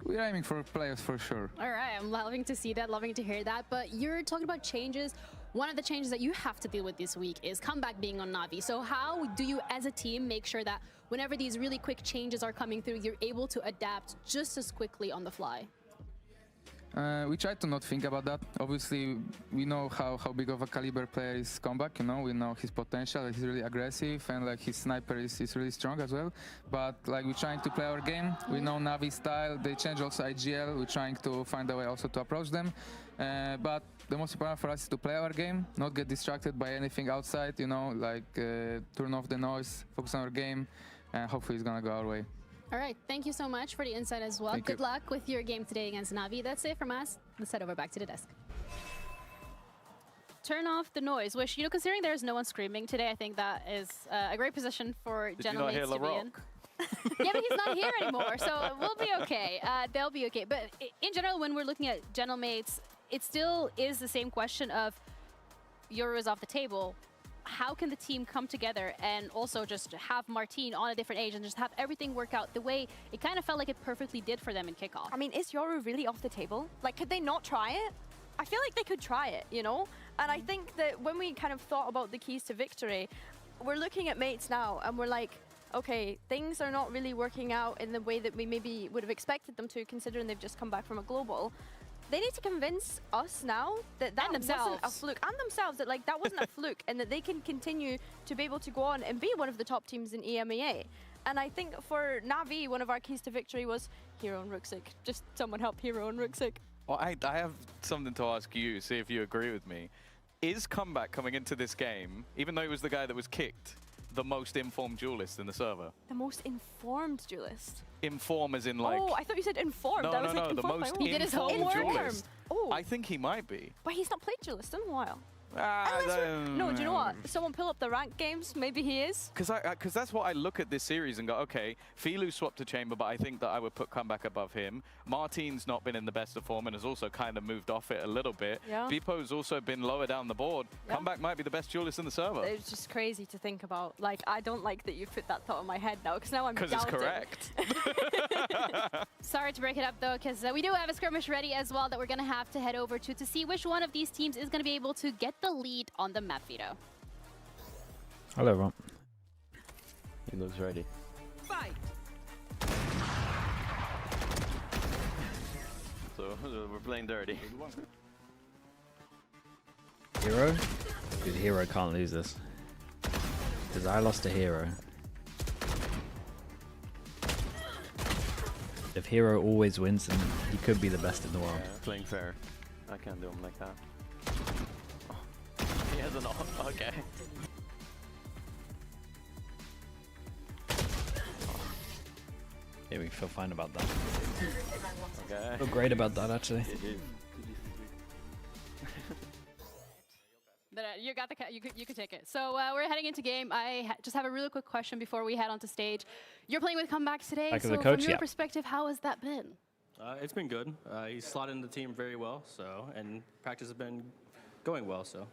we're aiming for players for sure. All right, I'm loving to see that, loving to hear that. But you're talking about changes. One of the changes that you have to deal with this week is comeback being on NAVI. So how do you as a team make sure that whenever these really quick changes are coming through, you're able to adapt just as quickly on the fly? We try to not think about that. Obviously, we know how big of a caliber player is Comeback, you know, we know his potential, he's really aggressive, and like his sniper is really strong as well. But like we're trying to play our game, we know Navi style, they change also IGL, we're trying to find a way also to approach them. But the most important for us is to play our game, not get distracted by anything outside, you know, like turn off the noise, focus on our game, and hopefully it's gonna go our way. All right, thank you so much for the insight as well. Good luck with your game today against NAVI. That's it from us. Let's head over back to the desk. Turn off the noise, which, you know, considering there's no one screaming today, I think that is a great position for Gentlemates to be in. Yeah, but he's not here anymore, so we'll be okay. They'll be okay. But in general, when we're looking at Gentlemates, it still is the same question of Yoru is off the table. How can the team come together and also just have Martine on a different age and just have everything work out the way it kind of felt like it perfectly did for them in kickoff? I mean, is Yoru really off the table? Like, could they not try it? I feel like they could try it, you know? And I think that when we kind of thought about the keys to victory, we're looking at mates now and we're like, okay, things are not really working out in the way that we maybe would have expected them to, considering they've just come back from a global. They need to convince us now that that wasn't a fluke, and themselves that like that wasn't a fluke, and that they can continue to be able to go on and be one of the top teams in EMEA. And I think for NAVI, one of our keys to victory was Hero and Ruxic. Just someone help Hero and Ruxic. Well, I have something to ask you, see if you agree with me. Is Comeback coming into this game, even though he was the guy that was kicked, the most informed duelist in the server? The most informed duelist? Inform as in like... Oh, I thought you said informed. No, I was no, like, no, the most he did his homework. duelist. Oh. I think he might be. But he's not played duelist in a while. No, do you know what? Someone pull up the ranked games, maybe he is. Because that's what I look at this series and go, okay, Filu swapped to Chamber, but I think that I would put Comeback above him. Martine's not been in the best of form and has also kind of moved off it a little bit. Yeah. Vipo's also been lower down the board. Yeah. Comeback might be the best duelist in the server. It's just crazy to think about. Like, I don't like that you put that thought in my head now, because now I'm doubting. Because it's correct. Sorry to break it up, though, because we do have a skirmish ready as well that we're going to have to head over to see which one of these teams is going to be able to get the lead on the map veto. Hello, everyone. He looks ready. Fight. So we're playing dirty. Hero? Dude, Hero can't lose this. Because I lost to Hero. If Hero always wins, then he could be the best in the world. Yeah, playing fair. I can't do him like that. He has an ult. Okay. Yeah, we feel fine about that. Okay. Feel great about that, actually. But you got the you could take it. So we're heading into game. I just have a really quick question before we head onto stage. You're playing with Comeback today. Back to so the coach, from your yeah. perspective, how has that been? It's been good. He's slotted in the team very well, so and practice has been going well. So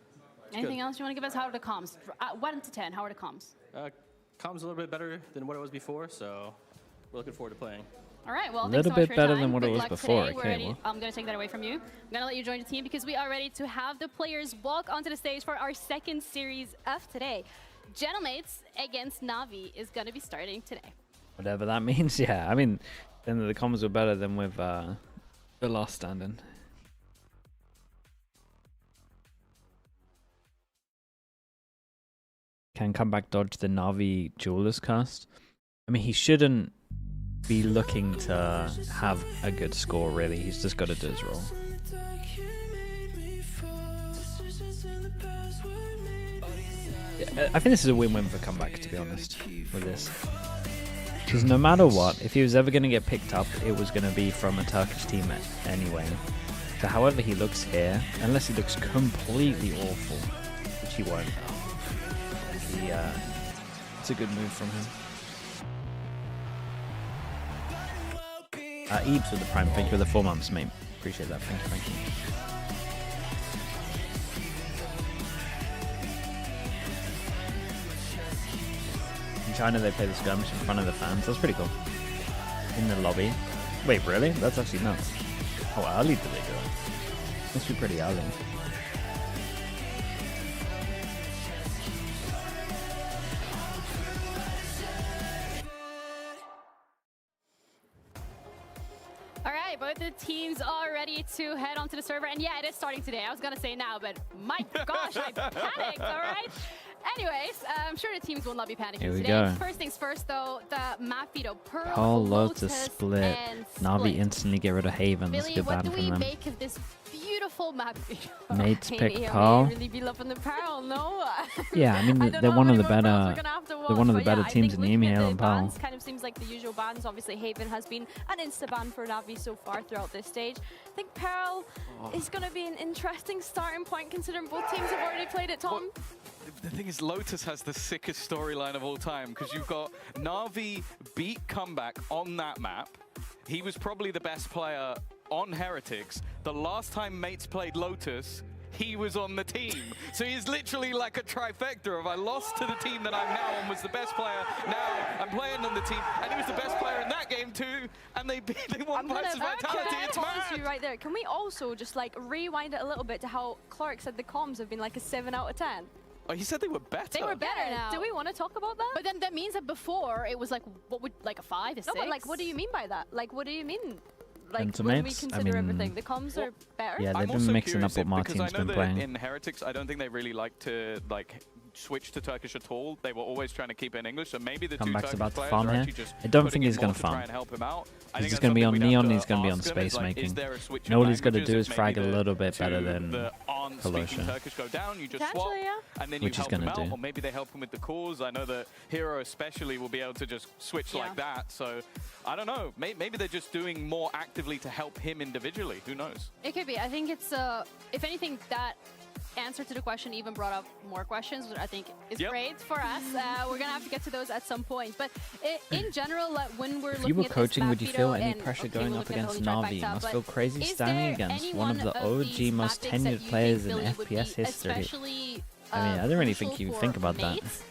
Anything else you want to give us? How are the comms? 1 to 10. How are the comms? Comms a little bit better than what it was before, so we're looking forward to playing. All right, well, A thanks so little much bit for your better time. than what it Good was luck before. today. We're Okay, ready. well. I'm going to take that away from you. I'm going to let you join the team because we are ready to have the players walk onto the stage for our second series of today. Gentlemates against NAVI is going to be starting today. Whatever that means, yeah. I mean, then the comms were better than with the last stand-in. Can Comeback dodge the NAVI Jewelers cast? I mean, he shouldn't be looking to have a good score, really. He's just got to do his role. Yeah, I think this is a win-win for Comeback, to be honest, with this. Because no matter what, if he was ever going to get picked up, it was going to be from a Turkish team anyway. So however he looks here, unless he looks completely awful, which he won't, it's a good move from him. Eebs with the prime, thank you for the 4 months, mate. Appreciate that, thank you, thank you. In China they play the skirmish in front of the fans, that's pretty cool. In the lobby. Wait, really? That's actually nuts. How early do they do it? Must be pretty early. All right, both the teams are ready to head onto the server. And yeah, it is starting today. I was going to say now, but my gosh, I panicked, all right? Anyways, I'm sure the teams will not be panicking Here we today. go. First things first, though, the map veto. Pearl, Lotus, split. Navi instantly get rid of Haven. That's a Billy, good what ban do from we them. make of this beautiful map veto? Mates pick Haley, Pearl. really be loving the Pearl, no? Yeah, I mean they're one of the better. They're one of the better teams in the EMEA and Pearl. Bans kind of seems like the usual bans. Obviously, Haven has been an insta-ban for Navi so far throughout this stage. I think Pearl is going to be an interesting starting point considering both teams have already played it, Tom. The thing is, Lotus has the sickest storyline of all time because you've got Navi beat Comeback on that map. He was probably the best player on Heretics. The last time mates played Lotus, he was on the team. So he's literally like a trifecta of I lost to the team that I'm now on, was the best player. Now I'm playing on the team, and he was the best player in that game too. And they won versus Vitality. It's mad. You right there. Can we also just like rewind it a little bit to how Clark said the comms have been like a 7 out of 10? Oh, he said they were better. They were better now. Do we want to talk about that? But then that means that before it was like, what would, like a 5, a 6? No, but like, what do you mean by that? Like, what do you mean? Like, And when we mates, I consider mean, everything, the comms are better? Yeah, they've I'm been also mixing up curious what because Martin's I know been that playing. in Heretics, I don't think they really like to switch to Turkish at all. They were always trying to keep it in English, so maybe the two Comeback's Turkish about to players farm are here. actually just I don't putting think in he's going more to try farm. and help him out. I He's think just that's going to be on something we'd have Neon, to he's going to be on ask him, space is, like, making. is there a switch And all in he's got to do languages is that maybe frag a little bit better two than that aren't speaking Kalosha. Turkish go down, you just swap, Potentially, yeah. and then you Which he's help him gonna out, do. or maybe they help him with the calls. I know that Hero especially will be able to just switch like that, so I don't know. Maybe they're just doing more actively to help him individually. Who knows? It could be. I think it's, if anything, that answer to the question even brought up more questions, which I think is great for us. We're going to have to get to those at some point. But in general, when we're If looking you were at coaching, this would you map feel veto any and, pressure okay, going we're up looking at against Holy Navi? Trifecta, Must but feel crazy is standing there against one of anyone the of OG, these most map picks that tenured you players think in Billy would be FPS history. especially, I mean, I don't really think crucial you for think about that. mates?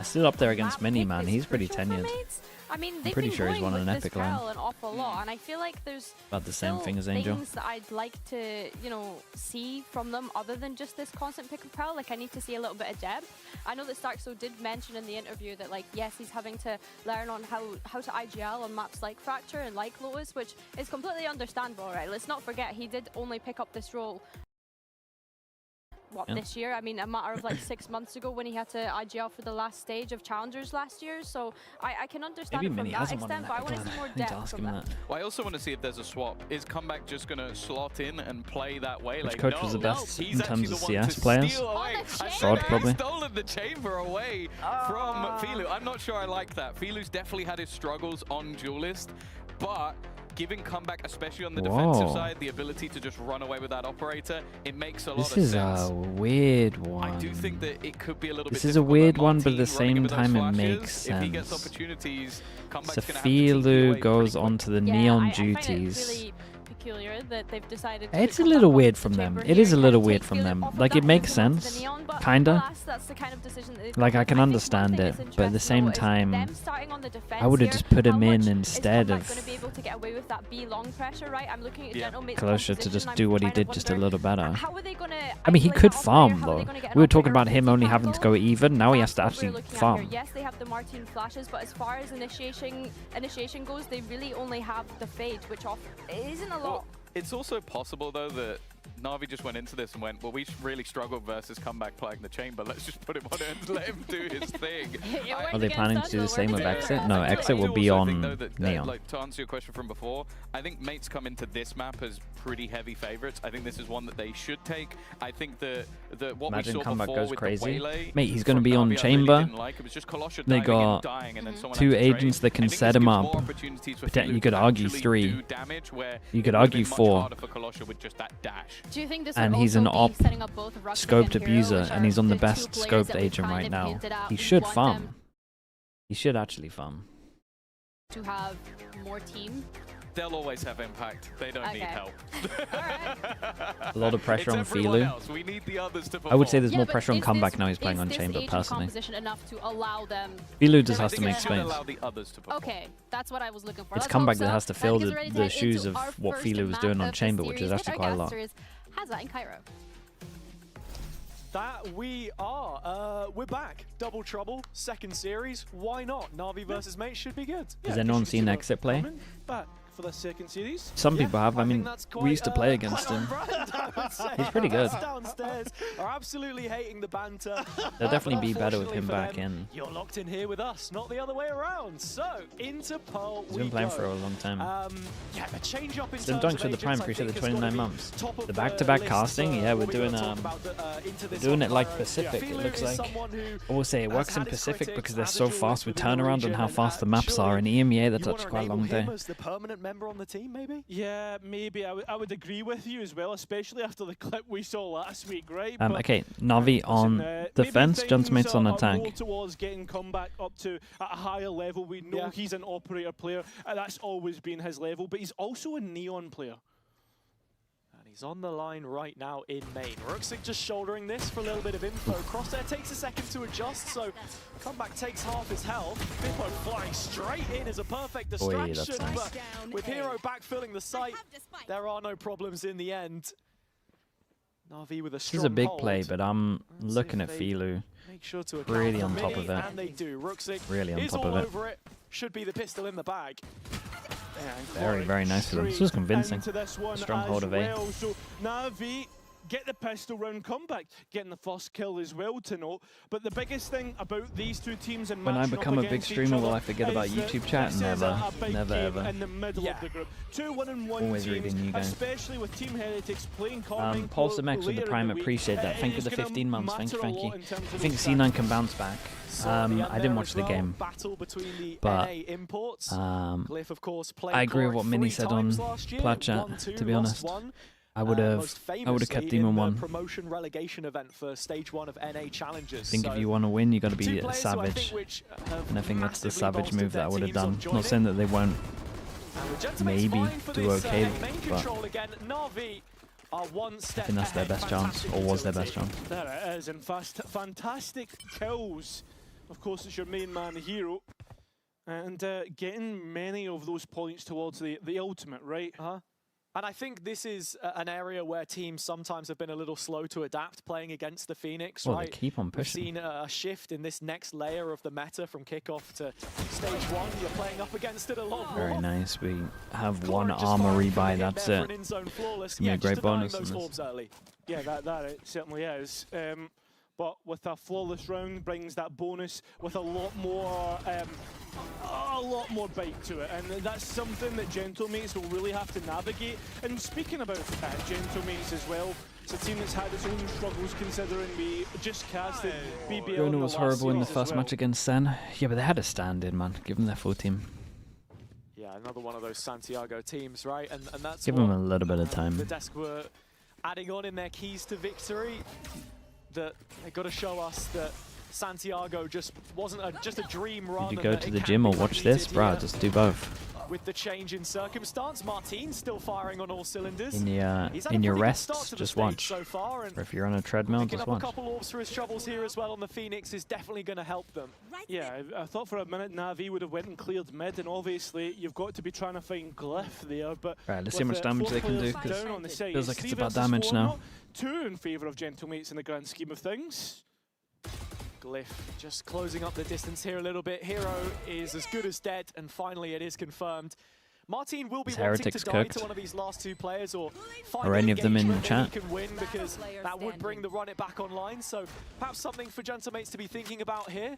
Still up there against Map Mini, pick man. is He's pretty crucial for tenured. mates. I mean, they've pretty been sure he's going won with an this epic lane. Pearl an awful lot, and I feel like there's About the same still thing as Angel. things that I'd like to, you know, see from them other than just this constant pick of Pearl. Like, I need to see a little bit of depth. I know that Starkso did mention in the interview that, like, yes, he's having to learn on how to IGL on maps like Fracture and like Lotus, which is completely understandable, right? Let's not forget, he did only pick up this role this year? I mean, a matter of like 6 months ago when he had to IG out for the last stage of Challengers last year. So I can understand it from that extent, but I want to see more depth from that. Well, I also want to see if there's a swap. Is Comeback just going to slot in and play that way? Which like, coach no, was the best he's in terms of actually CS players? Fraud, probably. Stolen the chamber away from Filu. I'm not sure I like that. Filu's definitely had his struggles on Duelist, but giving Comeback, especially on the defensive side, the ability to just run away with that operator, it makes a lot of sense. This is a weird one. I do think that it could be a little bit. This is a weird one, but at the same time it makes sense. If he gets opportunities, so Filu goes onto the Neon duties. Peculiar that they've decided It's a little weird from them. It is a little weird from them. Like, it makes sense, kinda. Like, I can understand it, but at the same time, I would have just put him in instead of Closer to just do what he did just a little better. I mean, he could farm, though. We were talking about him only having to go even. Now he has to actually farm. Yes, they have the Martin flashes, but as far as initiation goes, they really only have the Fade, which isn't a lot. Well, it's also possible, though, that Navi just went into this and went, well, we really struggled versus Comeback playing the chamber. Let's just put him on it and let him do his thing. Are they planning to do the same with Exit? No, Exit will be on Neon. Like, to answer your question from before, I think Mates come into this map as pretty heavy favorites. I think this is one that they should take. I think that what Imagine we saw Comeback before goes with crazy. the Waylay Mate, he's going to be on chamber. It was just Colossia they got two agents that can set him up. You could argue 3. You could argue 4. Do you think this and he's an op scoped abuser, and he's on the best scoped agent right now. He should farm. He should actually farm. To have more team. They'll always have impact. They don't need help. A lot of pressure on Filu. We need the others to I would say there's more pressure on Comeback now he's playing on chamber, personally. Enough to allow them Filu just has to make space. Okay, that's what I was looking for. It's Comeback that has to fill the shoes of what Filu was doing on chamber, which is actually quite a lot. Hazza in Cairo. That we are. We're back. Double Trouble, second series. Why not? Navi versus Mates should be good. Has anyone seen Exit play? Back for the second series. Some people have. I mean, we used to play against him. He's pretty good. Downstairs are absolutely hating the banter. They'll definitely be better with him back in. You're locked in here with us, not the other way around. So into Pearl He's been playing for a long time. Yeah, a change up in terms of for the Prime. Appreciate the 29 months. The back-to-back casting. Yeah, we're doing it like Pacific. It looks like. I will say it works in Pacific because they're so fast with turnaround and how fast the maps are. In EMEA, that's actually quite a long day. Member on the team, maybe? Yeah, maybe. I would agree with you as well, especially after the clip we saw last week, right? Okay, Navi on defense, Juntmates on attack. More towards getting Comeback up to a higher level. We know he's an operator player, and that's always been his level, but he's also a Neon player. He's on the line right now in main. Ruxic just shouldering this for a little bit of info. Crosshair takes a second to adjust, so Comeback takes half his health. Bippo flying straight in is a perfect distraction, but with Hero backfilling the site, there are no problems in the end. Na'Vi with a strong This is a big hold. play, but I'm looking at Filu really on top of it. And they do. Ruxic really on is top all of it. over it. Should be the pistol in the bag. Very, very nice for them. This was convincing. Stronghold of A. So Na'Vi get the pistol round Comeback, getting the first kill as well to note. But the biggest thing about these two teams and when I become a big streamer, will I forget about YouTube chat? Never, never ever. In the middle of the group. 2 1-1 Always teams, reading you guys. especially with Team Heretics playing Carmine. Paul Simex with the Prime, appreciate that. Thank you for the 15 months. Thank you, thank you. I think C9 can bounce back. I didn't watch the game, but I agree with what Mini said on Plat Chat, to be honest. I would have kept Demon 1. Promotion relegation event for stage 1 of NA challenges. I think if you want to win, you got to be a savage, and I think that's the savage move that I would have done. Not saying that they won't maybe do okay, but I think that's their best chance, or was their best chance. There it is, and fantastic kills. Of course, it's your main man, Hero, and getting many of those points towards the ultimate, right? And I think this is an area where teams sometimes have been a little slow to adapt playing against the Phoenix, well, right? They keep on pushing. We've seen a shift in this next layer of the meta from kickoff to stage 1. You're playing up against it a lot more. Very nice. We have one armory by, that's it. It's going to be a great bonus in this. Yeah, that it certainly is. But with a flawless round brings that bonus with a lot more bite to it, and that's something that Gentlemates will really have to navigate. And speaking about Gentlemates as well, it's a team that's had its own struggles considering we just casted BBL. Bruno was horrible in the first match against Sen. Yeah, but they had a stand-in, man. Give them their full team. Yeah, another one of those Santiago teams, right? And that's Give them a little bit of time. The desk were adding on in their keys to victory. That they got to show us that Santiago just wasn't just a dream run. Did you go to the gym or watch this? Bruh, just do both. With the change in circumstance, Martin's still firing on all cylinders. In your rests, just watch. So far, or if you're on a treadmill, just watch. A couple orbs for his troubles here as well on the Phoenix is definitely going to help them. Yeah, I thought for a minute Navi would have went and cleared mid, and obviously you've got to be trying to find Glyph there. But right, let's see how much damage they can do. Because it feels like it's about damage now. 2 in favour of Gentlemates in the grand scheme of things. Glyph just closing up the distance here a little bit. Hero is as good as dead, and finally it is confirmed. Martin will be wanting to die to one of these last 2 players, or any of them in chat. He can win, because that would bring the run it back online. So perhaps something for Gentlemates to be thinking about here.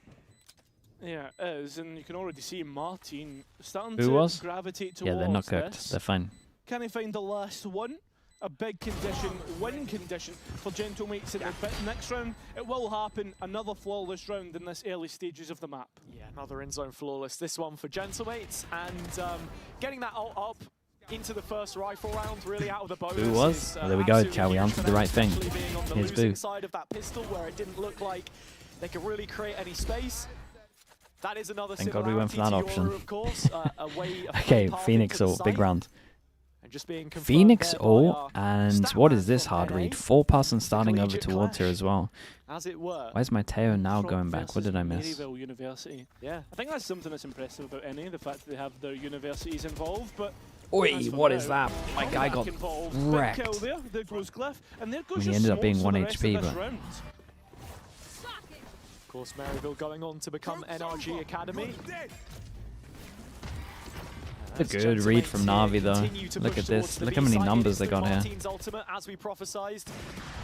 Yeah, it is, and you can already see Martin starting to gravitate towards they're not cooked. They're fine. Can he find the last one? A big condition, win condition for Gentlemates in the next round. It will happen, another flawless round in this early stages of the map. Yeah, another in-zone flawless. This one for Gentlemates, and getting that ult up into the first rifle round, really out of the bonus. Boo was? There we go, Chow. We answered the right thing. Here's Boo. Side of that pistol where it didn't look like they could really create any space. That is another. Thank God we went for that option. Of course, okay, Phoenix ult, big round. Just being Phoenix ult, and what is this hard read? 4 pass and starting over towards her as well. As it were. Why is my Teo now going back? What did I miss? University. Yeah, I think that's something that's impressive about NA, the fact that they have their universities involved. But oi, what is that? My guy got wrecked. There goes Glyph, and there he goes ended up being 1 HP, but. Of course, Maryville going on to become NRG Academy. A good read from Navi though. Look at this. Look how many numbers they got here. Martin's ultimate, as we prophesized.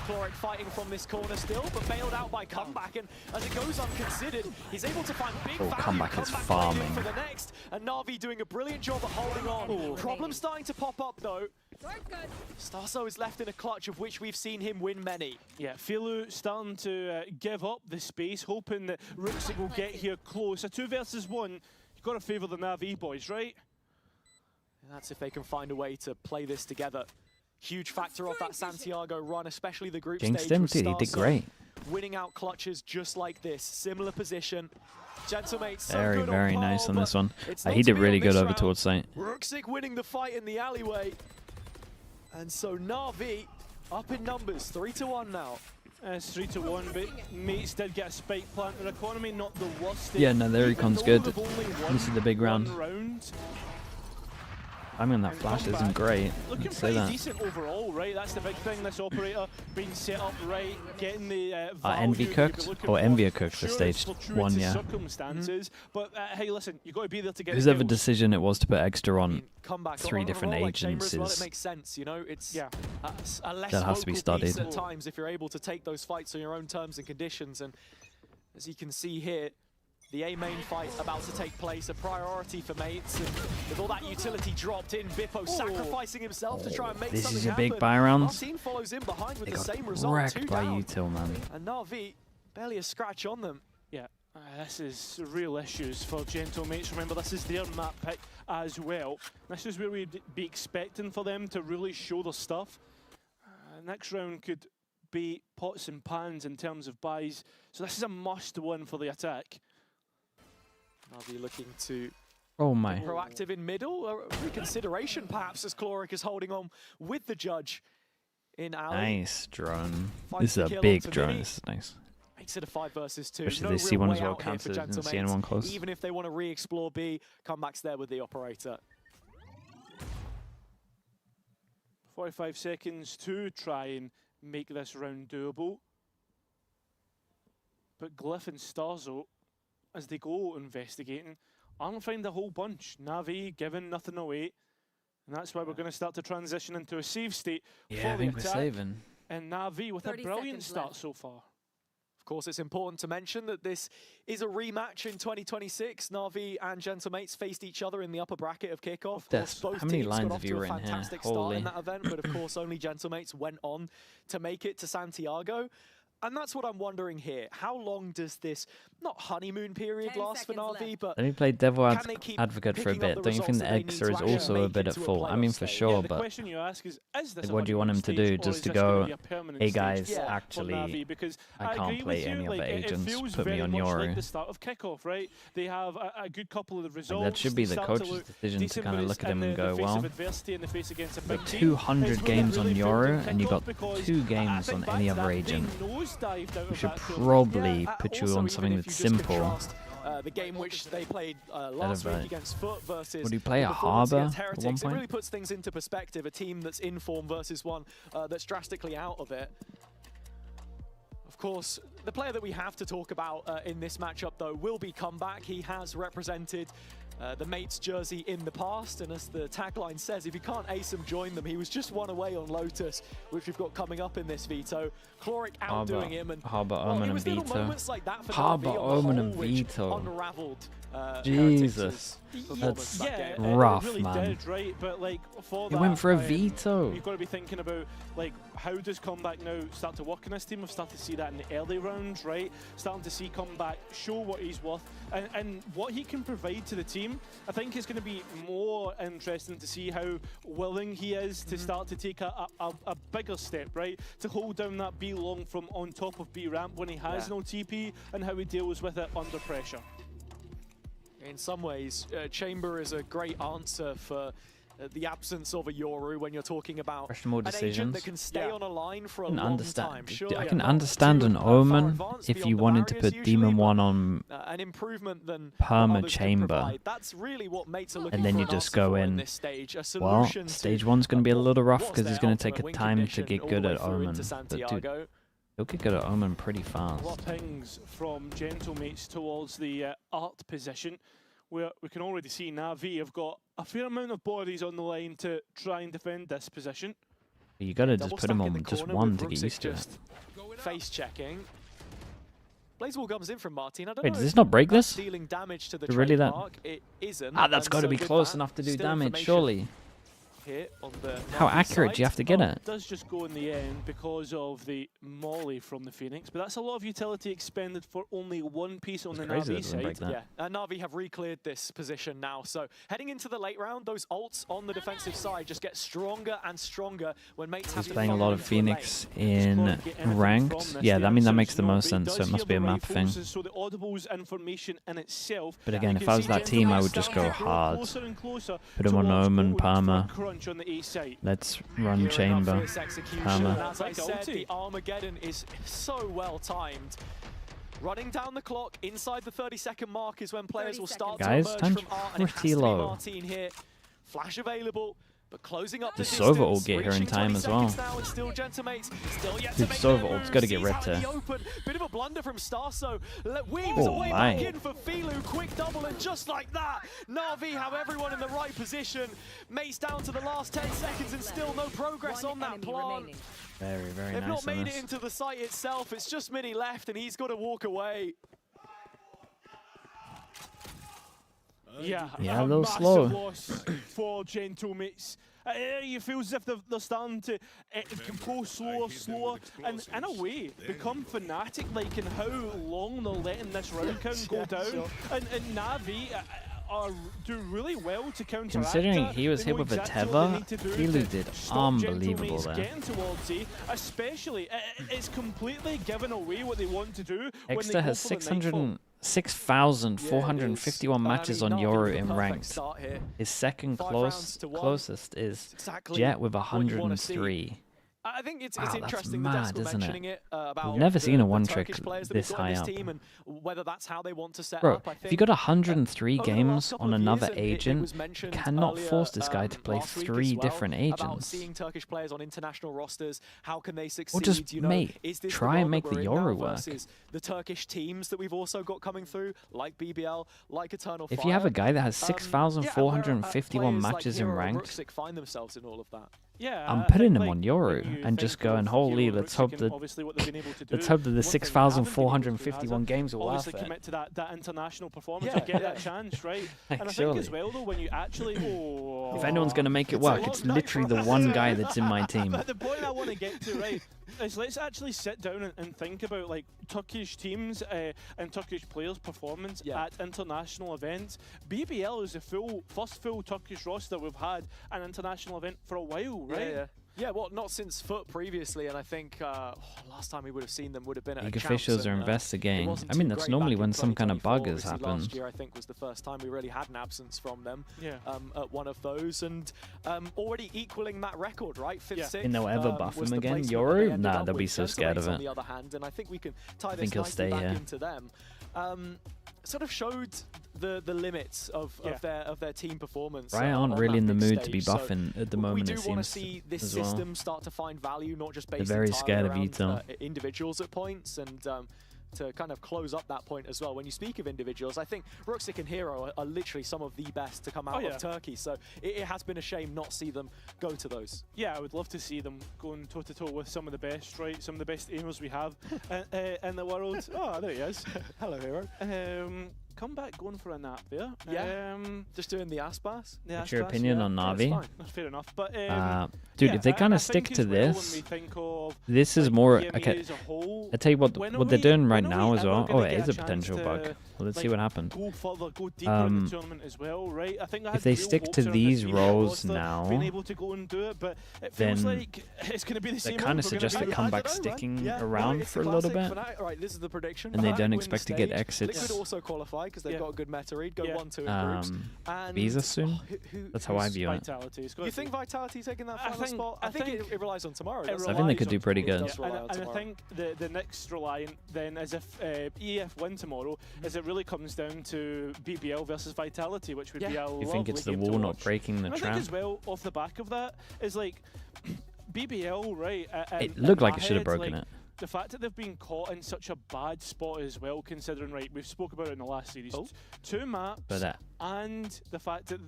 Chloric fighting from this corner still, but bailed out by Comeback, and as it goes unconsidered, he's able to find big value. Comeback is farming. For the next, and Navi doing a brilliant job at holding on. Problem starting to pop up though. Starso is left in a clutch of which we've seen him win many. Yeah, Filu starting to give up the space, hoping that Rooksig will get here close. A 2 versus 1, you've got to favour the Navi boys, right? And that's if they can find a way to play this together. Huge factor of that Santiago run, especially the group stage. Him, dude, he did great. Winning out clutches just like this. Similar position. Gentlemates very nice on this one. He did really good over towards site. Rooksig winning the fight in the alleyway. And so Navi up in numbers, 3-1 now. It's 3-1, but Mates did get a spike plant. Their economy not the worst. Yeah, no, their econ's good. This is the big round. I mean, that flash isn't great. Looking pretty decent overall, right? That's the big thing. This operator being set up right, getting the Envy cooked or Envy cooked for stage 1, yeah. Circumstances, but hey, listen, you got to be there to get. Whoever decision it was to put extra on 3 different agents it makes sense, you know. It's a less that has to be studied at times if you're able to take those fights on your own terms and conditions. And as you can see here, the A main fight about to take place, a priority for Mates, and with all that utility dropped in, Bippo sacrificing himself to try and make something happen. This is a big buy round. Martin follows in behind with the same result, wrecked 2 by down. Util, man. And Navi, barely a scratch on them. Yeah, this is real issues for Gentlemates. Remember, this is their map pick as well. This is where we'd be expecting for them to really show their stuff. Next round could be pots and pans in terms of buys, so this is a must-win for the attack. Navi looking to be proactive in middle, a reconsideration perhaps as Chloric is holding on with the judge in alley. Nice drone. This is a big drone. This is nice. Makes it a 5 versus 2. Especially this C1 as well counted. Didn't see anyone close. Even if they want to re-explore B, Comebacks there with the operator. 45 seconds to try and make this round doable. But Glyph and Starzo, as they go investigating, aren't find a whole bunch. Navi giving nothing away, and that's why we're going to start to transition into a save state. Yeah, I think we're saving. And NAVI with a brilliant start so far. Of course, it's important to mention that this is a rematch in 2026. NAVI and Gentlemates faced each other in the upper bracket of kickoff. How many lines have you written here? Fantastic start in that event, but of course, only Gentlemates went on to make it to Santiago. And that's what I'm wondering here. How long does this, not honeymoon period, last for NAVI, but let me play devil advocate for a bit. Don't you think the Exer is also a bit at fault? I mean, for sure, but what do you want him to do? Just to go, hey guys, actually, I can't play any other agents. Put me on Yoru. The start of kickoff, right? They have a good couple of results. That should be the coach's decision to kind of look at him and go, well, the 200 games on Yoru, and you got 2 games on any other agent. We should probably put you on something that's simple. The game which they played last week against Foot versus would you play a Harbor at one It point? really puts things into perspective. A team that's in form versus one that's drastically out of it. Of course, the player that we have to talk about in this matchup, though, will be Comeback. He has represented the Mates jersey in the past, and as the tagline says, if you can't ace him, join them. He was just 1 away on Lotus, which we've got coming up in this Veto. Chloric outdoing him, and Harbor Omen and Veto. Like Harbor Omen and Veto. Unraveled, Jesus, that's rough, really man. Did, right? But like for He that, went for a veto. You've got to be thinking about like how does Comeback now start to work in this team? We've started to see that in the early rounds, right? Starting to see Comeback show what he's worth and what he can provide to the team. I think it's going to be more interesting to see how willing he is to start to take a bigger step, right? To hold down that B long from on top of B ramp when he has no TP, and how he deals with it under pressure. In some ways, Chamber is a great answer for the absence of a Yoru when you're talking about Questionable an agent that can stay on a line for a long time. Sure, I can understand an Omen if you wanted to put Demon 1 on an improvement than Perma Chamber, that's really what mates are looking and then for you an just answer go for in. this stage. A Well, solution stage to 1's going to be a little rough because their it's going to ultimate take a win time to condition get all good the way at through Omen. into But dude, Santiago. he'll get good at Omen pretty fast. A lot of pings from Gentlemates towards the art position, where we can already see NAVI have got a fair amount of bodies on the line to try and defend this position. You got to just put him on just one to get used to it. Face checking. Blazeball comes in from Martin. I don't Wait, know does this not break this? dealing damage to the Really that? trademark. It isn't. Ah, that's got to and be so with close that, enough to do still damage, information surely. Here on the How NAVI accurate do you side. have to get it? It does just go in the end because of the molly from the Phoenix, but that's a lot of utility expended for only one piece on the crazy that NAVI it doesn't break side. that. Yeah, NAVI have re-cleared this position now. So heading into the late round, those ults on the defensive side just get stronger and stronger when mates have He's to playing a follow lot of into a lane. Phoenix in ranked. Yeah, I mean that makes the most sense, so it must be a map thing. So the audibles information in itself. But again, if I was that team, I would just go hard. Put him on Omen, Perma. Crunch on the A side. Let's run Chamber, Perma. As I said, the Armageddon is so well timed. Running down the clock inside the 30-second mark is when players will start Guys, to emerge time's from art, and it has to pretty be low. Martin here. Flash available, but closing up the Does Sova ult distance, get here in reaching time 20 as well? seconds now, and still Gentlemates, still yet to Dude, make Sova their ult's move, gotta get sees red out to. in the open. Bit of a blunder from Starso, weaves Oh away my. back in for Filu, quick double, and just like that, NAVI have everyone in the right position. Mace down to the last 10 seconds and still no progress on that plant. Very, very They've nice not on made it this. into the site itself, it's just Mini left and he's got to walk away. Yeah, a little slow. Loss for Gentlemates. You feel as if they're starting to go slower, and in a way become fanatic-like in how long they're letting this round count go down. And NAVI do really well to counteract Considering that. he was They hit know with a exactly what they tether, need to do Filu to did stop unbelievable Gentlemates there. getting towards A, especially it's completely given away what they want to do. when they Exeter go has for the nightfall. 6,451 matches on Euro in perfect ranked. start here. His second 5 rounds to 1. closest is Exactly Jet with what you wanna see. 103. I think it's Wow, that's interesting mad, that Dex isn't mentioning it? it about We've never seen a the one-trick Turkish players that this we've got in high this up. team and whether that's how they want to set Bro, up. I if you think got 103 over the last games couple on of another years, and agent, it was you mentioned cannot earlier, force this guy to play last week 3 as well, different about agents. seeing Turkish players on international rosters, how can they succeed? Or just, you know, mate, is this try the and world make that the we're in now Euro work. versus the Turkish teams that we've also got coming through, like BBL, like Eternal If Fire. you have a guy that has Yeah, where 6,451 players like matches in Hero or ranked, Ruxic find themselves in all of that. Yeah, I'm I putting think, him on Yoru and just going, holy, let's hope that the 6,451 games will laugh obviously at. commit to that international performance and get that chance, right? And I think Surely. as well though, when you actually If anyone's going to make it work, it's literally the one guy that's in my team. But the point I want to get to, right, is let's actually sit down and think about like Turkish teams and Turkish players' performance at international events. BBL is the first full Turkish roster we've had an international event for a while, right? Yeah, well, not since FUT previously, and I think last time we would have seen them would have been at League a officials are investigating. I mean, that's normally when some kind of bug has happened. Last year, I think, was the first time we really had an absence from them at one of those, and already equaling that record, right? Fifth, sixth. And they'll ever buff was him the again? placement Yoru? they ended Nah, up they'll be with. so scared of On it. the other hand, and I think we can tie think this he'll nicely stay back here. into them. Sort of showed the limits of their team performance. Riot aren't on really that in the big mood to be stage. So buffing at the moment, we it do want to seems, see this as well. system start to find value, not just based very entirely scared of around, Util. individuals at points, and to kind of close up that point as well. When you speak of individuals, I think Ruxic and Hero are literally some of the best to come out of Turkey, so it has been a shame not see them go to those. Yeah, I would love to see them going toe-to-toe with some of the best, right? Some of the best aimers we have in the world. Oh, there he is. Hello, Hero. Come back going for a nap there. Yeah. Just doing the Aspas. What's your opinion on Navi? That's fair enough. But dude, if they kind of stick to this, this is more. Okay, I tell you what they're doing right now as well. Oh, it is a potential bug. Well, let's see what happens. Go further, go deeper in the tournament as well, right? I think that if they stick to these roles now, being able to go and do it, but it feels like it's going to be the same. They kind of suggest a comeback sticking around for a little bit. Right, this is the prediction. And they don't expect to get exits. Liquid also qualify because they've got a good meta read. Go 1-2 in groups. And Visa soon. That's how I view it. You think Vitality taking that final spot? I think it relies on tomorrow. I think they could do pretty good. And I think the next reliant then is if EF win tomorrow, is it really comes down to BBL versus Vitality, which would be a lovely You think it's the game to wall not watch. breaking the And I trap? think as well, off the back of that, is like BBL, right? It looked like it should have broken it. The fact that they've been caught in such a bad spot as well, considering, right, we've spoke about it in the last series, 2 maps, and the fact that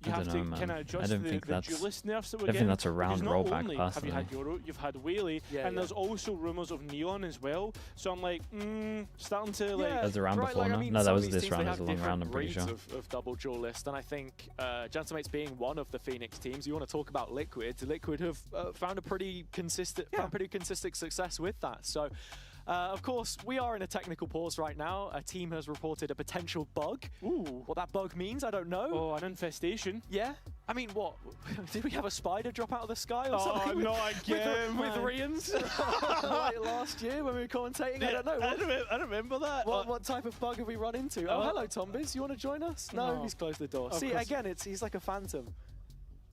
you have to kind of adjust the duelist nerfs that we're getting. I think that's a round rollback, Have you personally. had Yoru, you've had Whaley, and there's also rumours of Neon as well. So I'm like, starting to like. That was the round before, no? No, that was this round. It was a long round, I'm pretty sure. Of double duelist, and I think Gentamates being one of the Phoenix teams, you want to talk about Liquid. Liquid have found a pretty consistent success with that. So. Of course, we are in a technical pause right now. A team has reported a potential bug. Ooh. What that bug means, I don't know. Oh, an infestation. Yeah. I mean, what? Did we have a spider drop out of the sky or something? Not again, with Rians? Like last year when we were commentating? I don't know. I remember that. What type of bug have we run into? Oh, hello, Tombiz. You want to join us? No, he's closed the door. See, again, he's like a phantom.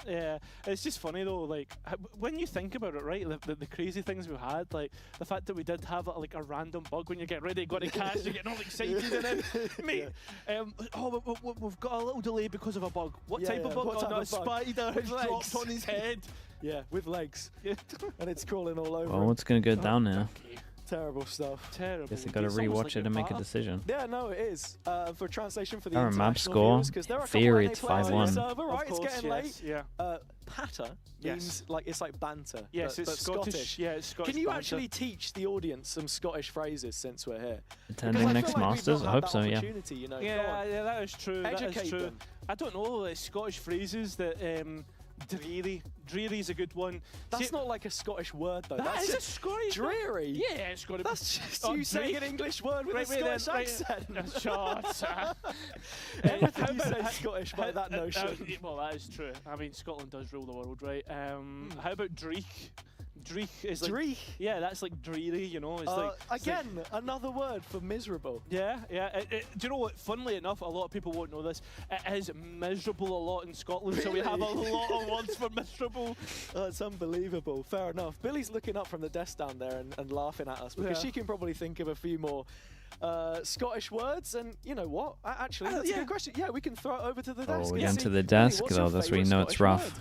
Yeah, it's just funny though, like, when you think about it, right, the crazy things we had, like, the fact that we did have, like, a random bug when you get ready, got to cast, you're getting all excited, and then, mate, we've got a little delay because of a bug. What type of bug? What type of spider has dropped on his head. Yeah, with legs. And it's crawling all over. Well, what's going to go down here? Terrible stuff. Terrible. Guess they got to rewatch it and make a decision. Yeah, no, it is. For translation for the Our map international score, viewers, there are a theory, couple it's NA players on the 5-1. server, right? Of course, it's getting late. Yeah. Patter means like it's like banter. Yes, but it's Scottish. Yeah, it's Scottish. Can you banter. actually teach the audience some Scottish phrases since we're here? Attending next Masters, I hope so. Yeah. You know, Yeah, that is true. Educate that is true. them. I don't know Scottish phrases that dreary is a good one. That's not like a Scottish word though. That is a Scottish dreary. Yeah, it's got to be. That's just you saying an English word with a Scottish accent. Everything you say is Scottish by that notion. Well, that is true. I mean, Scotland does rule the world, right? How about dreich? Dreich is like... Dreich? Yeah, that's like dreary, you know? It's like... Again, another word for miserable. Yeah. Do you know what? Funnily enough, a lot of people won't know this. It is miserable a lot in Scotland, so we have a lot of words for miserable. It's unbelievable. Fair enough. Billy's looking up from the desk down there and laughing at us because she can probably think of a few more Scottish words, and you know what? Actually, that's a good question. Yeah, we can throw it over to the desk. Oh, we're going to the desk, though. That's where you know it's rough.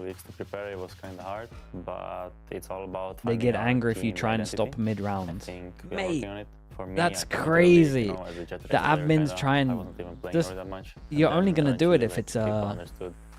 2 weeks to prepare. It was kind of hard, but it's all about. They get our angry if you team try and identity. stop mid-round. I think we are Mate, working on it. For me, that's I can't crazy. Really, as a Jet The player, admins kinda, try I and wasn't even playing just, that much. you're And only then gonna do it eventually, if like, it's people understood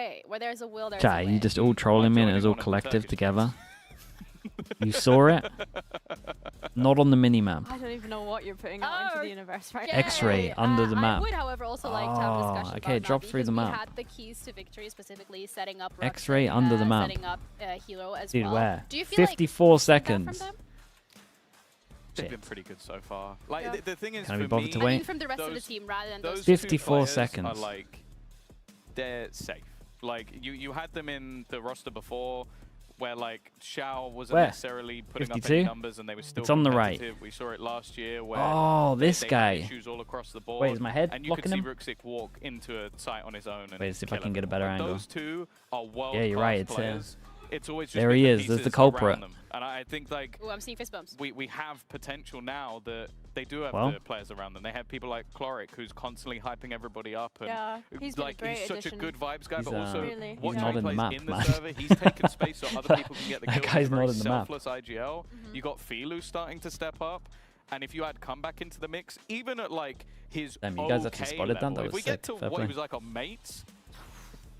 way. Where there's a will, there's Chat, a way. you just all trolling me and it was all collective together. You saw it? Not on the mini-map. I don't even know what you're putting out into the universe right now. X-ray under the map. I would, however, also like to have a discussion okay, about drop Navi, through the because map. We had the keys to victory, specifically setting up X-ray Ruxin, under the map. setting up Hero as Dude, well. where? Do you feel 54 like seconds. They've been pretty good so far. Like the thing is, Can I be for bothered me, to wait? I mean, from the rest of the team rather than those 54 two players seconds. Are like, they're safe. Like you had them in the roster before, where like Xiao wasn't Where? necessarily putting 52? up any numbers, and they were still It's on the right. competitive. We saw it last year where Oh, this they guy. had issues all across the board. Wait, is my head and you could blocking see him? Ruxic walk into a site on his own. And Wait, see if I kill can him. get a better But angle. Those two are world Yeah, you're right, it's players. It's always just there been he the is, there's the pieces culprit. around them. And I think like Ooh, I'm seeing fist bumps. we have potential now that they do have Well. the players around them. They have people like Chloric, who's constantly hyping everybody up. And Yeah, he's been a like great he's such a addition. good vibes guy, He's, but also Really. he's watching not him in the plays map, in the man. server, he's taking space so other people can get the That kills. guy's He's a very not in the map. selfless IGL. You got Filu starting to step up. And if you add comeback into the mix, even at like his Damn, you guys actually okay spotted that? level, That if was we get sick. to Fair what play. he was like on Mates,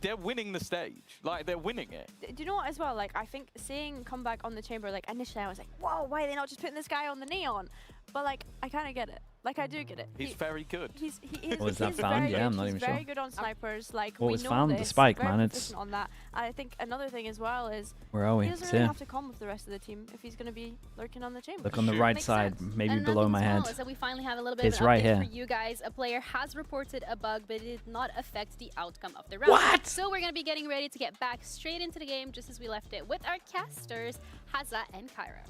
they're winning the stage. Like they're winning it. Do you know what as well? Like I think seeing comeback on the chamber, like initially I was like, whoa, why are they not just putting this guy on the neon? But like I kind of get it. Like I do get it. He's very good. He is. What was that he's found? very Yeah, good. I'm not He's even very sure. good on snipers. Like What we was know found? The this. spike, Very man, it's- proficient on that. And I think another thing as well is Where are we? he doesn't It's really here. have to come with the rest of the team if he's going to be lurking on the chamber. Look on the right side, maybe And below another my thing as head. well is that we finally have a little bit It's of an right update here. for you guys. A player has reported a bug, but it did not affect the outcome of the round. What? So we're going to be getting ready to get back straight into the game, just as we left it, with our casters, Hazza and Kyra.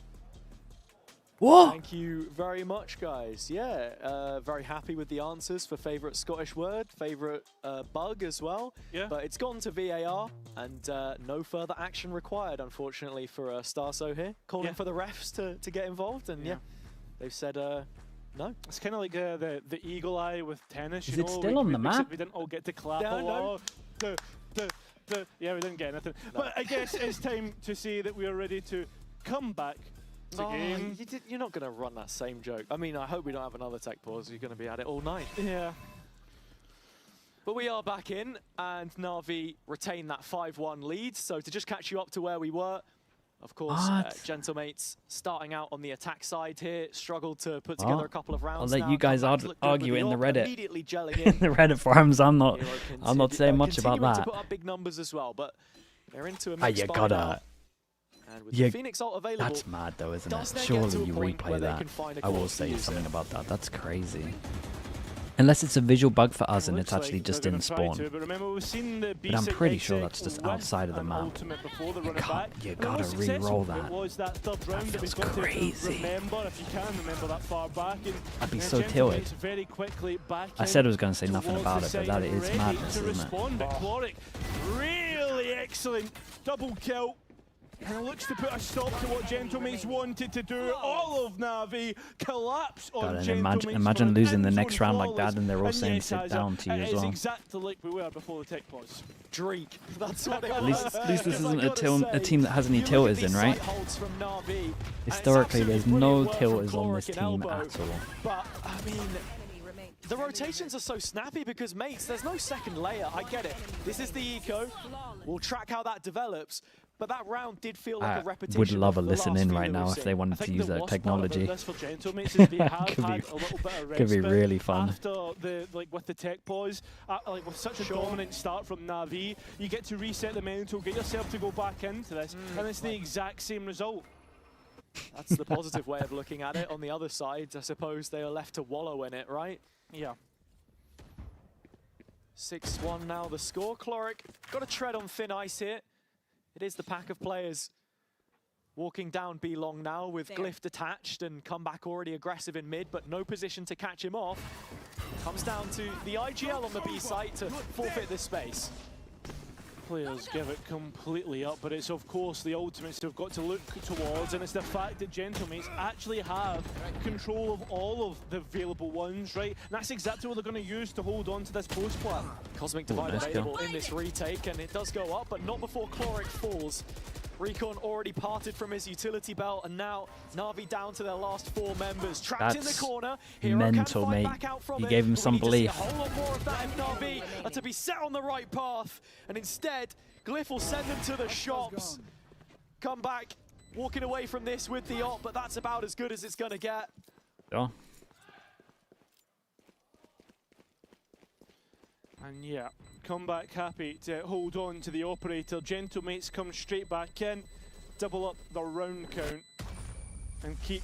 Whoa! Thank you very much, guys. Yeah, very happy with the answers for favourite Scottish word, favourite bug as well. Yeah. But it's gone to VAR, and no further action required, unfortunately, for Starso here. Calling for the refs to get involved, and yeah, they've said no. It's kind of like the eagle eye with tennis. Is you it know, still on the except map? We didn't all get to clap No, along. Yeah, we didn't get anything. But I guess it's time to say that we are ready to come back to game. You're not going to run that same joke. I mean, I hope we don't have another tech pause. You're going to be at it all night. Yeah. But we are back in, and Navi retain that 5-1 lead. So to just catch you up to where we were, of course, Gentlemates starting out on the attack side here, struggled to put together a couple of rounds. I'll let now, you guys come back to look good argue with in the AWP, Reddit. Immediately gelling In the Reddit forums, I'm not saying much about continuing that. to put up big numbers as well, but they're into a Ah, mix you by gotta. now. And with You- the Phoenix ult available, That's mad though, isn't does it? there get Surely to a you point where replay they that. can find a I will cause to say use something it? about that. That's crazy. Unless it's a visual bug for us and it's Looks actually like just they're didn't gonna try spawn. to, but remember, we've seen the But I'm pretty sure BCT that's just with outside of the an map. ultimate before they You run it can't- back. you And it gotta was successful. re-roll that. It was that third round that feels we've got crazy. to remember, if you can remember that far back. And I'd be then so Gentlemates tilted. very quickly back I said I was in going to say nothing towards about the it, but side that is ready madness, to isn't it? respond, but Chloric, really excellent double kill. And it looks to put a stop to what Gentlemates wanted to do. All of Navi collapse on God, and Gentlemates. imagine for an losing the end next zone round like flawless. that and they're all And saying yes, sit Hazza, down to you it as is well. exactly like we were before the tech pause. Drake. That's what it At was. least this Because I isn't gotta a team that has any you look at tilters these in, right? sight holds from Navi, Historically, and it's there's no absolutely brilliant work tilters from on this Chloric and team Elbow. at all. But, I mean, the rotations are so snappy because, mates, there's no second layer. I get it. This is the eco. We'll track how that develops. But that round did feel like a I repetition. would love a of the listen last in few right that now we've if they seen. wanted I to think use the that worst part about technology. this for Gentlemates is they have Could be- had a little bit of could be respite really fun. after the with the tech pause, like with such a dominant start from Navi, you get to reset the mental, get yourself to go back into this, and it's the exact same result. That's the positive way of looking at it. On the other side, I suppose they are left to wallow in it, right? Yeah. 6-1 now the score. Chloric got to tread on thin ice here. It is the pack of players walking down B long now with Glyph detached and Comeback already aggressive in mid, but no position to catch him off. Comes down to the IGL on the B site to forfeit this space. Players give it completely up, but it's of course the ultimates they've got to look towards, and it's the fact that Gentlemates actually have control of all of the available ones, right? And that's exactly what they're going to use to hold on to this post plan. Cosmic Divide nice available in this retake, and it does go up, but not before Chloric falls. Recon already parted from his utility belt, and now Navi down to their last 4 members. Trapped in the That's corner. Hero mental, can fight mate. back out from You it, gave him but we some need to see belief. a whole lot more of that if Navi are to be set on the right path, and instead, Glyph will send them to the shops. Come back walking away from this with the op, but that's about as good as it's going to get. Yeah. And yeah, comeback happy to hold on to the operator. Gentlemates come straight back in, double up the round count, and keep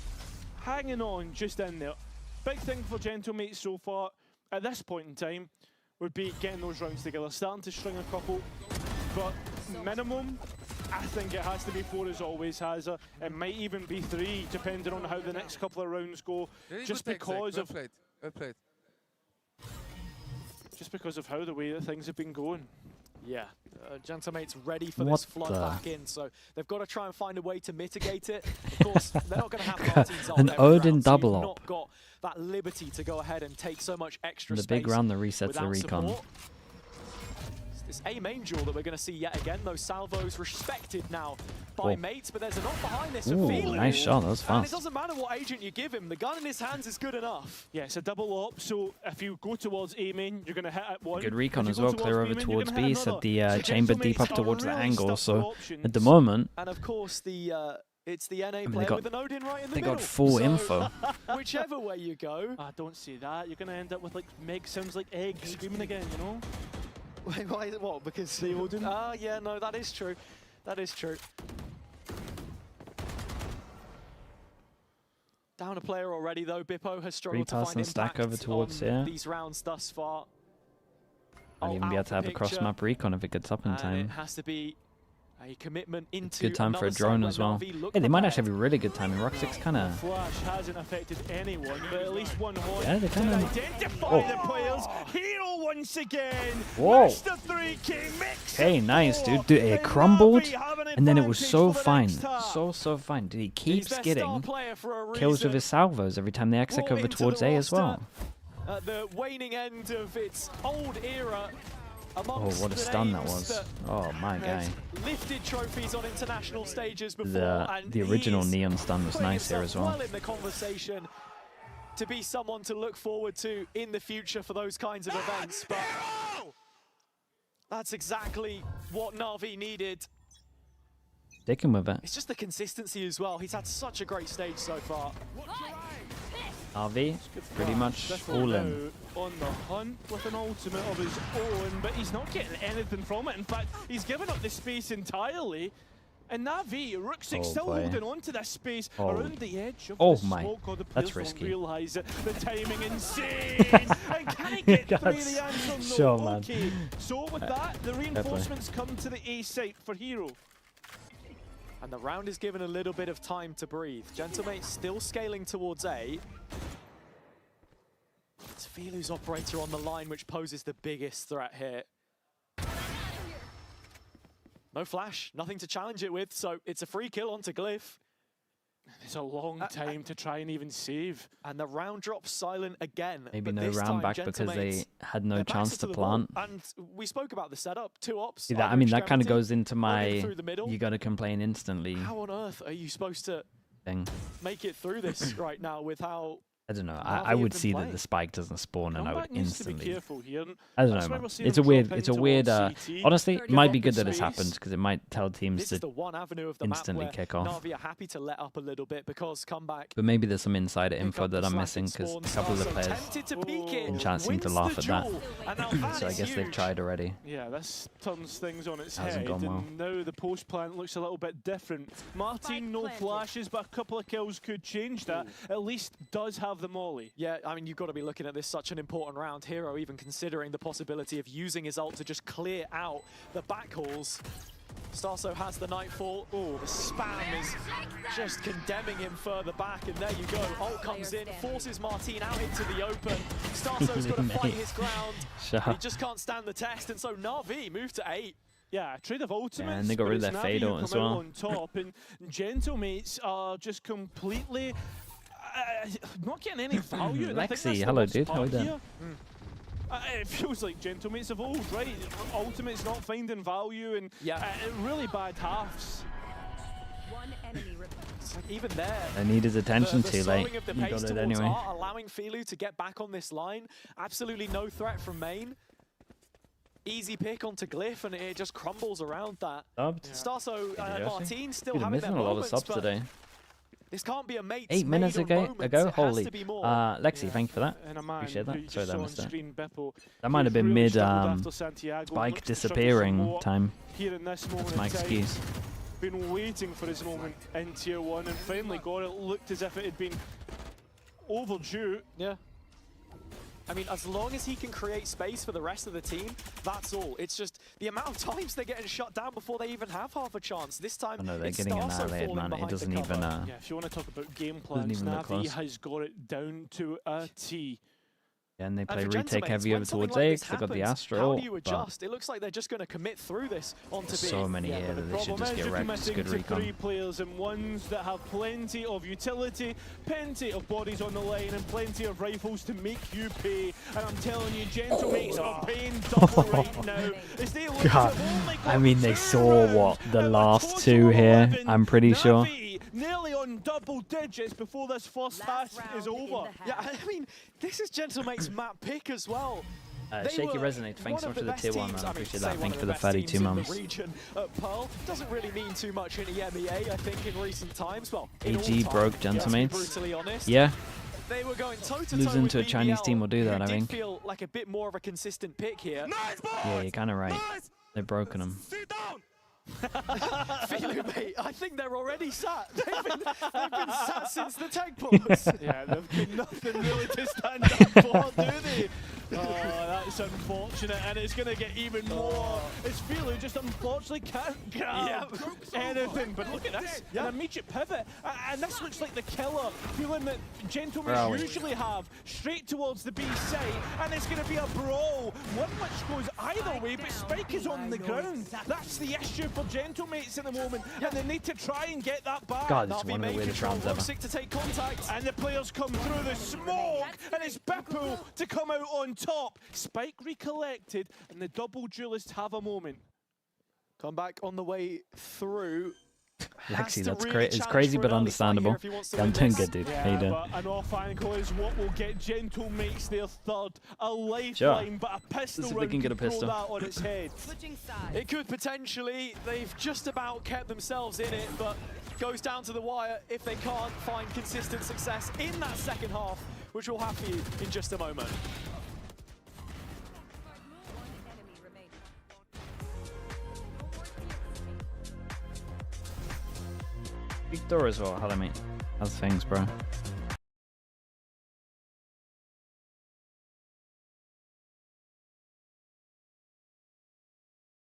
hanging on just in there. Big thing for Gentlemates so far, at this point in time, would be getting those rounds together, starting to string a couple, but minimum, I think it has to be 4 as always has. It might even be 3, depending on how the next couple of rounds go, just because of... Just because of how the way that things have been going. Yeah, Gentlemates ready for this flood back in, so they've got to try and find a way to mitigate it. Of course, they're not going to have Martin's ult an every Odin round, so double you've up. not got that liberty to go ahead and take so much extra The space big round that resets the without recon. support. This A main duel that we're going to see yet again. Those salvos respected now by mates, but there's an op behind this. Ooh, nice shot. That was And it fast. doesn't matter what agent you give him. The gun in his hands is good enough. Yeah, it's a double op, so if you go towards A main, you're going to hit at one. Good recon If as you go well. Clear over B main, towards you're gonna B. hit Set the another. So chamber deep up Gentlemates towards are the really angle. stuck for So options. at the moment, And of course, it's the NA they player got- with an Odin right in the they middle. got full So, info. Whichever way you go. Don't say that. You're going to end up with like Meg sounds like egg screaming again, you know? Wait, why is it what? Because the Odin? Ah, yeah, no, that is true. That is true. Down a player already though. Bippo has struggled to Repass find and stack impact over towards on here. these rounds thus far. Might even be able to have a cross-map recon if it gets up in And time. it has to be a commitment into Good time for a another drone side as where well. Navi look Hey, they might prepared. actually have a really good timing. Rock 6 kind of... Flash hasn't affected anyone, but at least one horn Yeah, they to kinda- identify Oh. the players. Hero once again. Whoa. Mr. 3K mix. Hey, nice, dude. Dude, it crumbled, and then it was so fine. So fine. Dude, he keeps their star getting player for a kills with reason. his salvos every time they exec Brought over into towards the A as well. roster At the waning end of its old era. Oh, Amongst what a the stun that names was. Oh, my guy. has lifted trophies on international stages before. The and original he's neon stun was putting nice here himself as well. well in the conversation to be someone to look forward to in the future for those kinds of events. But that's exactly what Navi needed. Sticking with it. It's just the consistency as well. He's had such a great stage so far. RV, pretty much all in. On the hunt with an ultimate of his own, but he's not getting anything from it. In fact, he's given up the space entirely. And Navi, Rook6 Oh, still boy. holding on to this space Oh. around the edge of Oh the my, smoke. Or the that's players risky. don't realise it. The timing insane. And can he get through That's- the answer? No. sure, man. Okay. So with that, the play. reinforcements come to the A site for Hero. And the round is given a little bit of time to breathe. Gentlemate still scaling towards A. It's Filu's operator on the line, which poses the biggest threat here. No flash, nothing to challenge it with, so it's a free kill onto Glyph. It's a long time to try and even save. And the round drops silent again. Maybe but no this round time, back because they Gentlemates, had no their backs chance are to the wall. plant. And we spoke about the setup, 2 ops. See that, I either mean, that kind of extremity, goes into my through the middle. you gotta complain instantly How on earth are you supposed to thing. make it through this right now with how... I don't know. Navi I have would been see playing? that the spike doesn't spawn and I would Comeback needs to be instantly. careful here. I don't That's know, why man. we're seeing It's a them weird. drop It's a in weird. towards CT. Honestly, it might be good that it's Space. happened because it might tell teams This is to the one avenue of the map instantly where kick off. Navi are happy to let up a little bit because comeback. But maybe there's some insider Pick info up the that I'm slanted missing because spawn a couple of the star, so players tempted to peek it, in chat seem to wins laugh the at that. duel, and now that So I is guess they've huge. tried already. Yeah, this turns things on its Hasn't head, gone well. and now the post plant looks a little bit different. Martin, no flashes, but a couple of kills could change that. At least does have the molly. Yeah, I mean, you've got to be looking at this such an important round. Hero even considering the possibility of using his ult to just clear out the backhauls. Starso has the Nightfall. Oh, the spam is just condemning him further back, and there you go. Ult comes in, forces Martin out into the open. Starso's got to fight his ground. Shut He up. just can't stand the test, and so Navi moved to 8. Yeah, trade of ultimates. Yeah, and they got but rid of it's their Navi fade who ult as come out well. on top, and Gentlemates are just completely not getting any value. and I think Lexi, that's the hello, worst dude. How part we doing? here. It feels like Gentlemates of old, right? Ultimate's not finding value, and really bad halves. One enemy remaining. It's like even there, I need his attention the too slowing late. of the He pace got it towards anyway. R, allowing Filu to get back on this line. Absolutely no threat from main. easy pick onto Glyph, and it just crumbles around that. Subbed. Starso Martin still Dude, I'm having their missing a lot of moments, subs but today. this can't be a mate's 8 minutes ago. Holy. to be more. Lexi, thank you for that. And a man Appreciate that. who Sorry you that I saw missed on it. screen, Beppo, That might have who's been really mid struggled after Santiago, Spike looks to struggle disappearing somewhat time. Here in this moment That's my in time. excuse. Been waiting for his moment in Tier 1 and finally got it. Looked as if it had been overdue. Yeah. I mean, as long as he can create space for the rest of the team, that's all. It's just the amount of times they're getting shut down before they even have half a chance. This time, Oh no, they're it's getting Starso annihilated, falling man. It behind doesn't the even. cover. Yeah, if you want to talk about game Doesn't plans, even look NAVI close. has got it down to a T. Yeah, and they play for retake Gentlemen, heavy when over something towards like A this because they got the happens, Astro. How do you but adjust? It looks like they're just going to commit through this onto there's B. so many here that they should just get wrecked. It's good Committing to 3 recon. players and ones that have plenty of utility, plenty of bodies on the line, and plenty of rifles to make you pay. And I'm telling you, Gentlemates are paying double right now. As they look to God, only I mean, they saw what the last 2 here. I'm pretty sure. Nearly on double digits before this first half is over. Yeah, I mean, this is Gentlemate's map pick as well. Shaky Resonate, thanks so much for the tier 1, man. I appreciate that. Thank you for the 32 teams mums. in the region. Pearl doesn't really mean too much in the EMEA, I think, in recent times. Well, in AG all broke time, to be Gentlemates. brutally honest. Yeah. They were going toe-to-toe Losing with to a Chinese BBL, team will do that, who I did think. feel like a bit more of a consistent pick here. Yeah, you're kind of right. They've broken them. Philu, mate, I think they're already sat. They've been sat since the tag pause. Yeah, they've got nothing really to stand up for, do they? Oh, that's unfortunate, and it's going to get even more. It's Philu just unfortunately can't grab anything, but look at this, an immediate pivot, and this looks like the killer feeling that Gentlemen usually have, straight towards the B site, and it's going to be a brawl, one which goes either way, but Spike is on the ground. That's the issue for Gentlemates at the moment, and they need to try and get that back. God, it's one of the weirdest rounds ever. To take contact, and the players come through the smoke, and it's Beppo to come out on top. Spike recollected, and the double duelists have a moment. Come back on the way through. Lexi, that's it's crazy but understandable. Yeah, I'm doing good, dude. How you doing? But an off angle is what will get Gentlemates their third. A lifeline, but a pistol Let's see if they round can get a throw pistol. that on its head. It could potentially. They've just about kept themselves in it, but goes down to the wire if they can't find consistent success in that second half, which we'll have for you in just a moment. Big door as well. Hello, mate. How's things, bro?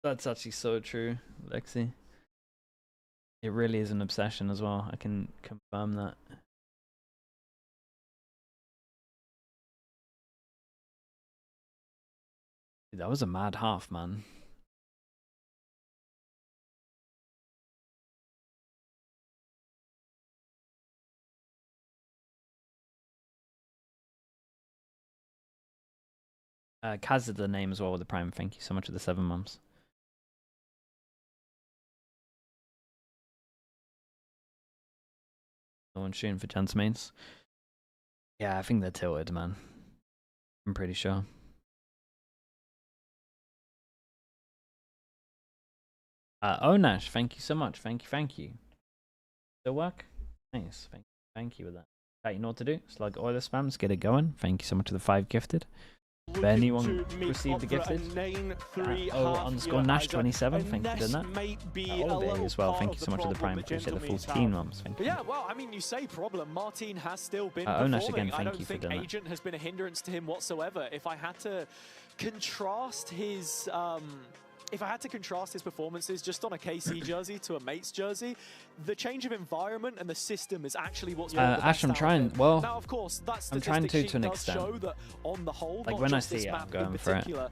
That's actually so true, Lexi. It really is an obsession as well. I can confirm that. Dude, that was a mad half, man. Kaz is the name as well with the Prime. Thank you so much for the 7 months. No one's shooting for Gentlemates. Yeah, I think they're tilted, man. I'm pretty sure. Onash, thank you so much. Thank you. Still work? Nice. Thank you with that. You know what to do? Slug Oiler spams, get it going. Thank you so much for the 5 gifted. If anyone received the gifted, _Nash27, thank you for doing that. Oliver as well, thank you so much for the Prime. Appreciate the 14 months. Thank you. Yeah, well, I mean, you say problem. Martin has still been Onash performing. again, I thank don't you for think doing that. Agent has been a hindrance to him whatsoever. If I had to contrast his performances just on a KC jersey to a Mates jersey, the change of environment and the system is actually what's Ash, I'm trying. Well, now, of course, that I'm trying to an does extent. show that on the whole, Like not when I just this see it, I'm map going in for it. particular,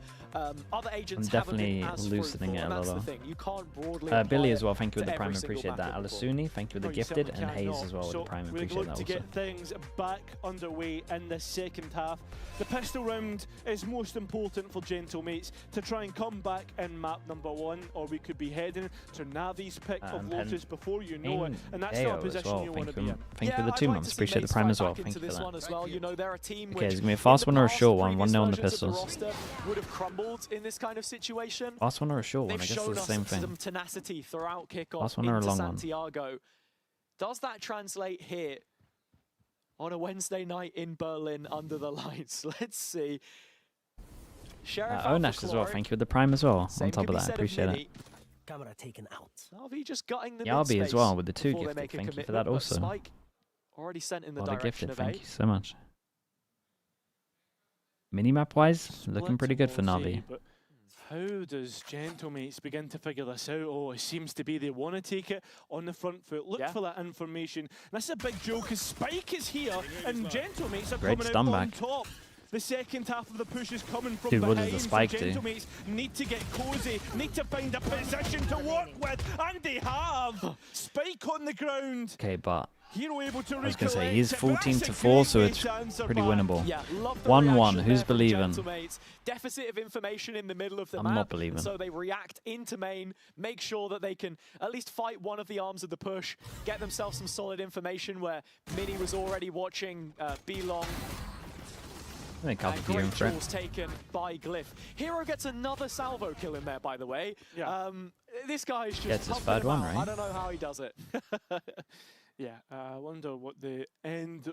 other agents I'm definitely haven't been as loosening fruitful, it a and that's little. the thing. You can't broadly Billy apply as well, it thank you with to the Prime. every single Appreciate that. map before. Alasuni, thank you with the gifted, and Hayes as well with the Prime. We Appreciate look that to also. get things back underway in the second half. The pistol round is most important for Gentlemates to try and come back and match. map #1, or we could be heading to Navi's pick of Lotus before you know it, and that's AO not a position well. you want to be in. Thank you for the 2 months. Appreciate the prime as well. Thank you for that. You know, they're a team Okay, it's gonna be a fast one or a short one. 1-0 on the pistols. Would have crumbled in this kind of situation. Fast one or a short one? I guess it's the same thing. Some tenacity throughout kickoff Fast one or a into long one? Santiago. Does that translate here on a Wednesday night in Berlin under the lights? Let's see. Sheriff Onash as well. Thank you for the prime as well. Same On top could of be that, I said of appreciate Mini. it. Camera taken out. NAVI just gutting the Yabi mid as well with the 2 before they gifted. make a Thank you for commitment, that but also. Spike already sent in the A lot of direction gifted. of Thank A. you so much. Minimap wise, looking pretty good for Navi. But how does Gentlemates begin to figure this out? Oh, it seems to be they want to take it on the front foot. Look for that information. And that's a big joke because Spike is here and Gentlemates are Great coming stun out on back. top. The second half of the push is coming from Dude, what behind. does the Spike so do? Gentlemates need to get cozy, need to find a position to work with, and they have. Spike on the ground. Okay, but Hero able to I was gonna say recollect he's it, but 14 that's to a 4, great so way it's to answer pretty back. winnable. Yeah, love the 1-1. reaction Who's there from believing? Gentlemates. Deficit of information in the middle of the I'm map. not believing. So they react into main, make sure that they can at least fight one of the arms of the push, get themselves some solid information where Mini was already watching B-Long. I think I'll And be in great for it. tools taken by Glyph. Hero gets another salvo kill in there, by the way. Yeah. This guy is just Gets his pumping third them one, out. right? I don't know how he does it. Yeah, I wonder what the end.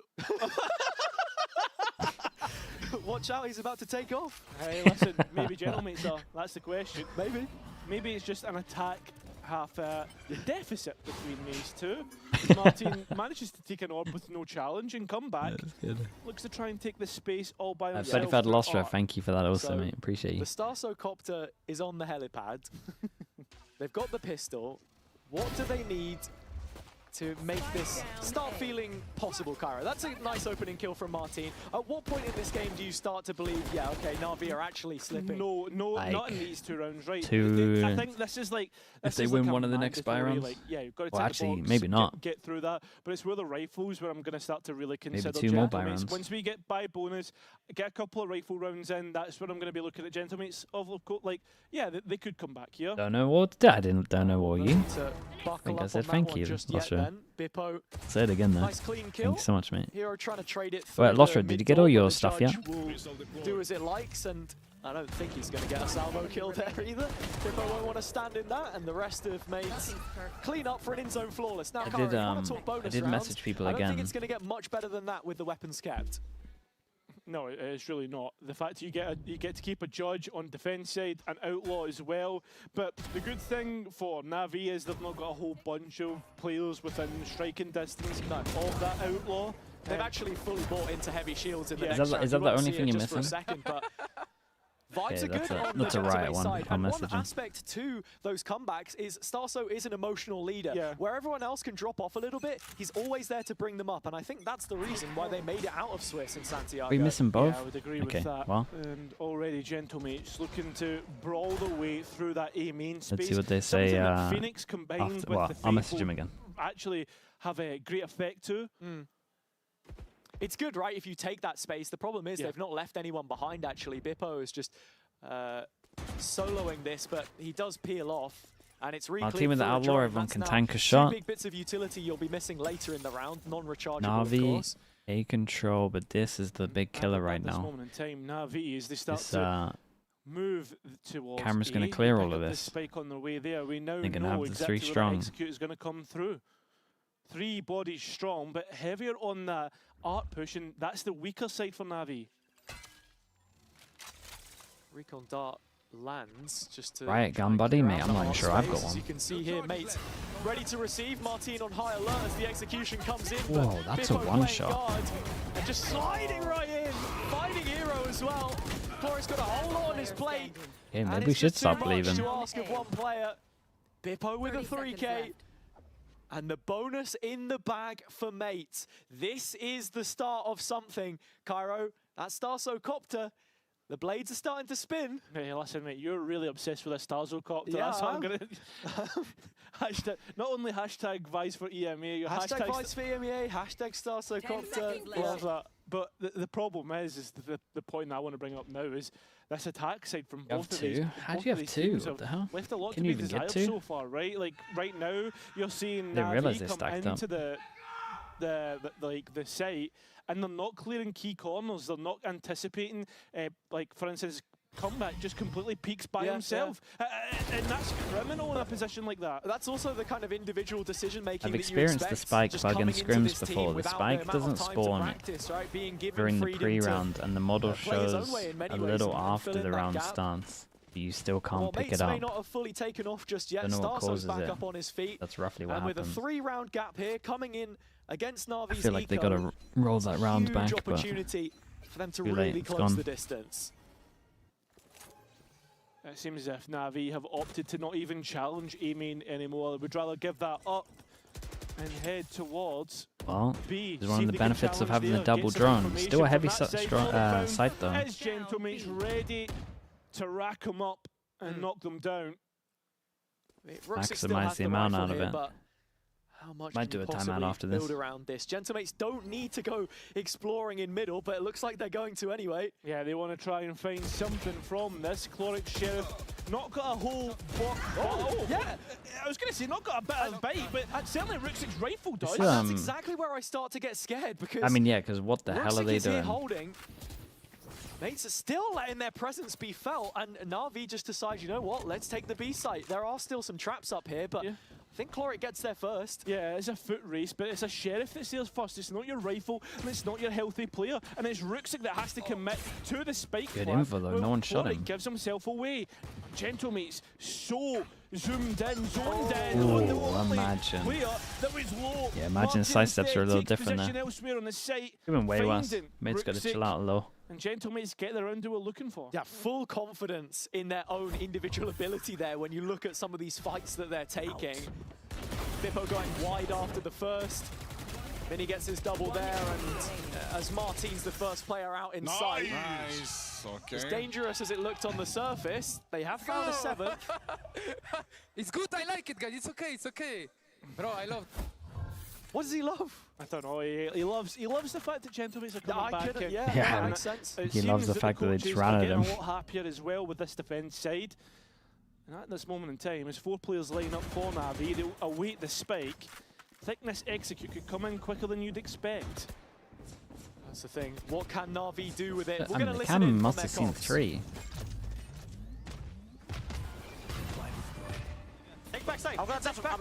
Watch out, he's about to take off. Hey, listen, maybe Gentlemates are. That's the question. Maybe. Maybe it's just an attack half deficit between these two. Martin manages to take an orb with no challenge and come back. Looks to try and take the space all by himself. Certified through Lostra, art. thank you for that also, So, mate. Appreciate you. The Starso copter is on the helipad. They've got the pistol. What do they need to make this start feeling possible, Cairo? That's a nice opening kill from Martin. At what point in this game do you start to believe, yeah, okay, Navi are actually slipping? No, Like, not in these 2 rounds, right? two- I think this is like If this they is win like a one of the next buy mandatory, rounds? Like, yeah, you've got to Well, take actually, the box, maybe not. Get through that, but it's where the rifles where I'm going to start to really consider 2 more buy Gentlemates. rounds. Once we get buy bonus, get a couple of rifle rounds in, that's where I'm going to be looking at Gentlemates. Like, yeah, they could come back here. Don't know what. I don't know what you. To I buckle think I up said on that thank one you, just yet Lostra. then. Bippo, Say it again though. nice clean kill. Thank you so much, mate. Hero trying to trade it Wait, through Lostra, the did you get mid-door, all but your the stuff judge yet? will do as it likes, and I don't think he's going to get a salvo kill there either. Bippo won't want to stand in that, and the rest of mates clean up for an in-zone flawless. Now, I Cairo, did, if you want to talk bonus I did rounds, message people I don't think again. it's going to get much better than that with the weapons kept. No, it's really not. The fact you get to keep a judge on defense side and outlaw as well. But the good thing for Navi is they've not got a whole bunch of players within striking distance of that outlaw. They've actually fully bought into heavy shields in the Yeah. next Is that round. the You won't only see thing it you're just for a missing? second, but vibes Okay, are good on that's the a riot Gentleman's one. side. I'll And one message him. aspect to those comebacks is Starso is an emotional leader. Yeah. Where everyone else can drop off a little bit, he's always there to bring them up. And I think that's the reason why they made it out of Swiss in Santiago. We missing both? Yeah, I would agree Okay, with that. well. And already Gentlemates looking to brawl the way through that A main space. Let's see what they say. Something that Phoenix combined After, with well, the I'll message Faithful him again. actually have a great effect to. It's good, right, if you take that space. The problem is they've not left anyone behind, actually. Bippo is just soloing this, but he does peel off. And it's Our team with the Outlaw, everyone can tank a shot. 2 big bits of utility you'll be missing later in the round, non-rechargeable, of Navi, course. A control, but this is the big killer right At this now. moment in time, Navi, as they start This, to move towards camera's gonna A, clear pick all of up the this. spike on their way there. We now They're gonna know have the exactly 3 where strong. that execute is going to come through. 3 bodies strong, but heavier on the art push, and that's the weaker side for Navi. Recon Dart lands just to Riot try gun, and buddy, clear mate. out I'm the not even hot sure I've got space. As one. you can see here, mates ready to receive. Martin on high alert as the execution comes in. Whoa, but that's a Bippo one-shot. playing guard and just sliding right in, fighting Hero as well. Flores got a whole lot on his plate. Yeah, and maybe we it's should just start too much believing. to ask of one player. Bippo with a 3K. And the bonus in the bag for mates. This is the start of something. Cairo, that Starso Copter, the blades are starting to spin. Hey, listen, mate, you're really obsessed with a Starzo copter. Yeah, That's what I I'm going to... Hashtag, not only hashtag Vice for EMEA, your Hashtag hashtag Vice for EMEA, hashtag Starso Copter. Love that. But the problem is the point I want to bring up now is this attack side from both of these. How do you have two? What the hell? Left a lot Can to you be even get desired two? so far, right? Like right now, you're seeing Didn't realise NAVI they come stacked up. into the site, and they're not clearing key corners. They're not anticipating, like for instance, Comeback just completely peeks by himself, and that's criminal in a position like that. That's also the kind of individual decision making. I've experienced the spike bug in scrims before. The spike doesn't spawn during the pre-round, and the model shows a little after the round starts. You still can't pick it up. May not have fully taken off just yet. Don't know what Starso's causes back it. up on his feet. That's roughly what and happens. with a 3-round gap here coming in against Navi's I feel like they Eco, gotta roll that round back, huge but opportunity for them to too really late, it's close gone. the distance. It seems as if NAVI have opted to not even challenge A main anymore. They would rather give that up and head towards well, B. it's one of the benefits of having the double drone. Still a heavy site though. As Gentlemate's ready to rack them up and knock them down. Maximise the amount out of it. How much Might can do you a timeout possibly after this. build around this? Gentlemates don't need to go exploring in middle, but it looks like they're going to anyway. Yeah, they want to try and find something from this. Chloric Sheriff not got a whole yeah, I was going to say not got a bit of bite, but certainly Ruxic's rifle does. And that's exactly where I start to get scared, because I mean, yeah, because what the hell are they is here doing? holding. Mates are still letting their presence be felt, and Na'Vi just decides, you know what, let's take the B site. There are still some traps up here, but I think Chloric gets there first. Yeah, it's a foot race, but it's a Sheriff that steals first. It's not your rifle, and it's not your healthy player, and it's Ruxic that has to commit to the spike. Good plant. info though, no one shot Chloric him. gives himself away. Gentlemates so zoomed in, zoned in Ooh, on the only imagine. player that was low. Yeah, imagine side steps are a little different position there. elsewhere on the site. Could have been way worse. Finding Mate's got to Ruxic, chill out low. and Gentlemates get the round they were looking for. Yeah, full confidence in their own individual ability there when you look at some of these fights that they're taking. Bippo going wide after the first. Then he gets his double there, and as Martin's the first player out in sight. Nice. Okay. As dangerous as it looked on the surface, they have found a 7th. It's good, I like it, guys. It's okay, it's okay. Bro, I love. What does he love? I don't know. He loves the fact that Gentlemates are coming back. couldn't- in. yeah, Yeah, that man. makes sense. It He loves seems the that fact that they coaches just are ran at getting him. a lot happier as well with this defense side. And at this moment in time, as 4 players line up for Navi, they await the spike. Thickness execute could come in quicker than you'd expect. That's the thing. What can Na'Vi do with it? I We're mean, going to the listen in Cam from must their have seen comms. 3. Take back side. I'm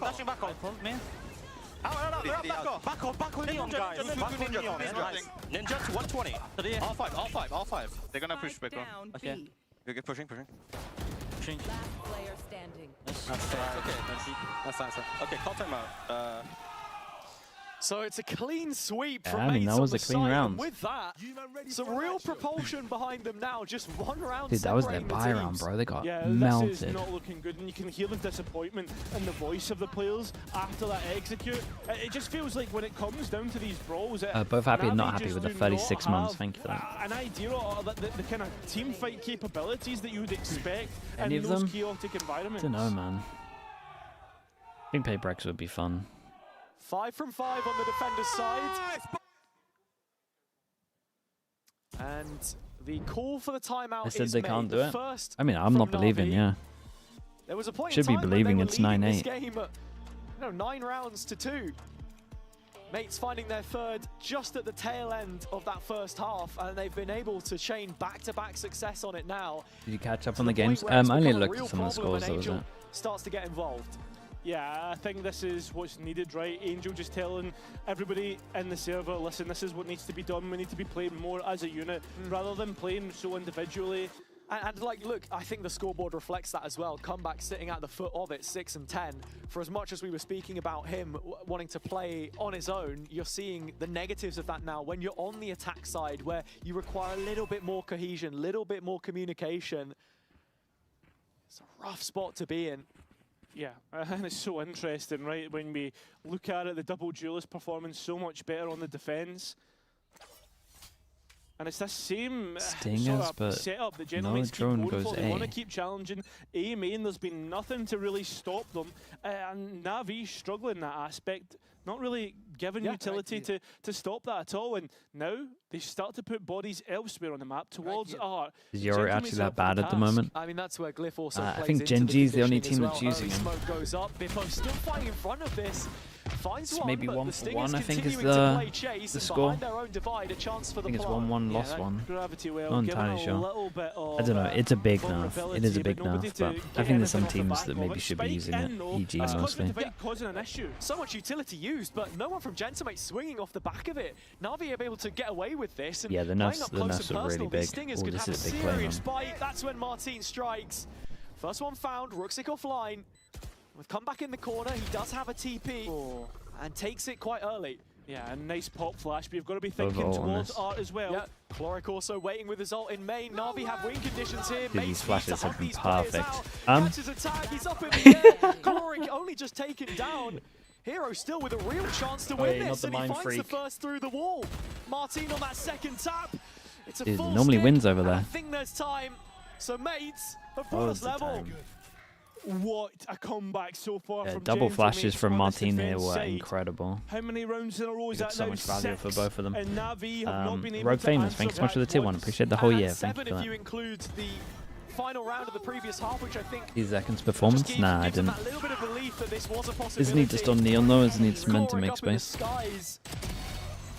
dashing back on. Front me. Back on Neon, guys. Back on Neon. Ninja to 120. R5. They're gonna push back on. Okay. Good pushing. Last player standing. That's nice. Okay, call timeout. So it's a clean sweep Yeah, from I mean, Mates that on was the a clean side, round. and with that, some real propulsion behind them now. Just one round Dude, that was their separating the buy round, teams. bro. They got Yeah, melted. this is not looking good, and you can hear the disappointment in the voice of the players after that execute. It just feels like when it comes down to these brawls, Both happy and Navi not happy just with the do 36 not months. have Thank you for that. An idea of the kind of team fight capabilities that you would expect Any in of those them? chaotic environments. Don't know, man. I think paybreaks would be fun. 5 from 5 on the defender's side. And the call for the timeout I said is they made. can't do The it. first I mean, I'm from not believing, Na'Vi. yeah. There was a point Should in be time when believing they were it's leading this 9-8. game at 9 rounds to 2. Mates finding their third just at the tail end of that first half, and they've been able to chain back-to-back success on it now. Did you catch up to on the point games? where it's I only become a looked real at some of the problem scores, when that was Angel it. starts to get involved. Yeah, I think this is what's needed, right? Angel just telling everybody in the server, listen, this is what needs to be done. We need to be playing more as a unit rather than playing so individually. And like, look, I think the scoreboard reflects that as well. Comeback sitting at the foot of it, 6 and 10. For as much as we were speaking about him wanting to play on his own, you're seeing the negatives of that now. When you're on the attack side, where you require a little bit more cohesion, a little bit more communication, it's a rough spot to be in. Yeah, and it's so interesting, right? When we look at it, the double duelist performance so much better on the defense. And it's this same Stingers, but setup that no Gentlemates keep drone going goes for. They want to A. keep challenging A main. There's been nothing to really stop them. And NAVI struggling in that aspect, not really given utility to stop that at all. And now they start to put bodies elsewhere on the map towards art. Is Yori actually that bad at the moment? I mean, that's where Glyph also I plays think into Gen G is the the only conditioning team as that's well. using him. Smoke goes up. Bippo still fighting in front of this. Finds It's one, maybe but 1 the for Stingers 1, I think, is continuing to play the chase, and score. behind their own divide, a chance for I the think it's plot. 1-1, lost 1. Gravity well, Not given entirely a sure. little bit of, I don't know, it's a big nerf. It vulnerability, is a big but nobody nerf, to but get I think there's some anything off teams the that back maybe of it. should be Spike using it. in, though, EG It's mostly. causing an issue. So much utility used, but no one from Gentlemates swinging off the back of it. NAVI are able to get away with this. And Yeah, the playing nerfs up close and are really personal, big. these Stingers Oh, could this have a is a big play, serious man. bite. That's when Martin strikes. First one found, Ruxic offline. With comeback in the corner, he does have a TP and takes it quite early. Yeah, a nice pop flash, but you've got to be thinking Overall on towards this. art as well. Yeah, Chloric also waiting with his ult in main. NAVI have win conditions here. Dude, Mates these need flashes to hug have been these players perfect. out. Catches a tag, he's up in the air. Chloric only just taken down. Hero still with a real chance to win Wait, not this, the and he mind finds the freak. first through the wall. Martin on that second tap. It's a Dude, full normally stick, wins over and I there. think there's time. So Mates have brought Oh, us it's the level. time. What a comeback so far Yeah, from double Gentlemen flashes from on this Martin here defense were side. incredible. How many rounds in a row is We got that so now? much value for 6. both of them. And NAVI have not been able Rogue to Famous, answer thanks so much for the that tier 1. once. Appreciate the whole And year. Thank 7 you for if you that. include the final round of the previous half, which I think 3 performance? Nah, I gives them didn't. that little bit of belief that this was a possibility. Isn't he just on Neon though? Isn't he just meant to Chloric make up in the space? skies,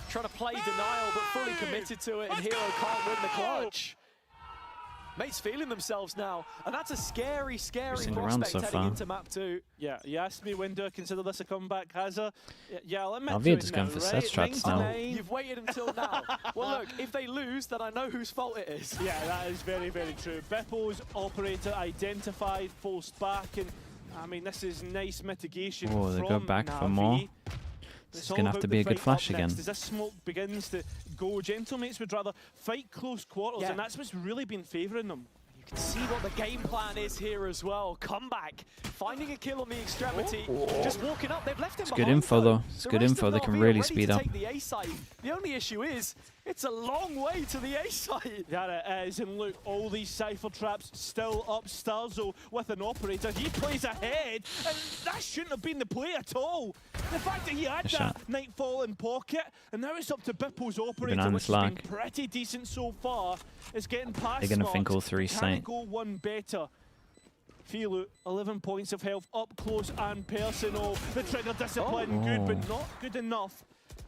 trying to play denial, but fully committed to it, and Hero can't win the clutch. Mates feeling themselves now, and that's a scary, scary single round prospect so heading far. into map 2. Yeah, you asked me when do I consider this a comeback, Hazza? Yeah, I'll admit Navi to are it just now, going for right? set strats now. 99. You've waited until now. Well, look, if they lose, then I know whose fault it is. Yeah, that is very, very true. Bippo's operator identified, forced back, and I mean, this is nice mitigation Oh, they from go back for NAVI. more. It's This is all going to have about to the be a good fight flash up again. next. As this smoke begins to go, Gentlemates would rather fight close quarters, and that's what's really been favouring them. You can see what the game plan is here as well. Comeback, finding a kill on the extremity, just walking up. They've left him It's good behind, info though. It's The good rest info. of They can NAVI are really ready speed to up. take the A side. The only issue is, it's a long way to the A side. That it is, and look, all these Cypher traps still up. Starzo with an operator. He plays ahead, and that shouldn't have been the play at all. The fact that he had Nice that shot. Nightfall in pocket, and now it's up to Bippo's operator, banana which has been slack. pretty decent so far. It's getting past They're gonna think Smart. all 3 Can sight. it go one better? Filu, 11 points of health, up close and personal. The trigger discipline, good, but not good enough.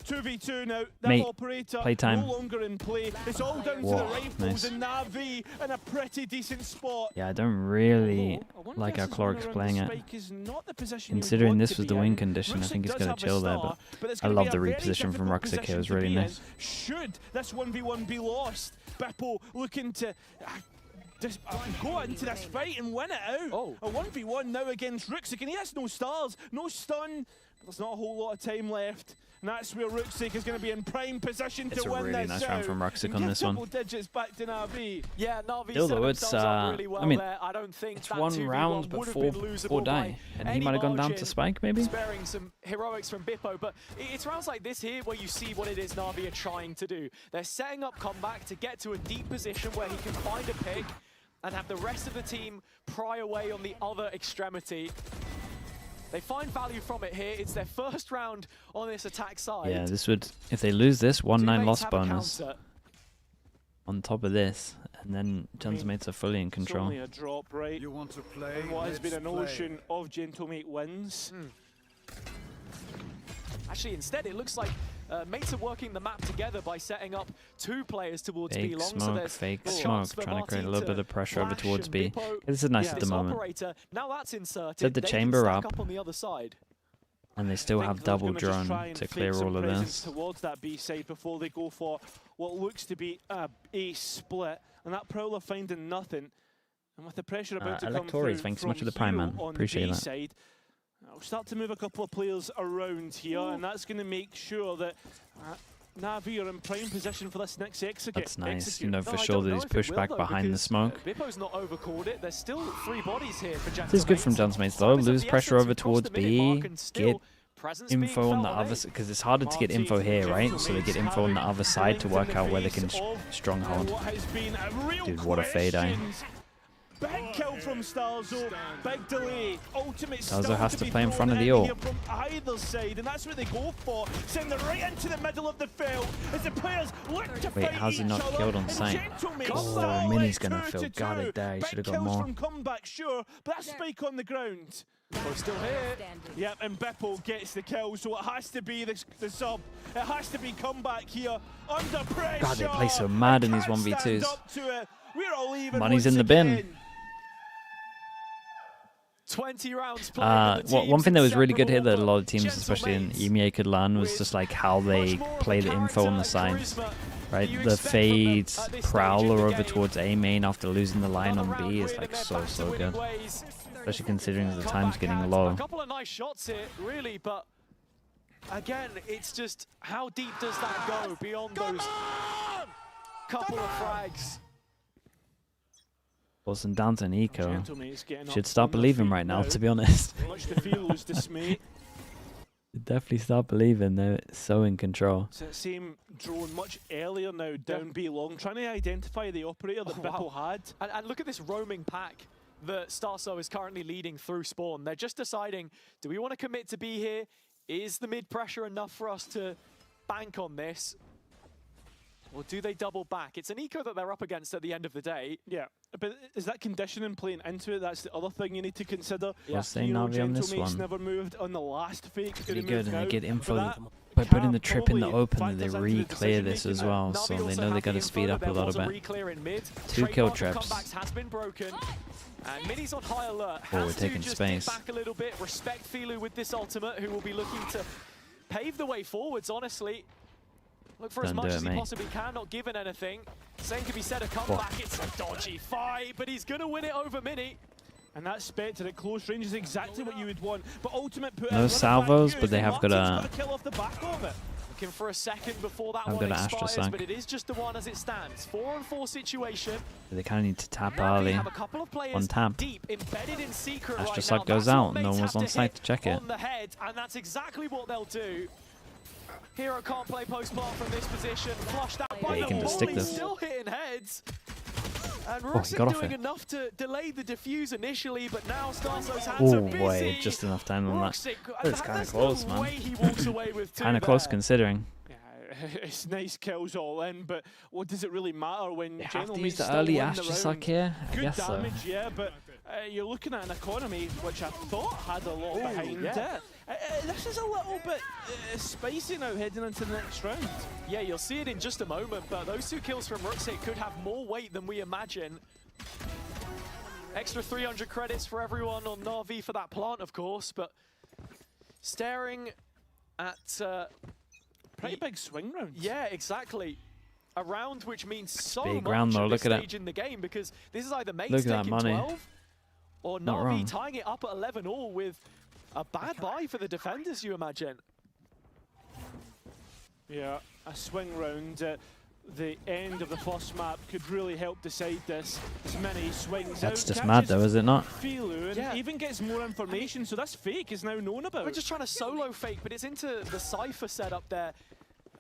2v2 now, that Mate, operator playtime. no longer in play. It's all down to the Whoa, rifles nice. and NAVI in a pretty decent spot. Yeah, I don't really One like how versus one Chloric's around playing the it. spike is not the position you Considering want this to was be the win in. condition, I Ruxic think he's does going have to a chill there, star, but it's I gonna love be the a very reposition from difficult Ruxic here. It position was to really be in. nice. Should this 1v1 be lost, Bippo looking to just go into this fight and win it out. A 1v1 now against Ruxic, and he has no stars, no stun. There's not a whole lot of time left. And that's where Ruxic is going to be in prime position It's to a win really this nice out. round from Ruxic And on get this one. double digits back to NAVI. Yeah, NAVI Still set though, it's themselves up really well I mean, there. I don't think it's that 1 2v1 round but would have 4 been losable die, by and he any might have gone down to margin, Spike maybe. Sparing some heroics from Bippo, but it's rounds like this here where you see what it is NAVI are trying to do. They're setting up comeback to get to a deep position where he can find a pick and have the rest of the team pry away on the other extremity. They find value from it here. It's their first round on this attack side. Yeah, this would, if they lose this, 1-9 Teammates loss have a bonus counter. on top of this, and then Gentlemates are fully in It's control. only a drop, right? You want to play? And what has been an ocean of Gentlemate wins. Actually, instead, it looks like mates are working the map together by setting up 2 players towards B Fake long. So smoke, there's fake a smoke, chance for trying to create a Martin little bit of pressure over flash towards and B. Bippo. This is nice Yeah, at the this moment. operator, now that's inserted. Set the they can chamber stack up. on the other side. And they still have double drone to clear all of this. Towards that B side before they go for what looks to be a split, and that Prowler finding nothing. And with the pressure about to come Electories, through thanks so from much for the Prime, Hero man. on Appreciate the B that. side, I'll start to move a couple of players around here, and that's going to make sure that NAVI are in prime position for this next execute. That's nice. You know for sure that he's pushed back behind the smoke. Bippo's not overcalled it. There's still 3 bodies here for Jack. This is good from Gentlemates though. Lose pressure over towards B. Get info on the other side, because it's harder to get info here, right? So they get info on the other side to work out where they can stronghold. Dude, what a fade, eh? Big kill from Starzo, big delay, ultimate Starzo has to play in front of the ult. From either side, and that's what they go for. Send them right into the middle of the field as the players look to Wait, fight how's he not each killed other. on sight? Oh, Mini's gonna feel guarded there. He should have got more. From comeback, sure, but that spike on the ground. We're still here. Yep, and Bipple gets the kill, so it has to be the sub. It has to be comeback here, under pressure. God, they play so mad in these 1v2s. We're all even. Money's in the bin. 20 rounds played. One thing that was really good here that a lot of teams, especially in EMEA, could learn was just like how they play the info on the sides. Right, the fade prowler over towards A main after losing the line on B is like so good. Especially considering the time's getting low. A couple of nice shots here, really, but again, it's just how deep does that go beyond those couple of frags? Wilson down to an eco. Should start believing right now, to be honest. Definitely start believing they're so in control. So same drone much earlier now, down B long, trying to identify the operator that Bipple had. And look at this roaming pack that Starso is currently leading through spawn. They're just deciding, do we want to commit to B here? Is the mid pressure enough for us to bank on this? Or do they double back? It's an eco that they're up against at the end of the day. Yeah, but is that conditioning playing into it? That's the other thing you need to consider. Yeah, say NAVI on this one. Never moved on the last fake. Pretty good, and they get info by putting the trip in the open, and they re-clear this as well, so they know they got to speed up a little bit. 2 kill trips. And Mini's on high alert. Oh, we're taking space. Back a little bit. Respect Filu with this ultimate, who will be looking to pave the way forwards, honestly. Look for as much as he possibly can, not given anything. Same could be said a comeback. It's a dodgy fight, but he's going to win it over Mini. And that Spectre at close range is exactly what you would want. But ultimate put no salvos, but they have got a kill off the back of it. Looking for a second before that one expires, but it is just the one as it stands. 4-on-4 situation. They kind of need to tap early. One tap. Deep, embedded in secret Astra right goes out, no one was on site to check it. On the head, and that's exactly what they'll do. Hero can't play postpart from this position. Flushed out by the wall. He's still hitting heads. And Ruxic doing enough to delay the defuse initially, but now Starso's hands are busy. Oh boy, just enough time on that. It's kind of close, man. Kind of close considering. It's nice kills all in, but what does it really matter when you have to use the early Astra suck here? I guess damage, so. Yeah, but you're looking at an economy which I thought had a lot behind it. This is a little bit spicy now heading into the next round. Yeah, you'll see it in just a moment, but those 2 kills from Ruxic could have more weight than we imagine. Extra 300 credits for everyone on NAVI for that plant, of course, but staring at... pretty big swing round. Yeah, exactly. A round which means so big much round, though. at this Look at stage in the game, because this is either Look mates at that taking money. 12 or NAVI tying it up at 11 all with a bad buy for the defenders, you imagine. Yeah, a swing round. The end of the first map could really help decide this. As many swings That's out, just mad though, is it not? Filu, and even gets more information, so that's fake is now known about. We're just trying to solo fake, but it's into the Cypher setup there.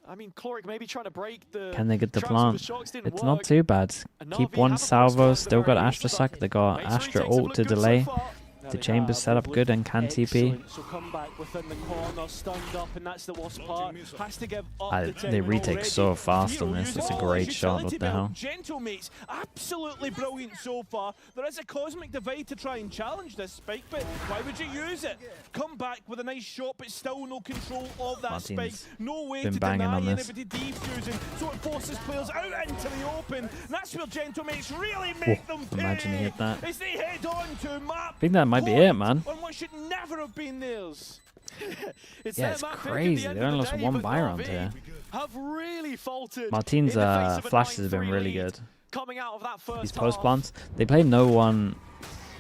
I mean, Chloric maybe trying to break the... Can they get the plant? It's not too bad. Keep one salvo, still got Astra suck, they got Astra ult to delay. The chamber's set up good and can TP. So come back within the corner, stunned up, and that's the worst part. Has to give up They retake so fast on this. It's a great shot. What the hell? Gentlemates, absolutely brilliant so far. There is a cosmic divide to try and challenge this spike, but why would you use it? Come back with a nice shot, but still no control of that spike. No way to deny anybody defusing, so it forces players out into the open. That's where Gentlemates really make them pay. Imagine he hit that. As they head on to map. I think that might be it, man. On what should never have been theirs. Yeah, it's crazy. They only lost 1 buy round here. Have really faltered. Martin's flashes have been really good. Coming out of that first These post plants, they play no one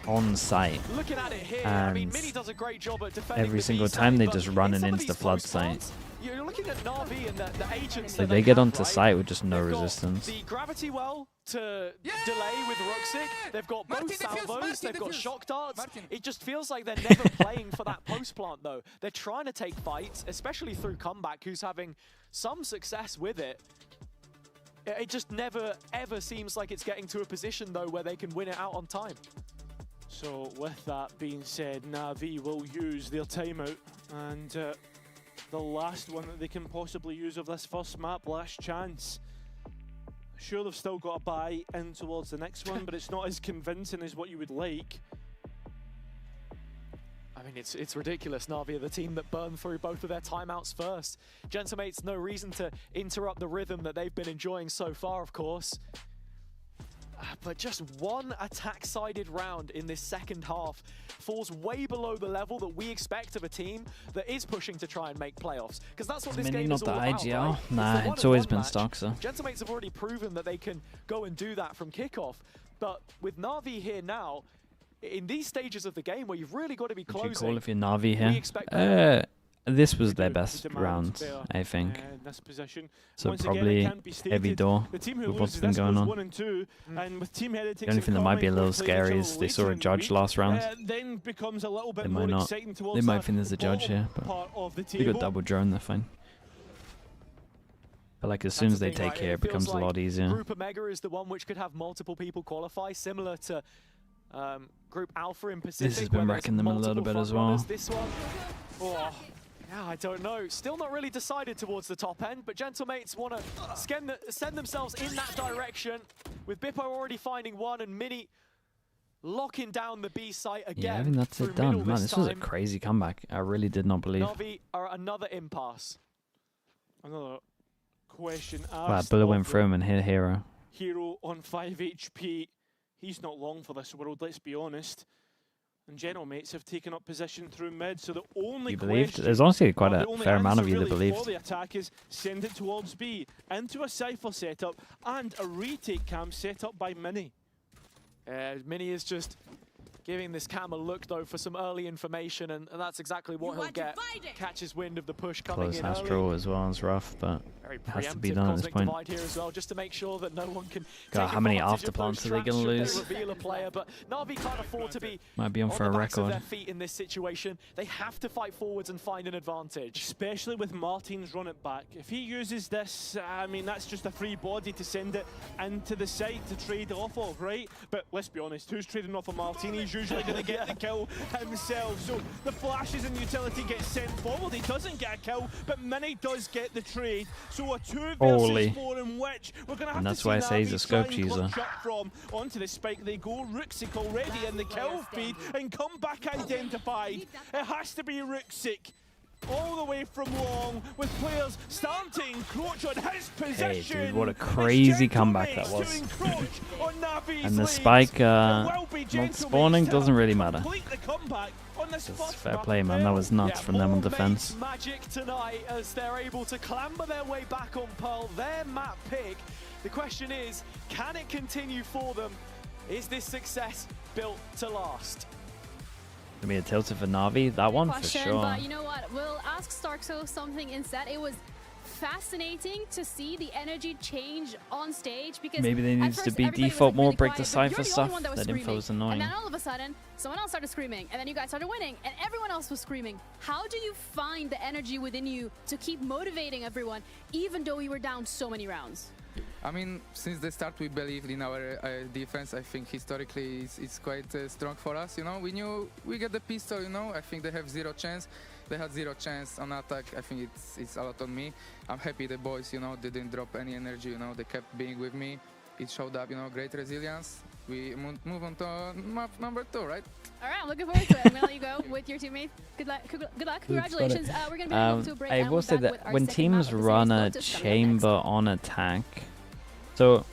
on site, looking at it here, and I mean, Mini does a great job at defending every single time they just run an insta flood site. you're looking at NAVI and the agents. So that they get have, onto right? site with just no They've got resistance. the gravity well to delay with Ruxic. They've got both salvos. They've got shock darts. It just feels like they're never playing for that post plant though. They're trying to take fights, especially through Comeback, who's having some success with it. It just never ever seems like it's getting to a position though where they can win it out on time. So with that being said, NAVI will use their timeout, and the last one that they can possibly use of this first map, last chance. Sure, they've still got a buy in towards the next one, but it's not as convincing as what you would like. I mean, it's ridiculous. NAVI are the team that burned through both of their timeouts first. Gentlemates, no reason to interrupt the rhythm that they've been enjoying so far, of course. But just one attack-sided round in this second half falls way below the level that we expect of a team that is pushing to try and make playoffs. Because that's what this game is all about, right? Nah, it's always been Stoxer. Gentlemates have already proven that they can go and do that from kickoff. But with NAVI here now, in these stages of the game where you've really got to be closing, Would you call if you're NAVI here? This was their best round, I think. So probably heavy door with what's been going on. The only thing that might be a little scary is they saw a judge last round. They might not. They might think there's a judge here, but they got double drone, they're fine. But like as soon as they take here, it becomes a lot easier. Group Omega is the one which could have multiple people qualify, similar to Group Alpha in Pacific. This has been wrecking them a little bit as well. This one, yeah, I don't know. Still not really decided towards the top end, but Gentlemates want to send themselves in that direction, with Bippo already finding one and Mini locking down the B site again. Yeah, I think that's it done. Man, this was a crazy comeback. I really did not believe. NAVI are another impasse. Another question Wow, asked. Bullet went through him and hit Hero. Hero on 5 HP. He's not long for this world, let's be honest. And Gentlemates have taken up position through mid, so the only You believed? question, There's honestly quite the a only fair amount of answer you that really believed. for the attack is send it towards B, into a Cypher setup, and a retake cam set up by Mini. Mini is just giving this cam a look though for some early information, and that's exactly what he'll get. Catches wind of the push coming Close in has early. draw as well. It's rough, but Very it has to be preemptive done at this Cosmic point. Divide here as well, just to make sure that no one can God, take how many advantage of afterplants those are they traps gonna should lose? reveal a player, but NAVI can't afford to be Might be on for a the backs of record. their feet in this situation. They have to fight forwards and find an advantage. Especially with Martin's run it back. If he uses this, I mean, that's just a free body to send it into the site to trade off of, right? But let's be honest, who's trading off of Martin? He's usually going to get the kill himself. So the flashes and utility get sent forward. He doesn't get a kill, but Mini does get the trade. So a 2 Holy. versus 4 in which we're going to have And to that's see why I say he's NAVI a scope try and user. clutch up from onto the spike they go. Ruxic already in the kill feed and come back identified. It has to be Ruxic. All the way from long, with players starting to encroach on his possession. Hey dude, what a crazy comeback that was. And the spike not spawning doesn't really matter. Just fair play, man. That was nuts from them on defense. Magic tonight as they're able to clamber their way back on Pearl, their map pick. The question is, can it continue for them? Is this success built to last? Gonna be a tilted for NAVI, that one for sure. But you know what? We'll ask Starkso something instead. It was fascinating to see the energy change on stage because Maybe they at needs first to be everybody was, default like, more, really break quiet, the but you're Cypher the only stuff. one that was That info screaming. was annoying. And then all of a sudden, someone else started screaming, and then you guys started winning, and everyone else was screaming. How do you find the energy within you to keep motivating everyone, even though you were down so many rounds? I mean, since the start we believed in our defense. I think historically it's quite strong for us, you know. We knew we get the pistol, you know. I think they have 0 chance. They had 0 chance on attack. I think it's a lot on me. I'm happy the boys, you know, didn't drop any energy, you know. They kept being with me. It showed up, you know, great resilience. We move on to map number 2, right? All right, I'm looking forward to it. I'm going to let you go with your teammate. Good luck. Good luck. Congratulations. We're going to be moving to a break. I and will we'll say be back that with our when second teams map of the run series, a Lotus, coming up chamber on attack, so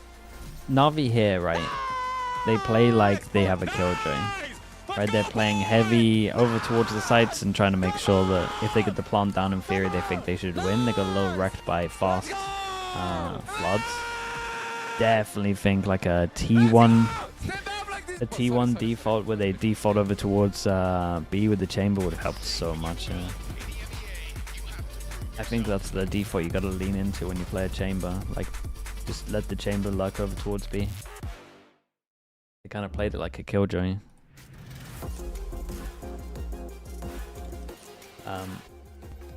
NAVI here, right? They play like they have a killjoy, right? They're playing heavy over towards the sites and trying to make sure that if they get the plant down in theory, they think they should win. They got a little wrecked by fast floods. Definitely think like a T1 default where they default over towards B with the chamber would have helped so much. I think that's the default you gotta lean into when you play a chamber. Like, just let the chamber lurk over towards B. They kind of played it like a killjoy.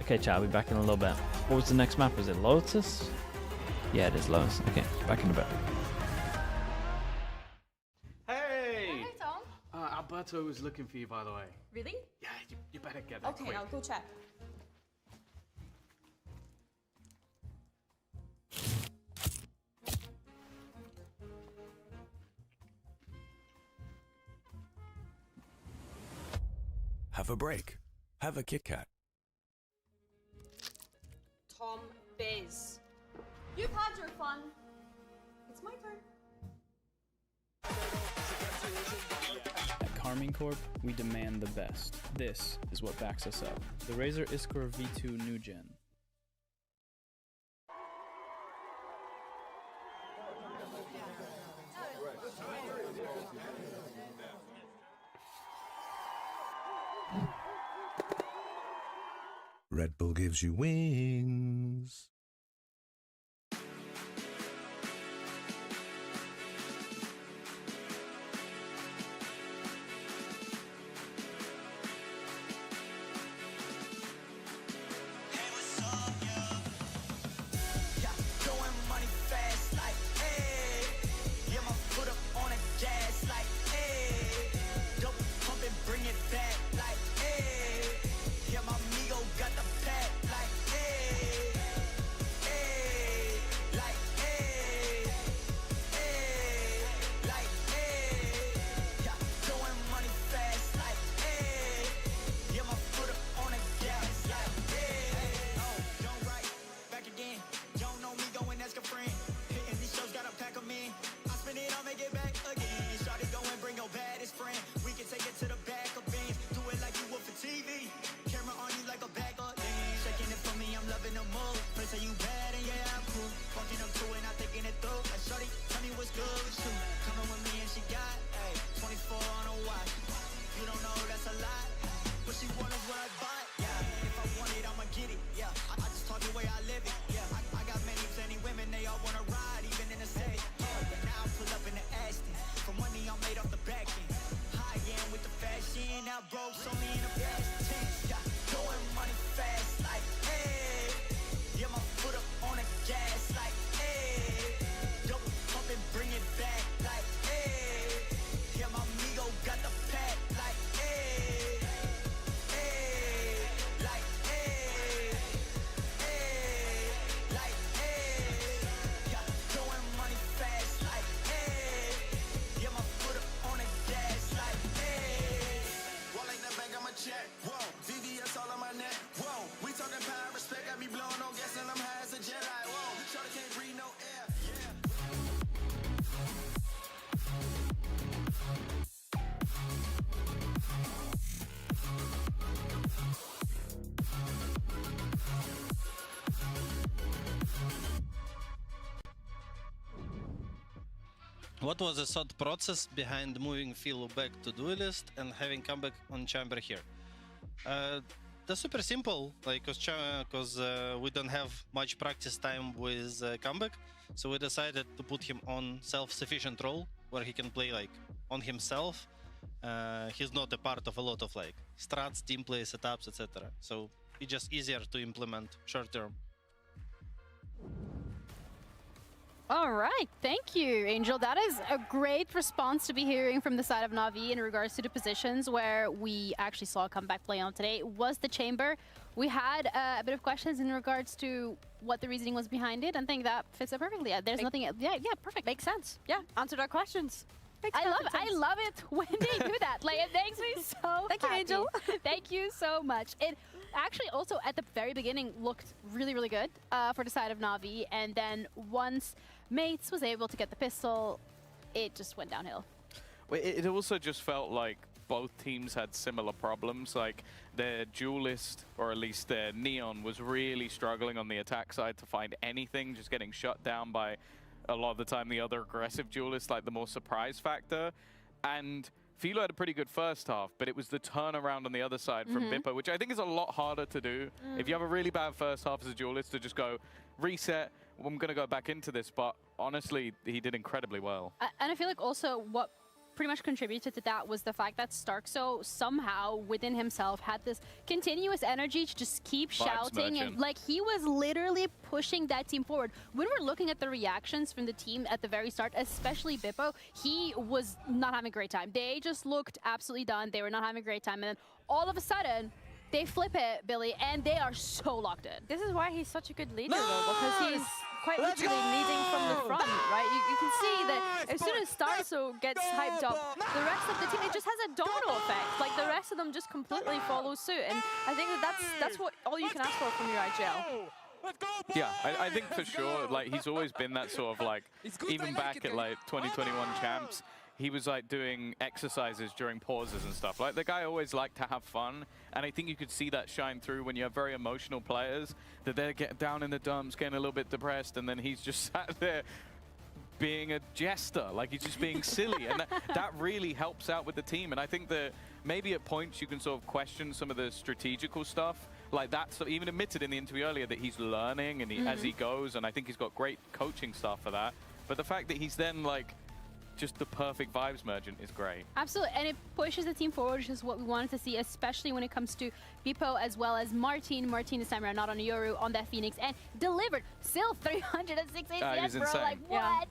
Okay, chat, I'll be back in a little bit. What was the next map? Was it Lotus? Yeah, it is Lotus. Okay, back in a bit. Hey! Hey, Tom. Alberto was looking for you, by the way. Really? Yeah, you better get there Okay, quick. I'll go check. Have a break. Have a Kit Kat. Tom Biz. You've had your fun. It's my turn. At Carmine Corp, we demand the best. This is what backs us up. The Razer Iskor V2 New Gen. Red Bull gives you wings. What was the thought process behind moving Phil back to Duelist and having comeback on Chamber here? That's super simple, like, cause we don't have much practice time with comeback, so we decided to put him on self-sufficient role where he can play like on himself. He's not a part of a lot of like strats, team play, setups, etc. So it's just easier to implement short term. All right, thank you, Angel. That is a great response to be hearing from the side of NAVI in regards to the positions where we actually saw a comeback play on today. Was the chamber. We had a bit of questions in regards to what the reasoning was behind it, and I think that fits it perfectly. There's nothing. Yeah, perfect. Makes sense. Yeah, answered our questions. I love it when they do that. Like, it makes me so Thank you, happy. Angel. Thank you so much. It actually also at the very beginning looked really, really good for the side of NAVI, and then once Mates was able to get the pistol, it just went downhill. It also just felt like both teams had similar problems. Like their duelist, or at least their Neon, was really struggling on the attack side to find anything, just getting shut down by a lot of the time the other aggressive duelist, like the more surprise factor. And Philo had a pretty good first half, but it was the turnaround on the other side from Bippo, which I think is a lot harder to do. If you have a really bad first half as a duelist, to just go, reset, I'm going to go back into this. But honestly, he did incredibly well. And I feel like also what pretty much contributed to that was the fact that Starkso somehow within himself had this continuous energy to just keep shouting, and like he was literally pushing that team forward. When we're looking at the reactions from the team at the very start, especially Bippo, he was not having a great time. They just looked absolutely done. They were not having a great time, and then all of a sudden they flip it, Billy, and they are so locked in. This is why he's such a good leader, though, because he's quite literally leading from the front, right? You can see that as soon as Starkso gets hyped up, the rest of the team, it just has a domino effect. Like, the rest of them just completely follow suit, and I think that's what all you can ask for from your IGL. Yeah, I think for sure, like, he's always been that sort of, like, even back at, like, 2021 champs, he was like doing exercises during pauses and stuff. Like, the guy always liked to have fun, and I think you could see that shine through when you have very emotional players, that they're getting down in the dumps, getting a little bit depressed, and then he's just sat there being a jester, like he's just being silly, and that really helps out with the team. And I think that maybe at points you can sort of question some of the strategical stuff, like that's even admitted in the interview earlier that he's learning and as he goes, and I think he's got great coaching staff for that. But the fact that he's then like just the perfect vibes merchant is great. Absolutely, and it pushes the team forward, which is what we wanted to see, especially when it comes to Bippo as well as Martin. Martin this time around not on Yoru, on that Phoenix, and delivered still 306 ACS, bro. Like, what? Yeah.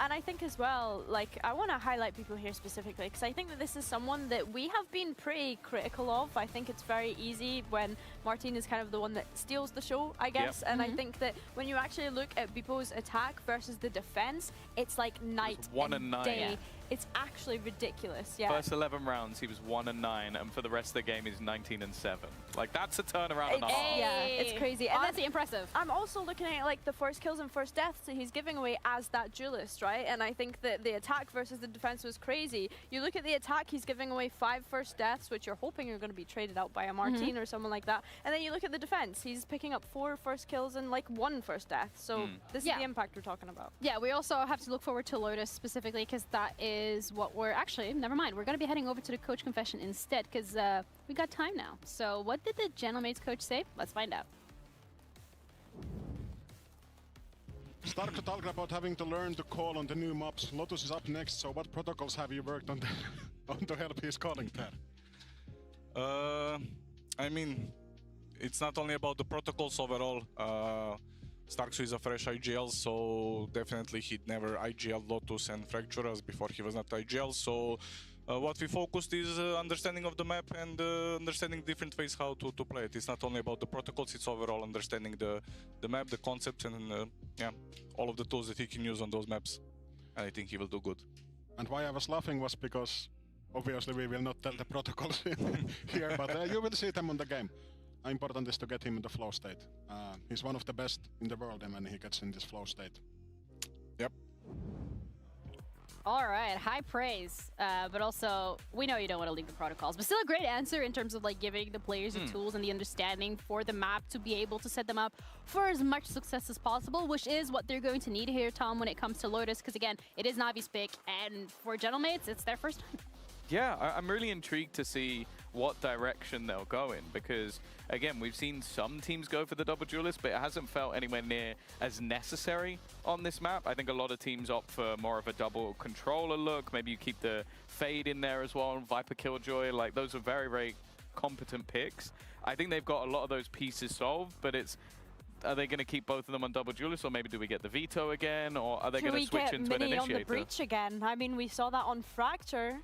And I think as well, like, I want to highlight people here specifically, because I think that this is someone that we have been pretty critical of. I think it's very easy when Martin is kind of the one that steals the show, I guess. And I think that when you actually look at Bippo's attack versus the defense, it's like night and day. Yeah. It's actually ridiculous, yeah. First 11 rounds, he was 1-9, and for the rest of the game, he's 19-7. Like, that's a turnaround and a half. Yeah, it's crazy. And that's impressive. I'm also looking at, like, the first kills and first deaths that he's giving away as that duelist, right? And I think that the attack versus the defense was crazy. You look at the attack, he's giving away 5 first deaths, which you're hoping are going to be traded out by a Martin or someone like that. And then you look at the defense, he's picking up 4 first kills and, like, 1 first death. So this is the impact we're talking about. Yeah, we also have to look forward to Lotus specifically, because that is what we're actually, never mind, we're going to be heading over to the coach confession instead, because we got time now. So what did the Gentlemates coach say? Let's find out. Stark talked about having to learn to call on the new mobs. Lotus is up next, so what protocols have you worked on to help his calling there? I mean, it's not only about the protocols overall. Starkso is a fresh IGL, so definitely he'd never IGL Lotus and Fracture as before he was not IGL. So what we focused is understanding of the map and understanding different ways how to play it. It's not only about the protocols, it's overall understanding the map, the concepts, and yeah, all of the tools that he can use on those maps. And I think he will do good. And why I was laughing was because obviously we will not tell the protocols here, but you will see them on the game. Important is to get him in the flow state. He's one of the best in the world, and when he gets in this flow state. Yep. All right, high praise, but also we know you don't want to leave the protocols, but still a great answer in terms of like giving the players the tools and the understanding for the map to be able to set them up for as much success as possible, which is what they're going to need here, Tom, when it comes to Lotus, because again, it is Navi's pick, and for Gentlemates, it's their first time. Yeah, I'm really intrigued to see what direction they'll go in, because again, we've seen some teams go for the double duelist, but it hasn't felt anywhere near as necessary on this map. I think a lot of teams opt for more of a double controller look. Maybe you keep the Fade in there as well, Viper Killjoy. Like, those are very, very competent picks. I think they've got a lot of those pieces solved, but it's, are they going to keep both of them on double duelist, or maybe do we get the veto again, or are they going to switch into an initiator? On the breach again? I mean, we saw that on Fracture.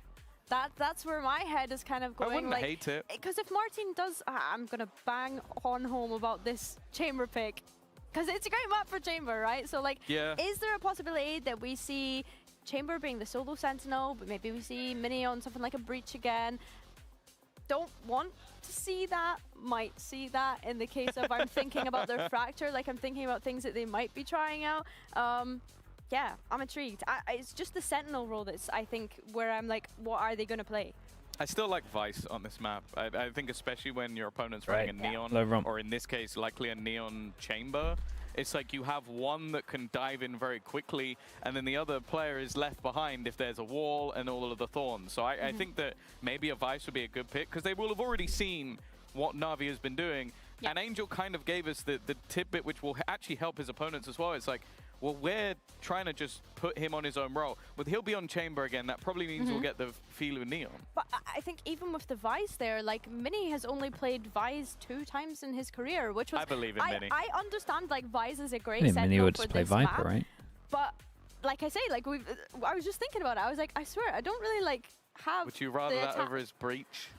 That's where my head is kind of going. I wouldn't hate it. Because if Martin does, I'm going to bang on home about this Chamber pick. Because it's a great map for Chamber, right? So, like, is there a possibility that we see Chamber being the solo Sentinel, but maybe we see Mini on something like a breach again? Don't want to see that. Might see that in the case of I'm thinking about their Fracture. Like, I'm thinking about things that they might be trying out. Yeah, I'm intrigued. It's just the Sentinel role that's, I think, where I'm like, what are they going to play? I still like Vice on this map. I think especially when your opponent's running a Neon, or in this case, likely a Neon Chamber, It's like you have one that can dive in very quickly, and then the other player is left behind if there's a wall and all of the thorns. So I think that maybe a Vice would be a good pick, because they will have already seen what Navi has been doing. Yep. And Angel kind of gave us the tidbit which will actually help his opponents as well. It's like, well, we're trying to just put him on his own role. But he'll be on Chamber again. That probably means we'll get the Filu Neon. But I think even with the Vice there, like, Mini has only played Vice 2 times in his career, which was... I believe in Mini. I understand, like, Vice is a great Mini Sentinel would for just play this Viper, map, right? But, like I say, like, I was just thinking about it. I was like, I swear, I don't really, like, have... Would you rather that over his Breach?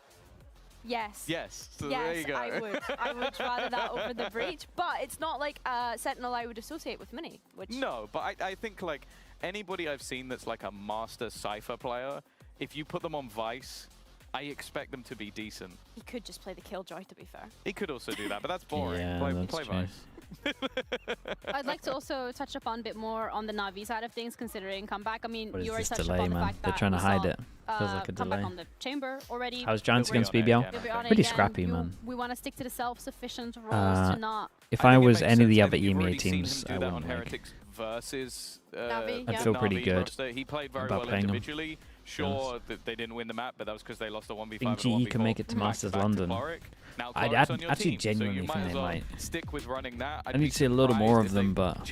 Yes. Yes. So yes, there you go. I would. I would rather that over the Breach, but it's not like a Sentinel I would associate with Mini. Which no, but I think like anybody I've seen that's like a master Cypher player, if you put them on Vice, I expect them to be decent. He could just play the Killjoy, to be fair. He could also do that, but that's boring. Yeah, play Vice. I'd like to also touch upon a bit more on the Navi side of things, considering comeback. I mean, What you is already this touched delay, upon the man? fact They're that trying to we hide saw, it. Feels like a comeback delay. on the Chamber already. How's Giants We're against on it BBL? again. We're on it Pretty again. scrappy, man. We want to stick to the self-sufficient roles to not... If I was any of the other EMEA teams, I wouldn't like. Heretics versus Navi, I'd feel pretty good roster. He played very about well playing individually. Sure, that they didn't win the map, but that was because they lost a 1v5 I think GE can make it to Masters London. I'd actually genuinely think they might. Stick with running that. I need to see a little more of them, but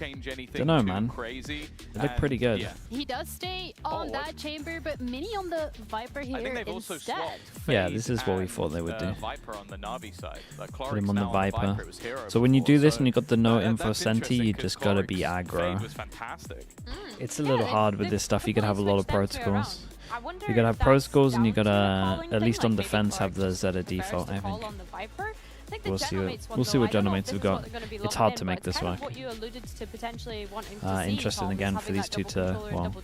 don't know, man. Crazy. They look pretty good. Yeah. He does stay on that Chamber, but Mini on the Viper here I think they've also instead. swapped Yeah, this is what we thought they would do. Viper on the Navi side. Like Put him on the Viper. So when you do this and you got the no info Senti, you just gotta be aggro. Was fantastic. It's a little hard with this stuff. You gotta have a lot of protocols. You gotta have protocols and you gotta, at least on defense, have the Zeta default, I think. We'll see what Genomates have got. It's hard to make this work. Interesting again for these two to, well,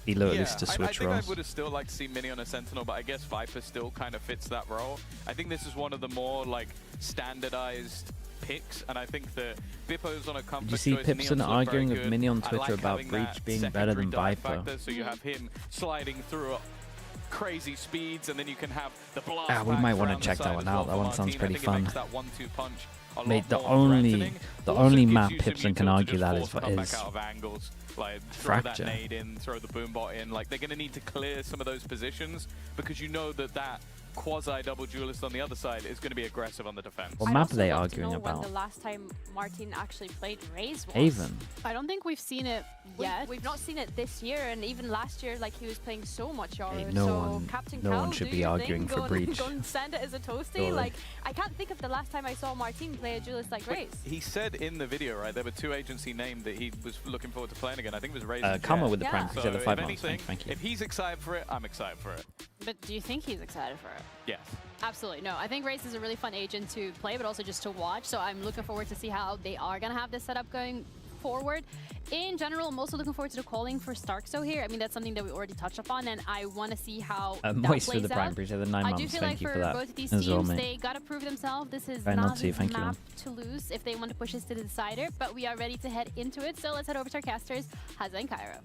Elo at least to switch I think roles. I would have still liked to see Mini on a Sentinel, but I guess Viper still kind of fits that role. I think this is one of the more like standardized picks, and I think that Bippo's on a comfort. Did you see choice. Pipson Neon's arguing very with good. Mini on I Twitter like about having Breach that being better than secondary dive Viper? factor, so you have him sliding through crazy speeds, and then you can have the blast. Ah, we might want to check that one out. That one sounds pretty fun. Mate, the only map Pipson can argue that is like Fracture. Throw that nade in, throw the boombot in. Like they're going to need to clear some of those positions because you know that quasi double duelist on the other side is going to be aggressive on the defense. What map are they arguing about? When the last time Martin actually played Raze was. Haven. I don't think we've seen it yet. We've not seen it this year, and even last year, like he was playing so much Yara. Hey, so Captain no Cal, one should do be your arguing thing, for Breach. Go and send it as a toasty. Totally. Like I can't think of the last time I saw Martin play a duelist like Raze. He said in the video, right, there were two agents he named that he was looking forward to playing again. I think it was Raze. Kama with the prank. So He said the 5 if months. anything, Thank you. if he's excited for it, I'm excited for it. But do you think he's excited for it? Yes. Absolutely. No, I think Raze is a really fun agent to play, but also just to watch. So I'm looking forward to see how they are going to have this setup going forward. In general, I'm also looking forward to the calling for Starkso here. I mean, that's something that we already touched upon, and I want to see how that Moist plays for the prime out. breach of the 9 I months. do feel Thank like you for for that both of these as teams, well, mate. they got to prove themselves. This is Very naughty, Navi's thank you. map to lose if they want to push this to the decider, but we are ready to head into it. So let's head over to our casters, Haza and Cairo.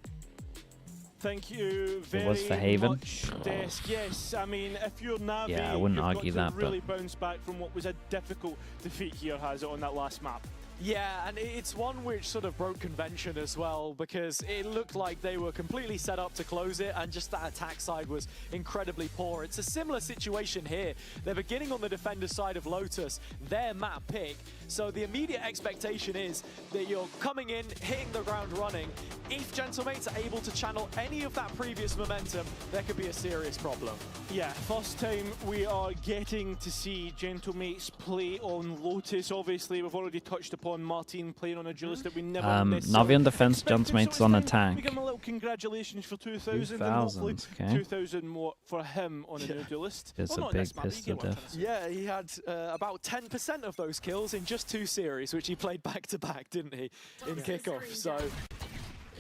Thank you very was for Haven. much, Desk. Yes, I mean, if you're Navi, Yeah, I wouldn't you've argue got to that, really but bounce back from what was a difficult defeat here, has it, on that last map. Yeah, and it's one which sort of broke convention as well, because it looked like they were completely set up to close it, and just that attack side was incredibly poor. It's a similar situation here. They're beginning on the defender side of Lotus, their map pick, so the immediate expectation is that you're coming in, hitting the ground running. If Gentlemates are able to channel any of that previous momentum, there could be a serious problem. Yeah, first time we are getting to see Gentlemates play on Lotus. Obviously, we've already touched upon Martin playing on a duelist that we never Navi on defense, Gentlemates on attack. We give him a little congratulations for 2,000 and hopefully okay. 2,000 more for him on a new duelist. It's well, a big pistol death. Yeah, he had about 10% of those kills in just 2 series, which he played back-to-back, didn't he, in kickoff. So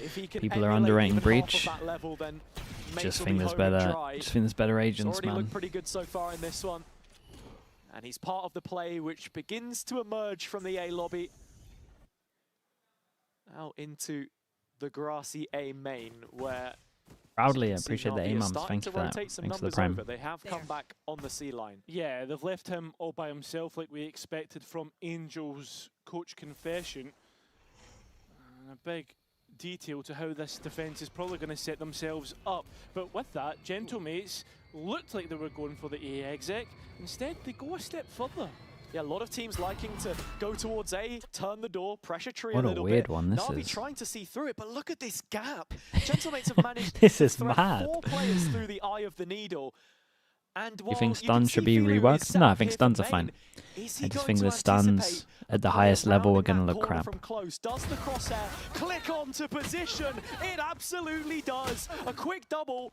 if he can People are underrating Breach. that level, then Just think there's better agents, already man. looked pretty good so far in this one. And he's part of the play which begins to emerge from the A lobby. Out into the grassy A main, where Proudly, I appreciate the Navi are A-mums. starting Thank to you for that. rotate some Thanks for the numbers prime. over. They have come back on the C line. Yeah, they've left him all by himself like we expected from Angel's coach confession. A big detail to how this defense is probably going to set themselves up. But with that, Gentlemates looked like they were going for the A exec. Instead, they go a step further. Yeah, a lot of teams liking to go towards A, turn the door, pressure tree What a a little weird bit. one this NAVI is. trying to see through it, but look at this gap. Gentlemates have managed This to is thread mad. 4 players through the eye of the needle. And You think stuns should be Filu is reworked? set No, I up think here stuns for are fine. main. Is he I just going think to the stuns anticipate at the a highest player level are rounding going to that look corner crap. from close? Does the crosshair click onto position? It absolutely does. A quick double.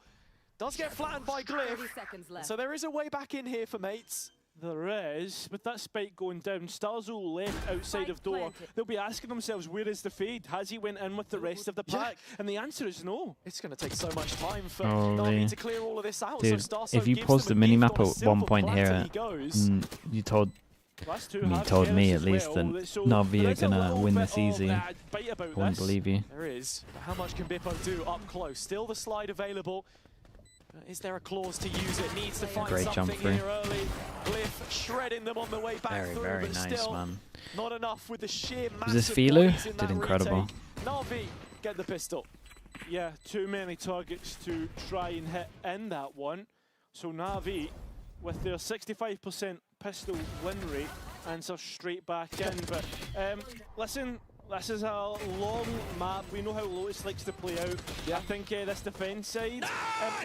Does get flattened by Glyph. So there is a way back in here for mates. There is, with that spike going down, Starzo left outside of door. They'll be asking themselves, where is the fade? Has he went in with the rest of the pack? And the answer is no. It's going to take so much time for Holy. NAVI to clear all of this out. Dude, So Starzo if you gives paused the them a gift minimap on a at silver one point platter, here, he goes. you told Last two you have told me jealous at as least well. that So Navi there are is a going to little win bit this easy. of, bite about I wouldn't this. believe you. There is. But how much can Bippo do up close? Still the slide available. Is there a clause to use it? Needs to find Great something jump through. here early. Glyph shredding them on the way back Very, through, very but nice, still man. not enough with the sheer Was this massive Filu? bodies in Did that incredible. retake. NAVI get the pistol. Yeah, too many targets to try and hit in that one. So Navi, with their 65% pistol win rate, answer straight back in. But listen, this is a long map. We know how Lotus likes to play out. Yeah. I think this defense side,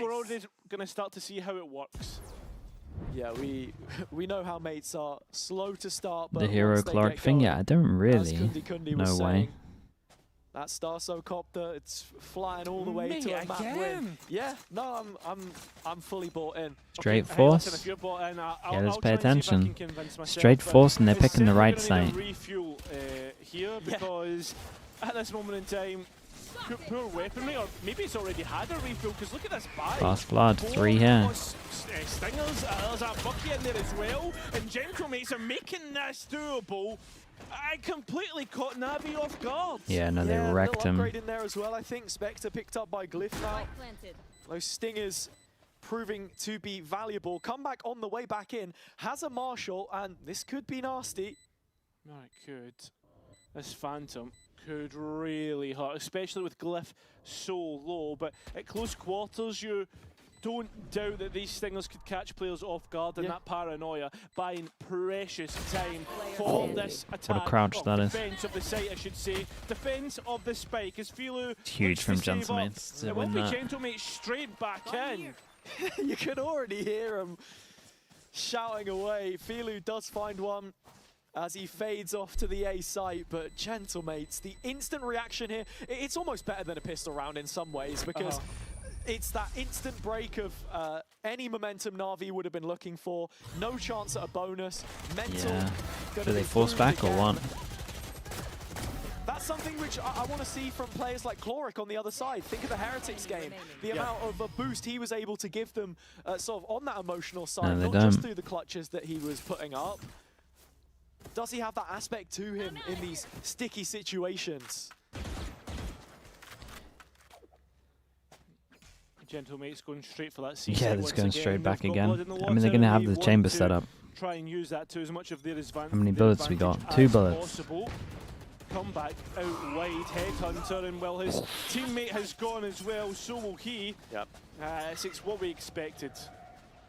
we're already going to start to see how it works. Yeah, we know how mates are slow to start, but The hero once they Clark get thing? going, Yeah, I don't as really. Kundi was No way. saying, that Starso copter, it's flying all the way to a map win. Yeah, no, I'm fully bought in. Straight Okay, force. listen, if you're bought in, I'll Yeah, let's I'll pay try and see if I attention. can convince myself, Straight but force and they're it's picking the right certainly side. gonna need a refuel here because at this moment in time, poor weaponry, or maybe it's already had a refuel because look at this buy. Fast blood, 4 3 here. plus, stingers, there's a bucket in there as well, and Gentlemates are making this doable. I completely caught Navi off guard. Yeah, no, they Yeah, wrecked little him. upgrade in there as well, I think. Spectre picked up by Glyph now. Those stingers proving to be valuable. Comeback on the way back in. Has a Marshall, and this could be nasty. No, it could. This Phantom could really hurt, especially with Glyph so low. But at close quarters, you don't doubt that these stingers could catch players off guard, and that paranoia buying precious time for this attack. crouch that is. Defense of the site, I should say. Defense of the spike. As Filu It's huge looks from to save up, Gentlemates to it will win be that. Gentlemates straight back in. You can already hear him shouting away. Filu does find one as he fades off to the A site, but Gentlemates, the instant reaction here, it's almost better than a pistol round in some ways because it's that instant break of any momentum Navi would have been looking for. No chance at a bonus. Mental. Yeah. gonna Do they be force proved back or again. what? That's something which I want to see from players like Chloric on the other side. Think of the Heretics game. The amount of a boost he was able to give them sort of on that emotional side, they not just don't. through the clutches that he was putting up. Does he have that aspect to him in these sticky situations? Gentlemates going straight for that C Yeah, site that's once going again. straight back They've got again. blood in the I mean, they're water, going to have they the want chamber to set up. Try and use that to as much of their advantage. How many bullets we got? 2 bullets. Possible. Come back out wide, Headhunter, and well, his teammate has gone as well, so will he. Yep. It's what we expected.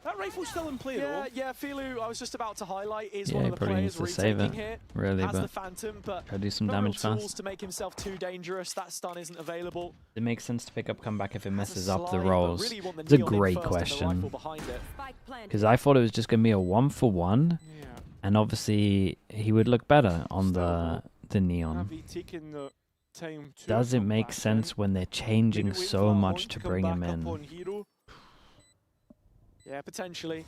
That rifle's still in play, though. Yeah, Filu, I was just about to highlight, is Yeah, one he of the probably players needs to save retaking it, here. really, Has the but Phantom, but try to do some no damage real tools fast. to make himself too dangerous. That stun isn't available. It makes sense to pick up comeback if it messes a up the slide, but rolls. really want the It's a neon in great first and the question. rifle behind it. Because I thought it was just going to be a 1-for-1. Yeah. And obviously, he would look better on the neon. Navi taking the time to Does it come make back in. sense when they're changing Maybe wait for so that much launch to come bring back him up in? on Hero. Yeah, potentially.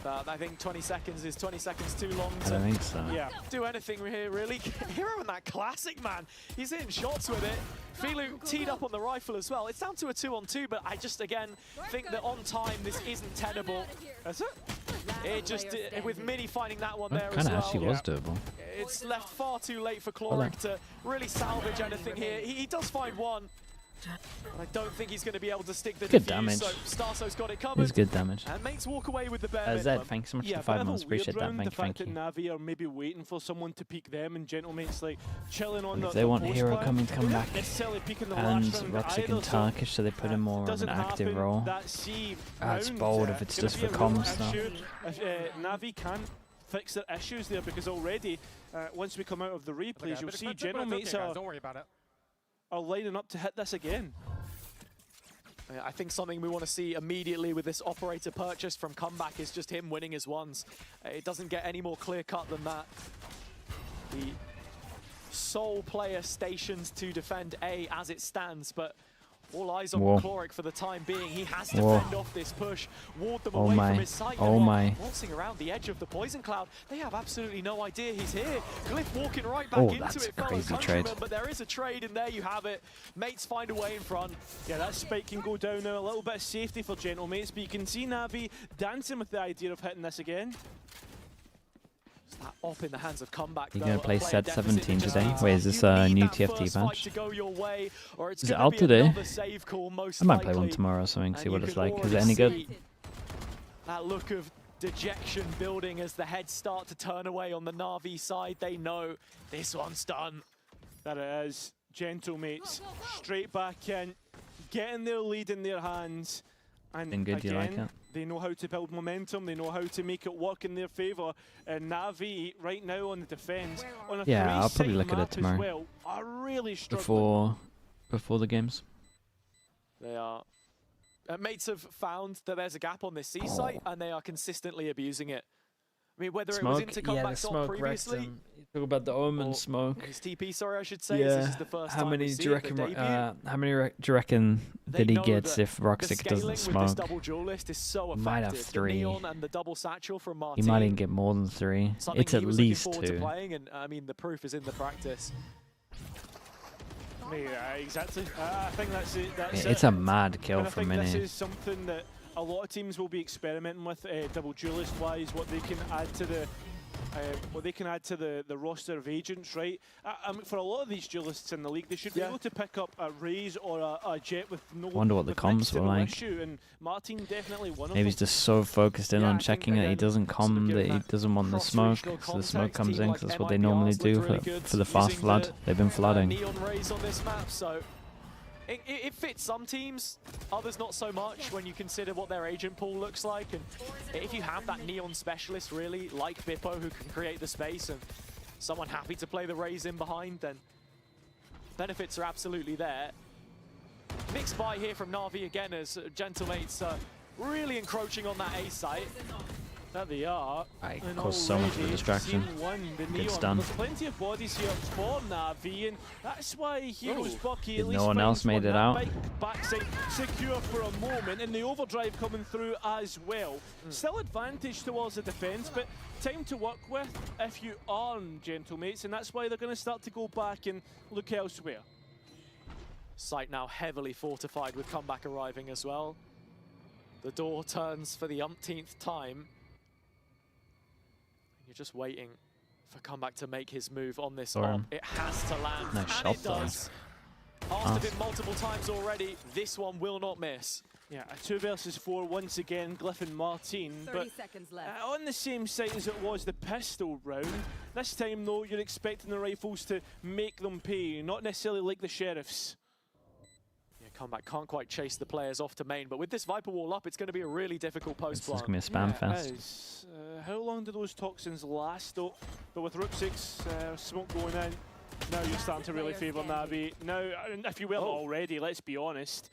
But I think 20 seconds is 20 seconds too long I to don't think so. do anything here, really. Hero and that classic, man. He's hitting shots with it. Filu teed up on the rifle as well. It's down to a 2-on-2, but I just, again, think that on time this isn't tenable. Is it? It just, with Mini finding that one That there as kind of well. actually was doable. It's left far too late for Chloric to really salvage anything here. He does find one. I don't think he's going to be able to stick the Good defuse, damage. so Starso's got it covered. It's good damage. And mates walk away with the bare Zed, minimum. thanks so much Yeah, for the 5 bit of a months. Appreciate weird that. round, Thank the fact you. that Navi are maybe waiting for someone to peek them, and Gentlemate's like chilling on If the they want post Hero flag. coming to come They're not back, necessarily peeking the and last round Roxic either, and so Turkish, so they put him more of an doesn't active happen. role. That C It's round, bold if it's gonna just be for a real comms stuff. issue If Navi can fix their issues there, because already once we come out of the replays, you'll see Gentlemates don't worry about it. are lining up to hit this again. I think something we want to see immediately with this operator purchase from Comeback is just him winning his ones. It doesn't get any more clear-cut than that. The sole player stationed to defend A as it stands, but all eyes on McCloric for the time being. He has to fend off this push, ward them away from his sight. Waltzing around the edge of the poison cloud. They have absolutely no idea he's here. Glyph walking right back into that's it, a fellow crazy countrymen, trade. but there is a trade, and there you have it. Mates find a way in front. Yeah, that spike can go down now. A little bit of safety for Gentlemates, but you can see Navi dancing with the idea of hitting this again. That op in the hands of Comeback. You're going to play set 17 today? Wait, is this a new TFT patch? Is it out today? I might play one tomorrow or something, see what it's like. Is it any good? That look of dejection building as the heads start to turn away on the Na'Vi side. They know this one's done. That it is. Gentlemates straight back in, getting their lead in their hands. And Been good, again, you like it? they know how to build momentum, they know how to make it work in their favour. And Navi, right now on the defence, on a Yeah, I'll probably three-side look at it map tomorrow. as well, are really struggling. Before the games. They are. Mates have found that there's a gap on this C site, and they are consistently abusing it. I mean, whether it was into Comeback's op previously. You talk about the Omen smoke. His TP, sorry, I should say. This is the first how time many we do see you it, reckon? the debut. How many do you reckon that he know gets that if the Roxic scaling doesn't with smoke? this double duelist is so effective. Might have The 3. Neon and the double satchel from He Martin. might even get more than 3. Something It's he at was looking least forward to 2. playing, and I mean the proof is in the practice. Yeah, exactly. I think that's it. It's a mad kill and I from think this Mini. is something that a lot of teams will be experimenting with, double duelist wise, what they can add to the roster of agents, right? I mean, for a lot of these duelists in the league, they should be able to pick up a Raze or a Jet with no. Wonder what the with comms next to were no like. issue, and Martin definitely one of Maybe he's them. just so focused in on checking that he doesn't come, that he that doesn't want the smoke, so the smoke comes in, because that's what they normally do for the fast flood. They've been flooding. Neon Rays on this map, so it fits some teams, others not so much when you consider what their agent pool looks like. And if you have that Neon specialist, really, like Bippo, who can create the space, and someone happy to play the Rays in behind, then benefits are absolutely there. Mixed by here from Na'Vi again as Gentlemates really encroaching on that A site. There they are. It and caused so much of a already distraction. seen one, the Good Neon. stun. There's plenty of bodies here for Navi, and that's why Heroes Bucky at Did least no one else finds made it that out? Backside secure for a moment, and the overdrive coming through as well. Still advantage towards the defense, but time to work with if you are Gentlemates, and that's why they're going to start to go back and look elsewhere. Site now heavily fortified with Comeback arriving as well. The door turns for the umpteenth time. You're just waiting for Comeback to make his move on this op. It has to land, Nice and shot it does. Asked of it multiple times already, this one will not miss. Yeah, a 2 versus 4 once again, Glyph and Martin. 30 seconds left. On the same site as it was the pistol round. This time, though, you're expecting the rifles to make them pay, not necessarily like the Sheriffs. Yeah, Comeback can't quite chase the players off to main, but with this Viper wall up, it's going to be a really difficult post This is plant. going to be a spam fest. Is. How long do those toxins last, though? But with Rook 6, smoke going in, now you're starting to really favour Navi. Now, if you will already, let's be honest.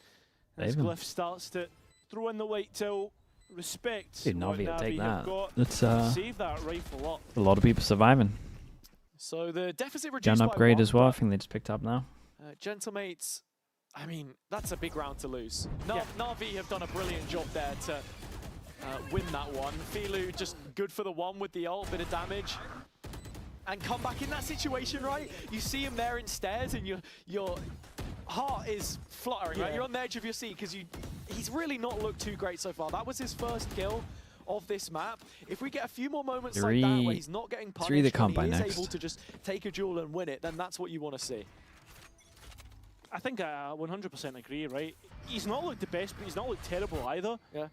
As Even. Glyph starts to throw in the white till, respect Dude, what Navi will take Navi have that. got. That's Save that rifle up. a lot of people surviving. So the deficit reduced Gun by upgrade 1, as well, I but, think they just picked up now. Gentlemates, I mean, that's a big round to lose. Na'Vi have done a brilliant job there to win that one. Filu just good for the one with the ult, bit of damage. And Comeback in that situation, right? You see him there in stairs and your heart is fluttering, right? You're on the edge of your seat because he's really not looked too great so far. That was his first kill of this map. If we get a few more moments like that where he's not getting punished that come and by he is next. able to just take a duel and win it, then that's what you want to see. I think I 100% agree, right? He's not looked the best, but he's not looked terrible either. Yeah.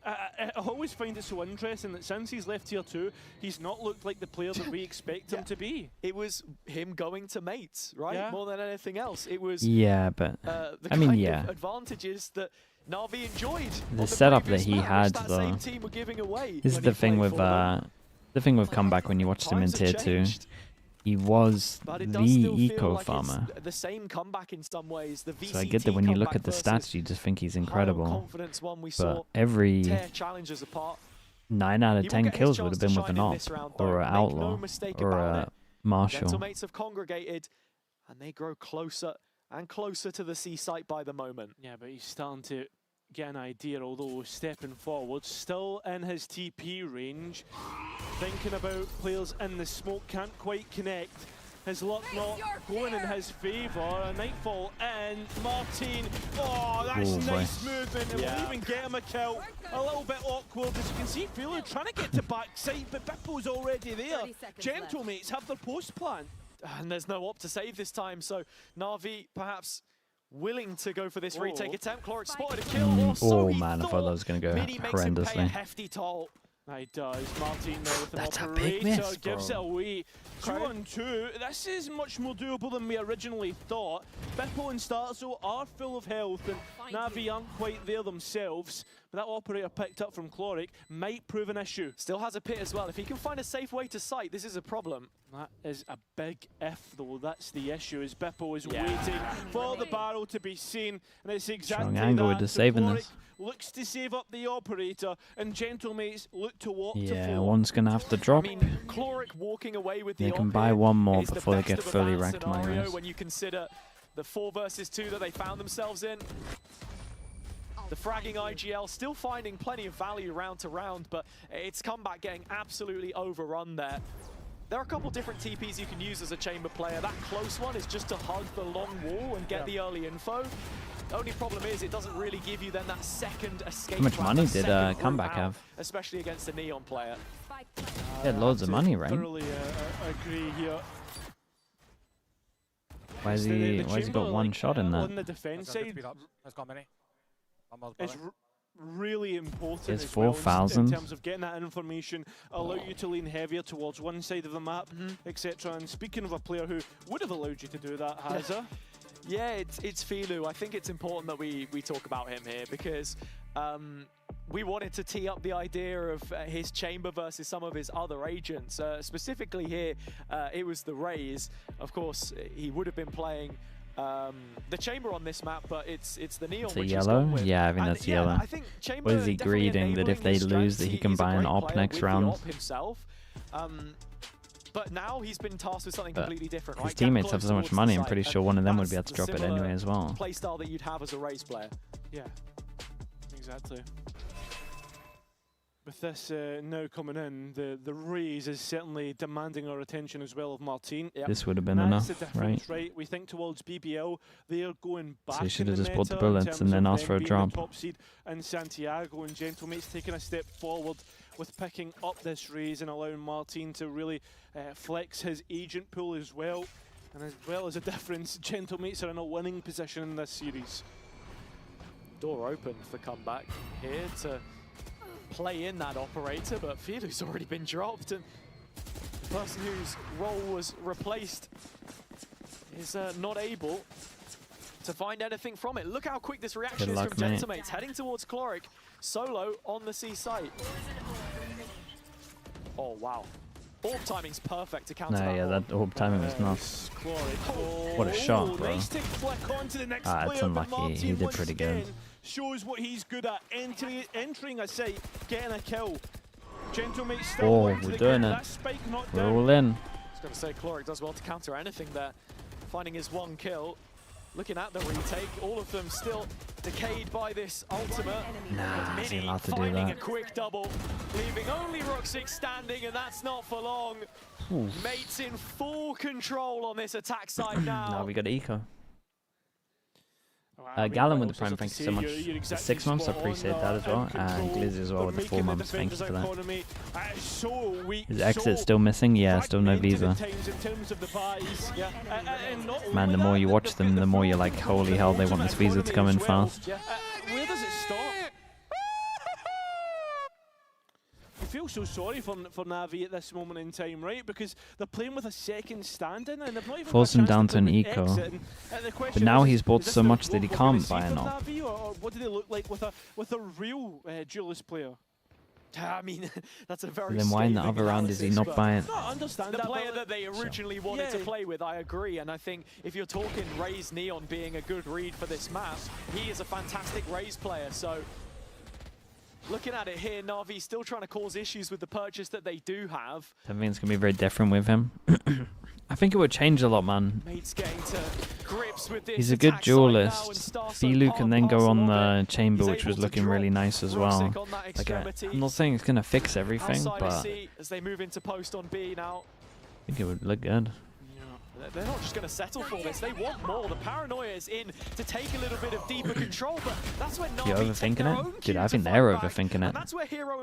I always find it so interesting that since he's left tier 2, he's not looked like the player that we expect him to be. It was him going to mates, right? Yeah. More than anything else. It was Yeah, but the I mean, kind yeah. of advantages that Navi enjoyed. The setup that he had, that though, same team were giving away this is when the he thing played with for them. the thing with Comeback when you watched him in Times tier have 2. changed. He was But the it does still feel eco like farmer. it's the same comeback in some ways. The VCT So I get that when you look comeback at the versus stats, you just think he's high on incredible. confidence one we saw But every tear challenges apart. 9 out of He will 10 get his kills would chance have to been with shine an in op, this round, or though. an Make no outlaw, mistake or about a it. marshal. Gentlemates have congregated, and they grow closer and closer to the C site by the moment. Yeah, but he's starting to get an idea, although stepping forward, still in his TP range, thinking about players in the smoke, can't quite connect. His luck not going in his favour. A Nightfall and Martin. Oh, that's nice movement. And we'll even get him a kill. A little bit awkward, as you can see. Feeler trying to get to backside, but Bippo's already there. Gentlemates have their post plan. And there's no op to save this time, so Navi perhaps willing to go for this retake attempt. Cloric spotted a kill. Oh man, I thought that was going to go Mini makes him pay a horrendously. hefty toll. He does. Martin there with an That's a operator, big miss, gives it bro. away. 2-on-2. This is much more doable than we originally thought. Bippo and Starzo are full of health, and Navi aren't quite there themselves. But that operator picked up from Cloric might prove an issue. Still has a pit as well. If he can find a safe way to sight, this is a problem. That is a big if, though. That's the issue, is Bippo is waiting for the barrel to be seen. And it's exactly Strong angle with that. the So saving Cloric this. looks to save up the operator, and Gentlemates look to walk to Yeah, four. one's going to have to drop. I mean, Cloric walking away with the They can op buy here one more is the before they best get of a fully bad wrecked, my scenario guys. when you consider the 4 versus 2 that they found themselves in. The fragging IGL still finding plenty of value round to round, but its comeback getting absolutely overrun there. There are a couple different TPs you can use as a chamber player. That close one is just to hug the long wall and get the early info. The only problem is it doesn't really give you then that second escape. How much route, money that did second route Comeback out, have? especially against a Neon player. He had loads of money, right? Thoroughly agree here. Why has he got one shot in On that? the defense side, it's really important There's as well 4,000. in terms of getting that information, allow you to lean heavier towards one side of the map, etc. And speaking of a player who would have allowed you to do that, Hazza. Yeah, it's Filu. I think it's important that we talk about him here because we wanted to tee up the idea of his chamber versus some of his other agents. Specifically here, it was the Rays. Of course, he would have been playing the chamber on this map, but it's the Neon. It's a which yellow? he's gone with. Yeah, I think And that's yellow. I think Chamber What is he definitely greeding that if enabling they his lose that strengths. he can He's a buy an great op player next with the round? op himself. But now he's been tasked with something But completely different. his Right? Get teammates have close so much towards the money, I'm site, pretty and sure one of them would be able that's to drop the it similar anyway as well. Play style that you'd have as a race player. Yeah, exactly. With this now coming in, the Rays is certainly demanding our attention as well of Martin. This would have been That's enough, the difference, right? We think towards BBL, they're going back. So he should in have the just bought the meta in bullets terms and then of asked for a them being drop. the top seed in Santiago, and Gentlemates taking a step forward with picking up this Rays and allowing Martin to really flex his agent pool as well. And as well as a difference, Gentlemates are in a winning position in this series. Door open for comeback here to play in that operator, but Filu's already been dropped, and the person whose role was replaced is not able to find anything from it. Look how quick this reaction Good is luck, from mate. Gentlemates, heading towards Cloric, solo on the C site. Oh wow. Orb timing's perfect to counter No, yeah, that orb timing was nuts. What a shot, bro. Nice to flick on to the next Ah, it's player, but unlucky. He Martin did once pretty good. again shows what he's good at, entering a site, getting a kill. Gentlemates still Oh, going to we're the doing gate. it. That spike knocked We're down. all in. I was going to say Cloric does well to counter anything there, finding his one kill. Looking at the retake, all of them still decayed by this ultimate. Nah, is he Mini allowed to do finding that? a quick double, leaving only Roxic standing, and that's not for long. Oof. Mates in full control on this attack side now. Now we got eco. Gallon with the Prime, thank you so much. The 6 months, I appreciate that as well. And Glizzy as well with the 4 months, thank you for that. Is exit still missing? Yeah, still no Visa. Man, the more you watch them, the more you're like, holy hell, they want this Visa to come in fast. Where does it stop? You feel so sorry for NAVI at this moment in time, right? Because they're playing with a second standing and they've not even Force him down to an eco. But now he's bought so much that he can't buy an op. Or what do they look like with a real duelist player? I mean, that's a very. Then why in the other round is he not buying? The player that they originally wanted to play with, I agree. And I think if you're talking Raze Neon being a good read for this map, he is a fantastic Raze player. So looking at it here, Navi still trying to cause issues with the purchase that they do have. I think it's going to be very different with him. I think it would change a lot, man. Mate's getting to grips with this. He's a good duelist. Filu can then go on the chamber, which was looking really nice as well. Like, I'm not saying it's going to fix everything, but as they move into post on B now, I think it would look good. They're not just going to settle for this. They want more. The paranoia is in to take a little bit of deeper control, but that's when You're overthinking it? Dude, I think they're overthinking it.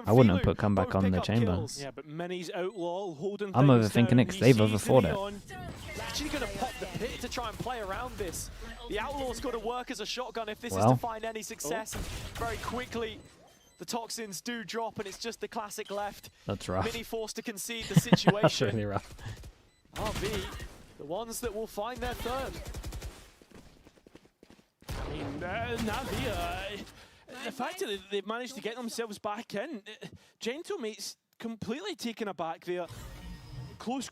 I wouldn't have put comeback on the chamber. Yeah, but Mini's outlaw holding I'm overthinking it because they've overthought it. Actually going to pop the pit to try and play around this. The outlaw's got to work as a shotgun if this is to find any success. And very quickly, the toxins do drop, and it's just the classic left. That's rough. Mini forced to concede the situation. That's really rough. RV, the ones that will find their third. I mean, Navi, the fact that they've managed to get themselves back in, Gentlemate's completely taken aback there. Close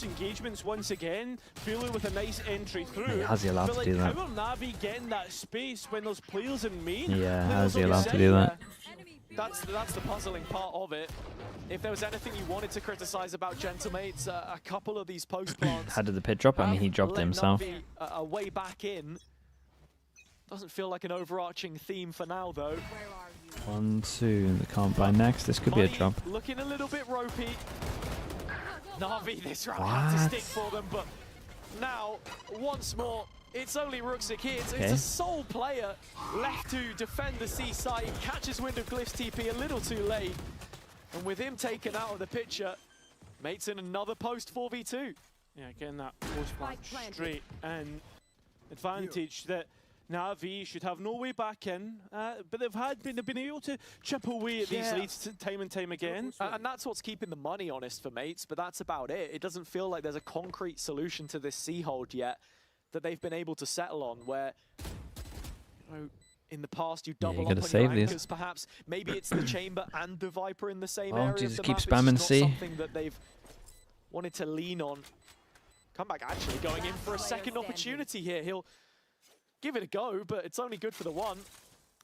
engagements once again. Filu with a nice entry through. How's he allowed to do that? How are Navi getting that space when there's players in main? Yeah, how's he allowed to do that? That's the puzzling part of it. If there was anything you wanted to criticize about Gentlemates, a couple of these post plants. How did the pit drop? I mean, he dropped it himself. A way back in. Doesn't feel like an overarching theme for now, though. 1, 2, they can't buy next. This could be a drop. Looking a little bit ropey. Navi this round had to stick for them, but now, once more, it's only Ruxic here. It's a sole player left to defend the C side. Catches wind of Glyph's TP a little too late. And with him taken out of the picture, Mate's in another post 4v2. Yeah, getting that post plant straight and advantage that Navi should have no way back in, but they've been able to chip away at these leads time and time again. And that's what's keeping the money honest for Mates, but that's about it. It doesn't feel like there's a concrete solution to this C-hold yet that they've been able to settle on, where in the past you double up on your anchors, perhaps. Maybe it's the chamber and the Viper in the same area. Jesus, of the keep map. spamming It's C. not something that they've wanted to lean on. Comeback actually going in for a second opportunity here. He'll give it a go, but it's only good for the one.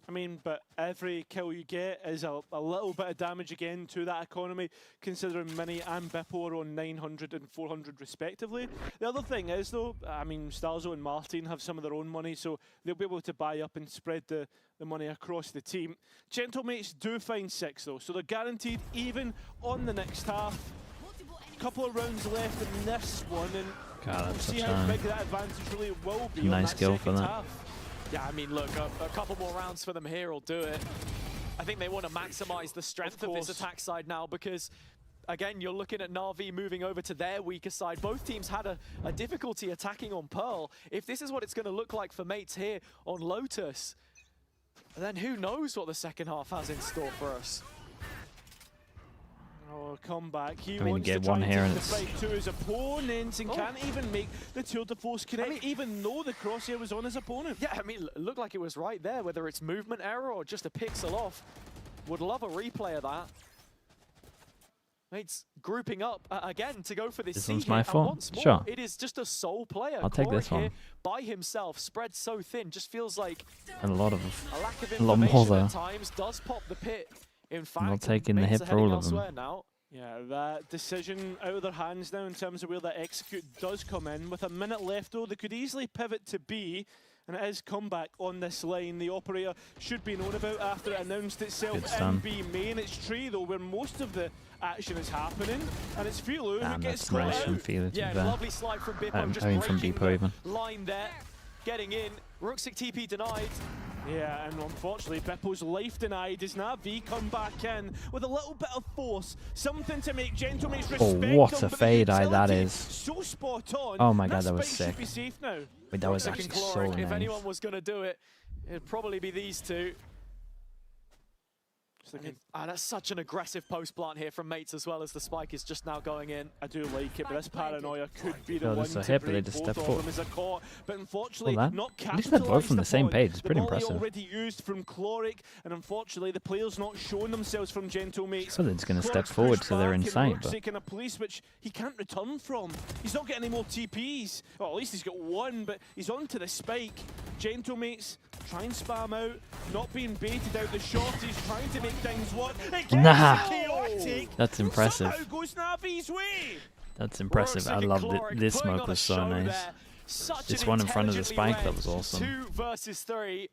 I mean, but every kill you get is a little bit of damage again to that economy, considering Mini and Bippo are on 900 and 400 respectively. The other thing is, though, I mean, Stalzo and Martin have some of their own money, so they'll be able to buy up and spread the money across the team. Gentlemates do find 6, though, so they're guaranteed even on the next half. Couple of rounds left in this one, and we'll see how big that advantage really will be. Nice kill for that. Half. Yeah, I mean, look, a couple more rounds for them here will do it. I think they want to maximize the strength of this attack side now because, again, you're looking at Na'Vi moving over to their weaker side. Both teams had a difficulty attacking on Pearl. If this is what it's going to look like for Mates here on Lotus, then who knows what the second half has in store for us. Oh, comeback. He I mean, wants get to try one and here take and the it's fight to his opponents and can't even make the tour de force connect, even though the crosshair was on his opponent. Yeah, I mean, it looked like it was right there, whether it's movement error or just a pixel off. Would love a replay of that. Mates grouping up again to go for this. This C one's hit, my and fault. once more, Sure. It is just a sole player. I'll take this one. By himself, spread so thin, just feels like And a lot a lack of more information though. at times. Does pop the pit. In fact, Not taking the Mates hit are for all heading of them. elsewhere now. Yeah, that decision out of their hands now in terms of where that execute does come in. With a minute left, though, they could easily pivot to B, and it is comeback on this line. The operator should be known about after it announced itself in B main. It's Tree, though, where most of the action is happening, and it's Filu who gets caught out. Yeah, lovely slide from Bippo, just from breaking Bippo even. the line there, getting in. Rooksic TP denied. Yeah, and unfortunately, Beppo's life denied as NAVI come back in with a little bit of force. Something to make Gentlemates respect Oh, what them, a but the fade eye that utility is. So spot on. Oh my god, that was spike sick. should be safe now. Wait, that was Rooksic actually and so Chloric, if nice. anyone was going to do it, it'd probably be these two. And that's such an aggressive post plant here from Mates as well as the spike is just now going in. I do like it, but this paranoia could be the Oh, one this is a to hit, but they break just both step of forward. them as a caught. But unfortunately, Well, not at least they're both from the same capitalised page. It's pretty upon. The volley impressive. already used from Chloric, and unfortunately, the players not showing themselves from Gentlemates. So they're just going to step Chloric's forward pushed so they're back, in and sight. Rooksic in a place which he can't return from. He's not getting any more TPs. Well, at least he's got one, but he's onto the spike. Gentlemates try and spam out, not being baited out the shot. He's trying to make things work. Nah, Chaotic. that's impressive. Somehow goes Navi's way. That's impressive. I love it. This smoke was so nice. This one in front of the spike, that was awesome. 2 versus 3.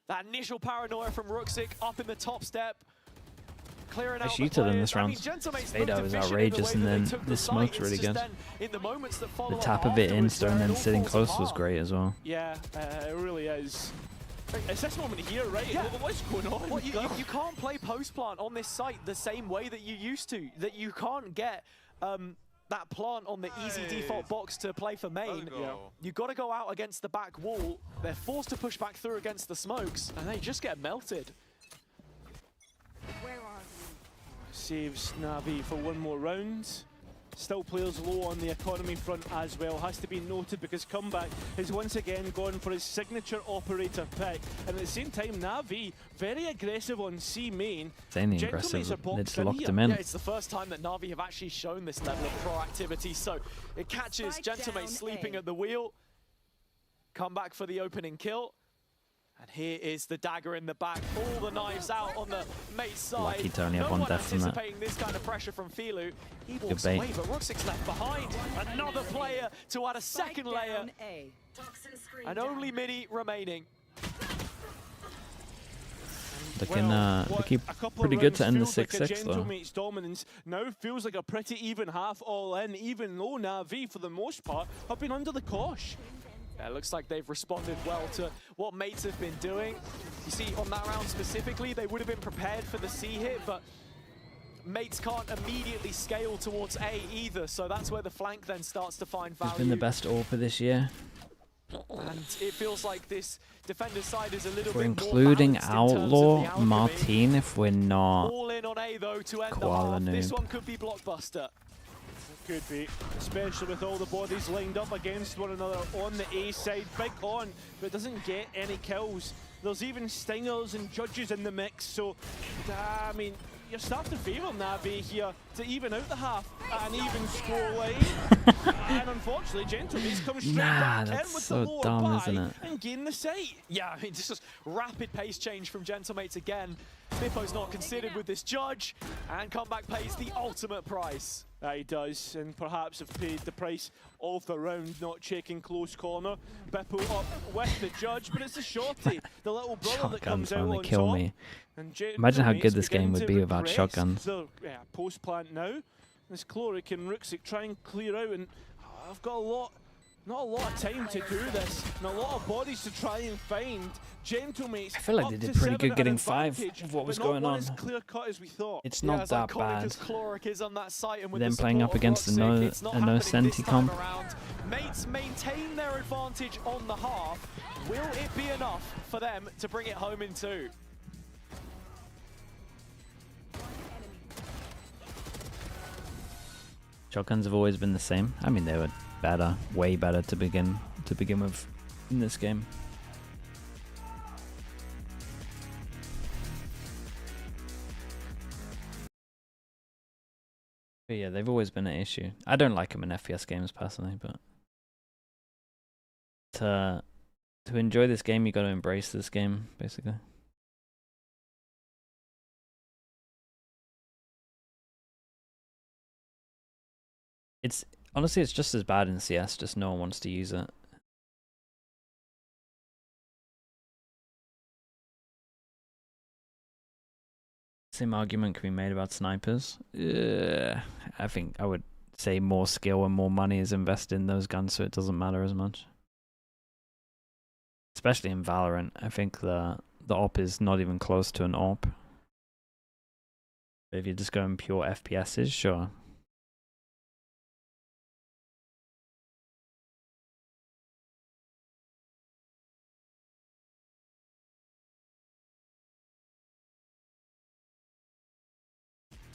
That initial paranoia from Rooksic up in the top step. Clearing I out shoot the to them players. this round. Fade was outrageous, and then this smoke's really good. The tap of it in, and then sitting close was great as well. Yeah, it really is. It's this moment here, right? Yeah. What's going on? Well, you can't play post plant on this site the same way that you used to. That you can't get that plant on the easy default box to play for main. You've got to go out against the back wall. They're forced to push back through against the smokes, and they just get melted. Where are you? Saves Navi for one more round. Still players low on the economy front as well. Has to be noted because Comeback has once again gone for his signature operator pick. And at the same time, Navi very aggressive on C main. Insanely Gentlemates aggressive. are boxed They just in locked here. him in. Yeah, it's the first time that Navi have actually shown this level of proactivity. So it catches Gentlemates sleeping at the wheel. Comeback for the opening kill. And here is the dagger in the back. All the knives out on the mate side. Lucky to only have no one one death from that. anticipating this kind of pressure from Filu. He Good walks bait. away, but Rooksic's left behind. Another player to add a second layer. And only Mini remaining. Looking pretty good to end the 6-6 though. Gentlemates dominance now feels like a pretty even half all in, even though Navi, for the most part, have been under the cosh. Yeah, it looks like they've responded well to what mates have been doing. You see, on that round specifically, they would have been prepared for the C hit, but mates can't immediately scale towards A either, so that's where the flank then starts to find value. He's been the best AWP this year. And it feels like this defender's side is a little If we're bit more including balanced in terms of the Outlaw, alchemy. Martine, if we're not All in on A though to end the Koala half. This noob. one could be blockbuster. Could be, especially with all the bodies lined up against one another on the A side. Big on, but doesn't get any kills. There's even stingers and judges in the mix, so I mean, you're starting to favour Navi here to even out the half and even score line. And unfortunately, Gentlemates come straight back in that's with so the lower dumb, buy isn't it? and gain the site. Yeah, I mean, just rapid pace change from Gentlemates again. Bippo's not considered with this judge, and Comeback pays the ultimate price. He does, and perhaps have paid the price of the round, not checking close corner. Bippo up with the judge, but it's a shorty, the little brother that Shotguns comes out finally on kill top. me. And Imagine how Gentlemates good this game begin would to be without regress shotguns. their, post plant now. This Chloric and Rooksic try and clear out, and I've got not a lot of time to do this, and a lot of bodies to try and find. Gentlemates, I feel like up they did to pretty 7 good at getting an 5 advantage, of what was but not going one on. as clear cut as we thought. It's not as that iconic bad. as Chloric is on that site, and with Them the playing support up of against a Rooksic, no it's not a no happening this senti time comp. around. Mates maintain their advantage on the half. Will it be enough for them to bring it home in 2? Shotguns have always been the same. I mean, they were better, way better to begin with in this game. But yeah, they've always been an issue. I don't like them in FPS games personally, but to enjoy this game, you got to embrace this game, basically. It's honestly, it's just as bad in CS, just no one wants to use it. Same argument can be made about snipers. I think I would say more skill and more money is invested in those guns, so it doesn't matter as much. Especially in Valorant, I think the op is not even close to an op. If you're just going pure FPSs, sure.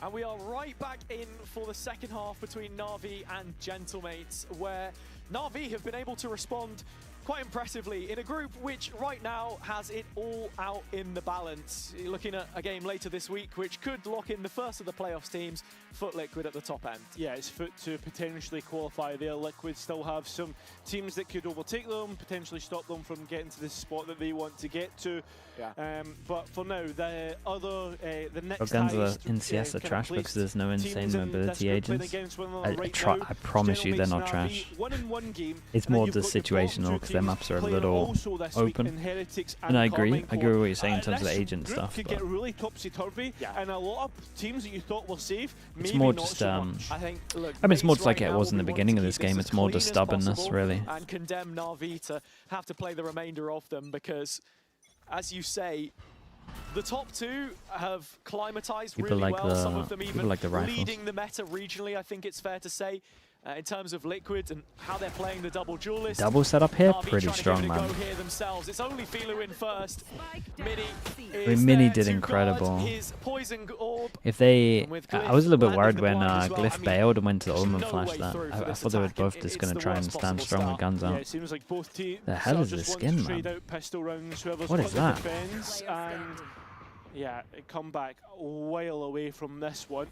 And we are right back in for the second half between NAVI and Gentlemates, where NAVI have been able to respond quite impressively in a group which right now has it all out in the balance. You're looking at a game later this week which could lock in the first of the playoffs teams, Foot Liquid at the top end. Yeah, it's Foot to potentially qualify there. Liquid still have some teams that could overtake them, potentially stop them from getting to the spot that they want to get to. Yeah. But for now, the next Organza in CS are trash because there's no insane mobility agents. I promise you they're not trash. It's more just situational because their maps are a little open. And I agree with what you're saying in terms of the agent stuff. Could get really topsy-turvy, and a lot of teams that you thought were safe, it's more just I mean, it's more just like it was in the beginning of this game. It's more just stubbornness, really. And condemn NAVI to have to play the remainder of them because, as you say, the top two have climatized really well. Some of them even leading the meta regionally, I think it's fair to say. In terms of Liquid and how they're playing the double duelist. Double setup here, pretty strong, man. It's only Filu in first. Mini did incredible. If they, I was a little bit worried when Glyph bailed and went to the Omen flash that. I thought they were both just going to try and stand strong with guns out. The hell is this skin, man? What is that? Yeah, come back a while away from this one.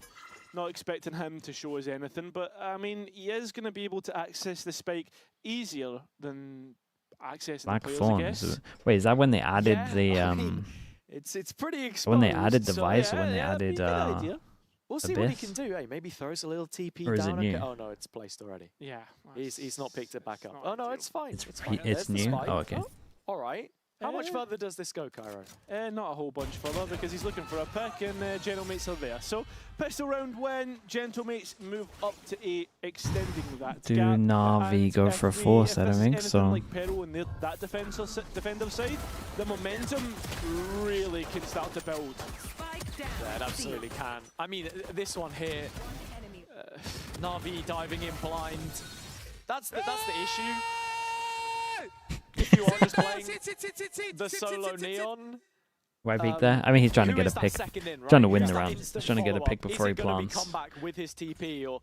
Not expecting him to show us anything, but I mean, he is going to be able to access the spike easier than accessing the players, I guess. Wait, is that when they added the It's pretty exposed. When they added the Vice, or when they added we'll see what he can do. Hey, maybe throws a little TP or is down. It new? Oh no, it's placed already. Yeah, he's not picked it back up. Oh no, it's fine. It's fine. It's new. Oh, okay. Oh, all right. How much further does this go, Cairo? Not a whole bunch further because he's looking for a pick and Gentlemates are there. So, pistol round when Gentlemates move up to A, extending that Do gap. Navi go for a force? I don't think so. Like Peril in that defender side, the momentum really can start to build. Yeah, it absolutely can. I mean, this one here, Navi diving in blind. That's the issue. If you are just playing the solo Neon. Why peek there? I mean, he's trying to get a pick, trying to win the round. He's trying to get a pick before he plants. With his TP or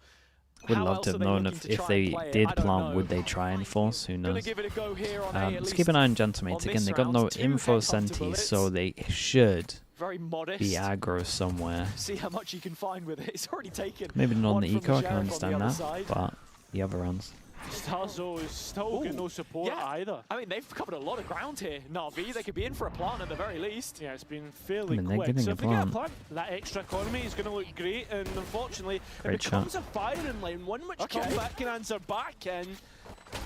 would love to have known if they did plant, would they try and force? Who knows? Let's keep an eye on Gentlemates. Again, they got no info sentis, so they should be aggro somewhere. See how much you can find with it. It's already taken. Maybe not on the eco, I can understand that, but the other rounds. Starzo is still getting no support either. I mean, they've covered a lot of ground here. Navi, they could be in for a plant at the very least. Yeah, it's been fairly quick. So if they get a plant, that extra economy is going to look great. And unfortunately, it becomes a firing line, one which comeback can answer back. And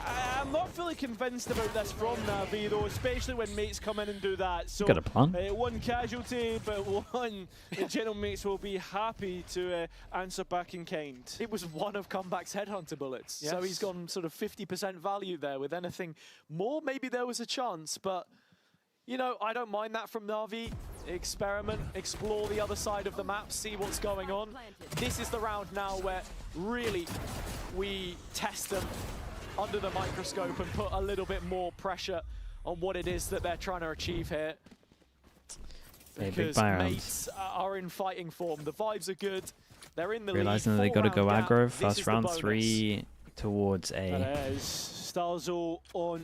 I'm not fully convinced about this from Navi, though, especially when mates come in and do that. So got a plant. One casualty, but one the Gentlemates will be happy to answer back in kind. It was one of Comeback's headhunter bullets, so he's gone sort of 50% value there. With anything more, maybe there was a chance, but you know, I don't mind that from Navi. Experiment, explore the other side of the map, see what's going on. This is the round now where really we test them under the microscope and put a little bit more pressure on what it is that they're trying to achieve here. Because mates are in fighting form. The vibes are good. They're in the lead. Realizing that they got to go aggro. First round 3 towards A.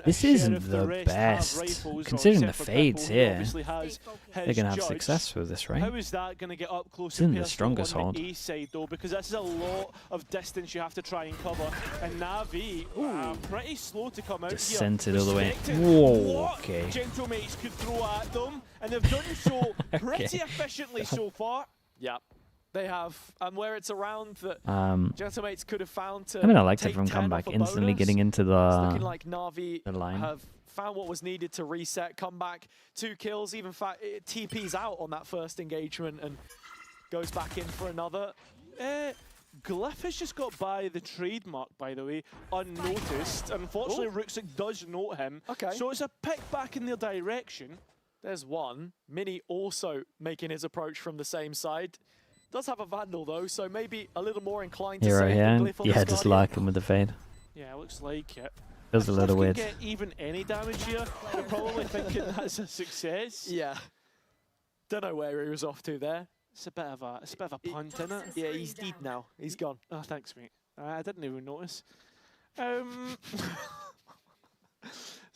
This isn't the best. Considering the fades here, they're going to have success with this, right? How is that going to get up close to the strongest hold? A side though, because this is a lot of distance you have to try and cover. And Navi, pretty slow to come out here. Descented all the way. Whoa, okay. Gentlemates could throw at them, and they've done so pretty efficiently so far. Yeah. They have, and where it's around that Gentlemates could have found to I mean, I liked it from comeback, instantly getting into the looking like Navi line. Have found what was needed to reset, come back, 2 kills, even TP's out on that first engagement and goes back in for another. Glyph has just got by the trademark, by the way, unnoticed. Unfortunately, Ruxic does note him. Okay. So it's a pick back in their direction. There's one. Mini also making his approach from the same side. Does have a Vandal though, so maybe a little more inclined to Hero save here. the Glyph on Yeah, the just Guardian. like him with the fade. Yeah, looks like it. Feels a little weird. If Glyph can get even any damage here, they're probably thinking that's a success. Yeah. Don't know where he was off to there. It's a bit of a punt, isn't it? Yeah, he's dead now. He's gone. Oh, thanks, mate. I didn't even notice.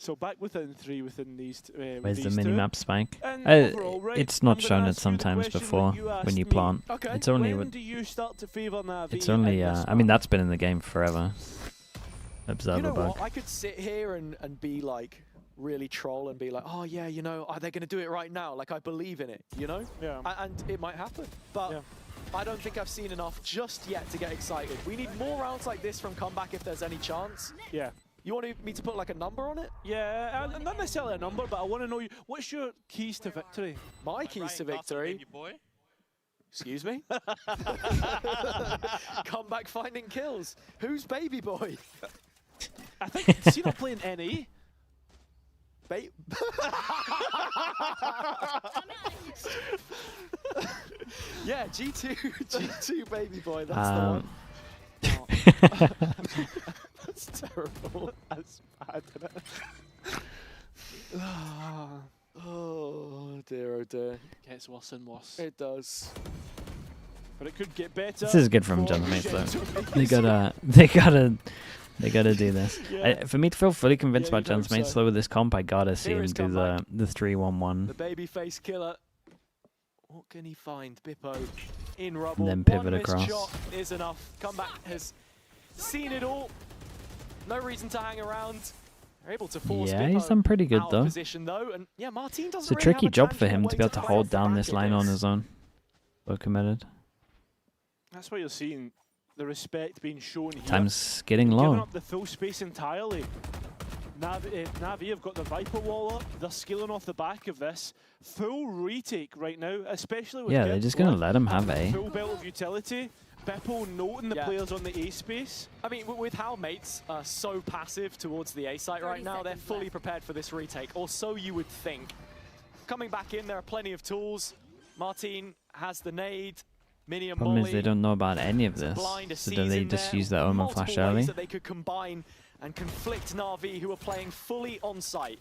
So back within 3 within these. Where's the these minimap two. spike? And overall, right, It's not I'm shown gonna it ask you the sometimes question before that when you asked me. plant. Okay. It's only when with. do you start to favour NAVI? It's only. in this I mean, map? that's been in the game forever. Observer You know bug. what? I could sit here and be like really troll and be like, oh yeah, you know, they're going to do it right now. Like I believe in it, you know? Yeah. And it might happen. But I don't think I've seen enough just yet to get excited. We need more rounds like this from Comeback if there's any chance. Yeah. You want me to put like a number on it? Yeah, not necessarily a number, but I want to know what's your keys to victory? My keys to victory? Excuse me? Comeback finding kills. Who's Baby Boy? I think Cena playing NA. Yeah, G2 Baby Boy, that's Um, the one. That's terrible. That's bad, isn't it? Oh dear, oh dear. Gets worse and worse. It does. But it could get better. This is good from for Gentlemen, though. Gentlemen. They gotta do this. Yeah. For me to feel fully convinced Yeah, about you'd hope Gentlemen so. slow with this comp, I gotta see Here him is do comeback. the 3-1-1. The babyface killer. What can he find? Bippo in rubble. And then pivot One missed across. shot is enough. Comeback has seen it all. No reason to hang around. They're able to force Yeah, Bippo he's done pretty good out though. of position though. And yeah, Martin doesn't It's a really tricky have a job for tangible him way to be able to play hold off the down back this of line on this. his own. So committed. That's why you're seeing the respect being shown here. Time's getting Giving low. up the full space entirely. Navi have got the Viper wall up. They're scaling off the back of this. Full retake right now, especially with Yeah, they're just gonna let him have A. full belt of utility. Beppo noting the players on the A space. I mean, with how mates are so passive towards the A site right now, they're fully prepared for this retake, or so you would think. Coming back in, there are plenty of tools. Martin has the nade. Mini and Problem Molly. is they don't know about any of this. Blind, a So do they season just there, use their Omen multiple flash ways early? that they could combine and conflict Na'Vi, who are playing fully on site.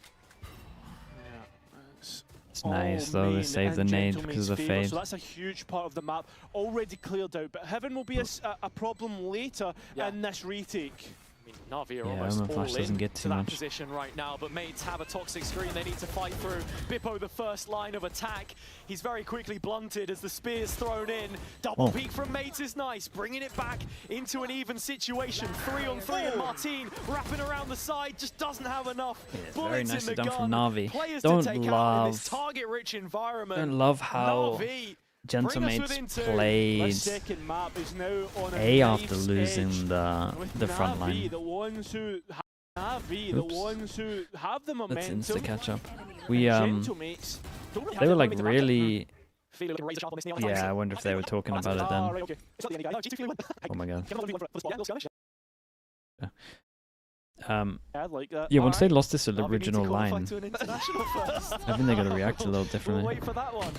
It's nice though, they save the nade because of the fade. So that's a huge part of the map already cleared out. But Heaven will be a problem later in this retake. I mean, Na'Vi are Yeah, almost Omen flash all doesn't in get to too that much. position right now, but mates have a toxic screen they need to fight through. Bippo, the first line of attack. He's very quickly blunted as the spear's thrown in. Double Oh. peek from mates is nice, bringing it back into an even situation. 3-on-3, and Martin wrapping around the side, just doesn't have enough Very bullets nicely in the done gun. from Na'Vi. Players Don't to take out in love, this target-rich environment. don't love how Na'Vi, Gentlemates within two. played This second map is now on A a after knife's losing edge the with front Na'Vi, line. the ones who Na'Vi, the Oops. ones who have the Let's momentum. insta catch up. We Gentlemates don't really they have were the like momentum. really. Feel a little razor sharp on this nail. Yeah, I wonder if they were talking about it Ah, then. right, okay. It's not the end of the game. Oh my god. I like that. Yeah, once they Alright. lost this Na'Vi need to original qualify line, to an international first. I think they're gonna react a little We'll differently. wait for that one.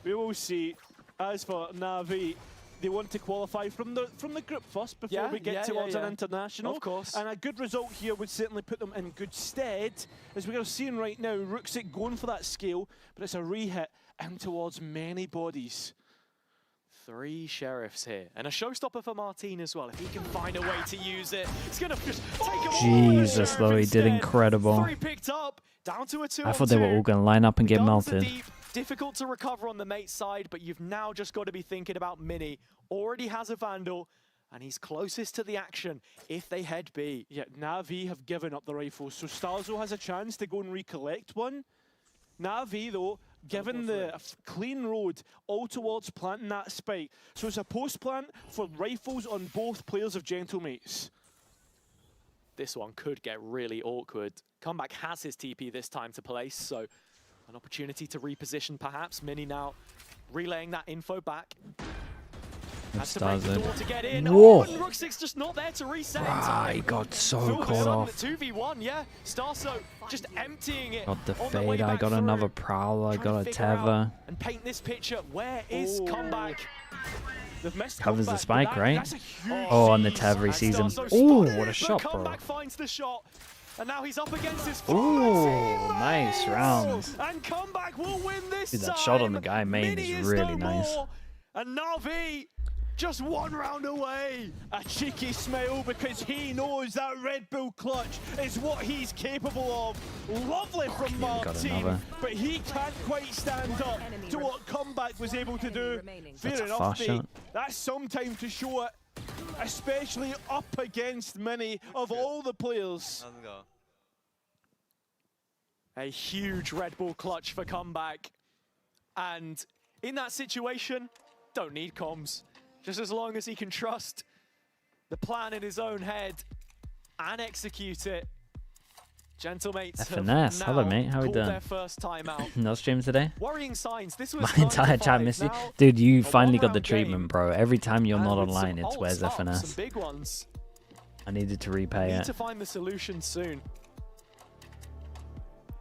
We will see. As for Na'Vi, they want to qualify from the group first before Yeah, we get yeah, towards yeah, an yeah. international. Of course. And a good result here would certainly put them in good stead. As we are seeing right now, Ruxic going for that scale, but it's a re-hit in towards many bodies. 3 sheriffs here, and a showstopper for Martin as well. If he can find a way to use it, it's gonna just take him all the way to Jesus, sheriff though, he did instead. incredible. 3 picked up, down to a 2-on-2. I thought they were all gonna line up and get Guns are melted. deep, difficult to recover on the mate side, but you've now just got to be thinking about Mini. Already has a Vandal, and he's closest to the action if they head B. Yeah, Na'Vi have given up the rifles, so Starzo has a chance to go and recollect one. Na'Vi, though, given the clean road all towards planting that spike. So it's a post-plant for rifles on both players of Gentlemates. This one could get really awkward. Comeback has his TP this time to place, so an opportunity to reposition perhaps. Mini now relaying that info back. Stars in. Whoa! Oh, Rook 6 just not there to reset. He got so caught off. 2v1, yeah. Starso just emptying it. Got the fade. I got another Prowler. I got a Tether. And paint this picture. Where is comeback? Covers the spike, right? Oh, on the Tether, he sees him. Oh, what a shot, bro. Comeback finds the shot. And now he's up against his Ooh, nice rounds. And comeback will win this. Dude, that shot on the guy main is really nice. And NAVI just one round away. A cheeky smile because he knows that Red Bull clutch is what he's capable of. Lovely from Martin, but he can't quite stand up to what Comeback was able to do. Fair enough, that's some time to show it, especially up against many of all the players. A huge Red Bull clutch for Comeback. And in that situation, don't need comms. Just as long as he can trust the plan in his own head and execute it. Gentlemates finesse. Hello, mate. How we doing? Their first time out. No stream today? Worrying signs. This was my entire chat missed you. Dude, you finally got the treatment, bro. Every time you're not online, it's where's the finesse. Some big ones. I needed to repay it. Need to find the solution soon.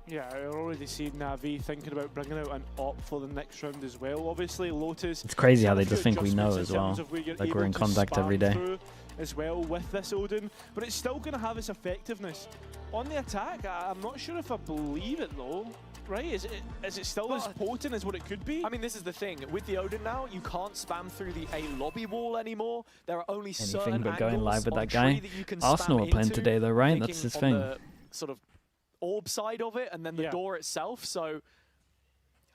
Yeah, I already see NAVI thinking about bringing out an op for the next round as well. Obviously, Lotus. It's crazy how they just think we know as well. Like we're in contact every day. As well with this Odin, but it's still going to have its effectiveness on the attack. I'm not sure if I believe it though. Right? Is it still as potent as what it could be? I mean, this is the thing with the Odin now. You can't spam through the A lobby wall anymore. There are only certain anything but going live with that guy. That Arsenal are playing today though, right? That's his thing. Sort of orb side of it, and then the door itself. So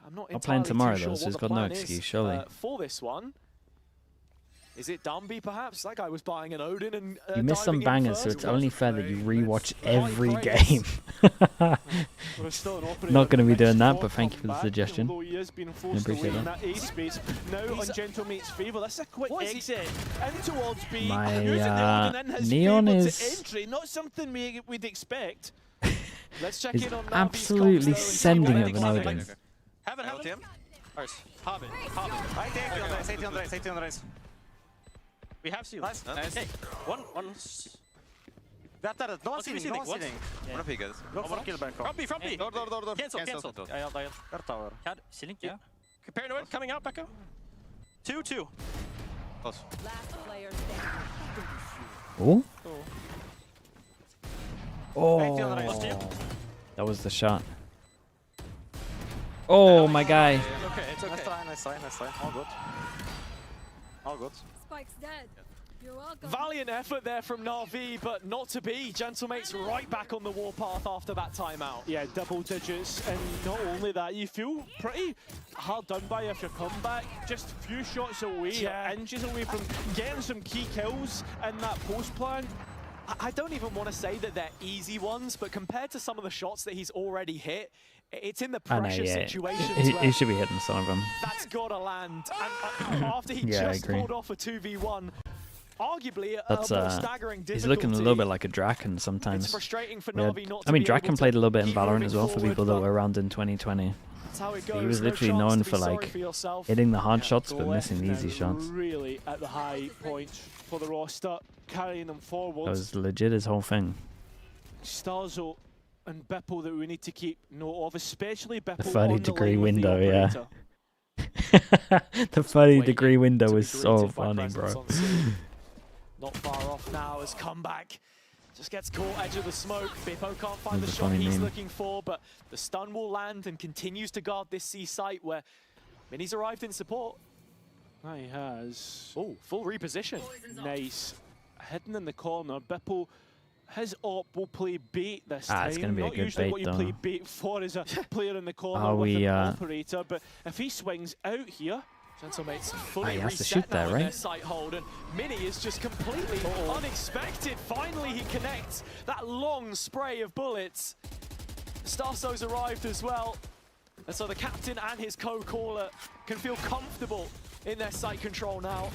I'm not. I'll play tomorrow though, so he's got no excuse, surely. For this one. Is it Dumby, perhaps? That guy was buying an Odin and you missed some bangers, so it's only fair that you rewatch every game. Not going to be doing that, but thank you for the suggestion. I appreciate that. Now on Gentlemate's favour, that's a quick exit in towards B. My Neon is entry, not something we'd expect. Let's check in on absolutely sending of an Odin. Have him. Have it. We have sealed. Nice. Okay. One. Vänta, no sealing. One of guys. Go for kill bank. Front B. Door. Cancel. Got tower. Cad, sealing, yeah. Paranoid coming out, Becco. 2-2. Close. Last player standing. Oh. Oh. That was the shot. Oh, my guy. Okay, it's okay. Nice line. All good. Spike's dead. You're welcome. Valiant effort there from NAVI, but not to be. Gentlemate's right back on the warpath after that timeout. Yeah, double digits, and not only that, you feel pretty hard done by if you come back. Just a few shots away, inches away from getting some key kills in that post plan. I don't even want to say that they're easy ones, but compared to some of the shots that he's already hit, it's in the pressure situations. He should be hitting some of them. That's got to land. And after he just pulled off a 2v1, arguably a more staggering difficulty. He's looking a little bit like a Draken sometimes. It's frustrating for NAVI not to I mean, be able Draken to played a little bit in Valorant as well for forward, people that were around in 2020. That's how it goes. He was literally known for like hitting the hard shots but missing the easy shots. Really at the high point for the roster, carrying them forward. That was legit his whole thing. Starzo and Bipple that we need to keep note of, especially Bipple. The 30-degree window, yeah. The 30-degree window was so funny, bro. Not far off now as Comeback just gets caught edge of the smoke. Bippo can't find the That's a shot funny he's meme. looking for, but the stun will land and continues to guard this C site where Mini's arrived in support. He has. Oh, full reposition. Nice. Hidden in the corner. Bipple, his op will play bait this time. It's going to be Not a good usually bait, what you though. play bait for is a player in the corner Are with we, an operator, but if he swings out here, Gentlemate's fully he has to reset shoot now there, in right? their sight hold, and Mini is just completely unexpected. Finally, he connects that long spray of bullets. Starso's arrived as well, and so the captain and his co-caller can feel comfortable in their sight control now.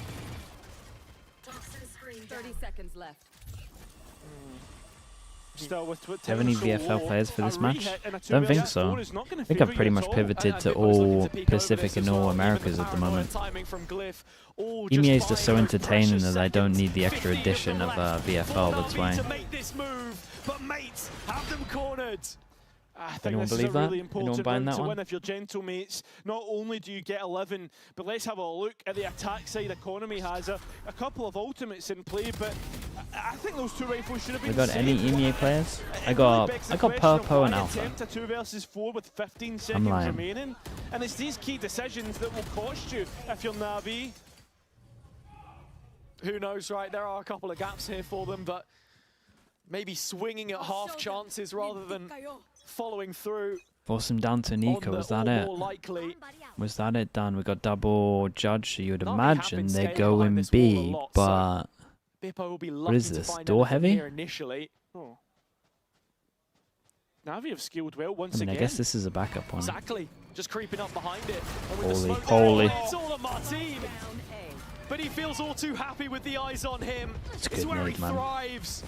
30 seconds left. Still with Have any VFL players for this match? Don't think so. I I think I've pretty much pivoted to all Pacific and all Americas at the moment. EMEA is just so entertaining that I don't need the extra addition of VFL, that's why. I think Anyone this believe is a that? really Anyone important buying one that to one? win if you're gentle mates. Not only do you get 11, but let's have a look at the attack side. Economy has a couple of ultimates in play, but I think those two rifles should have been We got any saved. EMEA players? I really got begs the Purpo and question of why Alpha. attempt a 2 versus 4 with 15 seconds lying. remaining. And it's these key decisions that will cost you if you're Navi. Who knows, right? There are a couple of gaps here for them, but maybe swinging at half chances rather than following through. Force him down to Nico, was that it? Was that it done? We got double judge, so you would imagine they're going B, but what is this? Door heavy? Initially. Oh. Navi have skilled well once I mean, again. I guess this is a backup one. Exactly, just creeping up behind it. And with Holy, the smoke holy. it's all on Martin. But he feels all too happy with the eyes on him. It's It's good where he nade, man. thrives.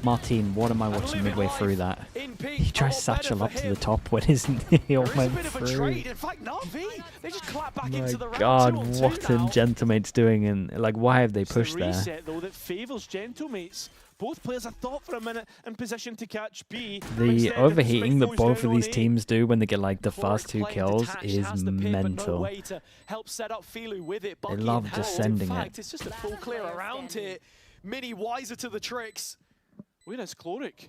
Martin, what am I watching midway through that? He tries satchel up to the top when his heel went through. In fact, Navi, they just clap back into the My round. God, 2-on-2 what are now. Gentlemate's doing? And like, why have they It's pushed the there? reset, though, that favours gentlemates. Both players, I thought for a minute, in position to catch B. The overheating that both of these teams do when they get like the first 2 kills is mental. Way to help set up Filu with it. They love in just hand. sending in it. fact, it's just a full clear around here. Mini wiser to the tricks. Where is Chloric?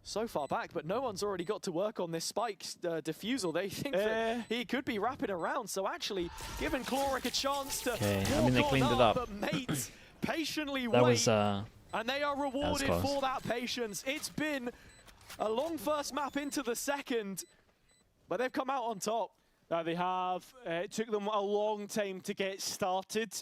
So far back, but no one's already got to work on this spike defusal. They think that he could be wrapping around, so actually giving Chloric a chance to I mean, they walk cleaned on it up. But mates patiently That wait, was and they are rewarded close. for that patience. It's been a long first map into the second, but they've come out on top. They have. It took them a long time to get started.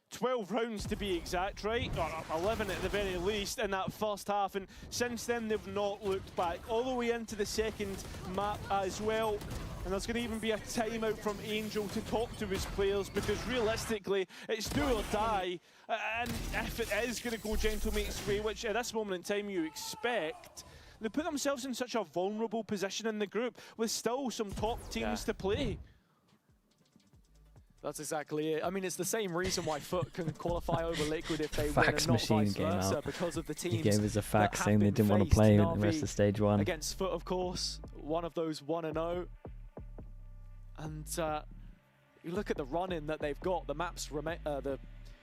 12 rounds to be exact, right? Or 11 at the very least in that first half, and since then they've not looked back. All the way into the second map as well. And there's going to even be a timeout from Angel to talk to his players, because realistically it's do or die. And if it is going to go Gentlemate's way, which at this moment in time you expect, they put themselves in such a vulnerable position in the group with still some top teams to play. That's exactly it. I mean, it's the same reason why Foot can qualify over Liquid if they Fax win and not machine vice came versa, out. because of the teams. He gave us a fax that saying they have been didn't want to faced. play the Navi rest of stage 1. against Foot, of course, one of those 1-0. And you look at the run-in that they've got, the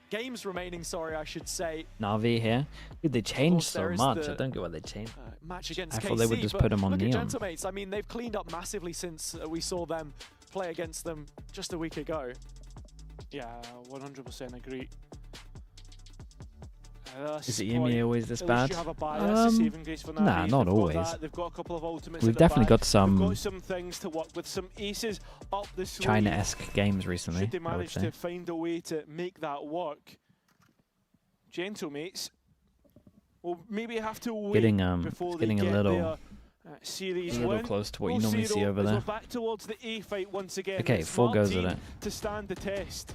games remaining, sorry, I should say. Navi here. Dude, they changed so there is much. the, I don't get why they changed. Match against I KC, thought they would just but put him on look at Neon. Gentlemates. I mean, they've cleaned up massively since we saw them play against them just a week ago. Yeah, 100% agree. Is the EMEA always this bad? Nah, not always. They've got a couple of ultimates. We've definitely got They've some got some things to work with, some aces up the sleeve. China-esque games recently, Should they I would manage say. to find a way to make that work? Gentlemates will maybe have to wait before it's they getting get a little, their series little win. close to what you We'll normally see though, over as there. we're back towards the A fight once again. Okay, It's 4 goes at Martin it. to stand the test.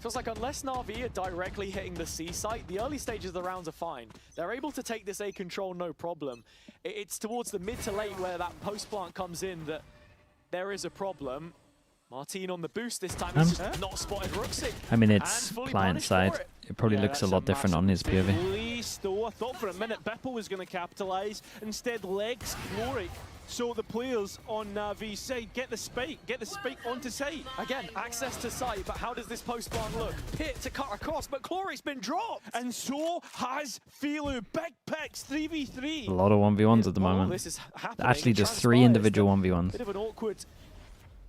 Feels like unless Na'Vi are directly hitting the C site, the early stages of the rounds are fine. They're able to take this A control no problem. It's towards the mid to late where that post plant comes in that there is a problem. Martin on the boost this time, he's just not spotted Ruxic. I mean, and it's fully client punished side. for it. It probably Yeah, looks a that's lot different on his massive POV. release, though. I thought for a minute Bipple was going to capitalise. Instead, legs Chloric. So the players on Navi's side get the spike onto site. Again, access to site, but how does this post plant look? Pit to cut across, but Chloric's been dropped. And so has Filu. Big picks, 3v3. A lot of 1v1s at the moment. This is happening. Actually, just 3 individual 1v1s. Bit of an awkward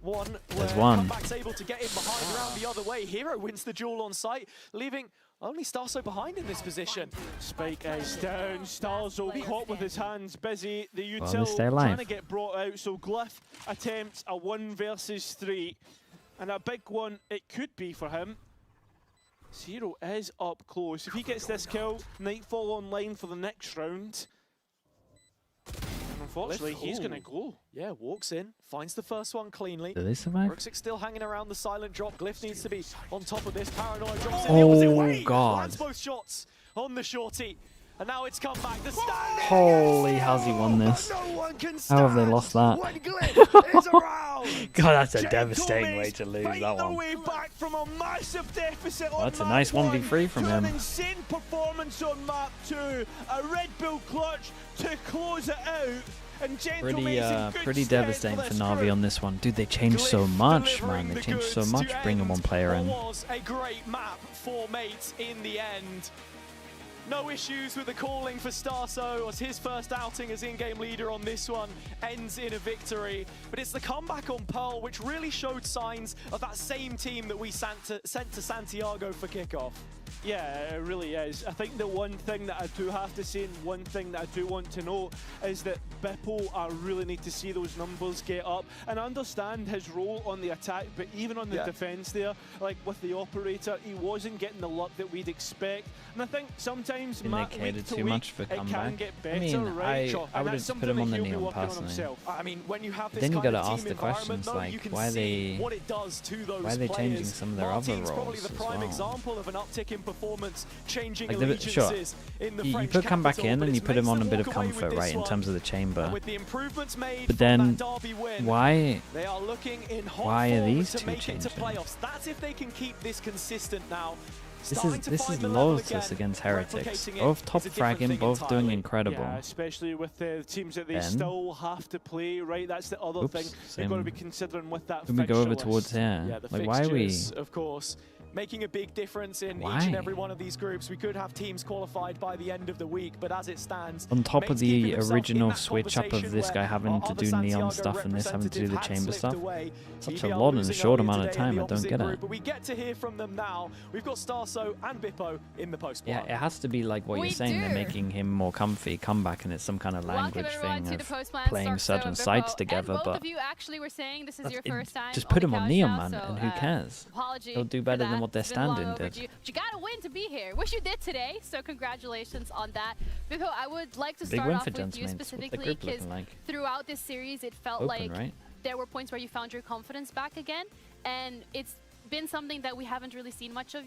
one. There's where one. Comeback's able to get in behind around the other way. Hero wins the duel on site, leaving only Starso behind in this position. Spike is down. Starzo caught with his hands busy. The Well, util they stay alive. trying to get brought out. So Glyph attempts a 1 versus 3. And a big one it could be for him. Zero is up close. If he gets this kill, Nightfall online for the next round. And unfortunately, he's going to go. Yeah, walks in, finds the first one cleanly. Do they survive? Ruxic still hanging around the silent drop. Glyph needs to be on top of this. Paranoia drops in the opposite way. God. Lands both shots on the shorty. And now it's come back. The standing Holy, how's he won this? How have they lost that? God, that's a devastating way to lose that one. Well, that's a nice 1v3 from him. An insane performance on map 2. A Red Bull clutch to close it out. And Pretty devastating for Navi on this one. Dude, they changed so much, man. They changed so much bringing one player in. It was a great map for mates in the end. No issues with the calling for Starso, as his first outing as in-game leader on this one ends in a victory. But it's the comeback on Pearl which really showed signs of that same team that we sent to Santiago for kickoff. Yeah, it really is. I think the one thing that I do have to say, and one thing that I do want to note, is that Bippo, I really need to see those numbers get up. And I understand his role on the attack, but even on the defense there, like with the operator, he wasn't getting the luck that we'd expect. And I think sometimes Indicated too much for it can comeback. get better, I mean, right? I would have put him on the Neon personally. I mean, when you have this Then you kind gotta of ask team the questions environment, though, you like, can why are see they what it does to those why are they changing players. some of their other Martin's probably roles the as prime well? example of an uptick in performance, changing Like allegiances in the you French put come back capital, in but and you it's put him mates on a that bit of walk away with comfort, this right, in one. terms of the chamber. And with the improvements made But from then, that derby win, why they are looking in hot are form these to two make it to changing? playoffs. That's if they can keep this consistent now. This is Lotus against Heretics. Both top fragging, both doing incredible. Yeah, especially with the teams that they Then, still have to play, right? That's the other thing they've got to be considering with that When we go over fixture towards list. here, Yeah, the like why are we... fixtures, of course, making a big difference in each Why? and every one of these groups. We could have teams qualified by the end of the week, but as it stands, On top of Mates keeping the himself in original that switch up of conversation this where guy having our to other do neon Santiago stuff and this having to do the representative had chamber slipped stuff, away. such a BBL lot in a losing short earlier amount of today in time, the I don't opposite get group, it. But we get to hear from them now. We've got Starso and Bippo in the post. Yeah, it has to be like what you're saying, they're making him more comfy, come back, and it's some kind of language thing of playing certain sides together, both but of you actually were saying this is your first time just put him on Neon, couch man, now, and who cares? He'll do better than what their stand-in did. But you gotta win to be here, which you did today, so congratulations on that. Bippo, I would like to Big start win off for with you Gentlemen. What's the specifically, group because looking like? throughout this series it felt Open, like right? there were points where you found your confidence back again, and it's been something that we haven't really seen much of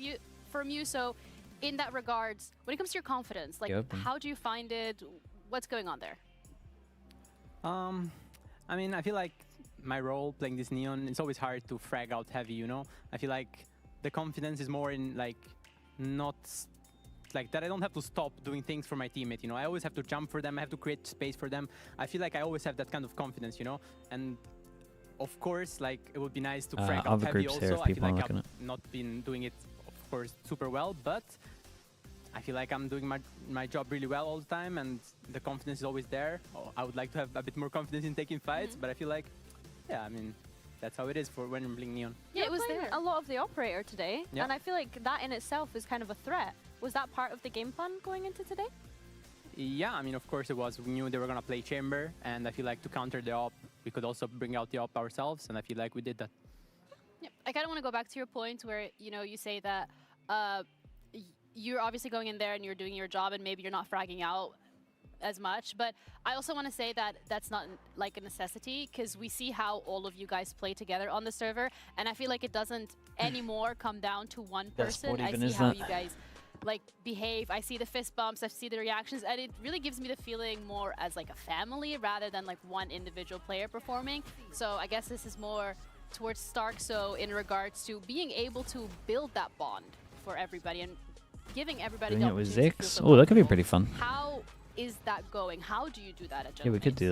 from you. So in that regards, when it comes to your confidence, like how do you find it? What's going on there? I mean, I feel like my role playing this Neon, it's always hard to frag out heavy, you know? I feel like the confidence is more in like not like that I don't have to stop doing things for my teammate, you know? I always have to jump for them, I have to create space for them. I feel like I always have that kind of confidence, you know? And of course, like it would be nice to frag out heavy also. I feel like I've not been doing it, of course, super well, but I feel like I'm doing my job really well all the time, and the confidence is always there. I would like to have a bit more confidence in taking fights, but I feel like, yeah, I mean, that's how it is for when I'm playing Neon. Yeah, it was there a lot of the operator today, Yeah. and I feel like that in itself is kind of a threat. Was that part of the game plan going into today? Yeah, I mean, of course it was. We knew they were going to play chamber, and I feel like to counter the op, we could also bring out the op ourselves, and I feel like we did that. Yep. I kind of want to go back to your point where, you know, you say that you're obviously going in there and you're doing your job and maybe you're not fragging out as much, but I also want to say that that's not like a necessity, because we see how all of you guys play together on the server, and I feel like it doesn't anymore come down to one person. I see how you guys like behave. I see the fist bumps, I see the reactions, and it really gives me the feeling more as like a family rather than like one individual player performing. So I guess this is more towards Stark, so in regards to being able to build that bond for everybody and giving everybody Doing the it with opportunity to Zix? feel Oh, that could be pretty fun. How is that going? How do you do that at Yeah, we could do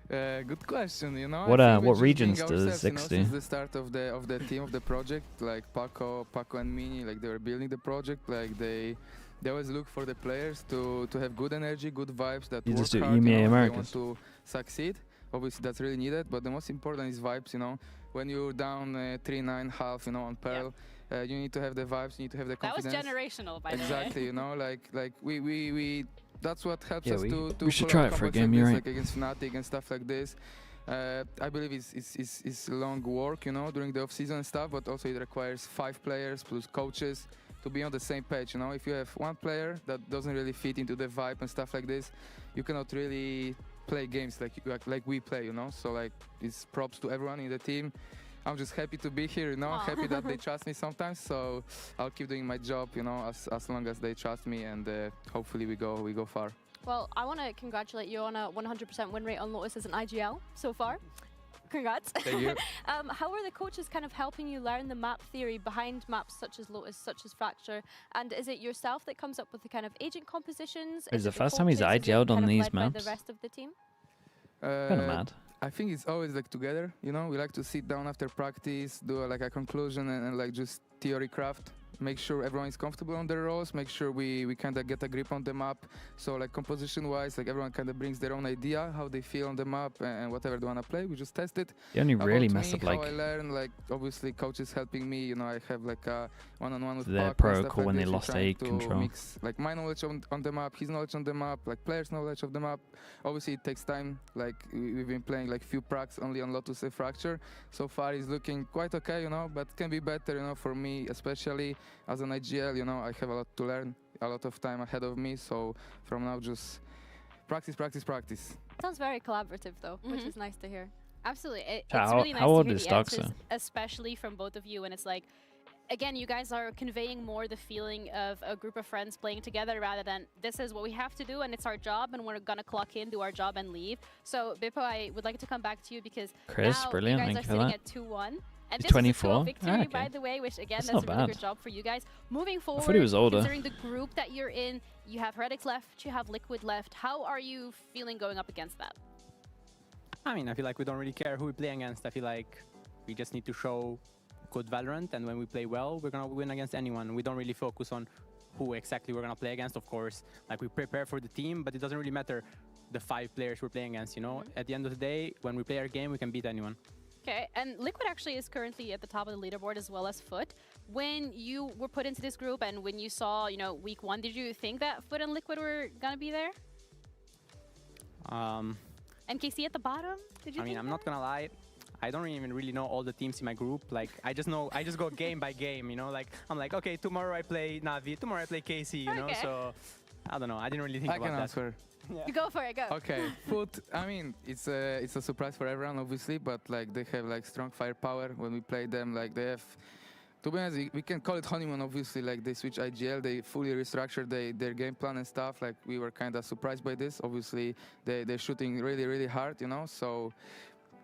that. Good question. You know, What I think we're what just regions being does ourselves, you know, Zix do? since the start of the team of the project, like Paco and Mini, like they were building the project, like they always look for the players to have good energy, good vibes, that You work just do hard, EMEA you know, Americas. they want to succeed. Obviously, that's really needed, but the most important is vibes. You know, when you're down 3-9 half, you know, on Pearl, you need to have the vibes, you need to have the confidence. That was generational, by the way. Exactly, you know, like we that's what helps Yeah, us to we should pull try out it for a combos game, like you're this, right. like against Fnatic and stuff like this. I believe it's long work, you know, during the off-season and stuff, but also it requires 5 players plus coaches to be on the same page, you know. If you have one player that doesn't really fit into the vibe and stuff like this, you cannot really play games like we play, you know. So like, it's props to everyone in the team. I'm just happy to be here, you know, happy that they trust me sometimes. So I'll keep doing my job, you know, as long as they trust me, and hopefully we go far. Well, I want to congratulate you on a 100% win rate on Lotus as an IGL so far. Congrats. Thank you. How are the coaches kind of helping you learn the map theory behind maps such as Lotus, such as Fracture? And is it yourself that comes up with the kind of agent compositions? Is it the first time he's IGL'd on these maps? By the rest of the team? Kind of mad. I think it's always like together, you know, we like to sit down after practice, do like a conclusion and like just theory craft. Make sure everyone is comfortable on their roles, make sure we kind of get a grip on the map. So like composition wise, like everyone kind of brings their own idea, how they feel on the map and whatever they want to play, we just test it. You only really About mess me, up like... how I learn, like obviously coaches helping me, you know, I have like a one-on-one with their Puck and stuff protocol like when they this. lost We're A trying to control. Mix, like my knowledge on the map, his knowledge on the map, like players' knowledge of the map. Obviously it takes time, like we've been playing like few pracs only on Lotus and Fracture. So far it's looking quite okay, you know, but can be better, you know, for me, especially as an IGL, you know, I have a lot to learn, a lot of time ahead of me. So from now, just practice, practice, practice. Sounds very collaborative though, which is nice to hear. Absolutely. It's How- really nice how to old hear is the answers, Doxa? especially from both of you. And it's like, again, you guys are conveying more the feeling of a group of friends playing together rather than this is what we have to do and it's our job and we're going to clock in, do our job and leave. So, Bippo, I would like to come back to you because Chris, now brilliant, you guys thank are you for sitting that. at 2-1. And He's this 24? is a victory, Ah, by okay. the way, which again, That's that's a not really bad. good job for you guys. Moving forward, thought he was older. considering the group that you're in, you have Heretics left, you have Liquid left. How are you feeling going up against that? I mean, I feel like we don't really care who we play against. I feel like we just need to show good Valorant, and when we play well, we're gonna win against anyone. We don't really focus on who exactly we're gonna play against, of course. Like, we prepare for the team, but it doesn't really matter the 5 players we're playing against, you know? At the end of the day, when we play our game, we can beat anyone. Okay, and Liquid actually is currently at the top of the leaderboard as well as Foot. When you were put into this group and when you saw, you know, week 1, did you think that Foot and Liquid were gonna be there? MKC at the bottom? Did you I mean, I'm not gonna lie. I don't even really know all the teams in my group. Like, I just go game by game, you know? Like, I'm like, okay, tomorrow I play NAVI, tomorrow I play KC, you know? So, I don't know. I didn't really think about that. I can answer. You go for it, go. Okay, Foot, I mean, it's a surprise for everyone, obviously, but like they have like strong firepower. When we play them, like they have, to be honest, we can call it honeymoon, obviously. Like they switch IGL, they fully restructured their game plan and stuff. Like we were kind of surprised by this. Obviously, they're shooting really, really hard, you know. So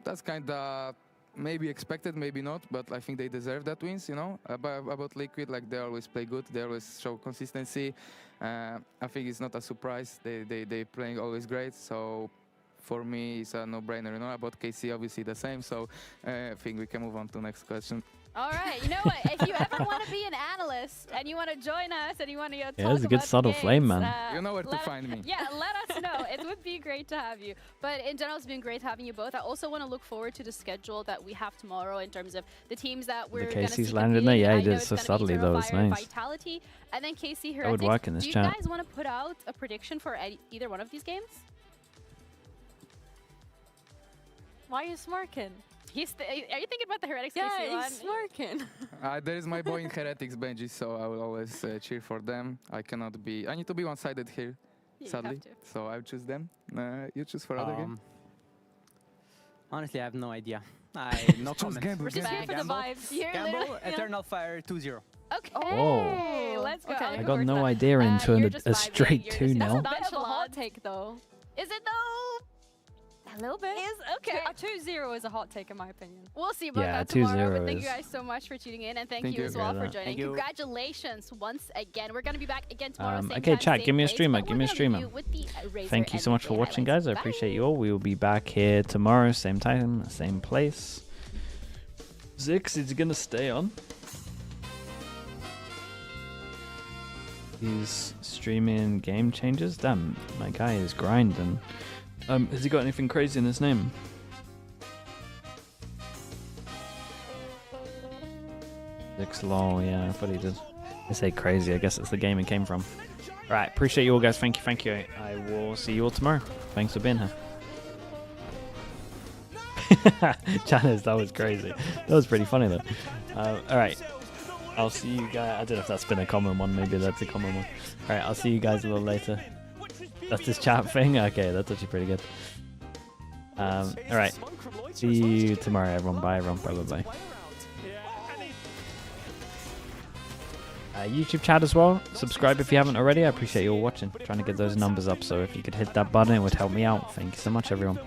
that's kind of maybe expected, maybe not, but I think they deserve that wins, you know. About Liquid, like they always play good, they always show consistency. I think it's not a surprise. They playing always great. So for me, it's a no-brainer. You know, about KC, obviously the same. So I think we can move on to the next question. All right, you know what? If you ever want to be an analyst and you want to join us and you want to talk it's a good about subtle games, flame, man. You know where to find me. Yeah, let us know. It would be great to have you. But in general, it's been great having you both. I also want to look forward to the schedule that we have tomorrow in terms of the teams that we're going to see KC's landed there. Yeah, he did so subtly though. It's nice. Vitality, and then KC Heretics. That would work in this Do you chat. guys want to put out a prediction for either one of these games? Why are you smirking? Are you thinking about the Heretics Yeah, KC one? he's smirking. There is my boy in Heretics, Benji, so I will always cheer for them. I need to be one-sided here, Yeah, sadly. you have to. So I would choose them. You choose for other game. Honestly, I have no idea. No comment. gamble, We're just here for the vibes. You're Gamble, literally- Eternal Fire 2-0. Okay, Whoa. let's go. Okay. I'll I look got forward to no that. idea into You're a just vibing, straight you're 2-0. just- That's a bit of a hot nonchalant. take, though. Is it though? A little bit. Okay. A 2-0 is a hot take, in my opinion. We'll see about Yeah, that tomorrow. 2-0 But thank you is- guys so much for tuning in, and thank Thank you you. as well Yeah, for that. joining. Thank you. Congratulations once again. We're gonna be back again tomorrow. Same Okay, time, chat, same give me a place, streamer, but give me a we're gonna leave streamer. you with the, Razor Thank you and so much the for watching, highlights. guys. I Bye. appreciate you all. We will be back here tomorrow, same time, same place. Zix is gonna stay on. He's streaming game changes. Damn, my guy is grinding. Has he got anything crazy in his name? Zix lol, yeah, I thought he did. I say crazy, I guess it's the game it came from. Right, appreciate you all, guys. Thank you. I will see you all tomorrow. Thanks for being here. Janice, that was crazy. That was pretty funny though. Alright, I'll see you guys. I don't know if that's been a common one. Maybe that's a common one. Alright, I'll see you guys a little later. That's this chat thing? Okay, that's actually pretty good. All right. See you tomorrow, everyone. Bye, everyone. Bye, bye, bye. YouTube chat as well. Subscribe if you haven't already. I appreciate you all watching. Trying to get those numbers up, so if you could hit that button, it would help me out. Thank you so much, everyone.